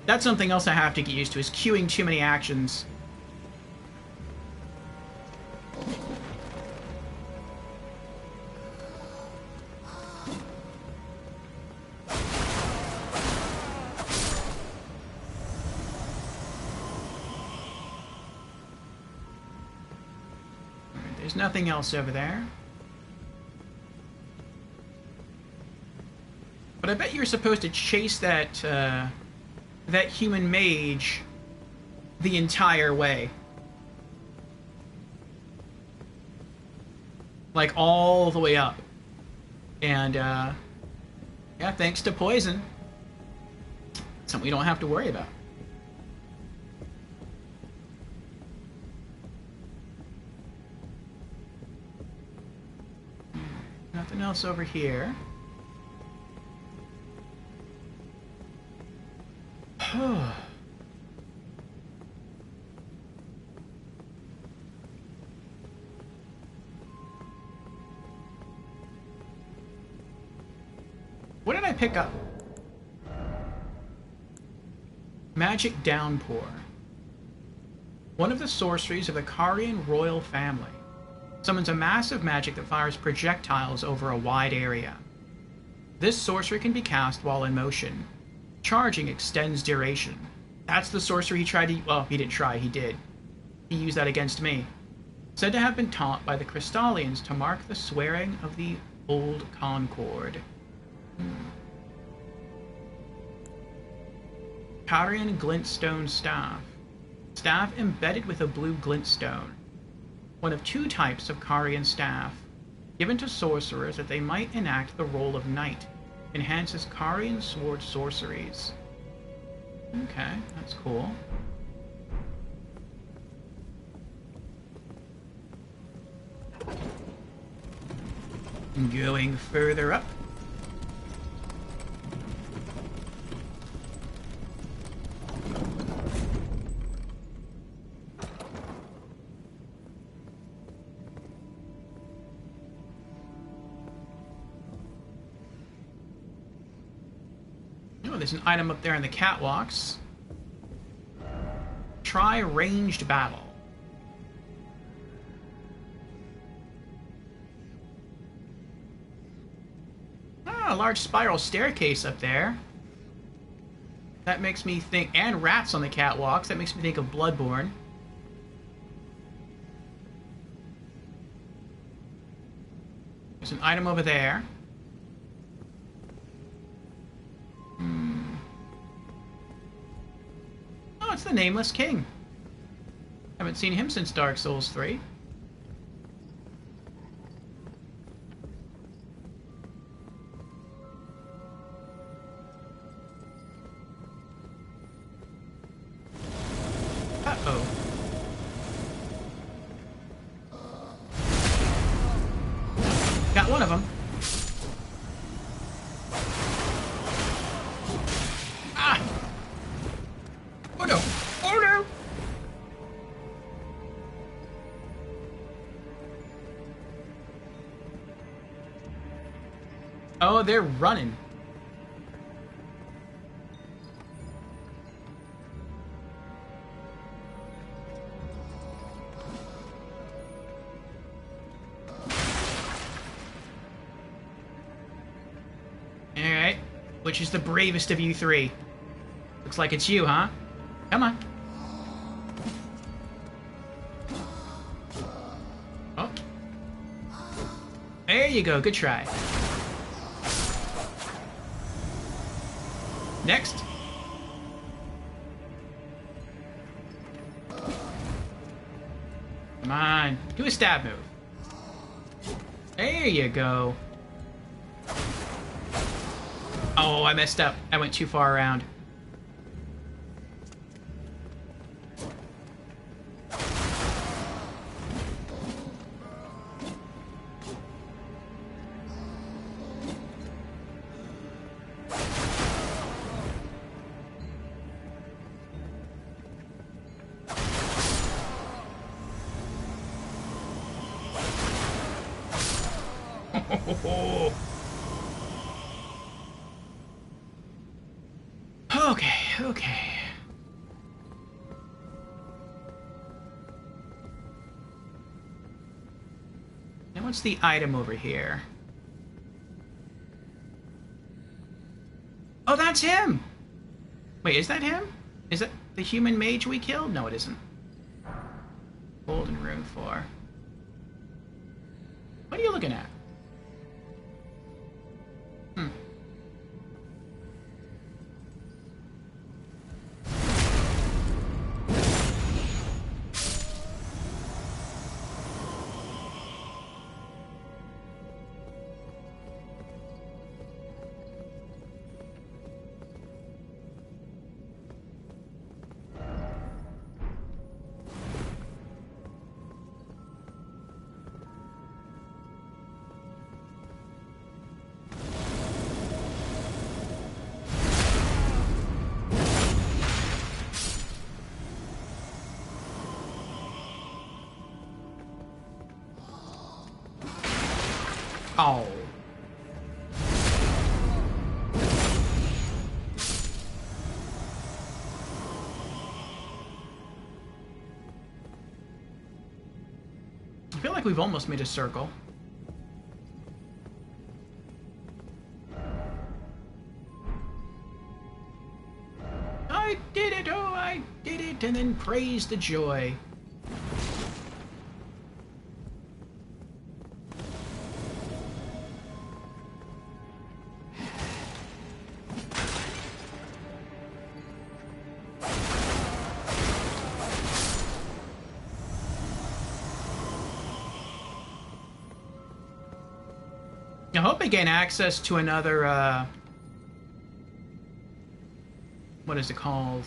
That's something else I have to get used to, is queuing too many actions. There's nothing else over there. But I bet you're supposed to chase that, that human mage the entire way. Like, all the way up. And, yeah, thanks to poison. Something we don't have to worry about. Nothing else over here. What did I pick up? Magic Downpour. One of the sorceries of the Karian royal family. Summons a massive magic that fires projectiles over a wide area. This sorcery can be cast while in motion. Charging extends duration. That's the sorcery he tried to... Well, he didn't try, he did. He used that against me. Said to have been taught by the Crystallians to mark the swearing of the Old Concord. Karian Glintstone Staff. Staff embedded with a blue glintstone. One of two types of Karian staff. Given to sorcerers that they might enact the role of knight. Enhances Karian sword sorceries. Okay, that's cool. Going further up. There's an item up there in the catwalks. Try ranged battle. Ah, a large spiral staircase up there. That makes me think... And rats on the catwalks. That makes me think of Bloodborne. There's an item over there. Oh, it's the Nameless King. Haven't seen him since Dark Souls 3. Uh-oh. Got one of them. Ah! Oh no! Oh no! Oh, they're running. Alright. Which is the bravest of you three? Looks like it's you, huh? Come on. Oh. There you go. Good try. Next. Come on. Do a stab move. There you go. Oh, I messed up. I went too far around. Okay. Now what's the item over here? Oh, that's him! Wait, is that him? Is that the human mage we killed? No, it isn't. Golden Rune 4. What are you looking at? Oh. I feel like we've almost made a circle. I did it! Oh, I did it! And then praise the joy. I hope I gain access to another, what is it called?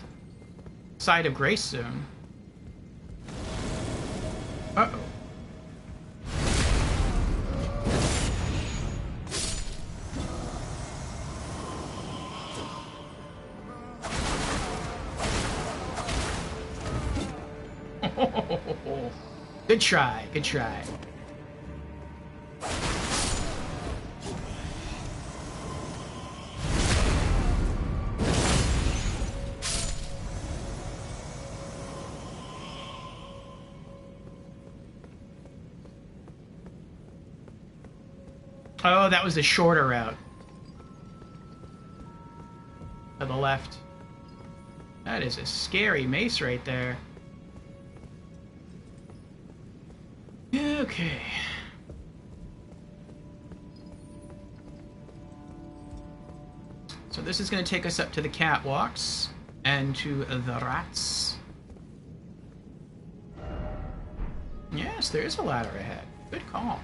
Side of Grace soon. Uh-oh. Good try, good try. Oh, that was the shorter route. To the left. That is a scary mace right there. Okay. So this is going to take us up to the catwalks and to the rats. Yes, there is a ladder ahead. Good call.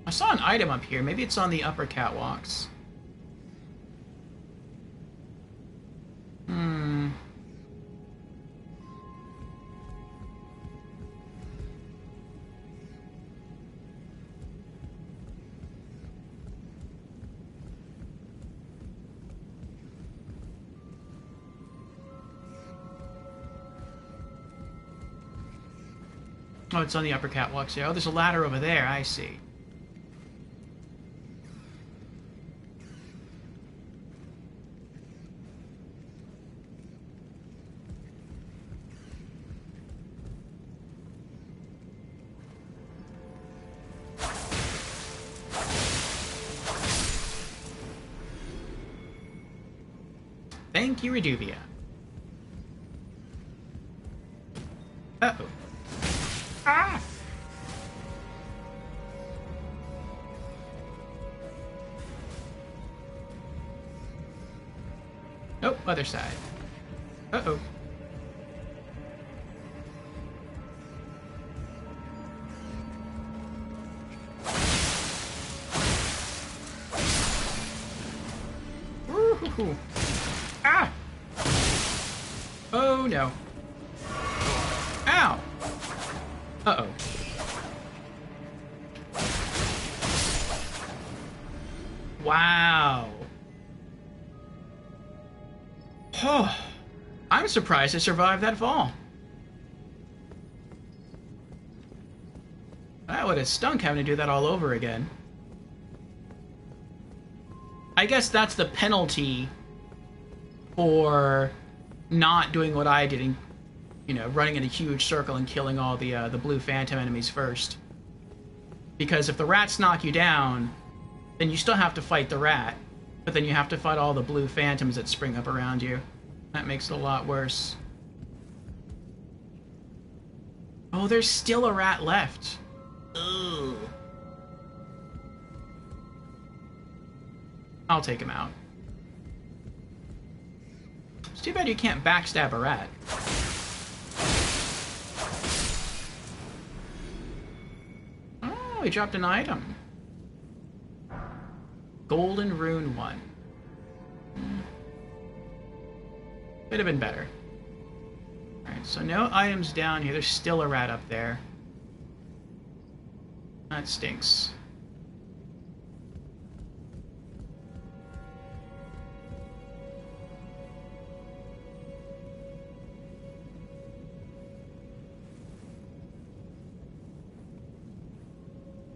I saw an item up here. Maybe it's on the upper catwalks. Oh, it's on the upper catwalks here. Oh, there's a ladder over there. I see. Thank you, Reduvia. Uh-oh. Ah! Oh, other side. Uh-oh. Ooh. Ah! Oh, no. Ow! Uh-oh. Wow. Oh, I'm surprised I survived that fall. That would have stunk having to do that all over again. I guess that's the penalty for not doing what I did and, you know, running in a huge circle and killing all the blue phantom enemies first. Because if the rats knock you down, then you still have to fight the rat, but then you have to fight all the blue phantoms that spring up around you. That makes it a lot worse. Oh, there's still a rat left. Ugh. I'll take him out. It's too bad you can't backstab a rat. Oh, he dropped an item. Golden Rune 1. Could have been better. Alright, so no items down here. There's still a rat up there. That stinks.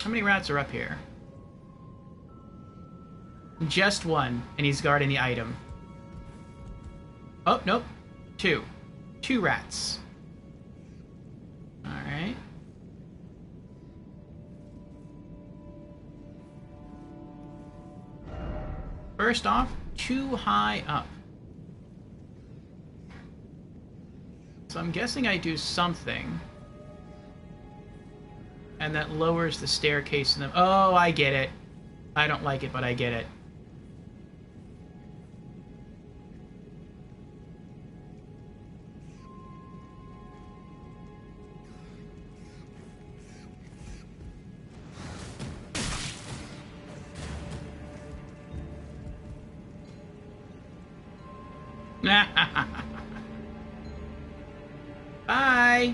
How many rats are up here? Just one, and he's guarding the item. Oh, nope. Two. Two rats. Alright. First off, too high up. So I'm guessing I do something. And that lowers the staircase in them. Oh, I get it. I don't like it, but I get it. Bye.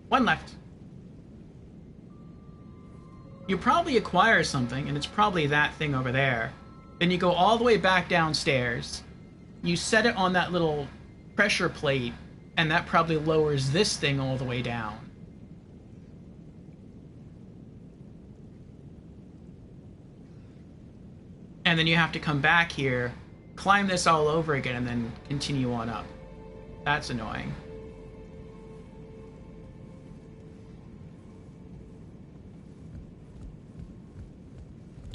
One left. You probably acquire something, and it's probably that thing over there. Then you go all the way back downstairs. You set it on that little pressure plate, and that probably lowers this thing all the way down. And then you have to come back here, climb this all over again, and then continue on up. That's annoying.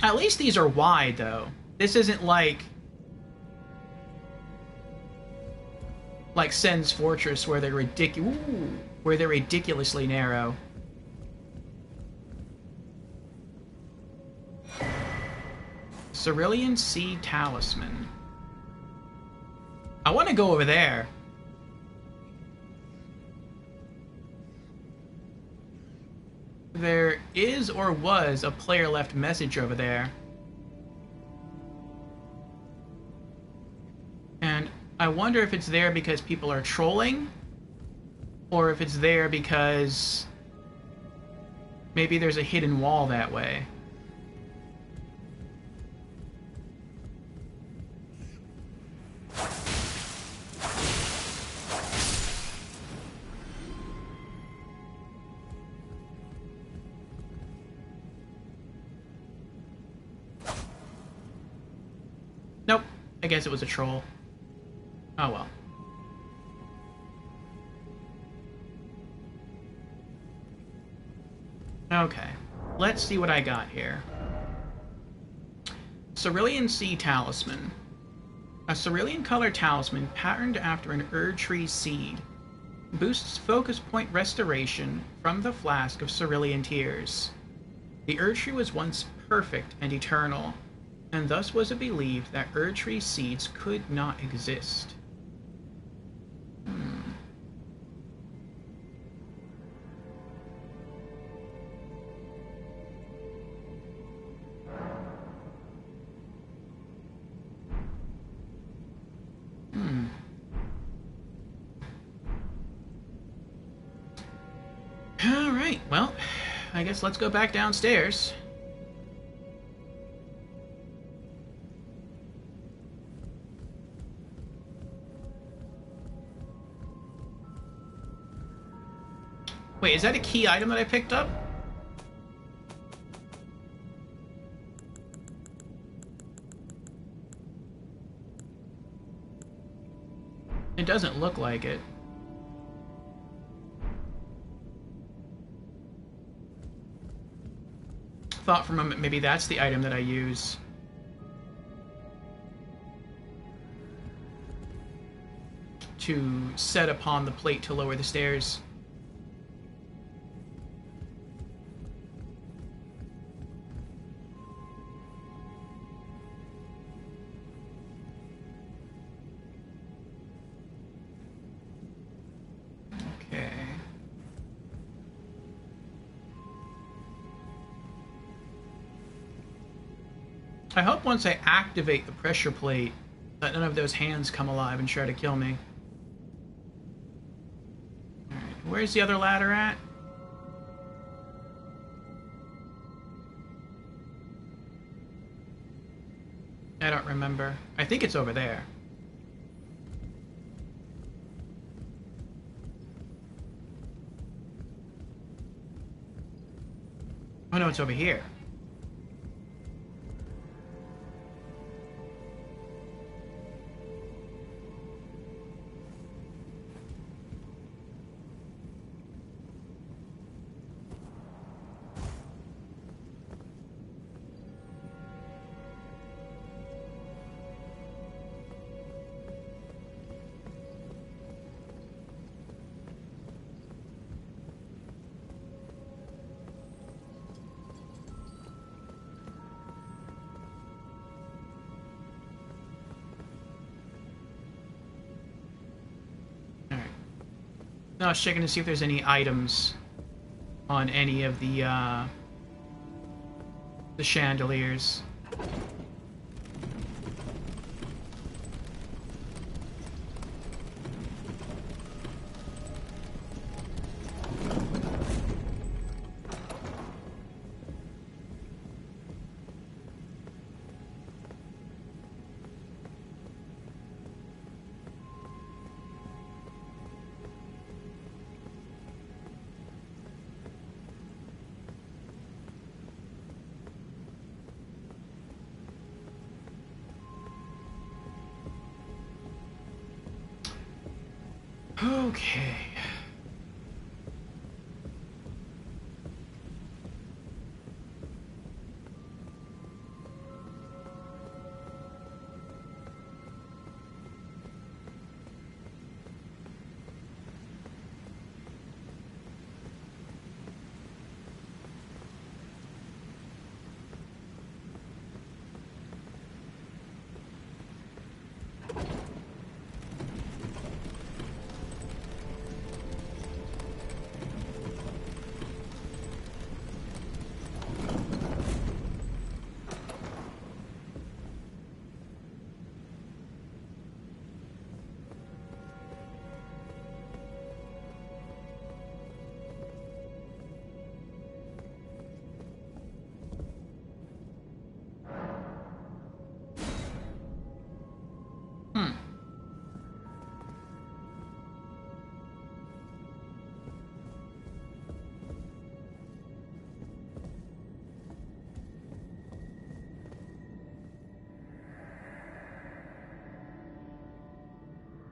At least these are wide, though. This isn't like Sen's Fortress, where they're ridiculously narrow. Cerulean Sea Talisman. I want to go over there. There is or was a player left message over there. And I wonder if it's there because people are trolling, or if it's there because maybe there's a hidden wall that way. Nope. I guess it was a troll. Oh well. Okay. Let's see what I got here. Cerulean Sea Talisman. A cerulean color talisman patterned after an Erdtree seed. Boosts focus point restoration from the flask of cerulean tears. The Erdtree was once perfect and eternal, and thus was it believed that Erdtree seeds could not exist. Alright, well, I guess let's go back downstairs. Wait, is that a key item that I picked up? It doesn't look like it. Thought for a moment maybe that's the item that I use. To set upon the plate to lower the stairs. I hope once I activate the pressure plate that none of those hands come alive and try to kill me. Alright, where's the other ladder at? I don't remember. I think it's over there. no, it's over here. No, I was checking to see if there's any items on any of the chandeliers. Okay.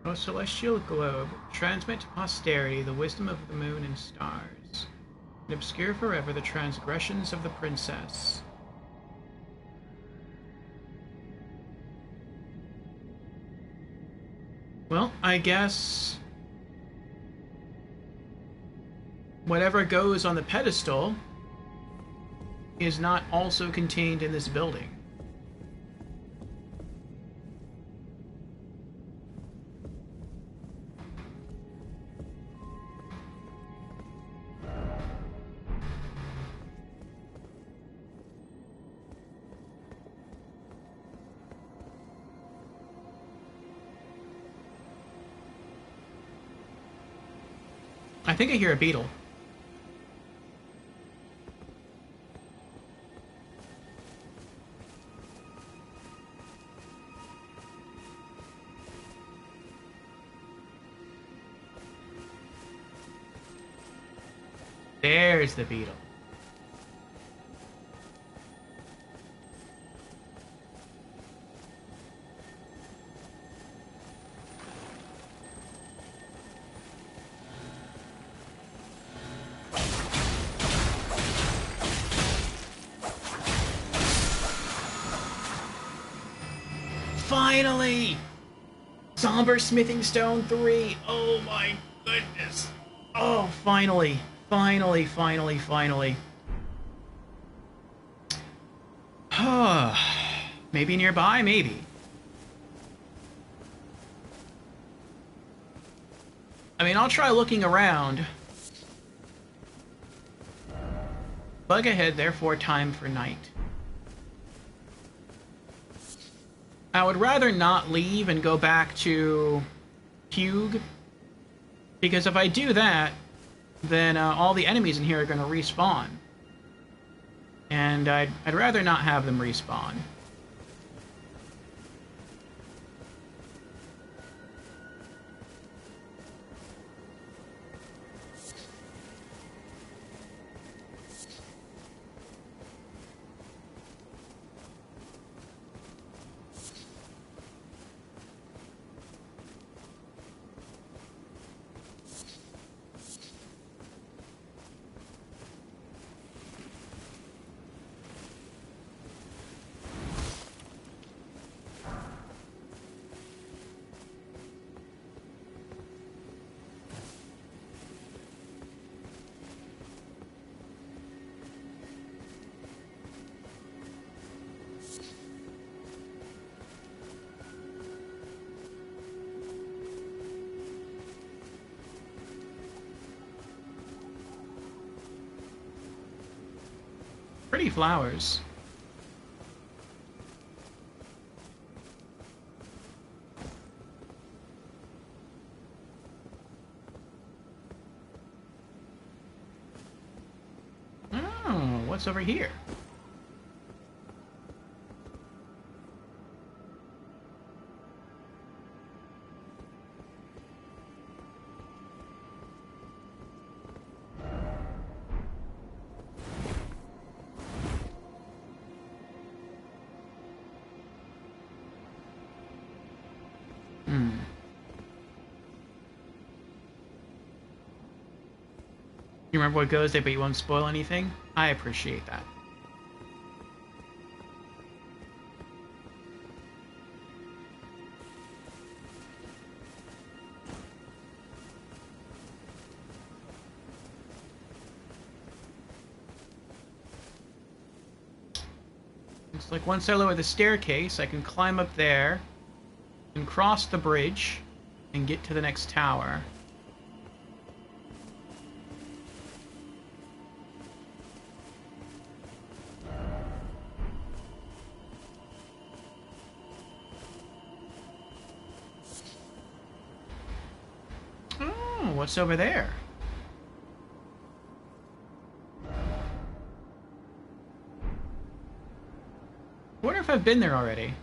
O celestial globe, transmit to posterity the wisdom of the moon and stars, and obscure forever the transgressions of the princess. Well, I guess whatever goes on the pedestal is not also contained in this building. I think I hear a beetle. There's the beetle. Finally! Somber Smithing Stone 3! Oh my goodness! Oh, finally! Finally, finally, finally. Maybe nearby, maybe. I mean, I'll try looking around. Bug ahead, therefore time for night. I would rather not leave and go back to Hugh, because if I do that, then all the enemies in here are going to respawn. And I'd rather not have them respawn. Pretty flowers. Oh, what's over here? You remember what goes there, but you won't spoil anything? I appreciate that. It's like once I lower the staircase, I can climb up there and cross the bridge and get to the next tower. Oh, what's over there? I wonder if I've been there already.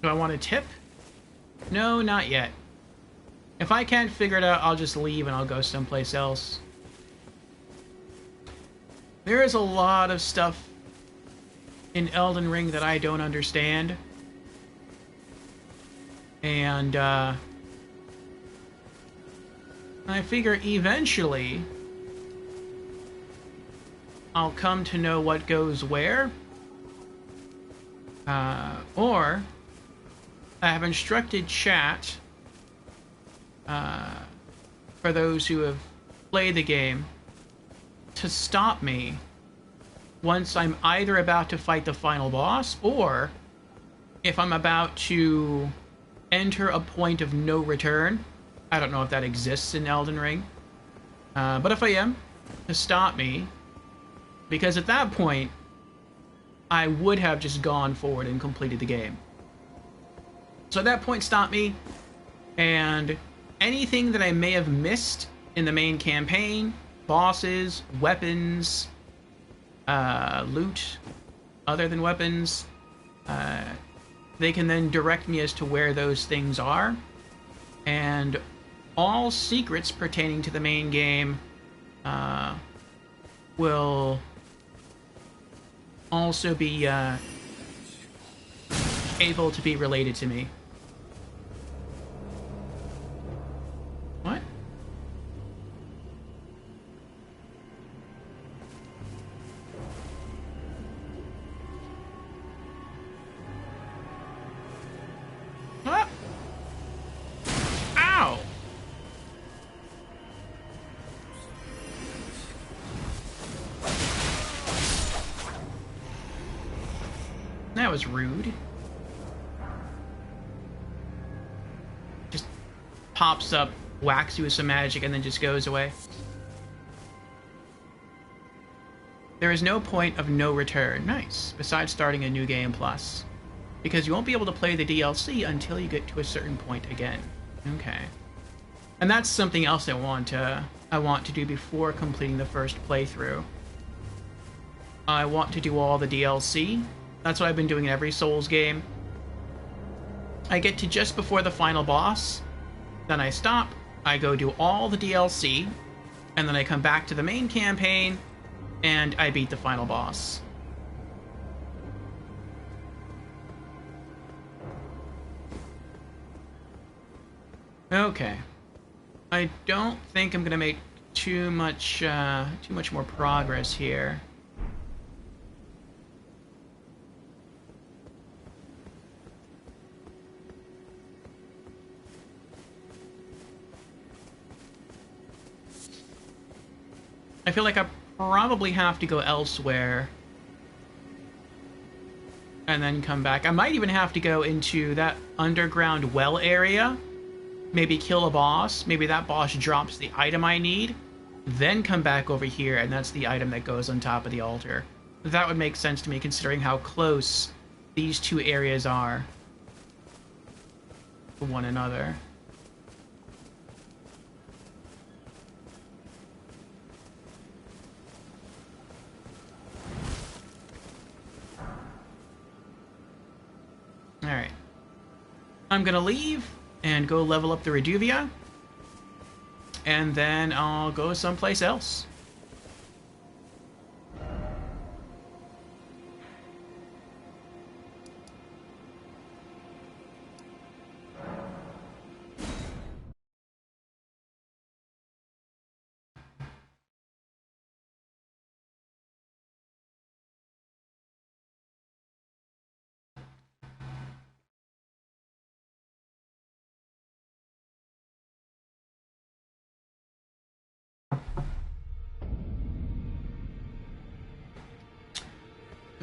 Do I want a tip? No, not yet. If I can't figure it out, I'll just leave and I'll go someplace else. There is a lot of stuff in Elden Ring that I don't understand. And, I figure eventually I'll come to know what goes where. Or I have instructed chat, for those who have played the game, to stop me once I'm either about to fight the final boss, or if I'm about to enter a point of no return. I don't know if that exists in Elden Ring. But if I am, to stop me, because at that point, I would have just gone forward and completed the game. So at that point, stop me, and anything that I may have missed in the main campaign, bosses, weapons, loot, other than weapons, they can then direct me as to where those things are, and all secrets pertaining to the main game will also be able to be related to me. What? Ah! Ow! That was rude. Just pops up, whacks you with some magic, and then just goes away. There is no point of no return. Nice. Besides starting a new game plus. Because you won't be able to play the DLC until you get to a certain point again. Okay. And that's something else I want to do before completing the first playthrough. I want to do all the DLC. That's what I've been doing in every Souls game. I get to just before the final boss, then I stop, I go do all the DLC, and then I come back to the main campaign, and I beat the final boss. Okay. I don't think I'm gonna make too much more progress here. I feel like I probably have to go elsewhere and then come back. I might even have to go into that underground well area, maybe kill a boss, maybe that boss drops the item I need, then come back over here, and that's the item that goes on top of the altar. That would make sense to me, considering how close these two areas are to one another. Alright. I'm gonna leave and go level up the Reduvia, and then I'll go someplace else.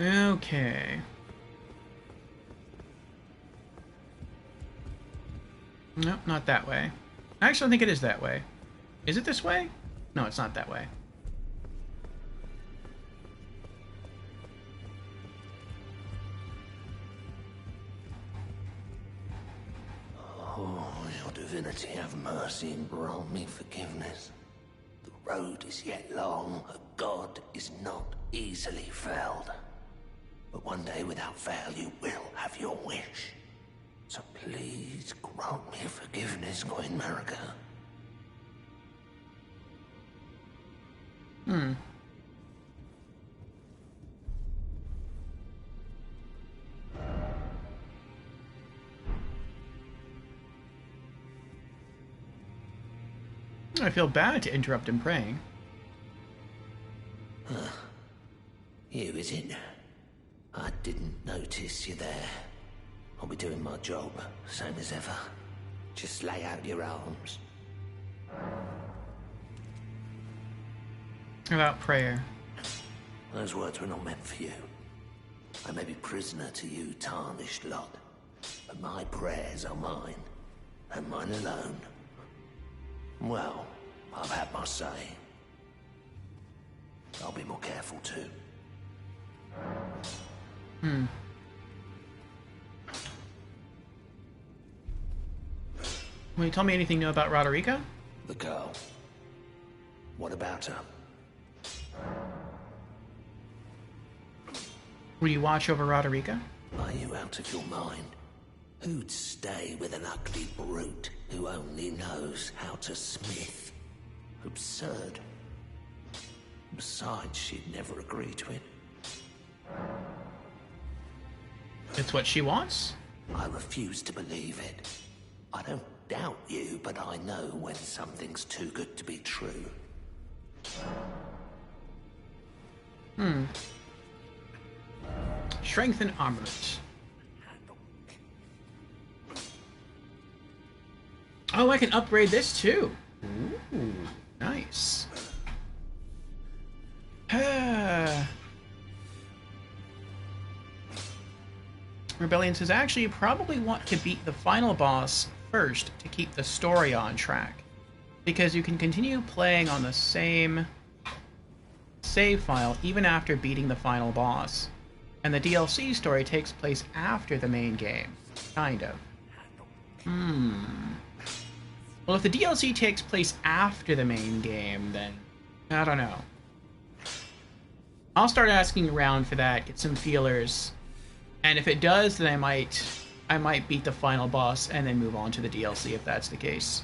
Okay. Nope, not that way. I actually think it is that way. Is it this way? No, it's not that way. Oh, your divinity have mercy and grant me forgiveness. The road is yet long, a god is not easily felled. But one day without fail you will have your wish. So please grant me forgiveness, Queen Marika. I feel bad to interrupt him praying. You, is it? I didn't notice you there. I'll be doing my job, same as ever. Just lay out your arms. About prayer. Those words were not meant for you. I may be prisoner to you, tarnished lot, but my prayers are mine, and mine alone. Well, I've had my say. I'll be more careful too. Will you tell me anything new about Roderica? The girl. What about her? Will you watch over Roderica? Are you out of your mind? Who'd stay with an ugly brute who only knows how to smith? Absurd. Besides, she'd never agree to it. It's what she wants? I refuse to believe it. I don't doubt you, but I know when something's too good to be true. Strength and armament. Oh, I can upgrade this too. Ooh, nice. Rebellion says, actually, you probably want to beat the final boss first to keep the story on track, because you can continue playing on the same save file even after beating the final boss, and the DLC story takes place after the main game, kind of. Well, if the DLC takes place after the main game, then I don't know. I'll start asking around for that, get some feelers, and if it does, then I might beat the final boss and then move on to the DLC if that's the case.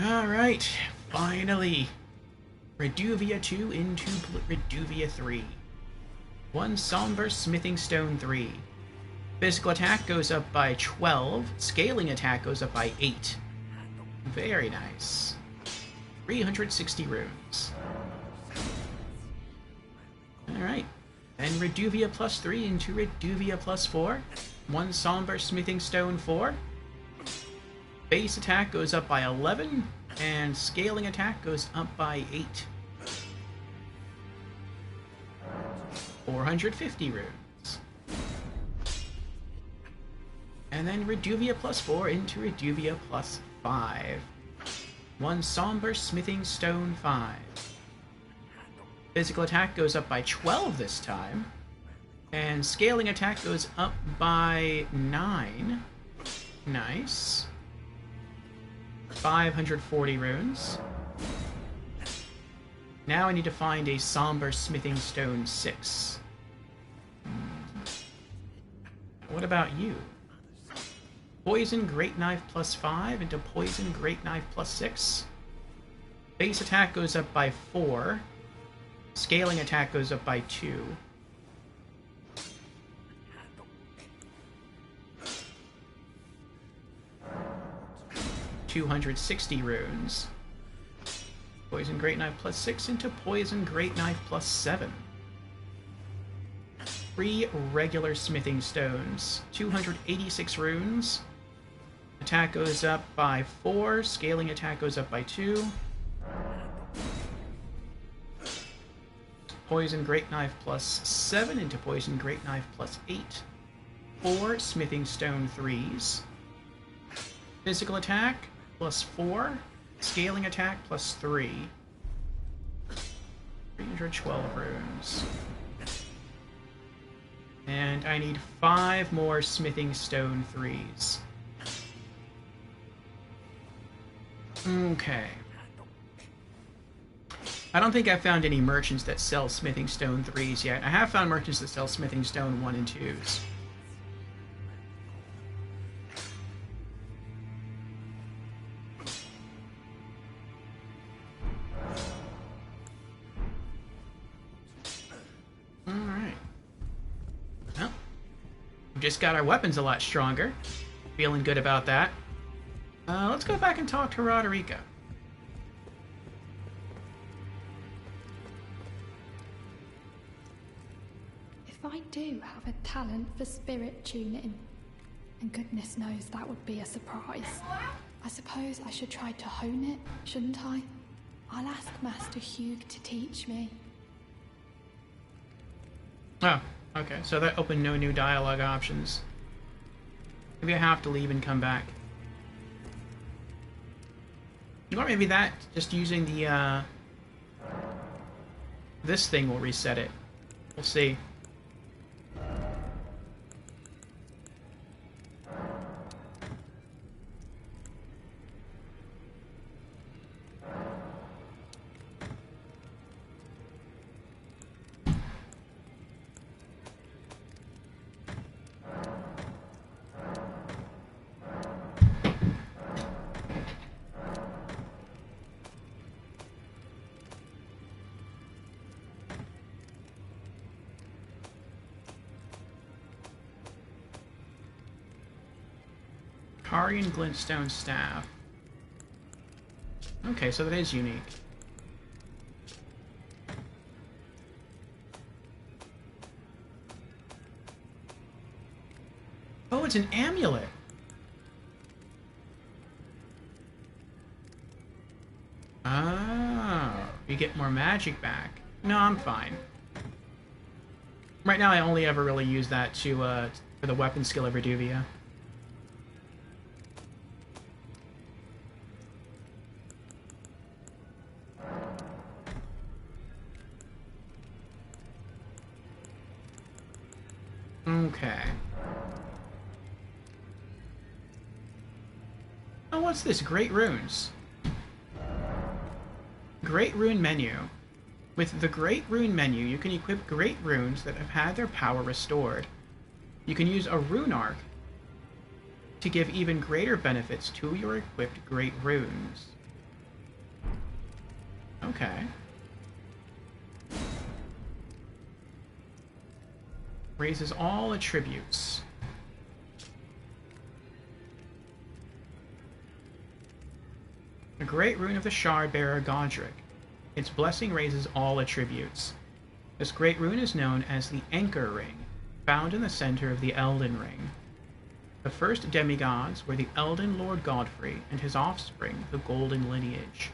Alright, finally. Reduvia 2 into Reduvia 3. 1 Somber Smithing Stone 3. Physical attack goes up by 12. Scaling attack goes up by 8. Very nice. 360 runes. Alright. And Reduvia plus 3 into Reduvia plus 4. 1 Somber Smithing Stone 4. Base attack goes up by 11. And scaling attack goes up by 8. 450 runes. And then Reduvia plus 4 into Reduvia plus 5. 1 Somber Smithing Stone 5. Physical attack goes up by 12 this time. And scaling attack goes up by 9. Nice. 540 runes. Now I need to find a Somber Smithing Stone 6. What about you? Poison Great Knife plus 5 into Poison Great Knife plus 6. Base attack goes up by 4. Scaling attack goes up by 2. $260 runes. Poison Great Knife plus 6 into Poison Great Knife plus 7. 3 regular Smithing Stones. 286 runes. Attack goes up by 4. Scaling attack goes up by 2. Poison Great Knife plus 7 into Poison Great Knife plus 8. 4 Smithing Stone 3s. Physical attack plus 4. Scaling attack plus 3. 312 runes. And I need 5 more Smithing Stone 3s. Okay. I don't think I've found any merchants that sell Smithing Stone 3s yet. I have found merchants that sell Smithing Stone 1 and 2s. Alright. Well, we just got our weapons a lot stronger. Feeling good about that. Let's go back and talk to Roderica. If I do have a talent for spirit tuning, and goodness knows that would be a surprise, I suppose I should try to hone it, shouldn't I? I'll ask Master Hugh to teach me. Oh, okay. So that opened no new dialogue options. Maybe I have to leave and come back. Or maybe that, just using the, this thing will reset it. We'll see. Karian Glintstone Staff. Okay, so that is unique. Oh, it's an amulet! Ah, you get more magic back. No, I'm fine. Right now I only ever really use that to, for the weapon skill of Reduvia. Okay. Oh, what's this? Great Runes. Great Rune menu. With the Great Rune menu, you can equip Great Runes that have had their power restored. You can use a Rune Arc to give even greater benefits to your equipped Great Runes. Okay. Raises all attributes. A great rune of the Shard Bearer Godric. Its blessing raises all attributes. This great rune is known as the Anchor Ring, found in the center of the Elden Ring. The first demigods were the Elden Lord Godfrey and his offspring, the Golden Lineage.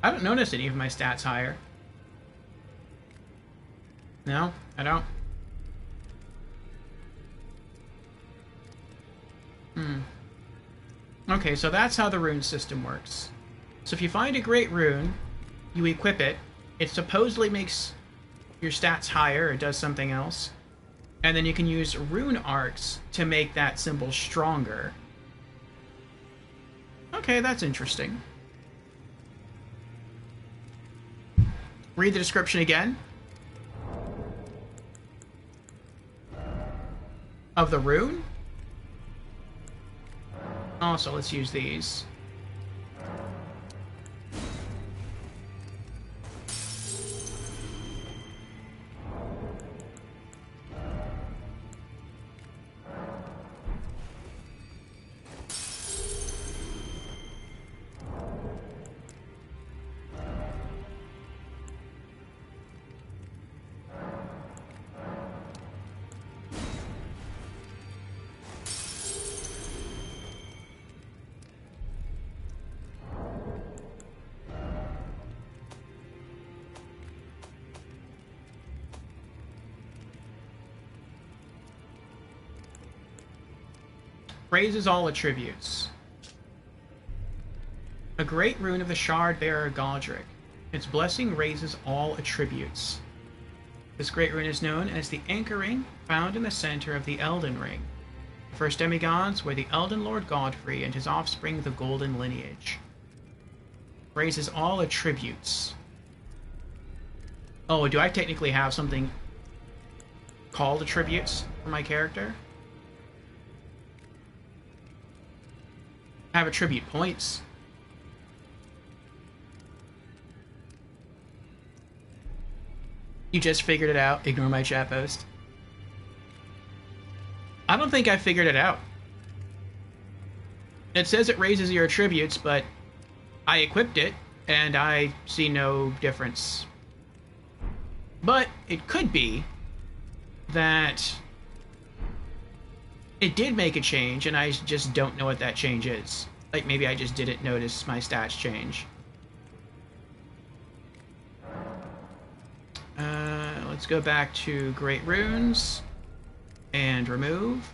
I don't notice any of my stats higher. No, I don't. Okay, so that's how the rune system works. So if you find a great rune, you equip it, it supposedly makes your stats higher or does something else, and then you can use rune arcs to make that symbol stronger. Okay, that's interesting. Read the description again. Of the rune? Also, let's use these. Raises all attributes. A great rune of the Shard Bearer Godric. Its blessing raises all attributes. This great rune is known as the Anchor Ring, found in the center of the Elden Ring. The first demigods were the Elden Lord Godfrey and his offspring, the Golden Lineage. Raises all attributes. Oh, do I technically have something called attributes for my character? I have attribute points. You just figured it out. Ignore my chat post. I don't think I figured it out. It says it raises your attributes, but I equipped it, and I see no difference. But it could be that it did make a change, and I just don't know what that change is. Like, maybe I just didn't notice my stats change. Let's go back to Great Runes and remove.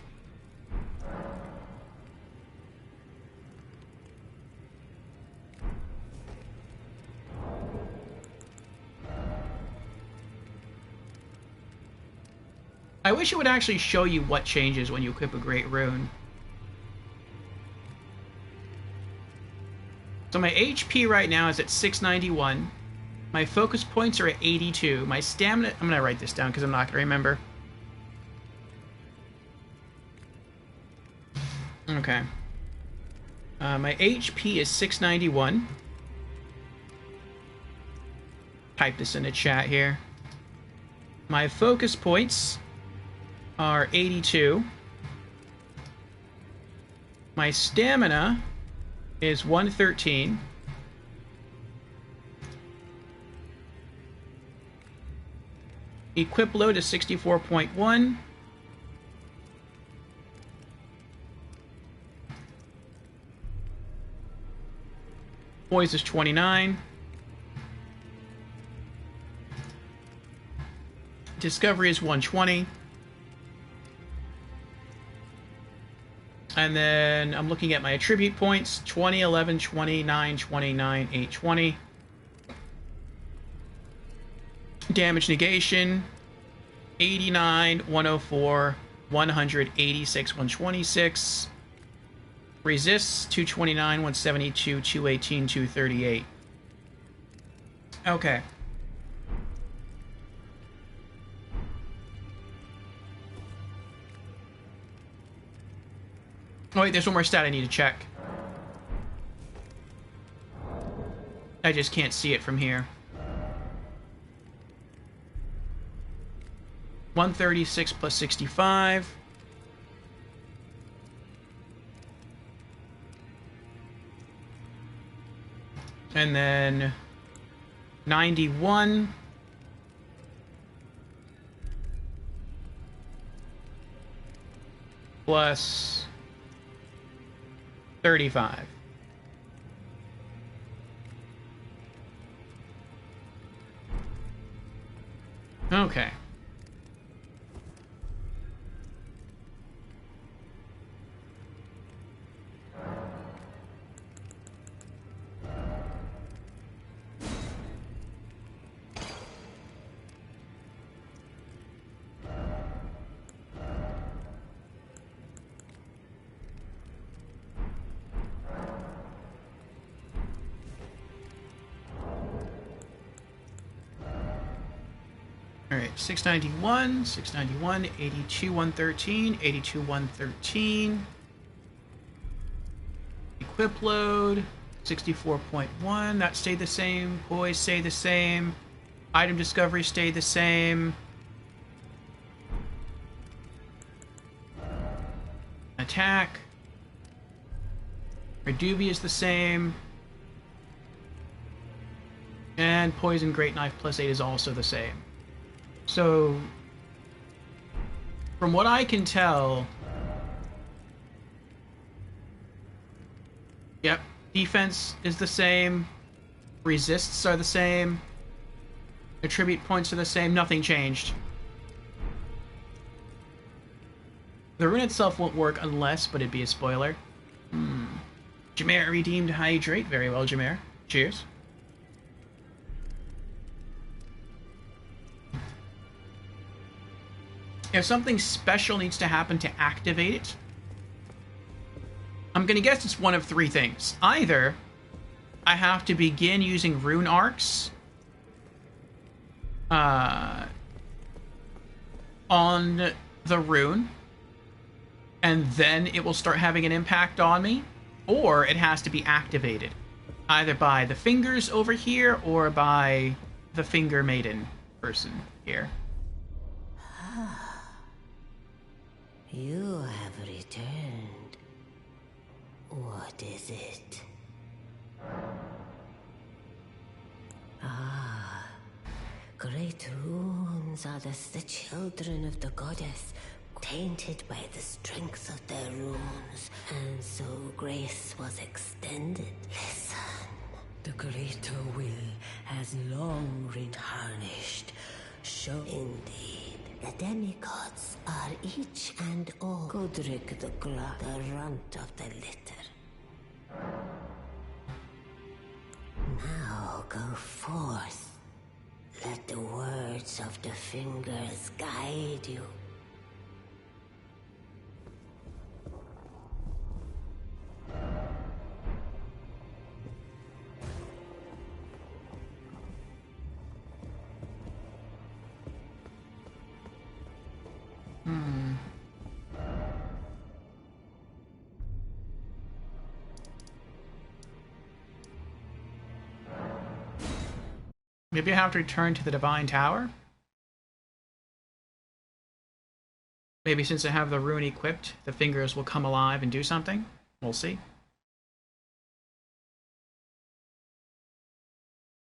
I wish it would actually show you what changes when you equip a Great Rune. So my HP right now is at 691. My focus points are at 82. My stamina... I'm going to write this down because I'm not going to remember. Okay. My HP is 691. Type this in the chat here. My focus points are 82. My stamina is 113. Equip load is 64.1. Poise is 29. Discovery is 120. And then I'm looking at my attribute points. 20, 11, 29, 29, 8, 20. Damage negation. 89, 104, 186, 126. Resists. 229, 172, 218, 238. Okay. Oh wait, there's one more stat I need to check. I just can't see it from here. 136 plus 65. And then 91. Plus 35. Okay. Alright, 691, 691, 82, 113, 82, 113. Equip load, 64.1, that stayed the same. Poise stayed the same. Item discovery stayed the same. Attack. Redubi is the same. And Poison Great Knife plus 8 is also the same. So, from what I can tell, yep, defense is the same, resists are the same, attribute points are the same, nothing changed. The rune itself won't work unless, but it'd be a spoiler. Jameer redeemed Hydrate. Very well, Jameer. Cheers. If something special needs to happen to activate it, I'm gonna guess it's one of three things. Either I have to begin using rune arcs on the rune, and then it will start having an impact on me, or it has to be activated either by the fingers over here or by the finger maiden person here. You have returned. What is it? Ah, great runes are the children of the goddess, tainted by the strength of their runes, and so grace was extended. Listen, the greater will has long been tarnished. Show indeed. The demigods are each and all Godric the runt of the litter. Now go forth. Let the words of the fingers guide you. Maybe I have to return to the Divine Tower? Maybe since I have the rune equipped, the fingers will come alive and do something? We'll see.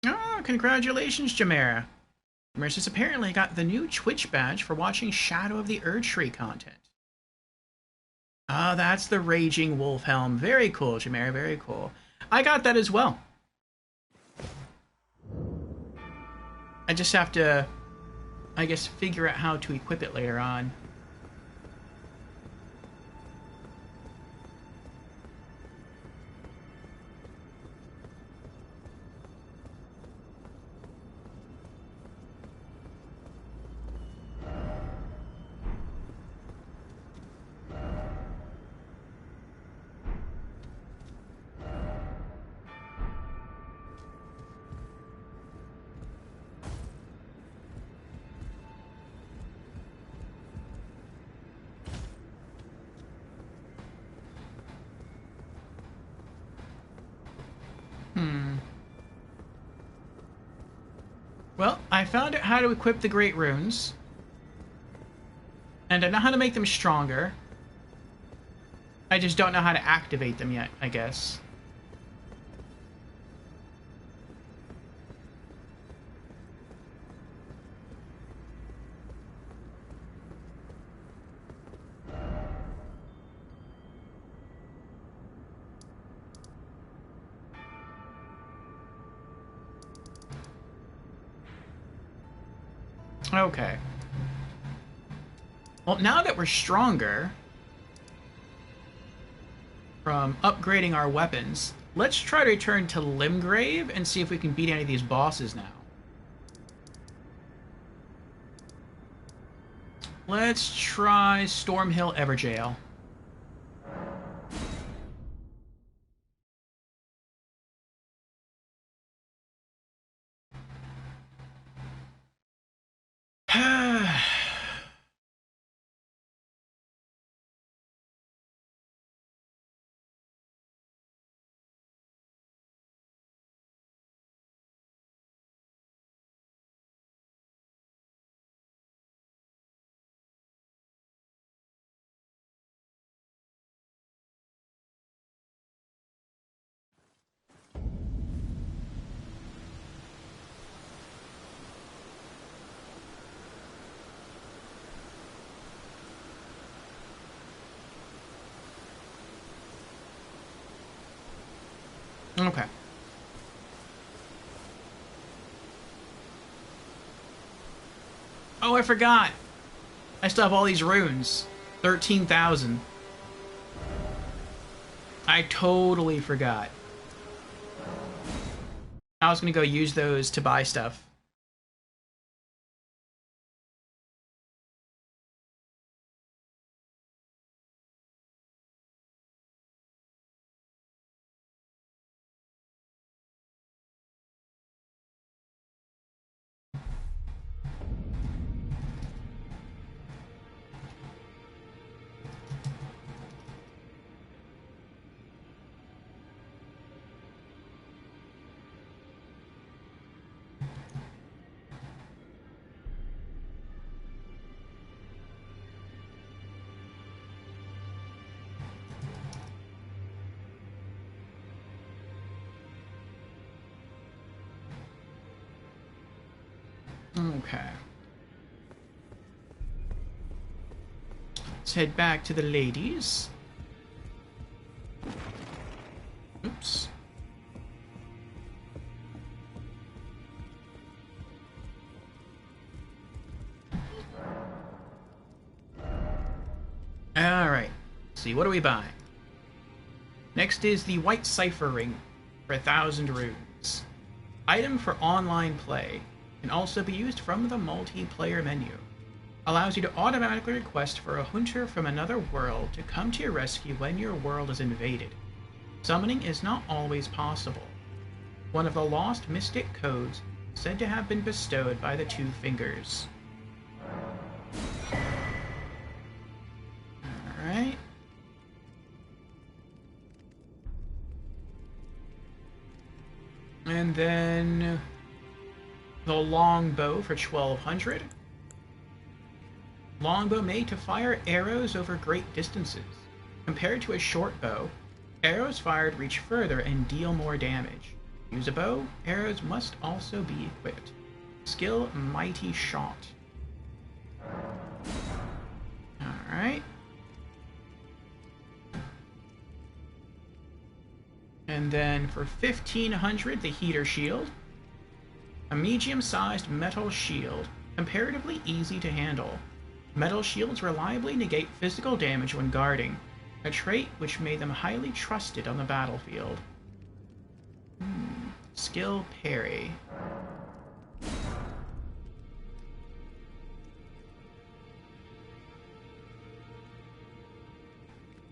Oh, congratulations, Jamera. Mercer's apparently got the new Twitch badge for watching Shadow of the Erdtree content. Oh, that's the Raging Wolf Helm. Very cool, Jamera, very cool. I got that as well. I just have to, I guess, figure out how to equip it later on. Well, I found out how to equip the Great Runes. And I know how to make them stronger. I just don't know how to activate them yet, I guess. Okay. Well, now that we're stronger from upgrading our weapons, let's try to return to Limgrave and see if we can beat any of these bosses now. Let's try Stormhill Everjail. Okay. Oh, I forgot. I still have all these runes. 13,000. I totally forgot. I was gonna go use those to buy stuff. Okay. Let's head back to the ladies. Oops. Alright. See, what do we buy? Next is the White Cipher Ring for 1,000 runes. Item for online play. Can also be used from the multiplayer menu. Allows you to automatically request for a hunter from another world to come to your rescue when your world is invaded. Summoning is not always possible. One of the lost mystic codes said to have been bestowed by the Two Fingers. Alright. And then the longbow for 1,200. Longbow made to fire arrows over great distances. Compared to a short bow, arrows fired reach further and deal more damage. Use a bow, arrows must also be equipped. Skill Mighty Shot. Alright. And then for 1,500, the Heater Shield. A medium-sized metal shield, comparatively easy to handle. Metal shields reliably negate physical damage when guarding, a trait which made them highly trusted on the battlefield. Skill Parry.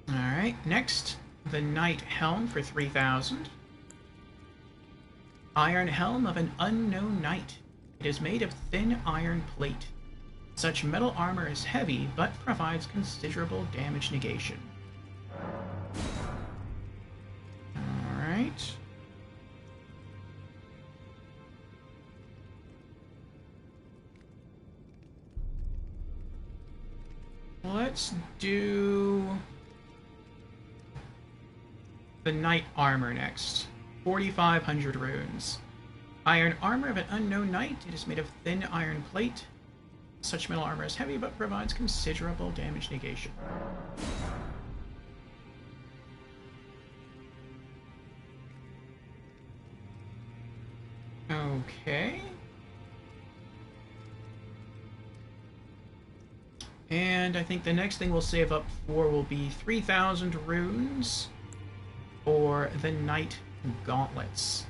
Alright, next, the Knight Helm for 3,000. Iron Helm of an Unknown Knight. It is made of thin iron plate. Such metal armor is heavy, but provides considerable damage negation. Alright. Let's do the knight armor next. 4,500 runes. Iron armor of an unknown knight. It is made of thin iron plate. Such metal armor is heavy, but provides considerable damage negation. Okay. And I think the next thing we'll save up for will be 3,000 runes for the Knight Gauntlets.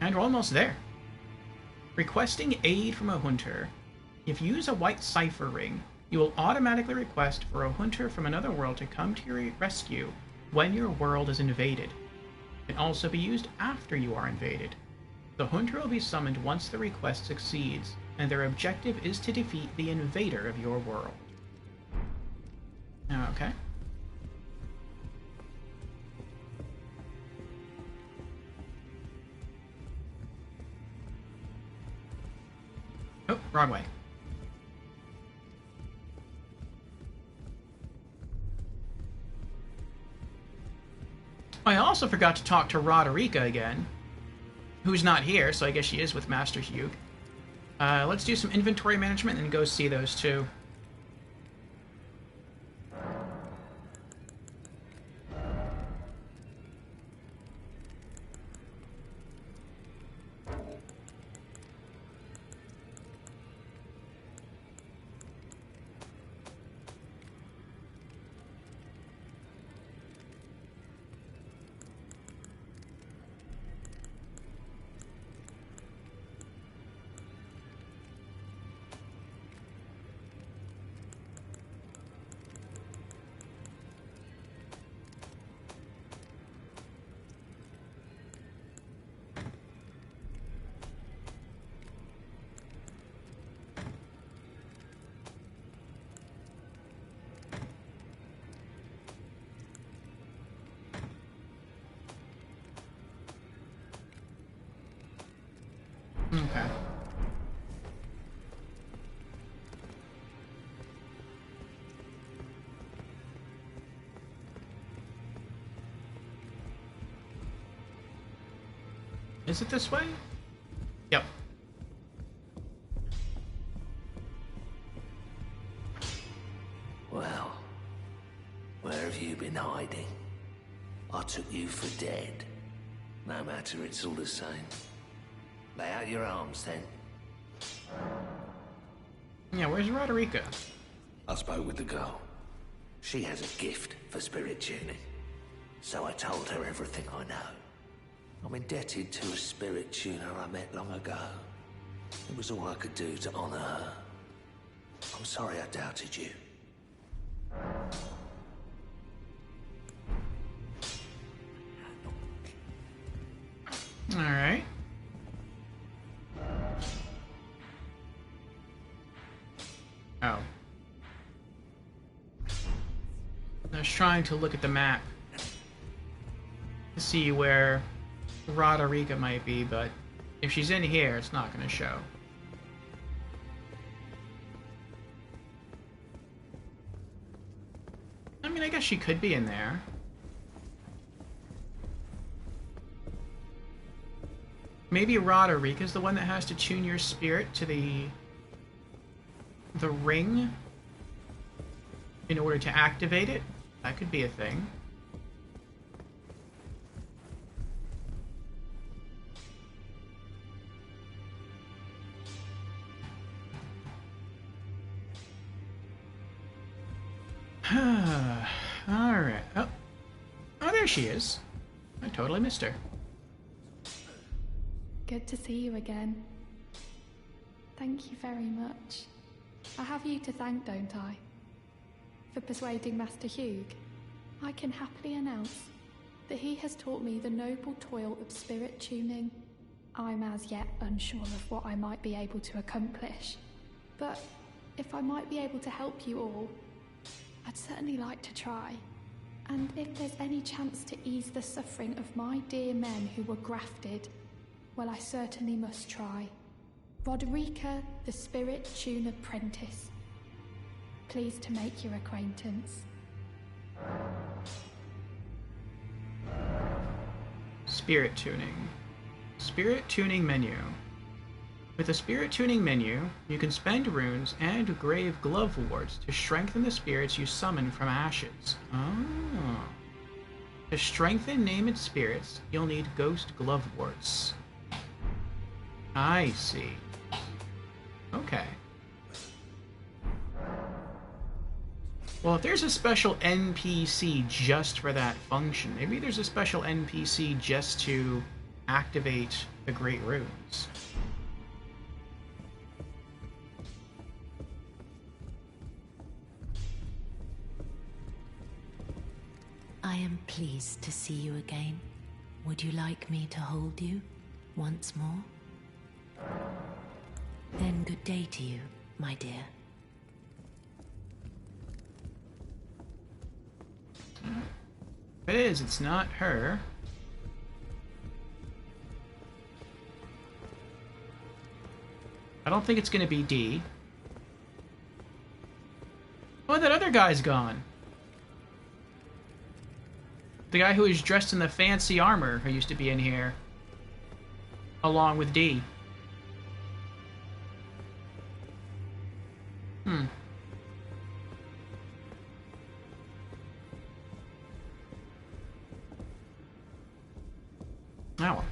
And we're almost there. Requesting aid from a hunter. If you use a white cipher ring, you will automatically request for a hunter from another world to come to your rescue when your world is invaded. It can also be used after you are invaded. The hunter will be summoned once the request succeeds, and their objective is to defeat the invader of your world. Okay. Oh, wrong way. I also forgot to talk to Roderica again, who's not here, so I guess she is with Master Hugh. Let's do some inventory management and go see those two. Okay. Is it this way? Yep. Well, where have you been hiding? I took you for dead. No matter, it's all the same. Lay out your arms, then. Yeah, where's Roderica? I spoke with the girl. She has a gift for spirit tuning. So I told her everything I know. I'm indebted to a spirit tuner I met long ago. It was all I could do to honor her. I'm sorry I doubted you. Alright. Oh. I was trying to look at the map to see where Roderica might be, but if she's in here, it's not going to show. I mean, I guess she could be in there. Maybe Roderica's the one that has to tune your spirit to the ring in order to activate it. That could be a thing. Alright. Oh, there she is. I totally missed her. Good to see you again. Thank you very much. I have you to thank, don't I? For persuading Master Hugh. I can happily announce that he has taught me the noble toil of spirit tuning. I'm as yet unsure of what I might be able to accomplish, but if I might be able to help you all, I'd certainly like to try. And if there's any chance to ease the suffering of my dear men who were grafted, well, I certainly must try. Roderica, the Spirit Tune Apprentice. Pleased to make your acquaintance. Spirit tuning. Spirit tuning menu. With the spirit tuning menu, you can spend runes and grave glove wards to strengthen the spirits you summon from ashes. Oh. To strengthen named spirits, you'll need ghost glove wards. I see. Okay. Well, if there's a special NPC just for that function, maybe there's a special NPC just to activate the Great Runes. I am pleased to see you again. Would you like me to hold you once more? Then good day to you, my dear. If it is, it's not her. I don't think it's gonna be D. Oh, that other guy's gone. The guy who is dressed in the fancy armor who used to be in here. Along with D. Oh well.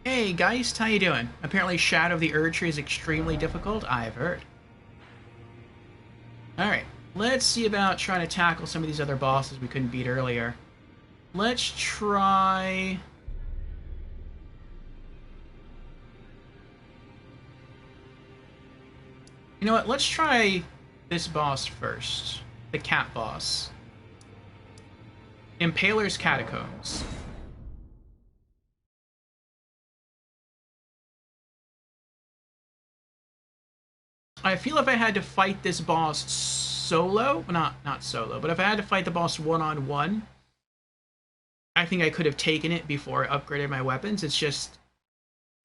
Hey, Geist, how you doing? Apparently Shadow of the Erd Tree is extremely difficult, I've heard. Alright, let's see about trying to tackle some of these other bosses we couldn't beat earlier. Let's try... You know what, let's try this boss first. The cat boss. Impaler's Catacombs. I feel if I had to fight this boss solo, well, not solo, but if I had to fight the boss one-on-one, I think I could have taken it before I upgraded my weapons. It's just,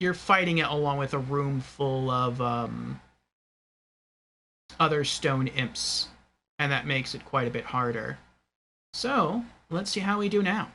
you're fighting it along with a room full of other stone imps, and that makes it quite a bit harder. So, let's see how we do now.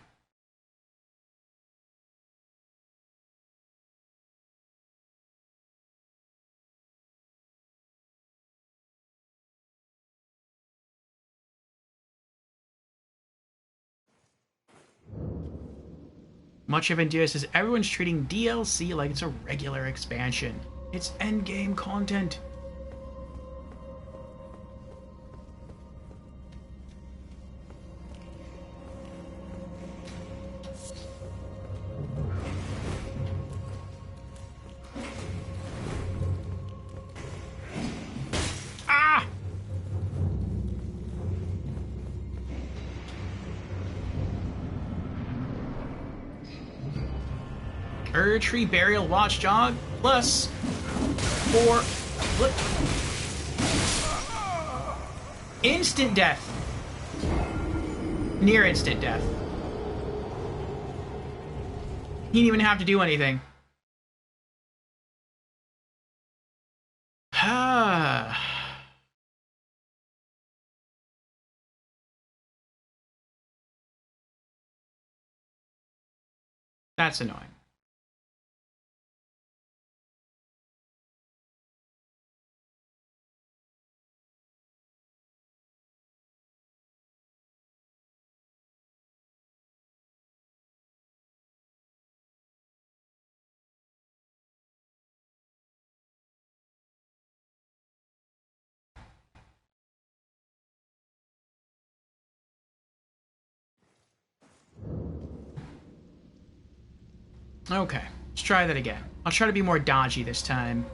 Much of India says everyone's treating DLC like it's a regular expansion. It's endgame content. Tree Burial Watchdog plus 4 flip. Instant death. Near instant death. He didn't even have to do anything. That's annoying. Okay, let's try that again. I'll try to be more dodgy this time.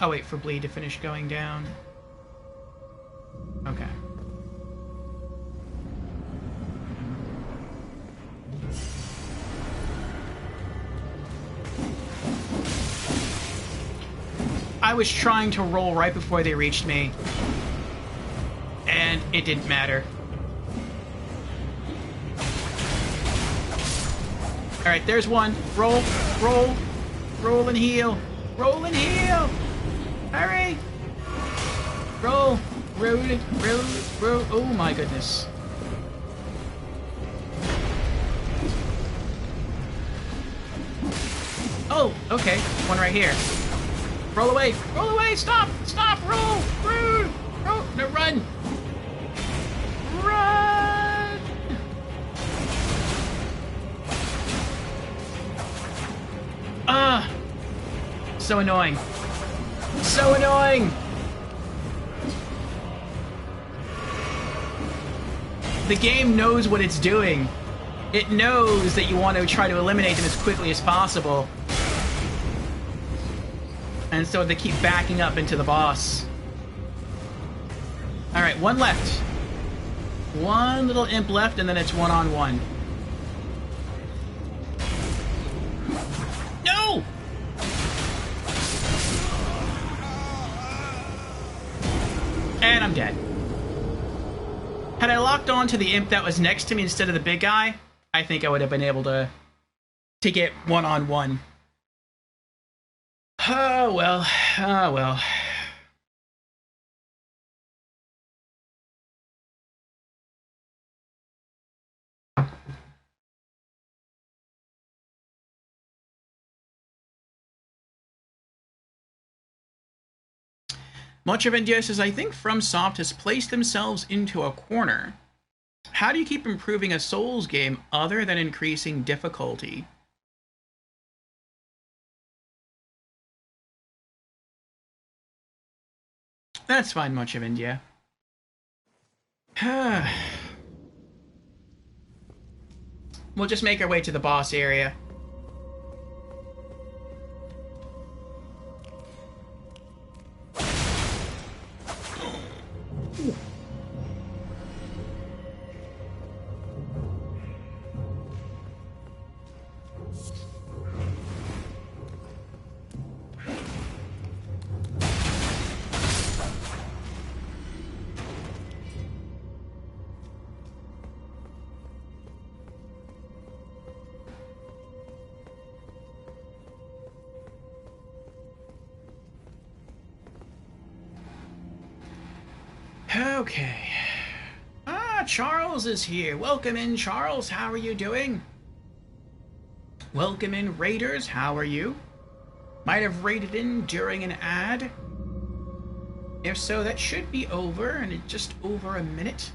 Oh wait, for bleed to finish going down. Okay. I was trying to roll right before they reached me, and it didn't matter. Alright, there's one. Roll, roll, roll and heal. Roll and heal! Hurry! Roll, roll, roll, roll. Oh my goodness. Oh, okay. One right here. Roll away! Roll away! Stop! Stop! Roll! Roll! Roll! No, run! Run! So annoying. So annoying! The game knows what it's doing. It knows that you want to try to eliminate them as quickly as possible. And so they keep backing up into the boss. Alright, one left. One little imp left, and then it's one-on-one. No! And I'm dead. Had I locked on to the imp that was next to me instead of the big guy, I think I would have been able to get one-on-one. Oh, well. Oh, well. Much of India says, I think FromSoft has placed themselves into a corner. How do you keep improving a Souls game other than increasing difficulty? That's fine, much of India. We'll just make our way to the boss area. Okay. Charles is here. Welcome in, Charles. How are you doing? Welcome in, Raiders. How are you? Might have raided in during an ad. If so, that should be over, and it's just over a minute.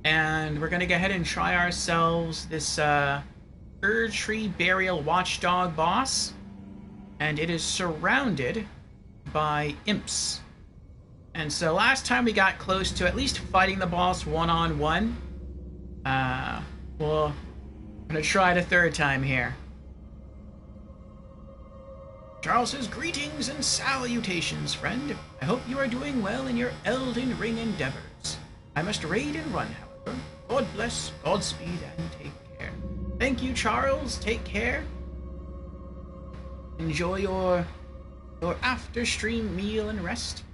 And we're gonna go ahead and try ourselves this Erdtree Burial Watchdog boss. And it is surrounded by imps. And so last time we got close to at least fighting the boss one-on-one. Well, I'm gonna try it a third time here. Charles says, greetings and salutations, friend. I hope you are doing well in your Elden Ring endeavors. I must raid and run, however. God bless, Godspeed, and take care. Thank you, Charles. Take care. Enjoy your after-stream meal and rest.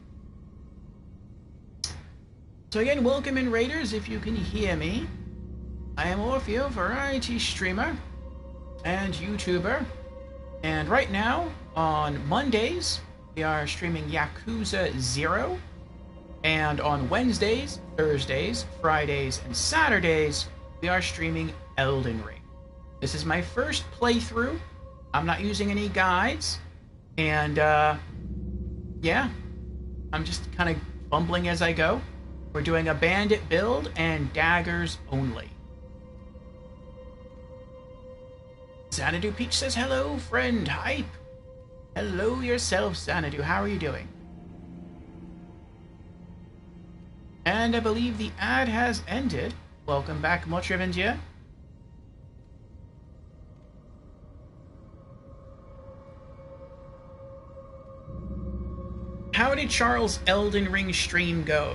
So again, welcome in, Raiders, if you can hear me. I am Orfeo, variety streamer and YouTuber. And right now, on Mondays, we are streaming Yakuza 0. And on Wednesdays, Thursdays, Fridays, and Saturdays, we are streaming Elden Ring. This is my first playthrough. I'm not using any guides. And, yeah. I'm just kind of fumbling as I go. We're doing a Bandit build and Daggers-Only. Xanadu Peach says, hello, friend. Hype. Hello yourself, Xanadu. How are you doing? And I believe the ad has ended. Welcome back, much of India. how did Charles' Elden Ring stream go?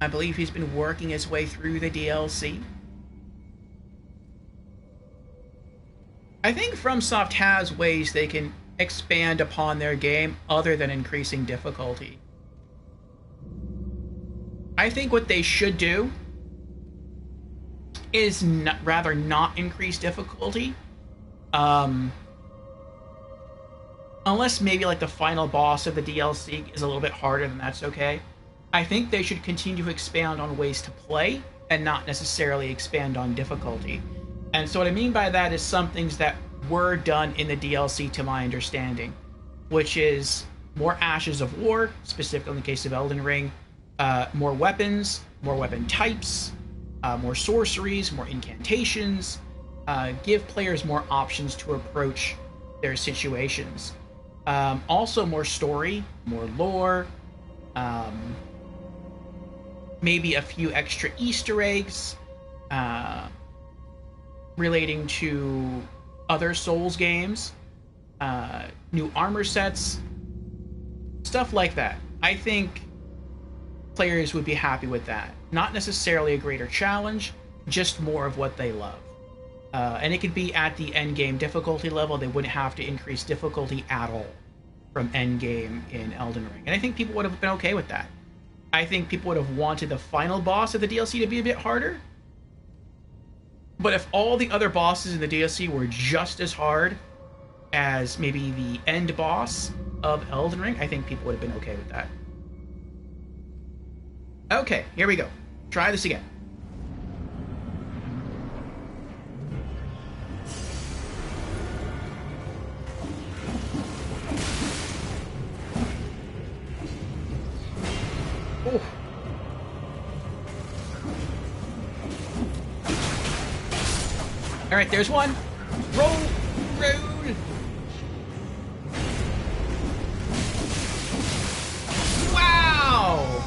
I believe he's been working his way through the DLC. I think FromSoft has ways they can expand upon their game other than increasing difficulty. I think what they should do is rather not increase difficulty. Unless maybe like the final boss of the DLC is a little bit harder, then that's okay. I think they should continue to expand on ways to play and not necessarily expand on difficulty. And so what I mean by that is some things that were done in the DLC to my understanding, which is more Ashes of War, specifically in the case of Elden Ring, more weapons, more weapon types, more sorceries, more incantations, give players more options to approach their situations. Also more story, more lore, maybe a few extra Easter eggs relating to other Souls games, new armor sets, stuff like that. I think players would be happy with that. Not necessarily a greater challenge, just more of what they love. And it could be at the endgame difficulty level. They wouldn't have to increase difficulty at all from endgame in Elden Ring. And I think people would have been okay with that. I think people would have wanted the final boss of the DLC to be a bit harder. But if all the other bosses in the DLC were just as hard as maybe the end boss of Elden Ring, I think people would have been okay with that. Okay, here we go. Try this again. Oh. All right, there's one. Roll, road. Wow.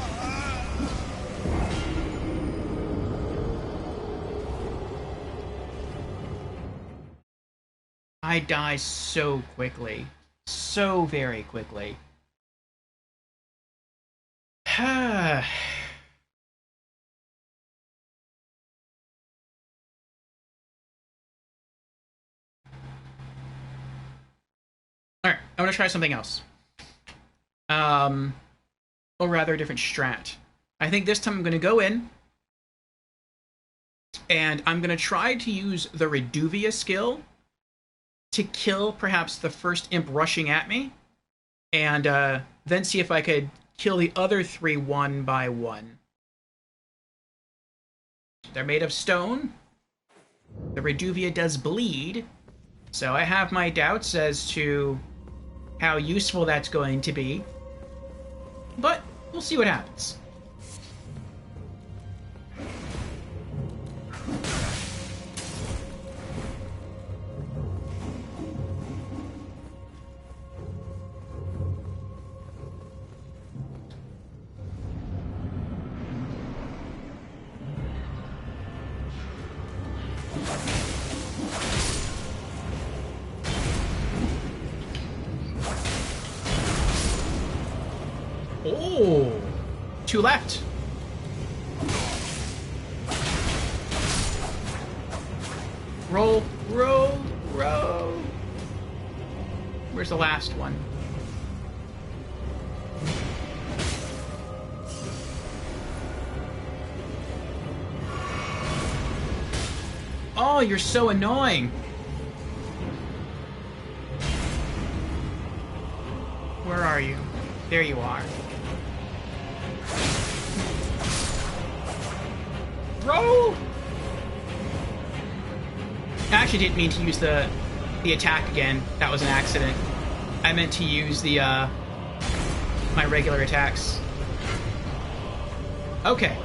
I die so quickly. So very quickly. Alright, I'm gonna try something else. Or rather a different strat. I think this time I'm gonna go in and I'm gonna try to use the Reduvia skill to kill perhaps the first imp rushing at me, and then see if I could kill the other three one by one. They're made of stone. The Reduvia does bleed, so I have my doubts as to how useful that's going to be. But we'll see what happens. Oh, two left. Roll, roll, roll. Where's the last one? Oh, you're so annoying. Where are you? There you are. Roll! I actually didn't mean to use the attack again. That was an accident. I meant to use the my regular attacks. Okay.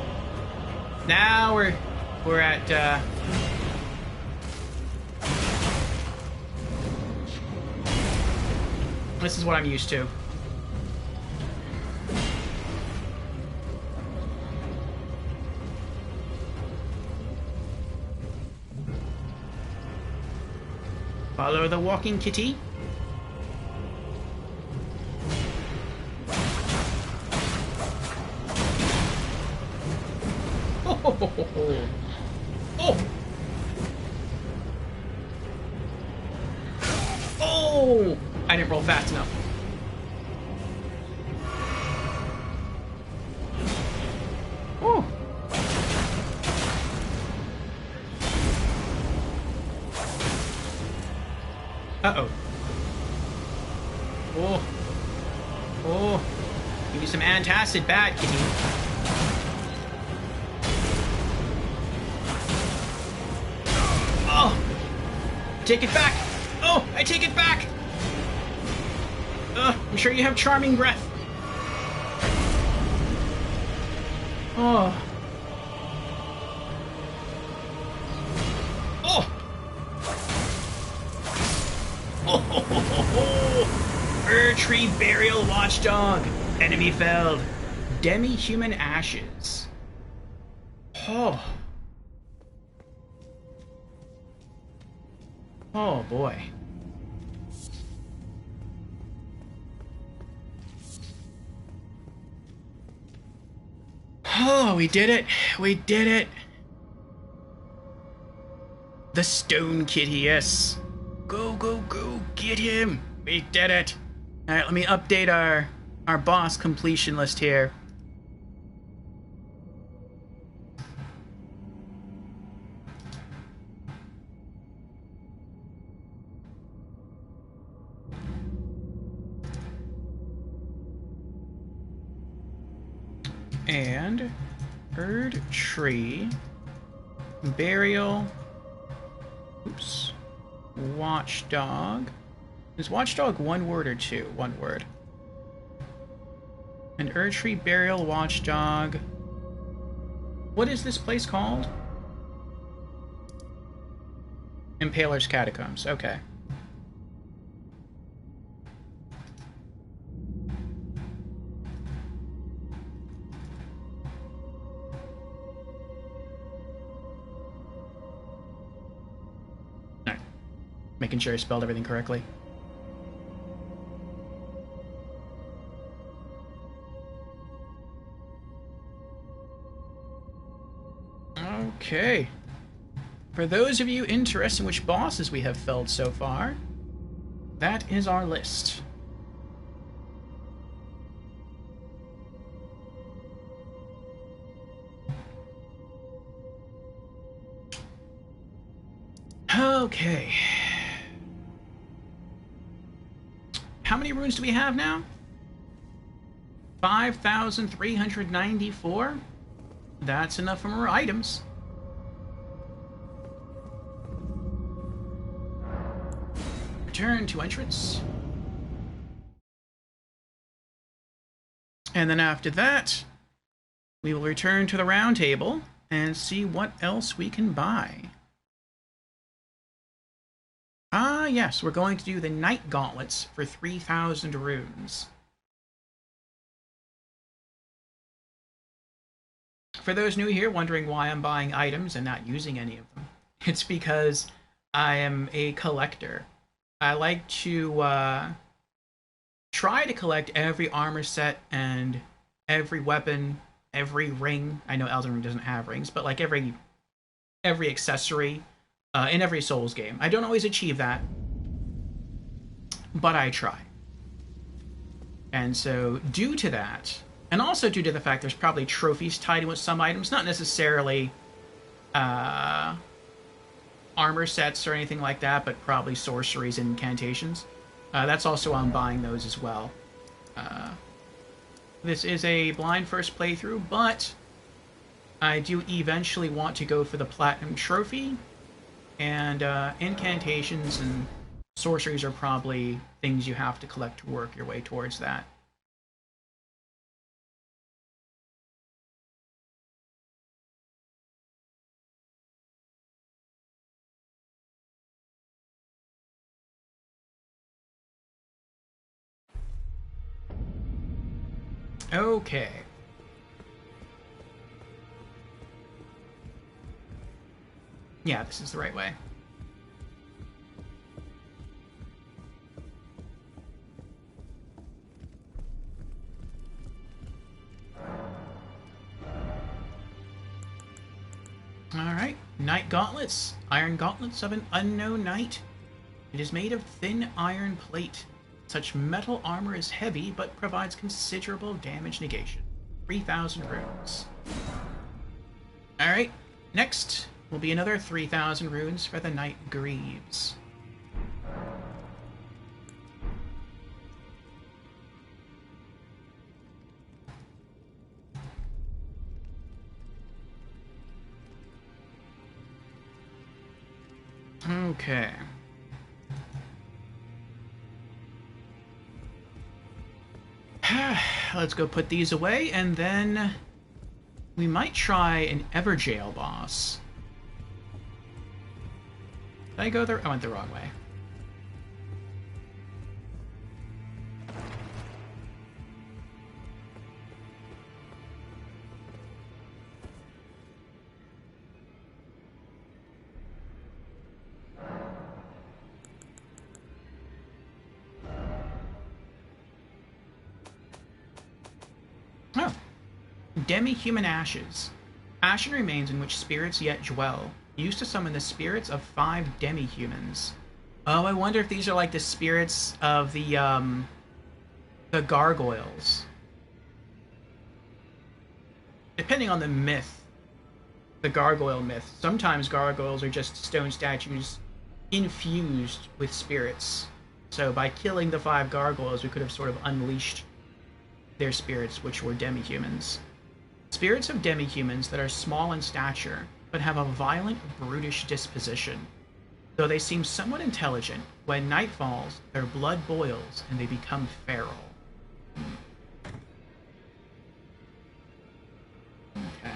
Now we're at this is what I'm used to. Follow the walking kitty. Oh! Oh! I didn't roll fast enough. Oh! Uh-oh. Oh. Oh. Give me some antacid bad, kitty. Oh! Take it back! Oh! I take it back! I'm sure you have charming breath. Oh. Oh! Oh! Erd-Tree Burial Watchdog. Enemy felled. Demi-human ashes. Oh. Oh boy. Oh, we did it. We did it. The Stone Kitty, yes. Go, go, go, get him. We did it. All right, let me update our boss completion list here. And Erd-Tree Burial. Oops. Watchdog. Is Watchdog one word or two? One word. And Erd-Tree Burial Watchdog. What is this place called? Impaler's Catacombs. Okay. Making sure I spelled everything correctly. Okay. For those of you interested in which bosses we have felled so far, that is our list. Okay. How many runes do we have now? 5,394? That's enough from our items. Return to entrance. And then after that, we will return to the round table and see what else we can buy. Ah, yes, we're going to do the Night Gauntlets for 3,000 runes. For those new here wondering why I'm buying items and not using any of them, it's because I am a collector. I like to try to collect every armor set and every weapon, every ring. I know Elden Ring doesn't have rings, but like every accessory in every Souls game. I don't always achieve that, but I try. And so due to that, and also due to the fact there's probably trophies tied in with some items, not necessarily armor sets or anything like that, but probably sorceries and incantations. That's also why I'm buying those as well. This is a blind first playthrough, but I do eventually want to go for the Platinum Trophy, and incantations and sorceries are probably things you have to collect to work your way towards that. Okay. Yeah, this is the right way. Alright, Knight Gauntlets. Iron Gauntlets of an Unknown Knight. It is made of thin iron plate. Such metal armor is heavy, but provides considerable damage negation. 3,000 runes. Alright, next will be another 3,000 runes for the Knight Greaves. Okay. Let's go put these away, and then we might try an Everjail boss. Did I go there? I went the wrong way. Oh. Demi-human ashes. Ashen remains in which spirits yet dwell. Used to summon the spirits of 5 demi-humans. Oh, I wonder if these are like the spirits of the gargoyles. Depending on the myth, the gargoyle myth, sometimes gargoyles are just stone statues infused with spirits. So by killing the 5 gargoyles, we could have sort of unleashed their spirits, which were demi-humans. Spirits of demi-humans that are small in stature, but have a violent, brutish disposition. Though they seem somewhat intelligent, when night falls, their blood boils and they become feral. Okay.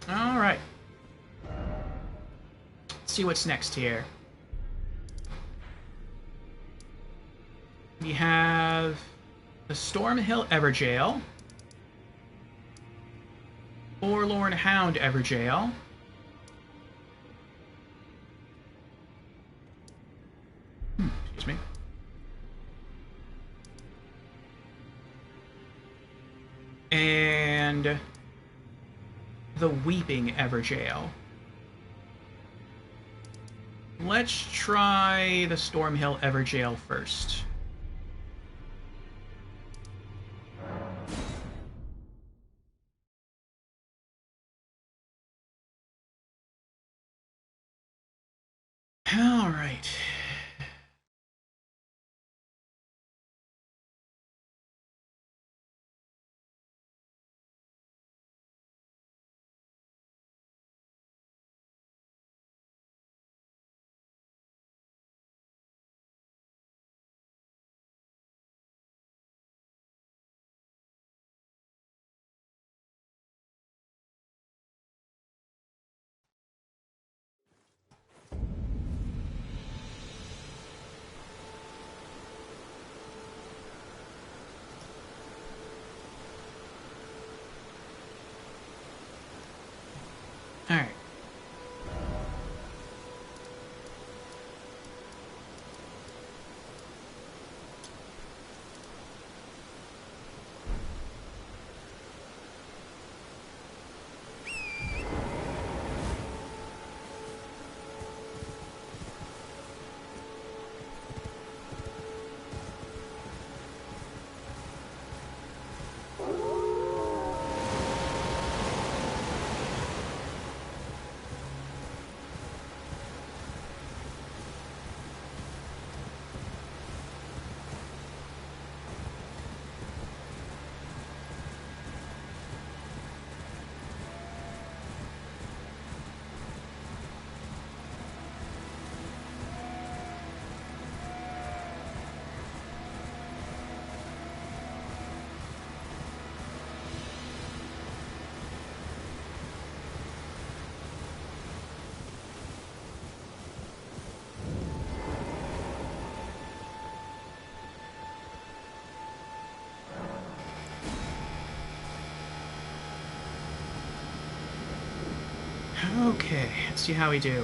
Alright. Let's see what's next here. We have the Stormhill Everjail, Forlorn Hound Everjail, excuse me, and the Weeping Everjail. Let's try the Stormhill Everjail first. All right. Okay, let's see how we do.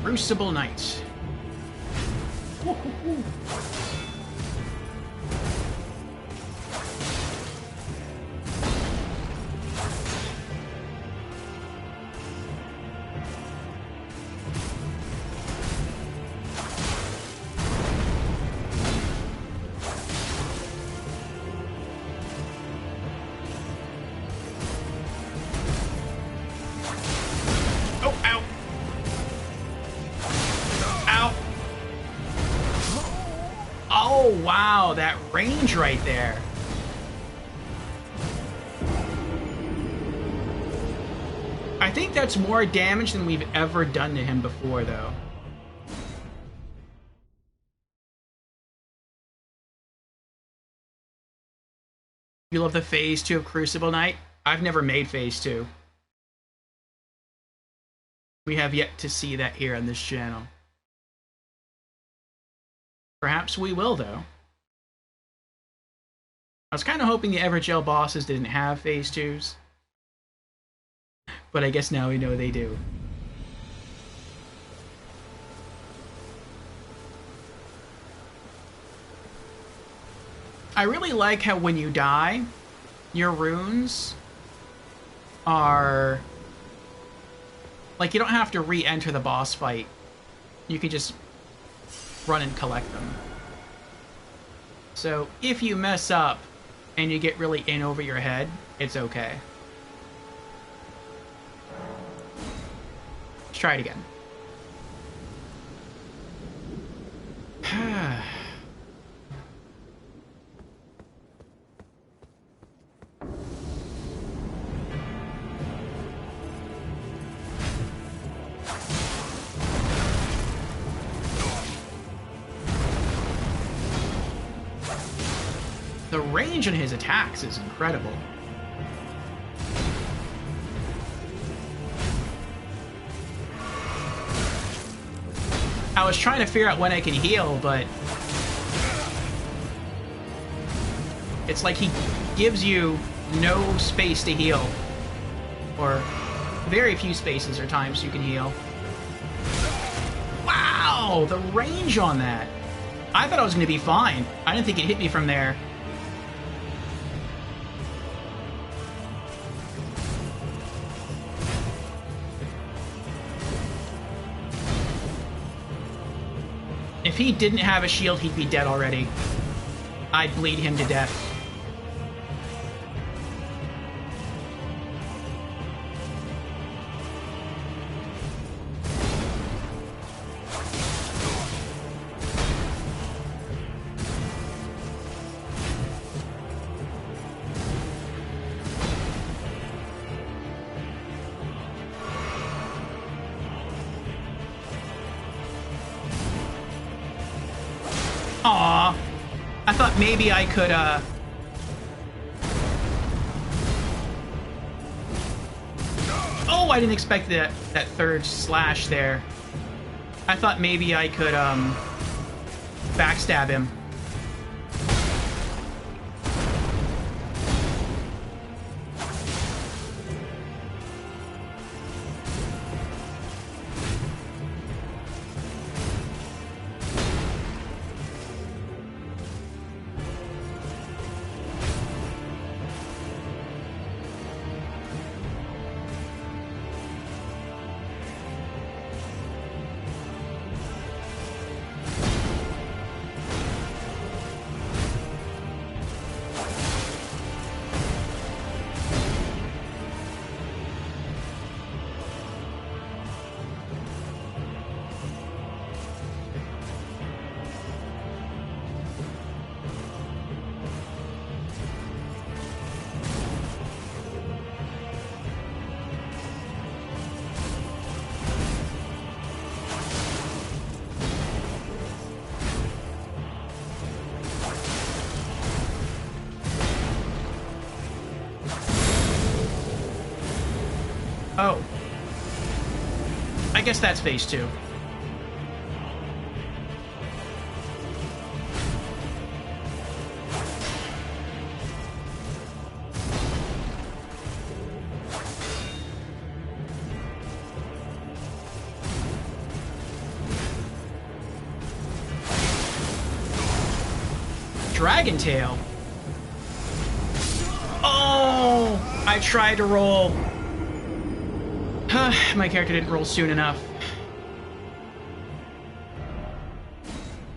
Crucible Knight. Wow, that range right there. I think that's more damage than we've ever done to him before, though. You love the Phase 2 of Crucible Knight? I've never made Phase 2. We have yet to see that here on this channel. Perhaps we will, though. I was kind of hoping the Evergel bosses didn't have Phase 2s. But I guess now we know they do. I really like how when you die, your runes are... like, you don't have to re-enter the boss fight. You can just run and collect them. So, if you mess up and you get really in over your head, it's okay. Let's try it again. The range on his attacks is incredible. I was trying to figure out when I can heal, but it's like he gives you no space to heal, or very few spaces or times you can heal. Wow, the range on that. I thought I was going to be fine. I didn't think it hit me from there. If he didn't have a shield, he'd be dead already. I'd bleed him to death. Aw, I thought maybe I could, Oh, I didn't expect that third slash there. I thought maybe I could, backstab him. Oh. I guess that's phase 2. Dragon Tail. Oh! I tried to roll. My character didn't roll soon enough.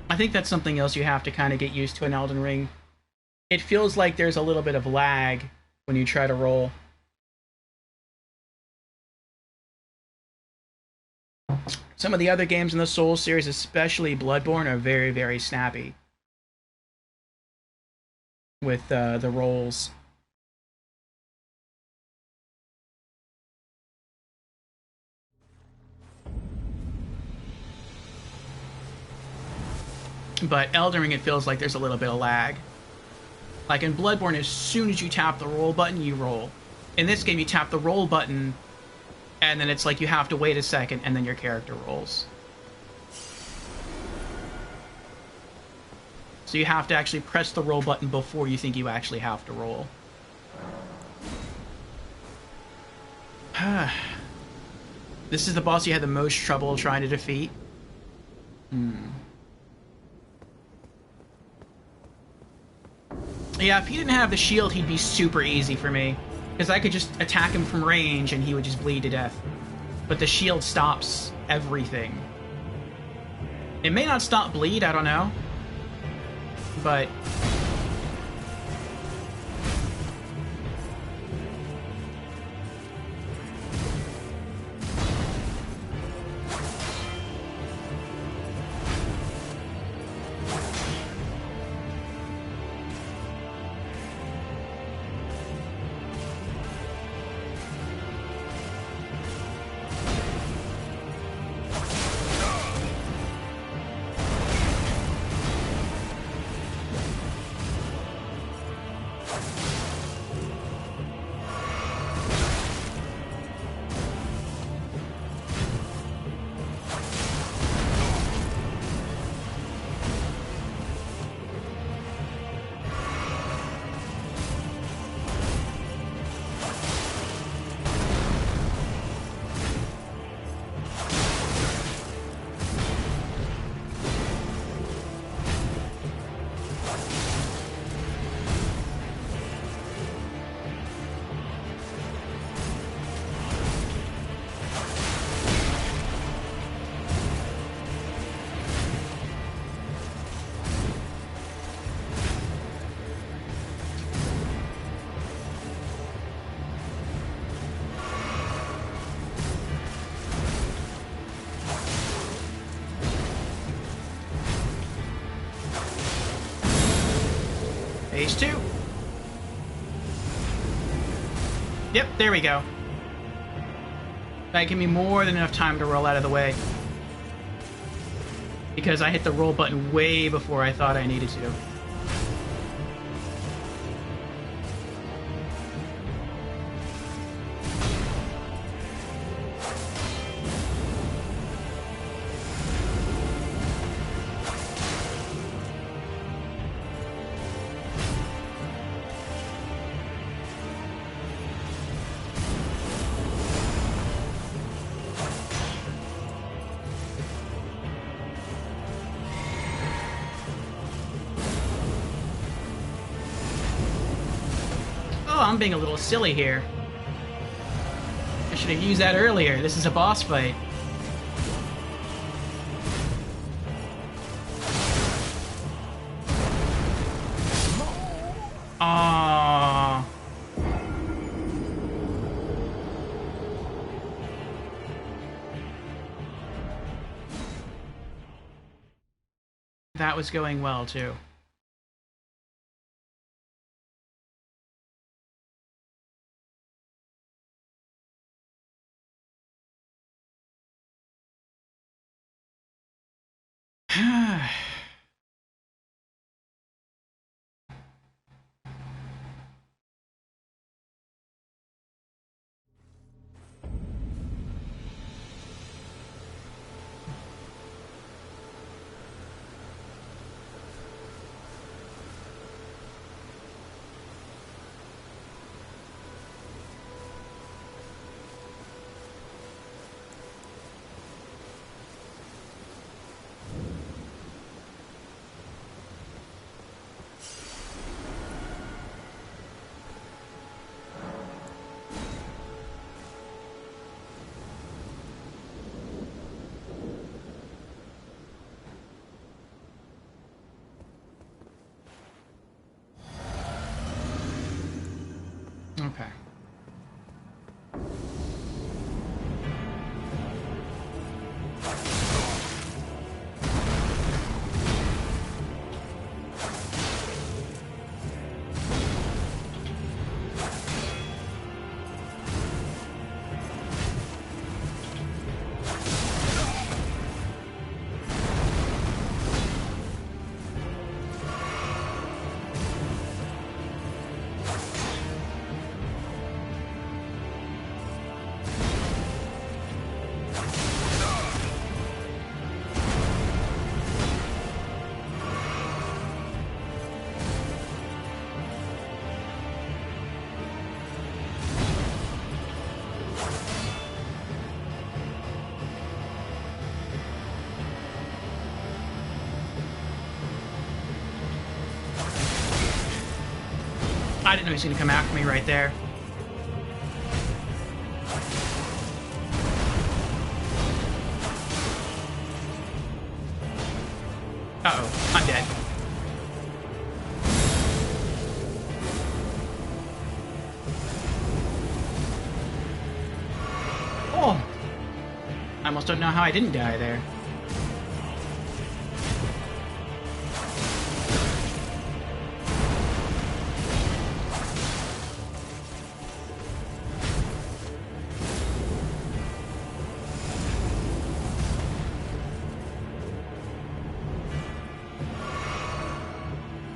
I think that's something else you have to kind of get used to in Elden Ring. It feels like there's a little bit of lag when you try to roll. Some of the other games in the Souls series, especially Bloodborne, are very, very snappy with the rolls. But Elden Ring, it feels like there's a little bit of lag. Like in Bloodborne, as soon as you tap the roll button, you roll. In this game, you tap the roll button, and then it's like you have to wait a second, and then your character rolls. So you have to actually press the roll button before you think you actually have to roll. This is the boss you had the most trouble trying to defeat? Yeah, if he didn't have the shield, he'd be super easy for me. Because I could just attack him from range and he would just bleed to death. But the shield stops everything. It may not stop bleed, I don't know. But... Phase 2. Yep, there we go. That gave me more than enough time to roll out of the way. Because I hit the roll button way before I thought I needed to. I'm being a little silly here. I should have used that earlier. This is a boss fight. Aww. That was going well, too. Okay. I didn't know he was going to come after me right there. Uh-oh, I'm dead. Oh! I almost don't know how I didn't die there.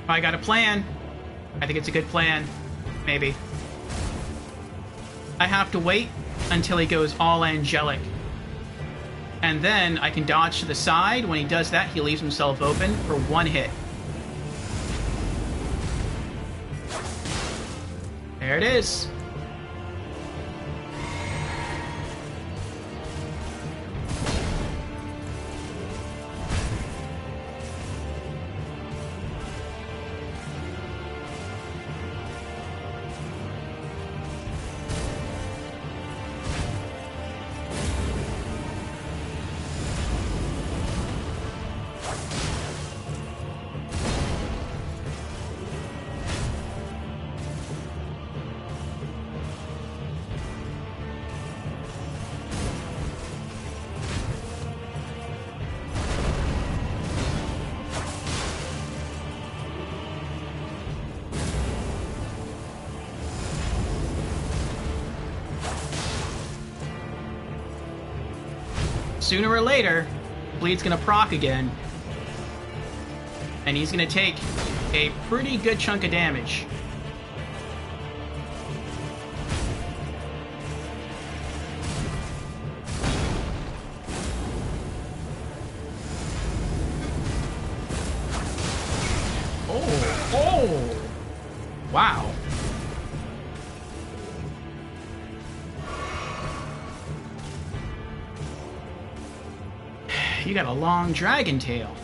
I got a plan. I think it's a good plan. Maybe. I have to wait until he goes all angelic. And then I can dodge to the side. When he does that, he leaves himself open for one hit. There it is. Sooner or later, Bleed's gonna proc again. And he's gonna take a pretty good chunk of damage. Oh! Wow. You got a long dragon tail.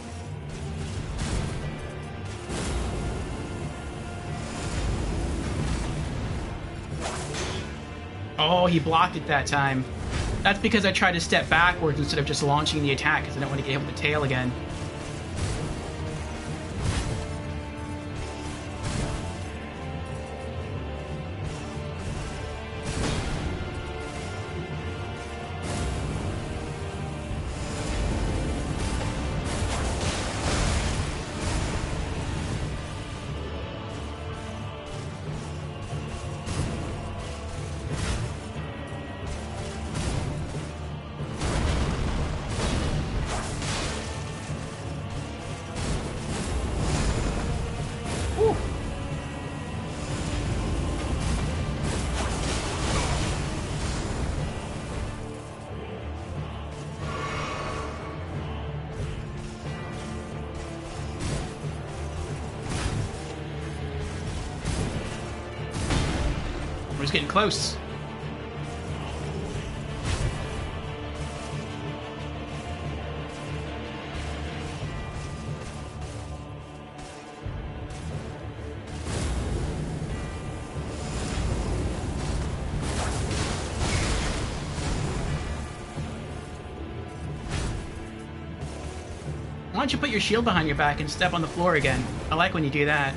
Oh, he blocked it that time. That's because I tried to step backwards instead of just launching the attack because I don't want to get hit with the tail again. We're just getting close. Why don't you put your shield behind your back and step on the floor again? I like when you do that.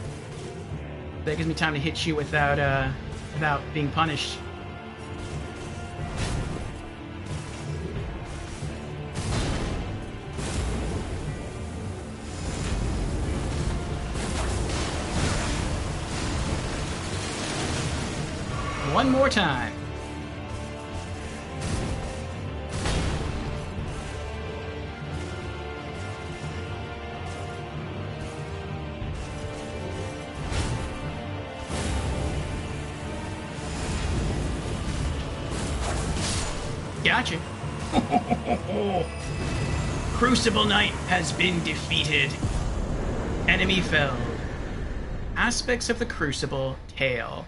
That gives me time to hit you without without being punished. One more time. Gotcha. Crucible Knight has been defeated. Enemy felled. Aspects of the Crucible tail.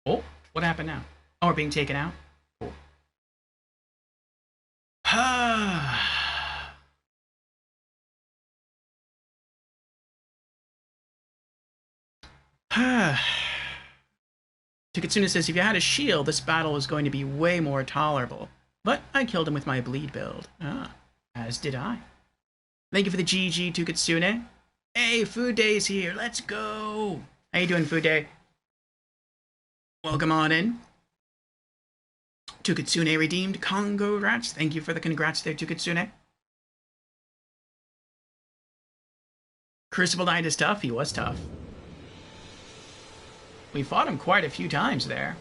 Oh, what happened now? Oh, we're being taken out? Cool. Tukitsune says, if you had a shield, this battle was going to be way more tolerable. But I killed him with my bleed build. Ah, as did I. Thank you for the GG, Tukitsune. Hey, Food Day's here. Let's go. How you doing, Food Day? Welcome on in. Tukitsune redeemed. Congrats. Thank you for the congrats there, Tukitsune. Crucible Knight is tough. He was tough. We fought him quite a few times there.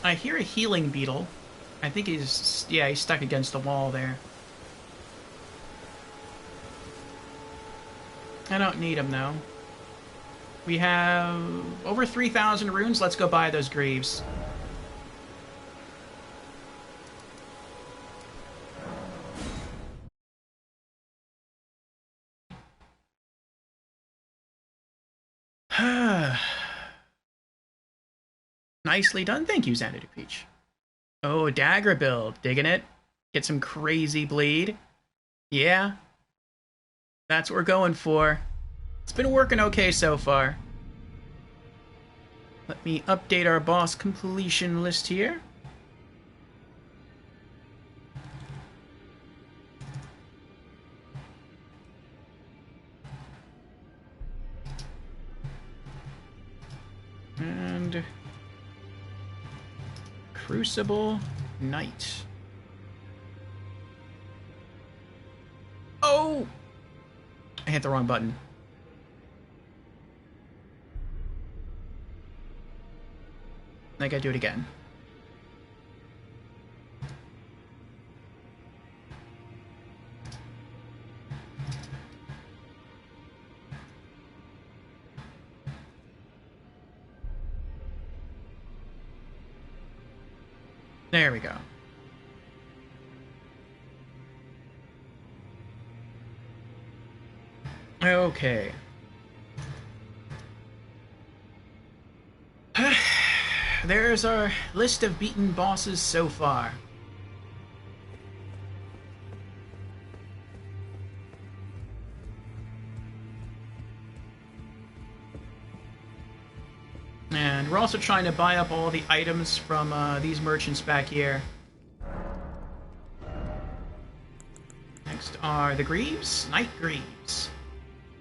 I hear a healing beetle. I think he's, yeah, he's stuck against the wall there. I don't need him, though. We have over 3,000 runes. Let's go buy those greaves. Nicely done. Thank you, Xanadu Peach. Oh, dagger build. Digging it. Get some crazy bleed. Yeah. That's what we're going for. It's been working okay so far. Let me update our boss completion list here. And Crucible Knight. Oh! I hit the wrong button. I gotta do it again. There we go. Okay. There's our list of beaten bosses so far. And we're also trying to buy up all the items from these merchants back here. Next are the greaves, Knight Greaves.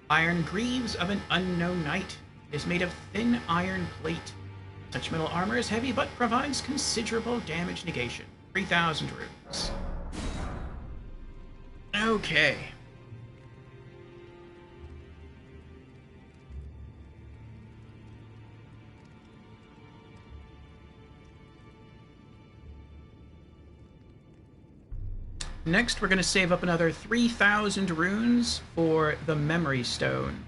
Iron Greaves of an Unknown Knight. It is made of thin iron plate. Such metal armor is heavy, but provides considerable damage negation. 3,000 runes. Okay. Next, we're going to save up another 3,000 runes for the Memory Stone.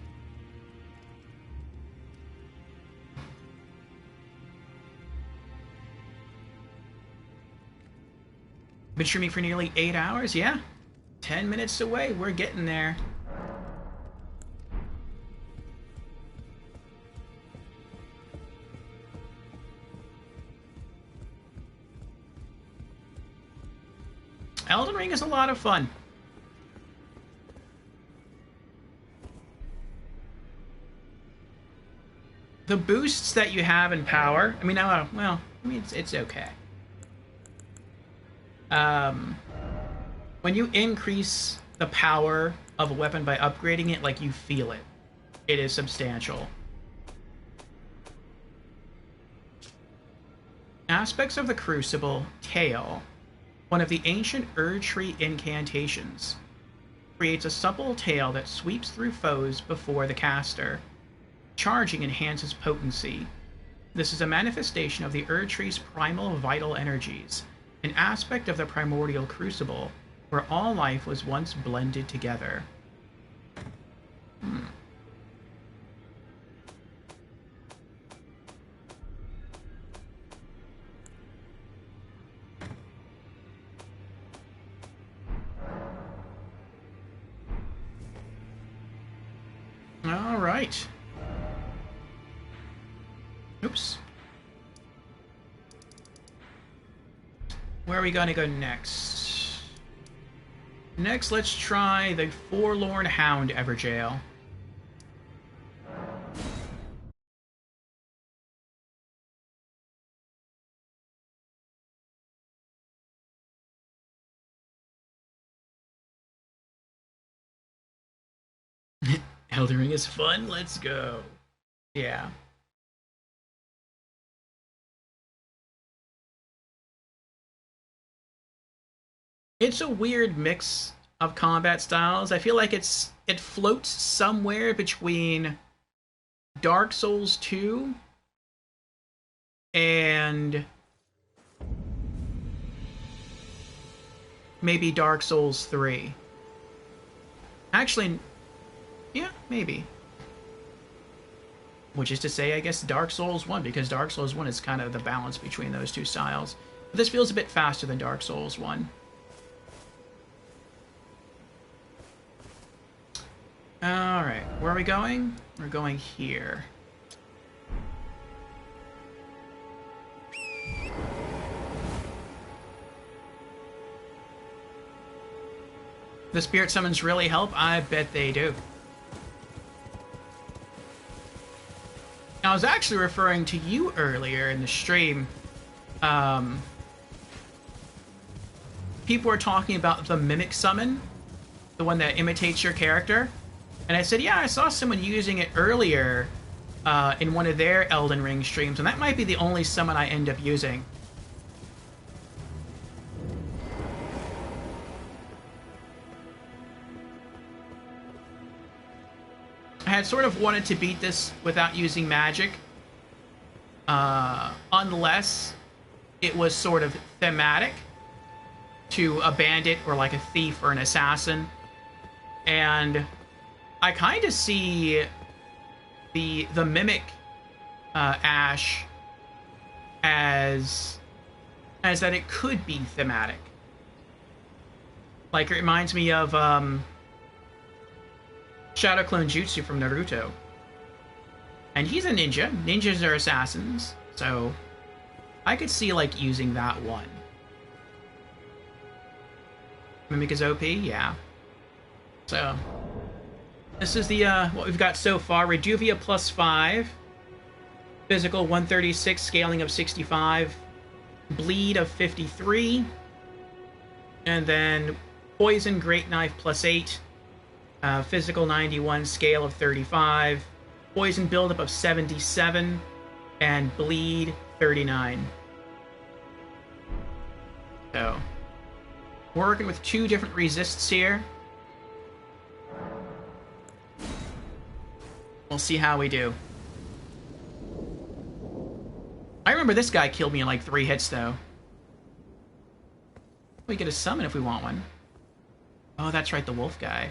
Been streaming for nearly 8 hours? Yeah. 10 minutes away. We're getting there. Elden Ring is a lot of fun. the boosts that you have in power, I mean, well, I mean, it's okay. When you increase the power of a weapon by upgrading it, like, you feel it. It is substantial. Aspects of the Crucible Tail, one of the ancient Erdtree incantations, creates a supple tail that sweeps through foes before the caster. Charging enhances potency. This is a manifestation of the Erdtree's primal vital energies, an aspect of the primordial crucible where all life was once blended together. All right. Oops. Where are we going to go next? Next, let's try the Forlorn Hound Everjail. Elden Ring is fun. Let's go. Yeah. It's a weird mix of combat styles. I feel like it floats somewhere between Dark Souls 2 and maybe Dark Souls 3. Actually, yeah, maybe. Which is to say, I guess, Dark Souls 1, because Dark Souls 1 is kind of the balance between those two styles. But this feels a bit faster than Dark Souls 1. Alright, where are we going? We're going here. The spirit summons really help? I bet they do. I was actually referring to you earlier in the stream. People were talking about the mimic summon, the one that imitates your character. And I said, yeah, I saw someone using it earlier in one of their Elden Ring streams, and that might be the only summon I end up using. I had sort of wanted to beat this without using magic, unless it was sort of thematic to a bandit or like a thief or an assassin. And I kind of see the mimic Ash as that it could be thematic. Like, it reminds me of Shadow Clone Jutsu from Naruto. And he's a ninja. Ninjas are assassins, so I could see, like, using that one. Mimic is OP? Yeah. So this is the what we've got so far. Reduvia plus 5. Physical 136, scaling of 65. Bleed of 53. And then Poison Great Knife plus 8. Physical 91, scale of 35. Poison buildup of 77. And Bleed 39. So we're working with 2 different resists here. We'll see how we do. I remember this guy killed me in like 3 hits, though. We get a summon if we want one. Oh, that's right, the wolf guy.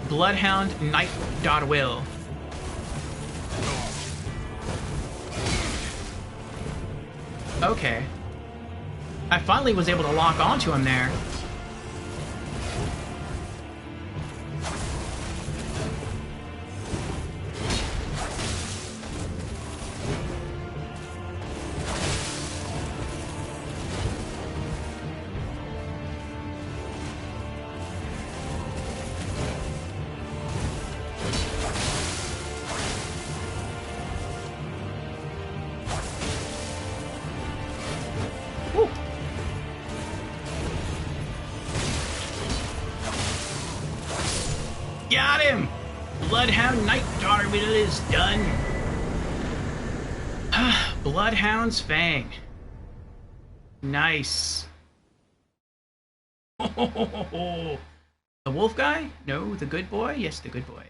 Bloodhound Knife.will. Okay. I finally was able to lock onto him there. Bloodhound Night Daughter Whittle is done. Bloodhound's Fang. Nice. The wolf guy? No, the good boy? Yes, the good boy.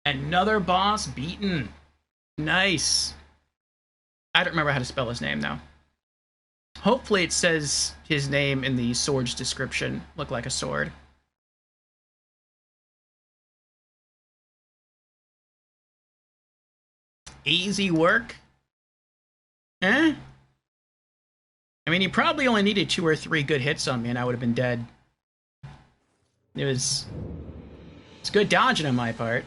Another boss beaten. Nice. I don't remember how to spell his name, though. Hopefully it says his name in the sword's description. Look like a sword. Easy work? Eh? I mean, he probably only needed 2 or 3 good hits on me and I would have been dead. It's good dodging on my part.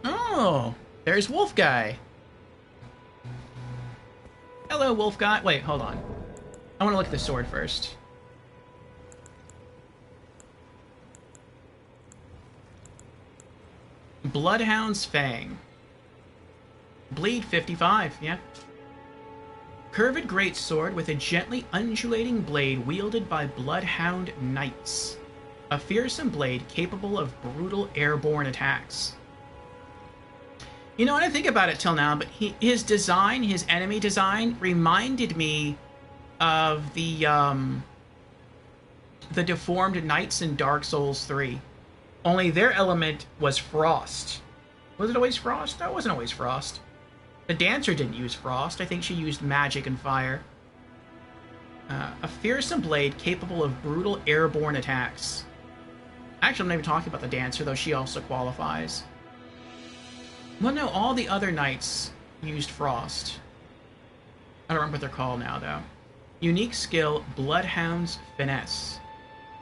Oh, there's Wolf Guy. Hello, Wolf Guy. Wait, hold on. I want to look at the sword first. Bloodhound's Fang. Bleed 55, yeah. Curved greatsword with a gently undulating blade wielded by bloodhound knights. A fearsome blade capable of brutal airborne attacks. You know, I didn't think about it till now, but his design, his enemy design, reminded me of the deformed knights in Dark Souls 3. Only their element was frost. Was it always frost? No, it wasn't always frost. The dancer didn't use frost. I think she used magic and fire. A fearsome blade capable of brutal airborne attacks. Actually, I'm not even talking about the dancer, though she also qualifies. Well, no, all the other knights used frost. I don't remember what they're called now, though. Unique skill, Bloodhound's Finesse.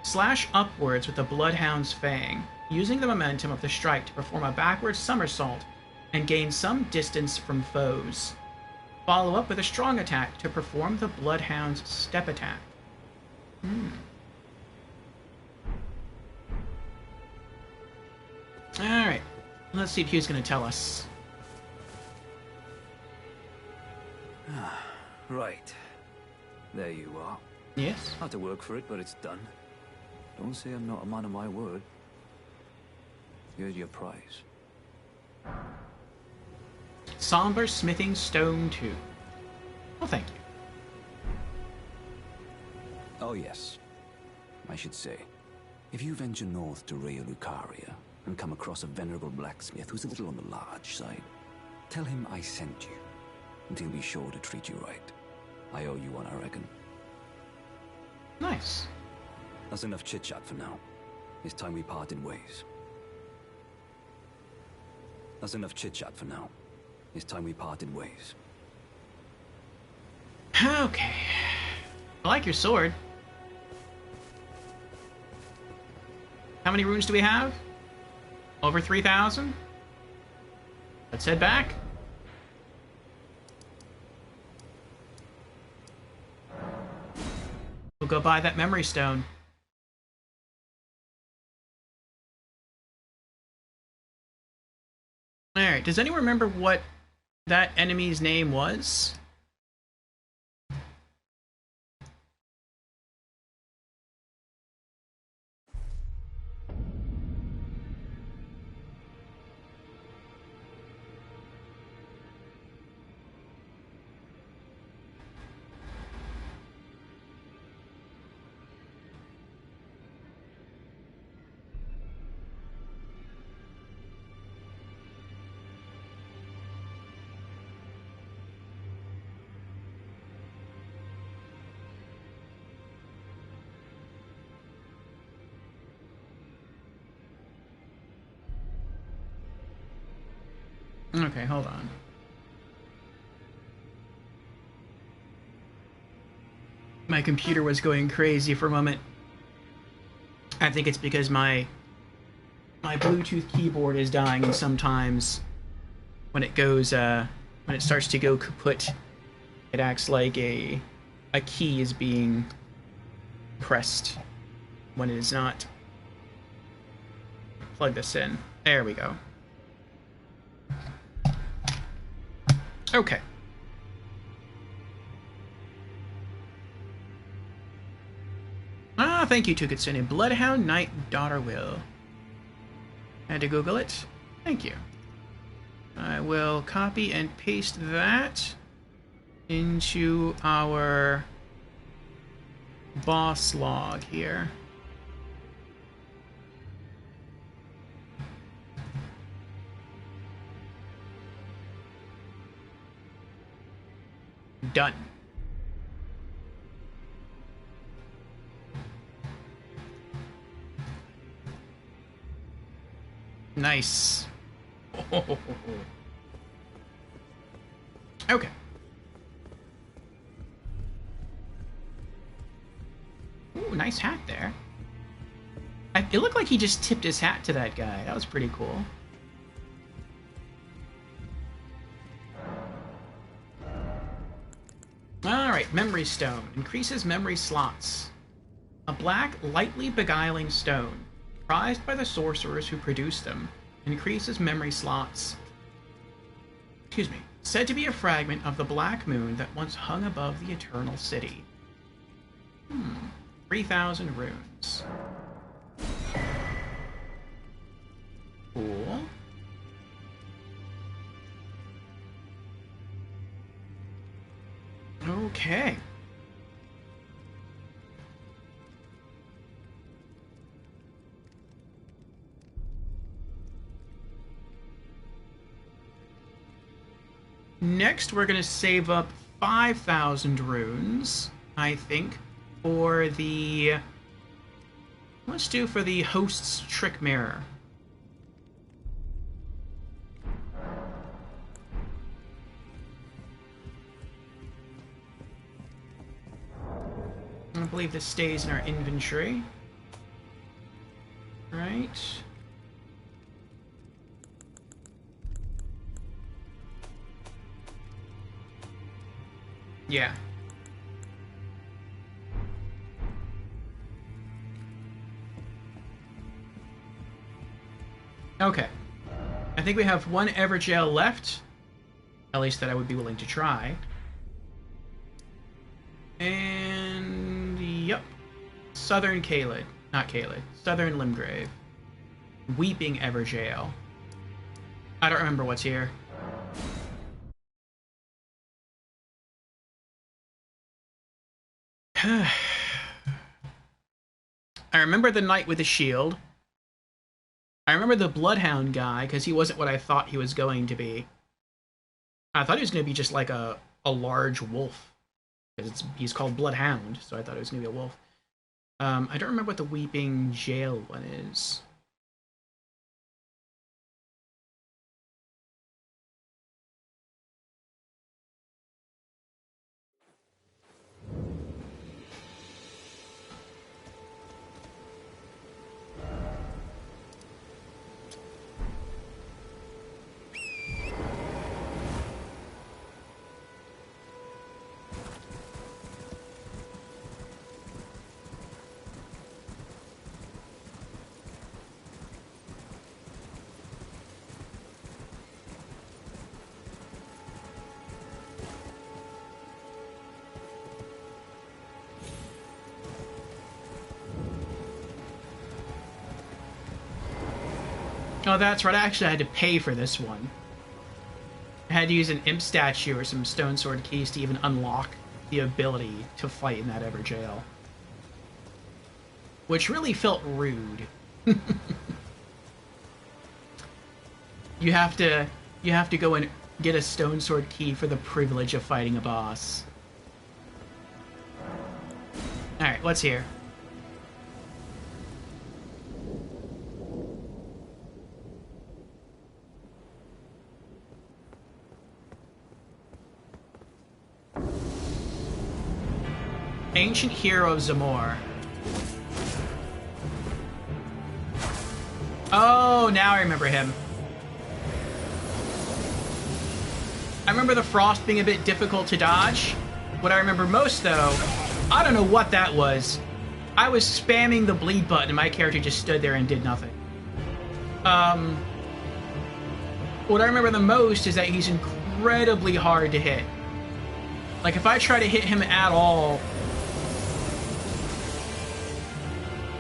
Slash upwards with the Bloodhound's Fang, using the momentum of the strike to perform a backward somersault and gain some distance from foes. Follow up with a strong attack to perform the Bloodhound's Step Attack. Alright, let's see if Hugh's going to tell us. Right. There you are. Yes? Had to work for it, but it's done. Don't say I'm not a man of my word. Here's your prize. Somber Smithing Stone 2. Well, thank you. Oh, yes. I should say, if you venture north to Raya Lucaria and come across a venerable blacksmith who's a little on the large side, tell him I sent you, and he'll be sure to treat you right. I owe you one, I reckon. Nice. That's enough chit-chat for now. It's time we parted ways. That's enough chit-chat for now. It's time we parted ways. Okay. I like your sword. How many runes do we have? Over 3,000? Let's head back. We'll go buy that memory stone. Alright, does anyone remember what that enemy's name was? Okay, hold on. My computer was going crazy for a moment. I think it's because my Bluetooth keyboard is dying, and sometimes when it goes when it starts to go kaput, it acts like a key is being pressed when it is not. Plug this in. There we go. Okay. thank you, Tukitsune. Bloodhound Knight Daughter Will. Had to Google it. Thank you. I will copy and paste that into our boss log here. Done. Nice. Okay. Ooh, nice hat there. It looked like he just tipped his hat to that guy. That was pretty cool. Alright, Memory Stone. Increases memory slots. A black, lightly beguiling stone, prized by the sorcerers who produce them, increases memory slots. Excuse me. Said to be a fragment of the black moon that once hung above the Eternal City. 3,000 runes. Cool. Okay. Next, we're going to save up 5,000 runes, I think, for the... Let's do for the host's trick mirror. I believe this stays in our inventory. Right. Yeah. Okay. I think we have one Everjail left. At least that I would be willing to try. And... yep. Southern Caelid. Not Caelid. Southern Limgrave. Weeping Everjail. I don't remember what's here. I remember the knight with the shield. I remember the bloodhound guy, because he wasn't what I thought he was going to be. I thought he was going to be just like a large wolf. Because he's called Bloodhound, so I thought it was going to be a wolf. I don't remember what the Weeping Jail one is. Oh, that's right. I actually had to pay for this one. I had to use an imp statue or some stone sword keys to even unlock the ability to fight in that Everjail. Which really felt rude. You have to go and get a stone sword key for the privilege of fighting a boss. Alright, what's here? Ancient Hero of Zamor. Oh, now I remember him. I remember the frost being a bit difficult to dodge. What I remember most, though, I don't know what that was. I was spamming the bleed button and my character just stood there and did nothing. What I remember the most is that he's incredibly hard to hit. Like, if I try to hit him at all,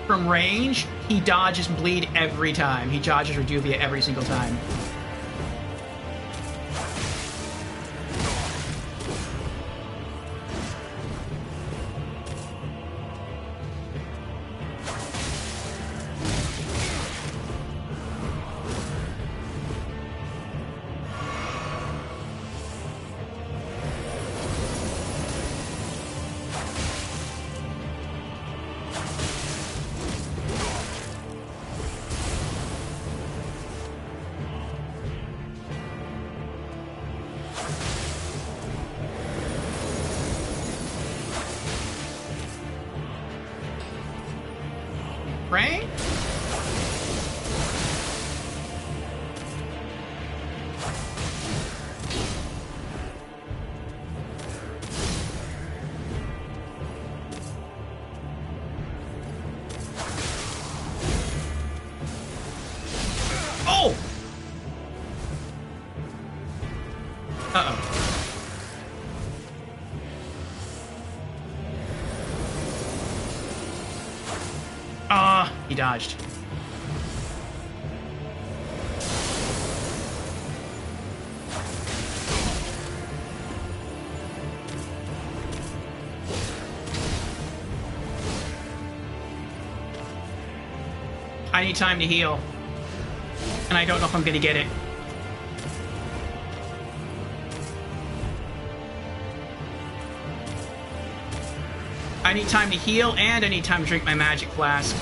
from range, he dodges bleed every time. He dodges Reduvia every single time. Right? Oh! Uh-oh. He dodged. I need time to heal. And I don't know if I'm gonna get it. I need time to heal, and I need time to drink my magic flask.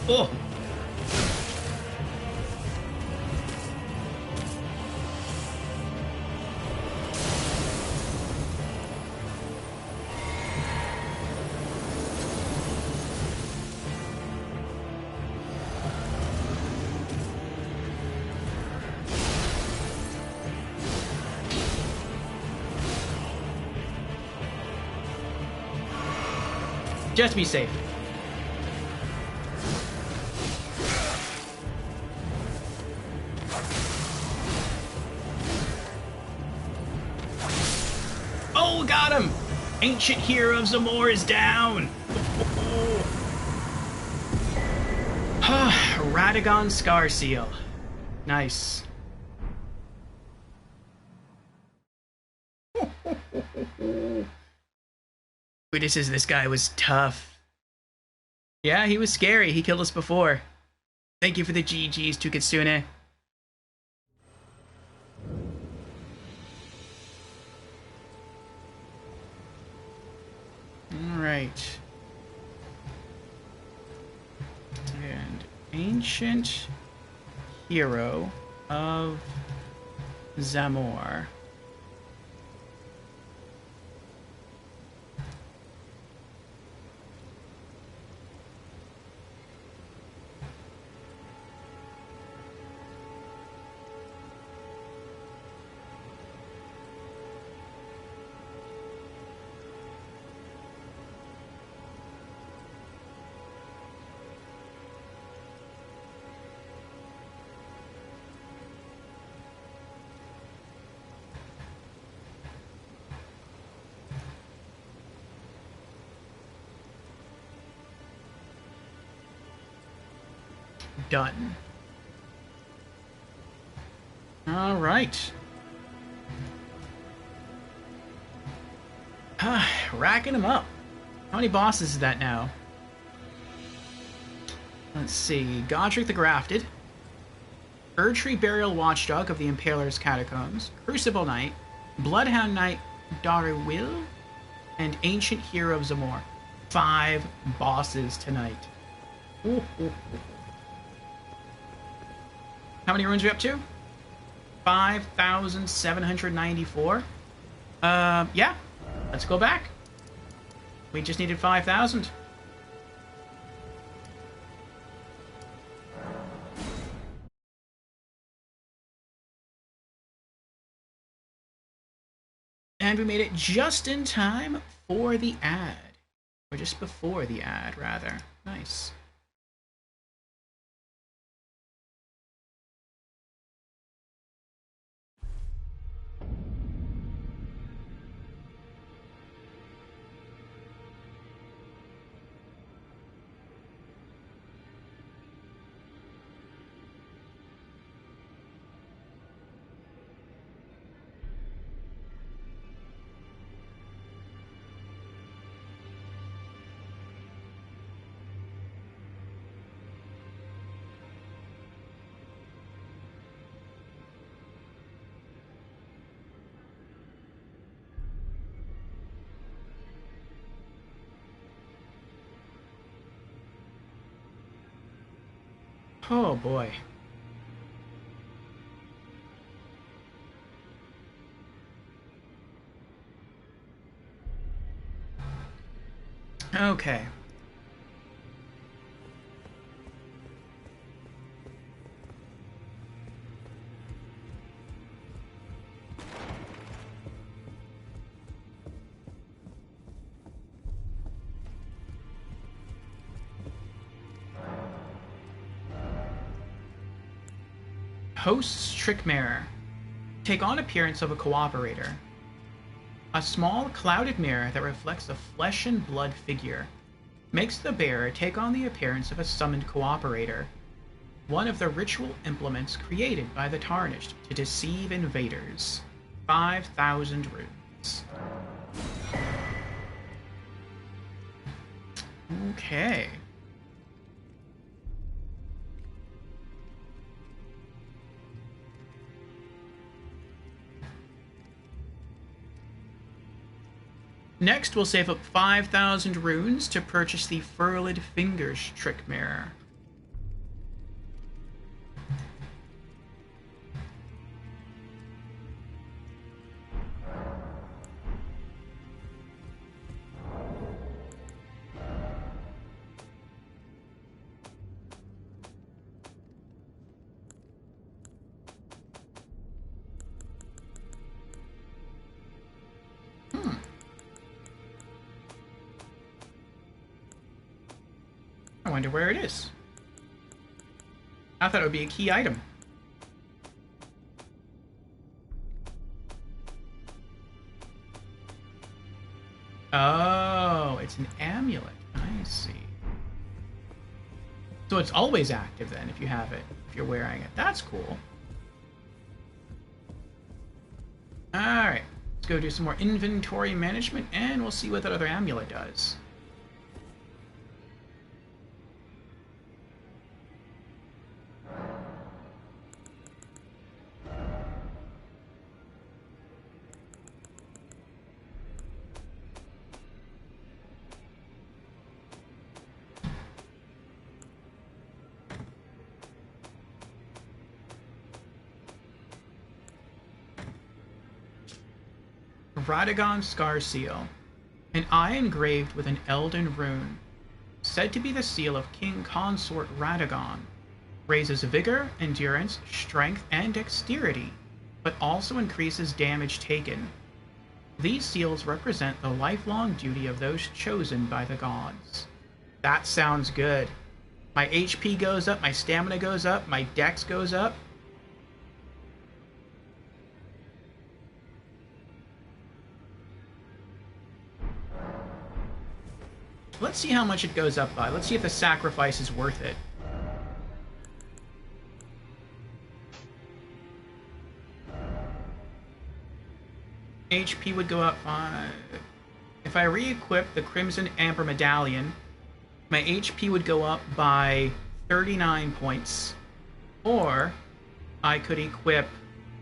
Oh! Just be safe. Oh, got him! Ancient Hero of Zamor is down! Radagon Scar Seal. Nice. This guy was tough. Yeah, he was scary. He killed us before. Thank you for the GGs, Tukitsune. Alright. And Ancient Hero of Zamor. Done. All right. Racking them up. How many bosses is that now? Let's see. Godric the Grafted. Erdtree Burial Watchdog of the Impaler's Catacombs. Crucible Knight. Bloodhound Knight Darwil. And Ancient Hero of Zamor. 5 bosses tonight. Ooh, ooh, ooh. How many runes are we up to? 5,794. Yeah. Let's go back. We just needed 5,000. And we made it just in time for the ad. Or just before the ad, rather. Nice. Oh boy. Okay. Host's Trick Mirror. Take on appearance of a cooperator. A small clouded mirror that reflects a flesh and blood figure makes the bearer take on the appearance of a summoned cooperator, one of the ritual implements created by the Tarnished to deceive invaders. 5,000 runes. Okay. Next, we'll save up 5,000 runes to purchase the Furled Fingers Trick Mirror. I wonder where it is. I thought it would be a key item. Oh, it's an amulet. I see. So it's always active then if you have it, if you're wearing it. That's cool. Alright, let's go do some more inventory management and we'll see what that other amulet does. Radagon Scar Seal. An eye engraved with an Elden rune. Said to be the seal of King Consort Radagon. Raises vigor, endurance, strength, and dexterity, but also increases damage taken. These seals represent the lifelong duty of those chosen by the gods. That sounds good. My HP goes up, my stamina goes up, my dex goes up. Let's see how much it goes up by. Let's see if the sacrifice is worth it. HP would go up 5. If I re-equip the Crimson Amber Medallion, my HP would go up by 39 points. Or I could equip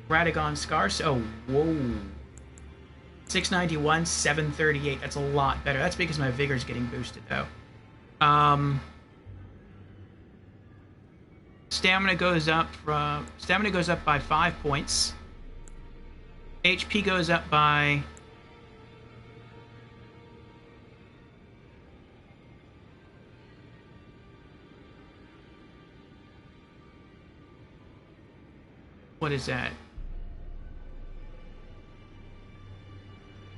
Radagon Scar. Oh, whoa. 691, 738. That's a lot better. That's because my vigor's getting boosted, though. Stamina goes up by 5 points. HP goes up by... What is that?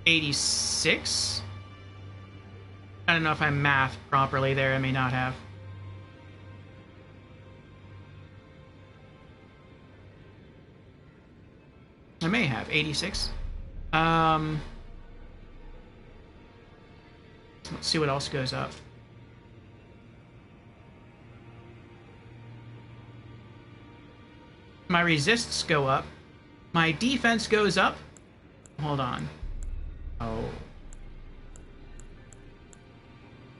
86? I don't know if I mathed properly there. I may not have. I may have. 86. Let's see what else goes up. My resists go up. My defense goes up. Hold on. Oh.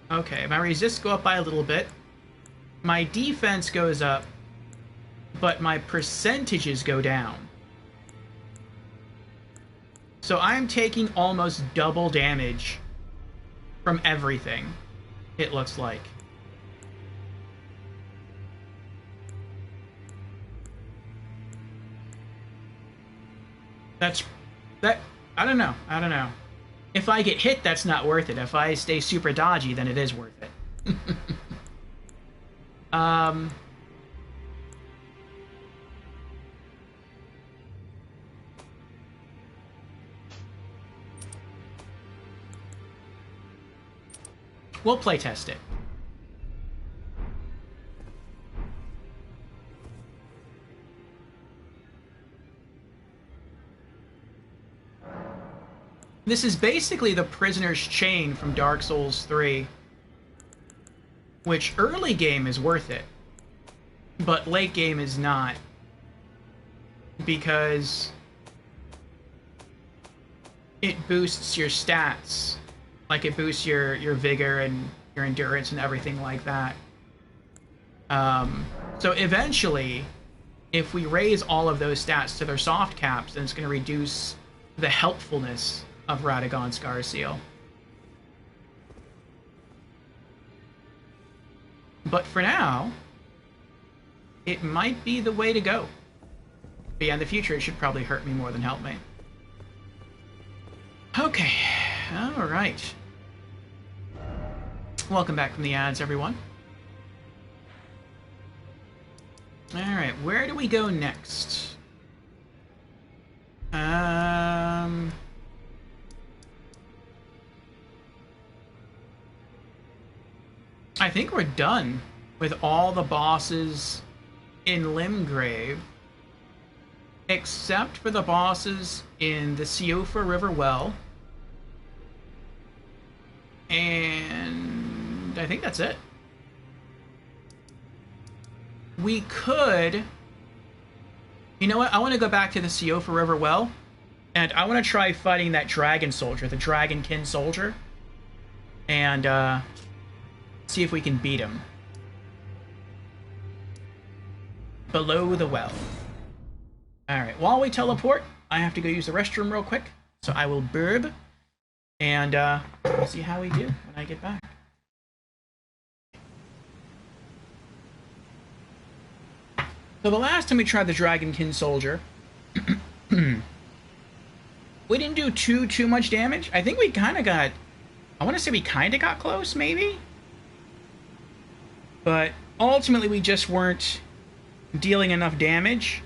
Okay, my resists go up by a little bit. My defense goes up, but my percentages go down. So I'm taking almost double damage from everything, it looks like. That, I don't know. I don't know. If I get hit, that's not worth it. If I stay super dodgy, then it is worth it. We'll playtest it. This is basically the prisoner's chain from Dark Souls 3, which early game is worth it, but late game is not, because it boosts your stats. Like, it boosts your vigor and your endurance and everything like that. So eventually, if we raise all of those stats to their soft caps, then it's going to reduce the helpfulness of Radagon Scarseal. But for now, it might be the way to go. But yeah, in the future, it should probably hurt me more than help me. Okay, alright. Welcome back from the ads, everyone. Alright, where do we go next? I think we're done with all the bosses in Limgrave, except for the bosses in the Siofa River Well, and I think that's it. We could... You know what? I want to go back to the Siofa River Well, and I want to try fighting that dragon soldier, the Dragonkin soldier, and see if we can beat him. Below the well. Alright, while we teleport, I have to go use the restroom real quick, so I will burb, and we'll see how we do when I get back. So the last time we tried the Dragonkin soldier, we didn't do too much damage. I think we kind of got... I want to say we kind of got close, maybe? But ultimately we just weren't dealing enough damage,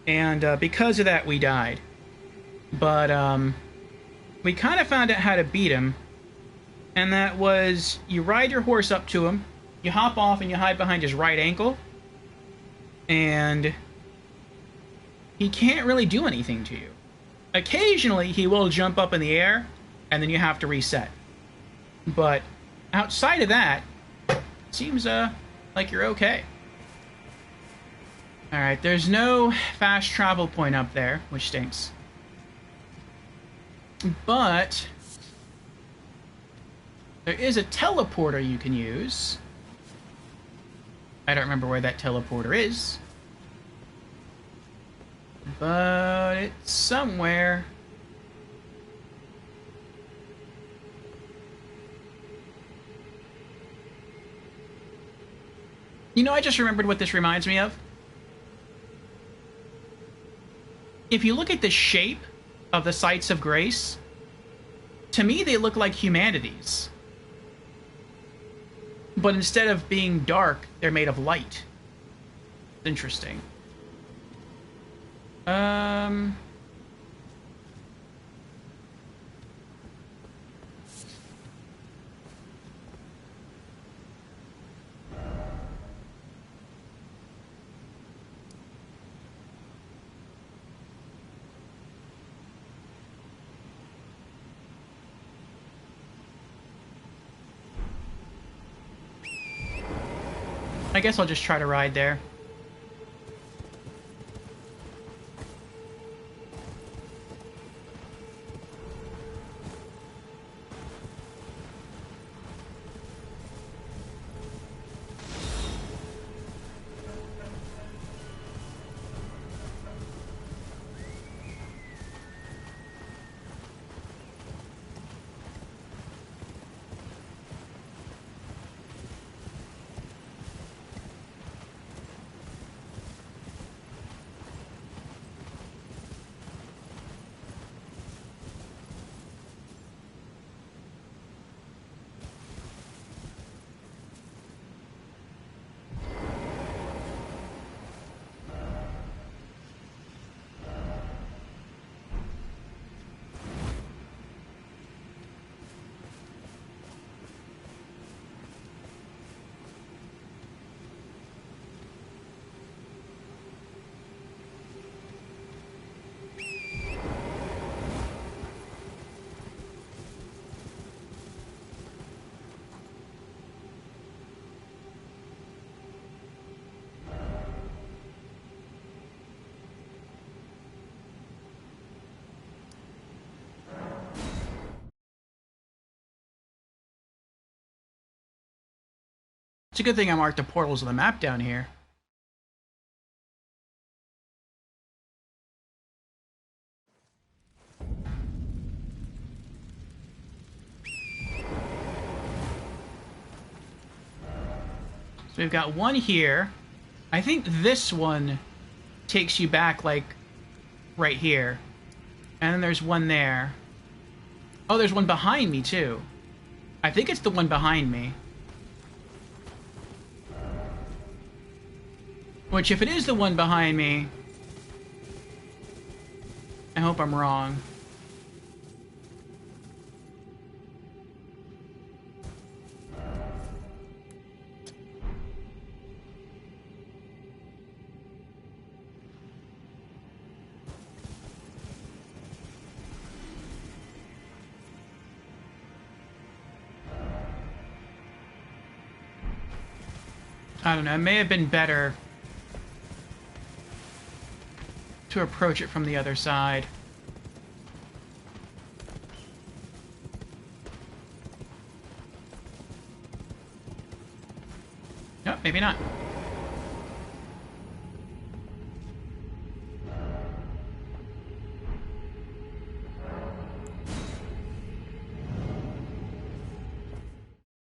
and because of that we died. But we kind of found out how to beat him, and that was you ride your horse up to him, you hop off and you hide behind his right ankle, and he can't really do anything to you. Occasionally he will jump up in the air, and then you have to reset. But outside of that, seems like you're okay. Alright, there's no fast travel point up there, which stinks. But there is a teleporter you can use. I don't remember where that teleporter is, but it's somewhere. You know, I just remembered what this reminds me of. If you look at the shape of the Sites of Grace, to me they look like humanities. But instead of being dark, they're made of light. Interesting. I guess I'll just try to ride there. It's a good thing I marked the portals of the map down here. So we've got one here. I think this one takes you back, like, right here. And then there's one there. Oh, there's one behind me, too. I think it's the one behind me. Which, if it is the one behind me, I hope I'm wrong. I don't know, it may have been better to approach it from the other side. Nope, maybe not.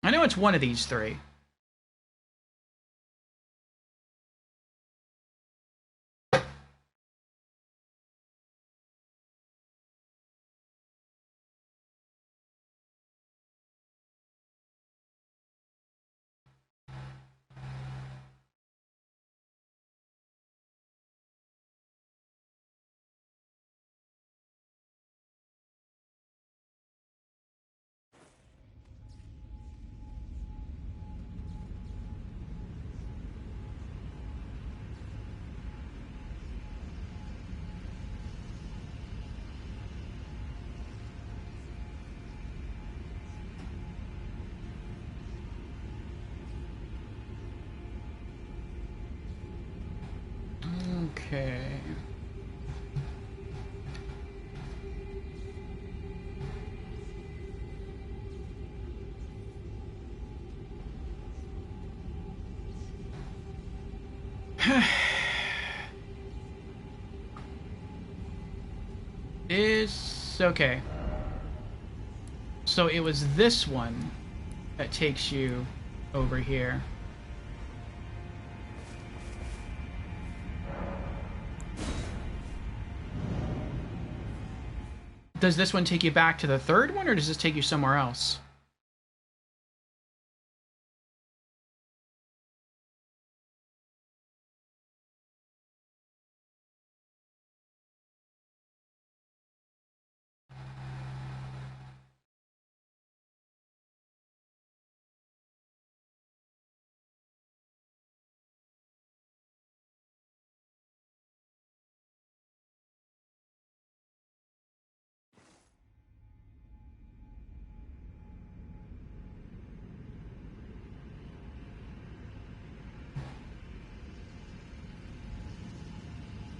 I know it's one of these three. Okay. Is okay. So it was this one that takes you over here. Does this one take you back to the third one, or does this take you somewhere else?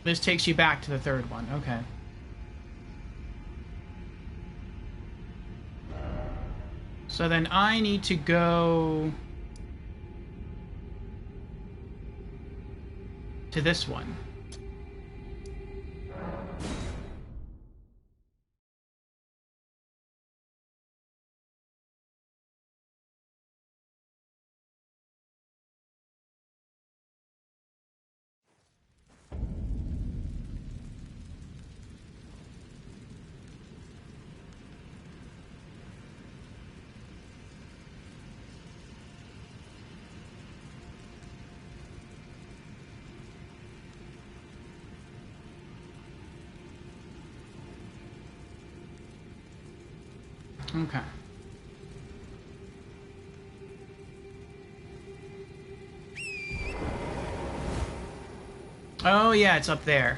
This takes you back to the third one. Okay. So then I need to go to this one. Okay. Oh yeah, it's up there.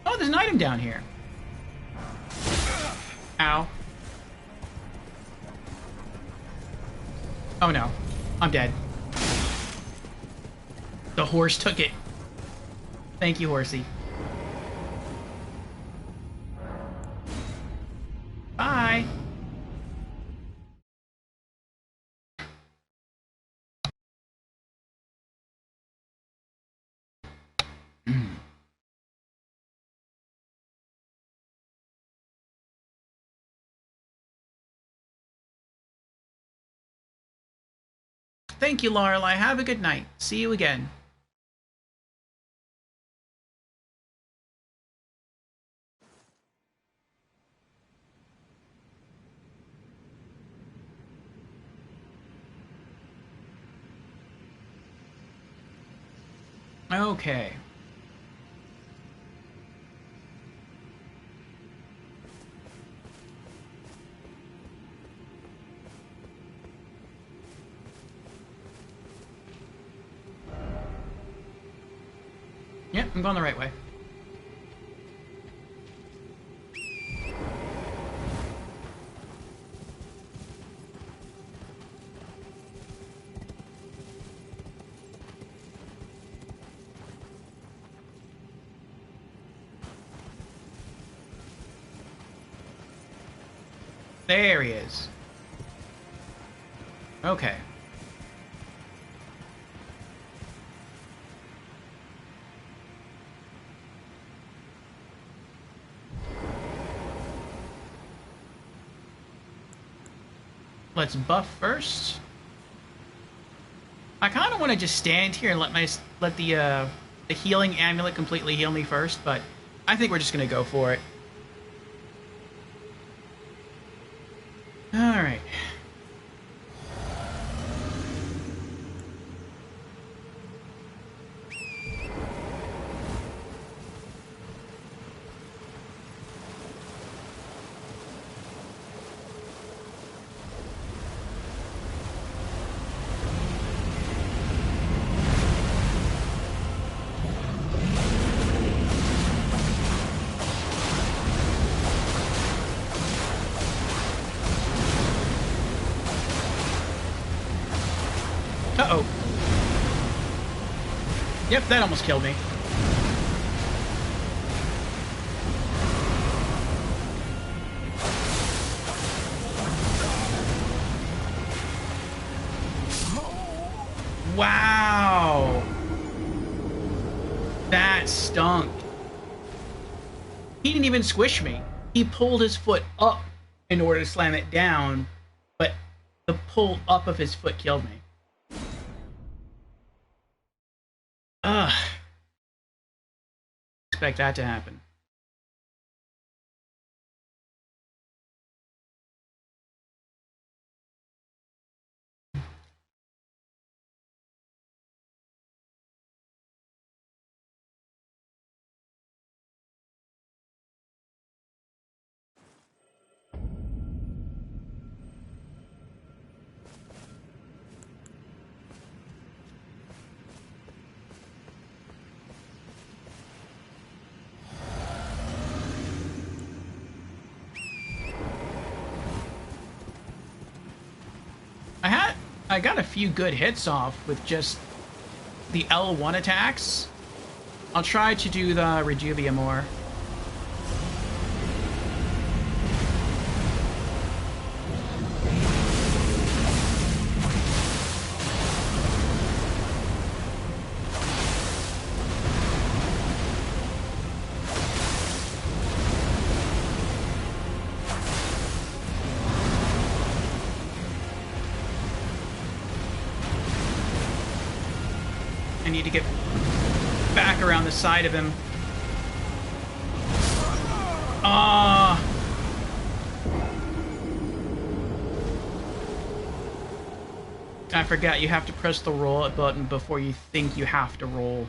Oh, there's an item down here. Ow. Oh no. I'm dead. The horse took it. Thank you, horsey. Bye. Thank you, Lorelei. Have a good night. See you again. Okay. Yep, I'm going the right way. There he is. Okay. Let's buff first. I kind of want to just stand here and let the healing amulet completely heal me first, but I think we're just gonna go for it. All right. Uh-oh. Yep, that almost killed me. Wow. That stunk. He didn't even squish me. He pulled his foot up in order to slam it down, but the pull up of his foot killed me. Ugh. Expect that to happen. I got a few good hits off with just the L1 attacks. I'll try to do the Rejuvia more. I need to get back around the side of him. Ah! I forgot you have to press the roll button before you think you have to roll.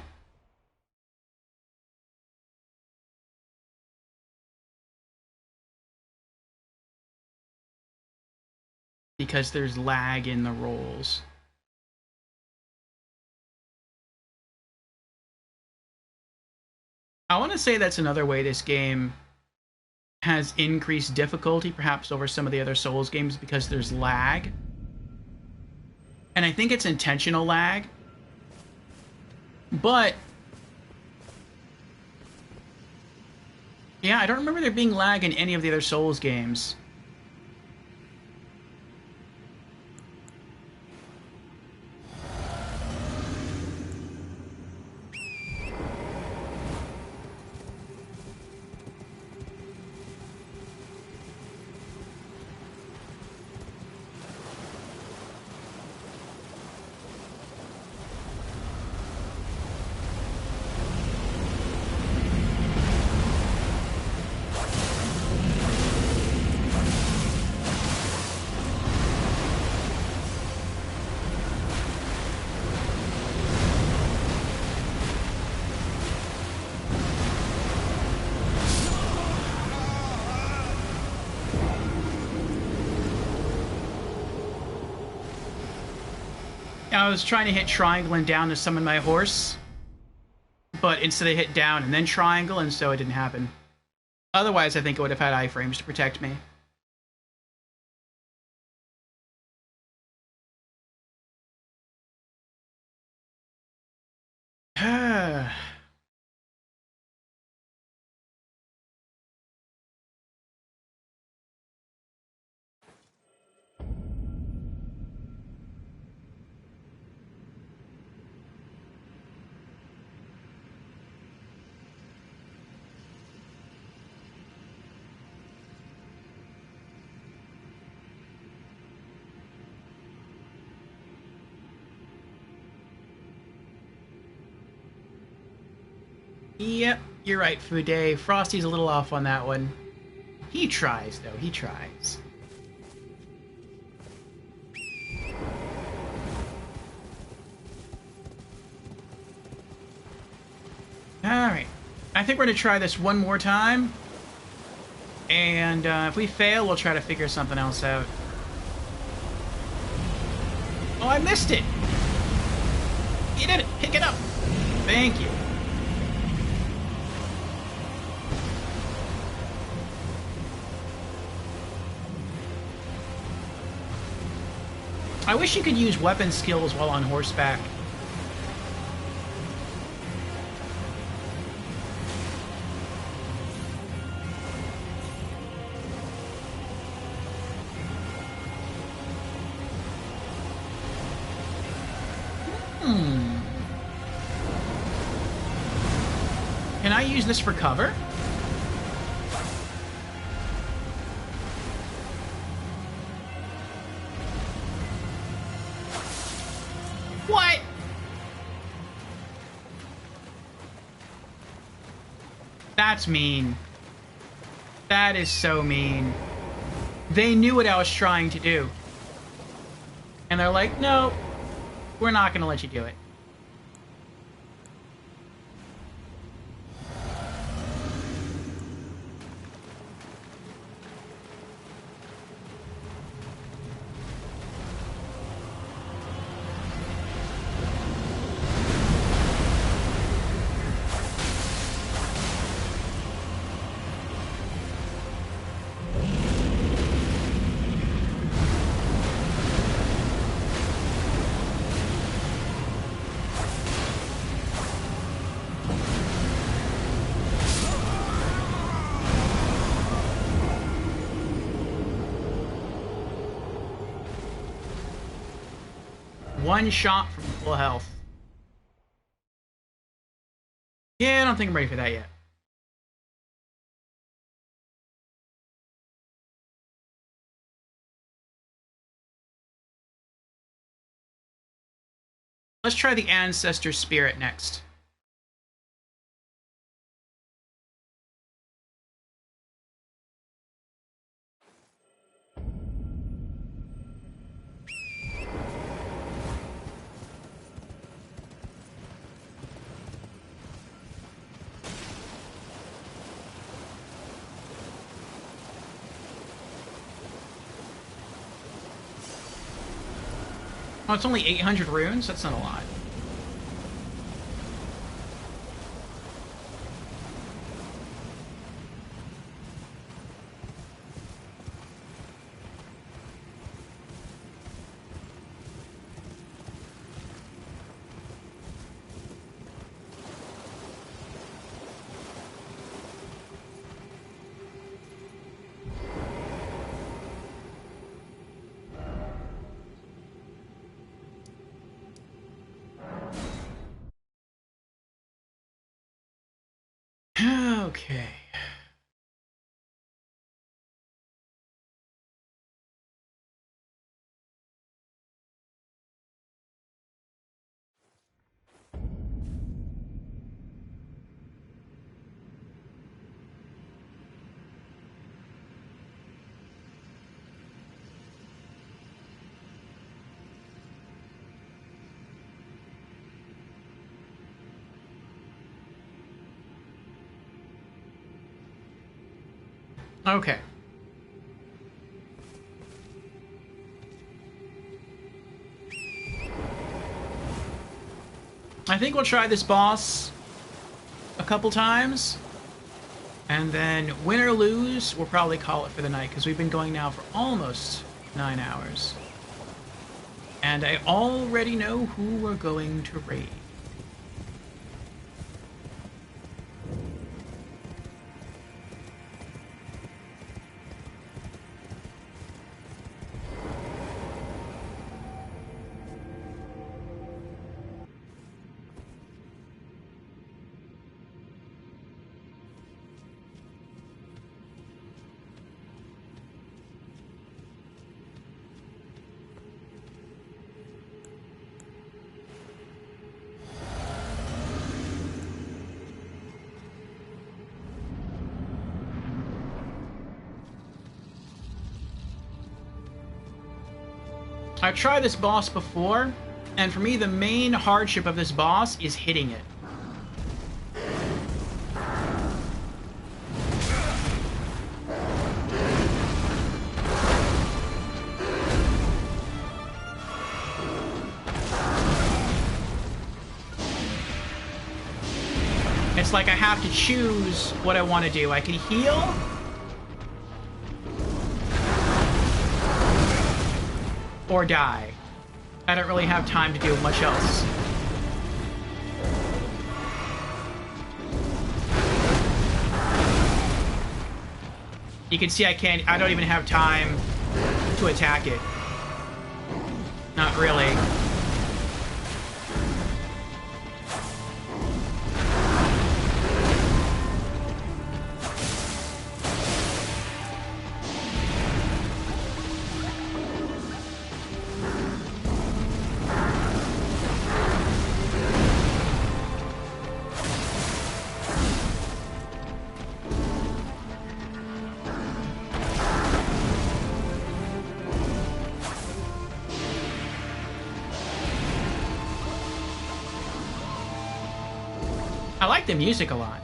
Because there's lag in the rolls. I want to say that's another way this game has increased difficulty, perhaps over some of the other Souls games, because there's lag. And I think it's intentional lag. But yeah, I don't remember there being lag in any of the other Souls games. I was trying to hit triangle and down to summon my horse, but instead I hit down and then triangle, and so it didn't happen. Otherwise, I think it would have had iframes to protect me. Yep, you're right, Fude. Frosty's a little off on that one. He tries, though. He tries. Alright. I think we're going to try this one more time. And if we fail, we'll try to figure something else out. Oh, I missed it! You did it! Pick it up! Thank you. I wish you could use weapon skills while on horseback. Can I use this for cover? What? That's mean. That is so mean. They knew what I was trying to do. And they're like, no, we're not going to let you do it. One shot from full health. Yeah, I don't think I'm ready for that yet. Let's try the Ancestor Spirit next. Oh, it's only 800 runes? That's not a lot. Okay. I think we'll try this boss a couple times. And then, win or lose, we'll probably call it for the night, because we've been going now for almost 9 hours. And I already know who we're going to raid. I've tried this boss before, and for me the main hardship of this boss is hitting it. It's like I have to choose what I want to do. I can heal, or die. I don't really have time to do much else. You can see I don't even have time to attack it. Not really. I like the music a lot.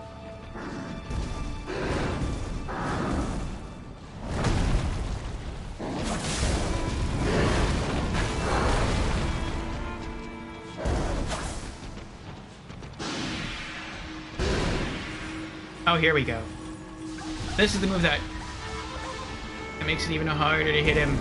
Oh, here we go. This is the move that makes it even harder to hit him.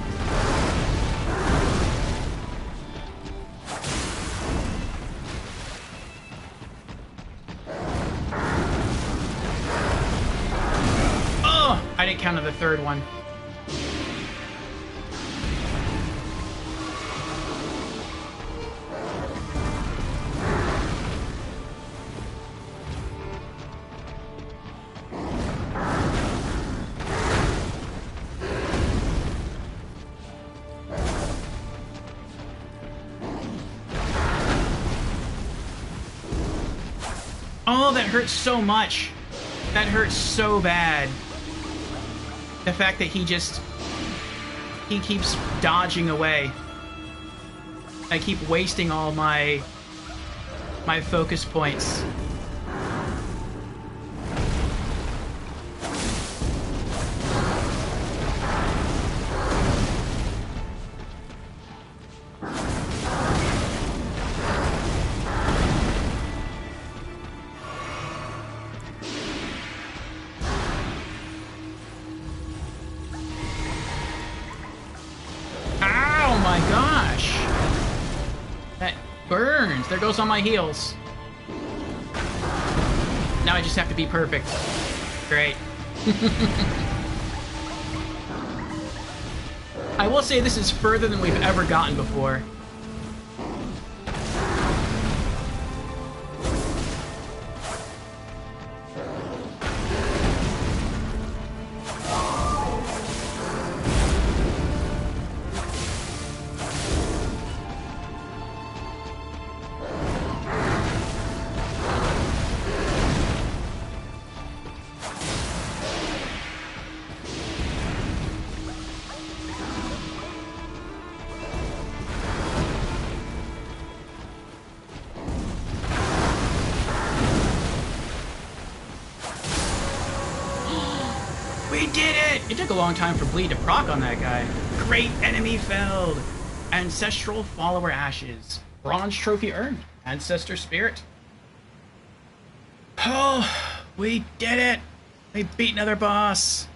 I didn't count on the third one. Oh, that hurts so much. That hurts so bad. The fact that he keeps dodging away. I keep wasting all my focus points. There goes all my heals. Now I just have to be perfect. Great. I will say this is further than we've ever gotten before. it! It took a long time for bleed to proc on that guy. Great enemy felled! Ancestral follower ashes. Bronze trophy earned. Ancestor spirit. Oh, we did it! We beat another boss.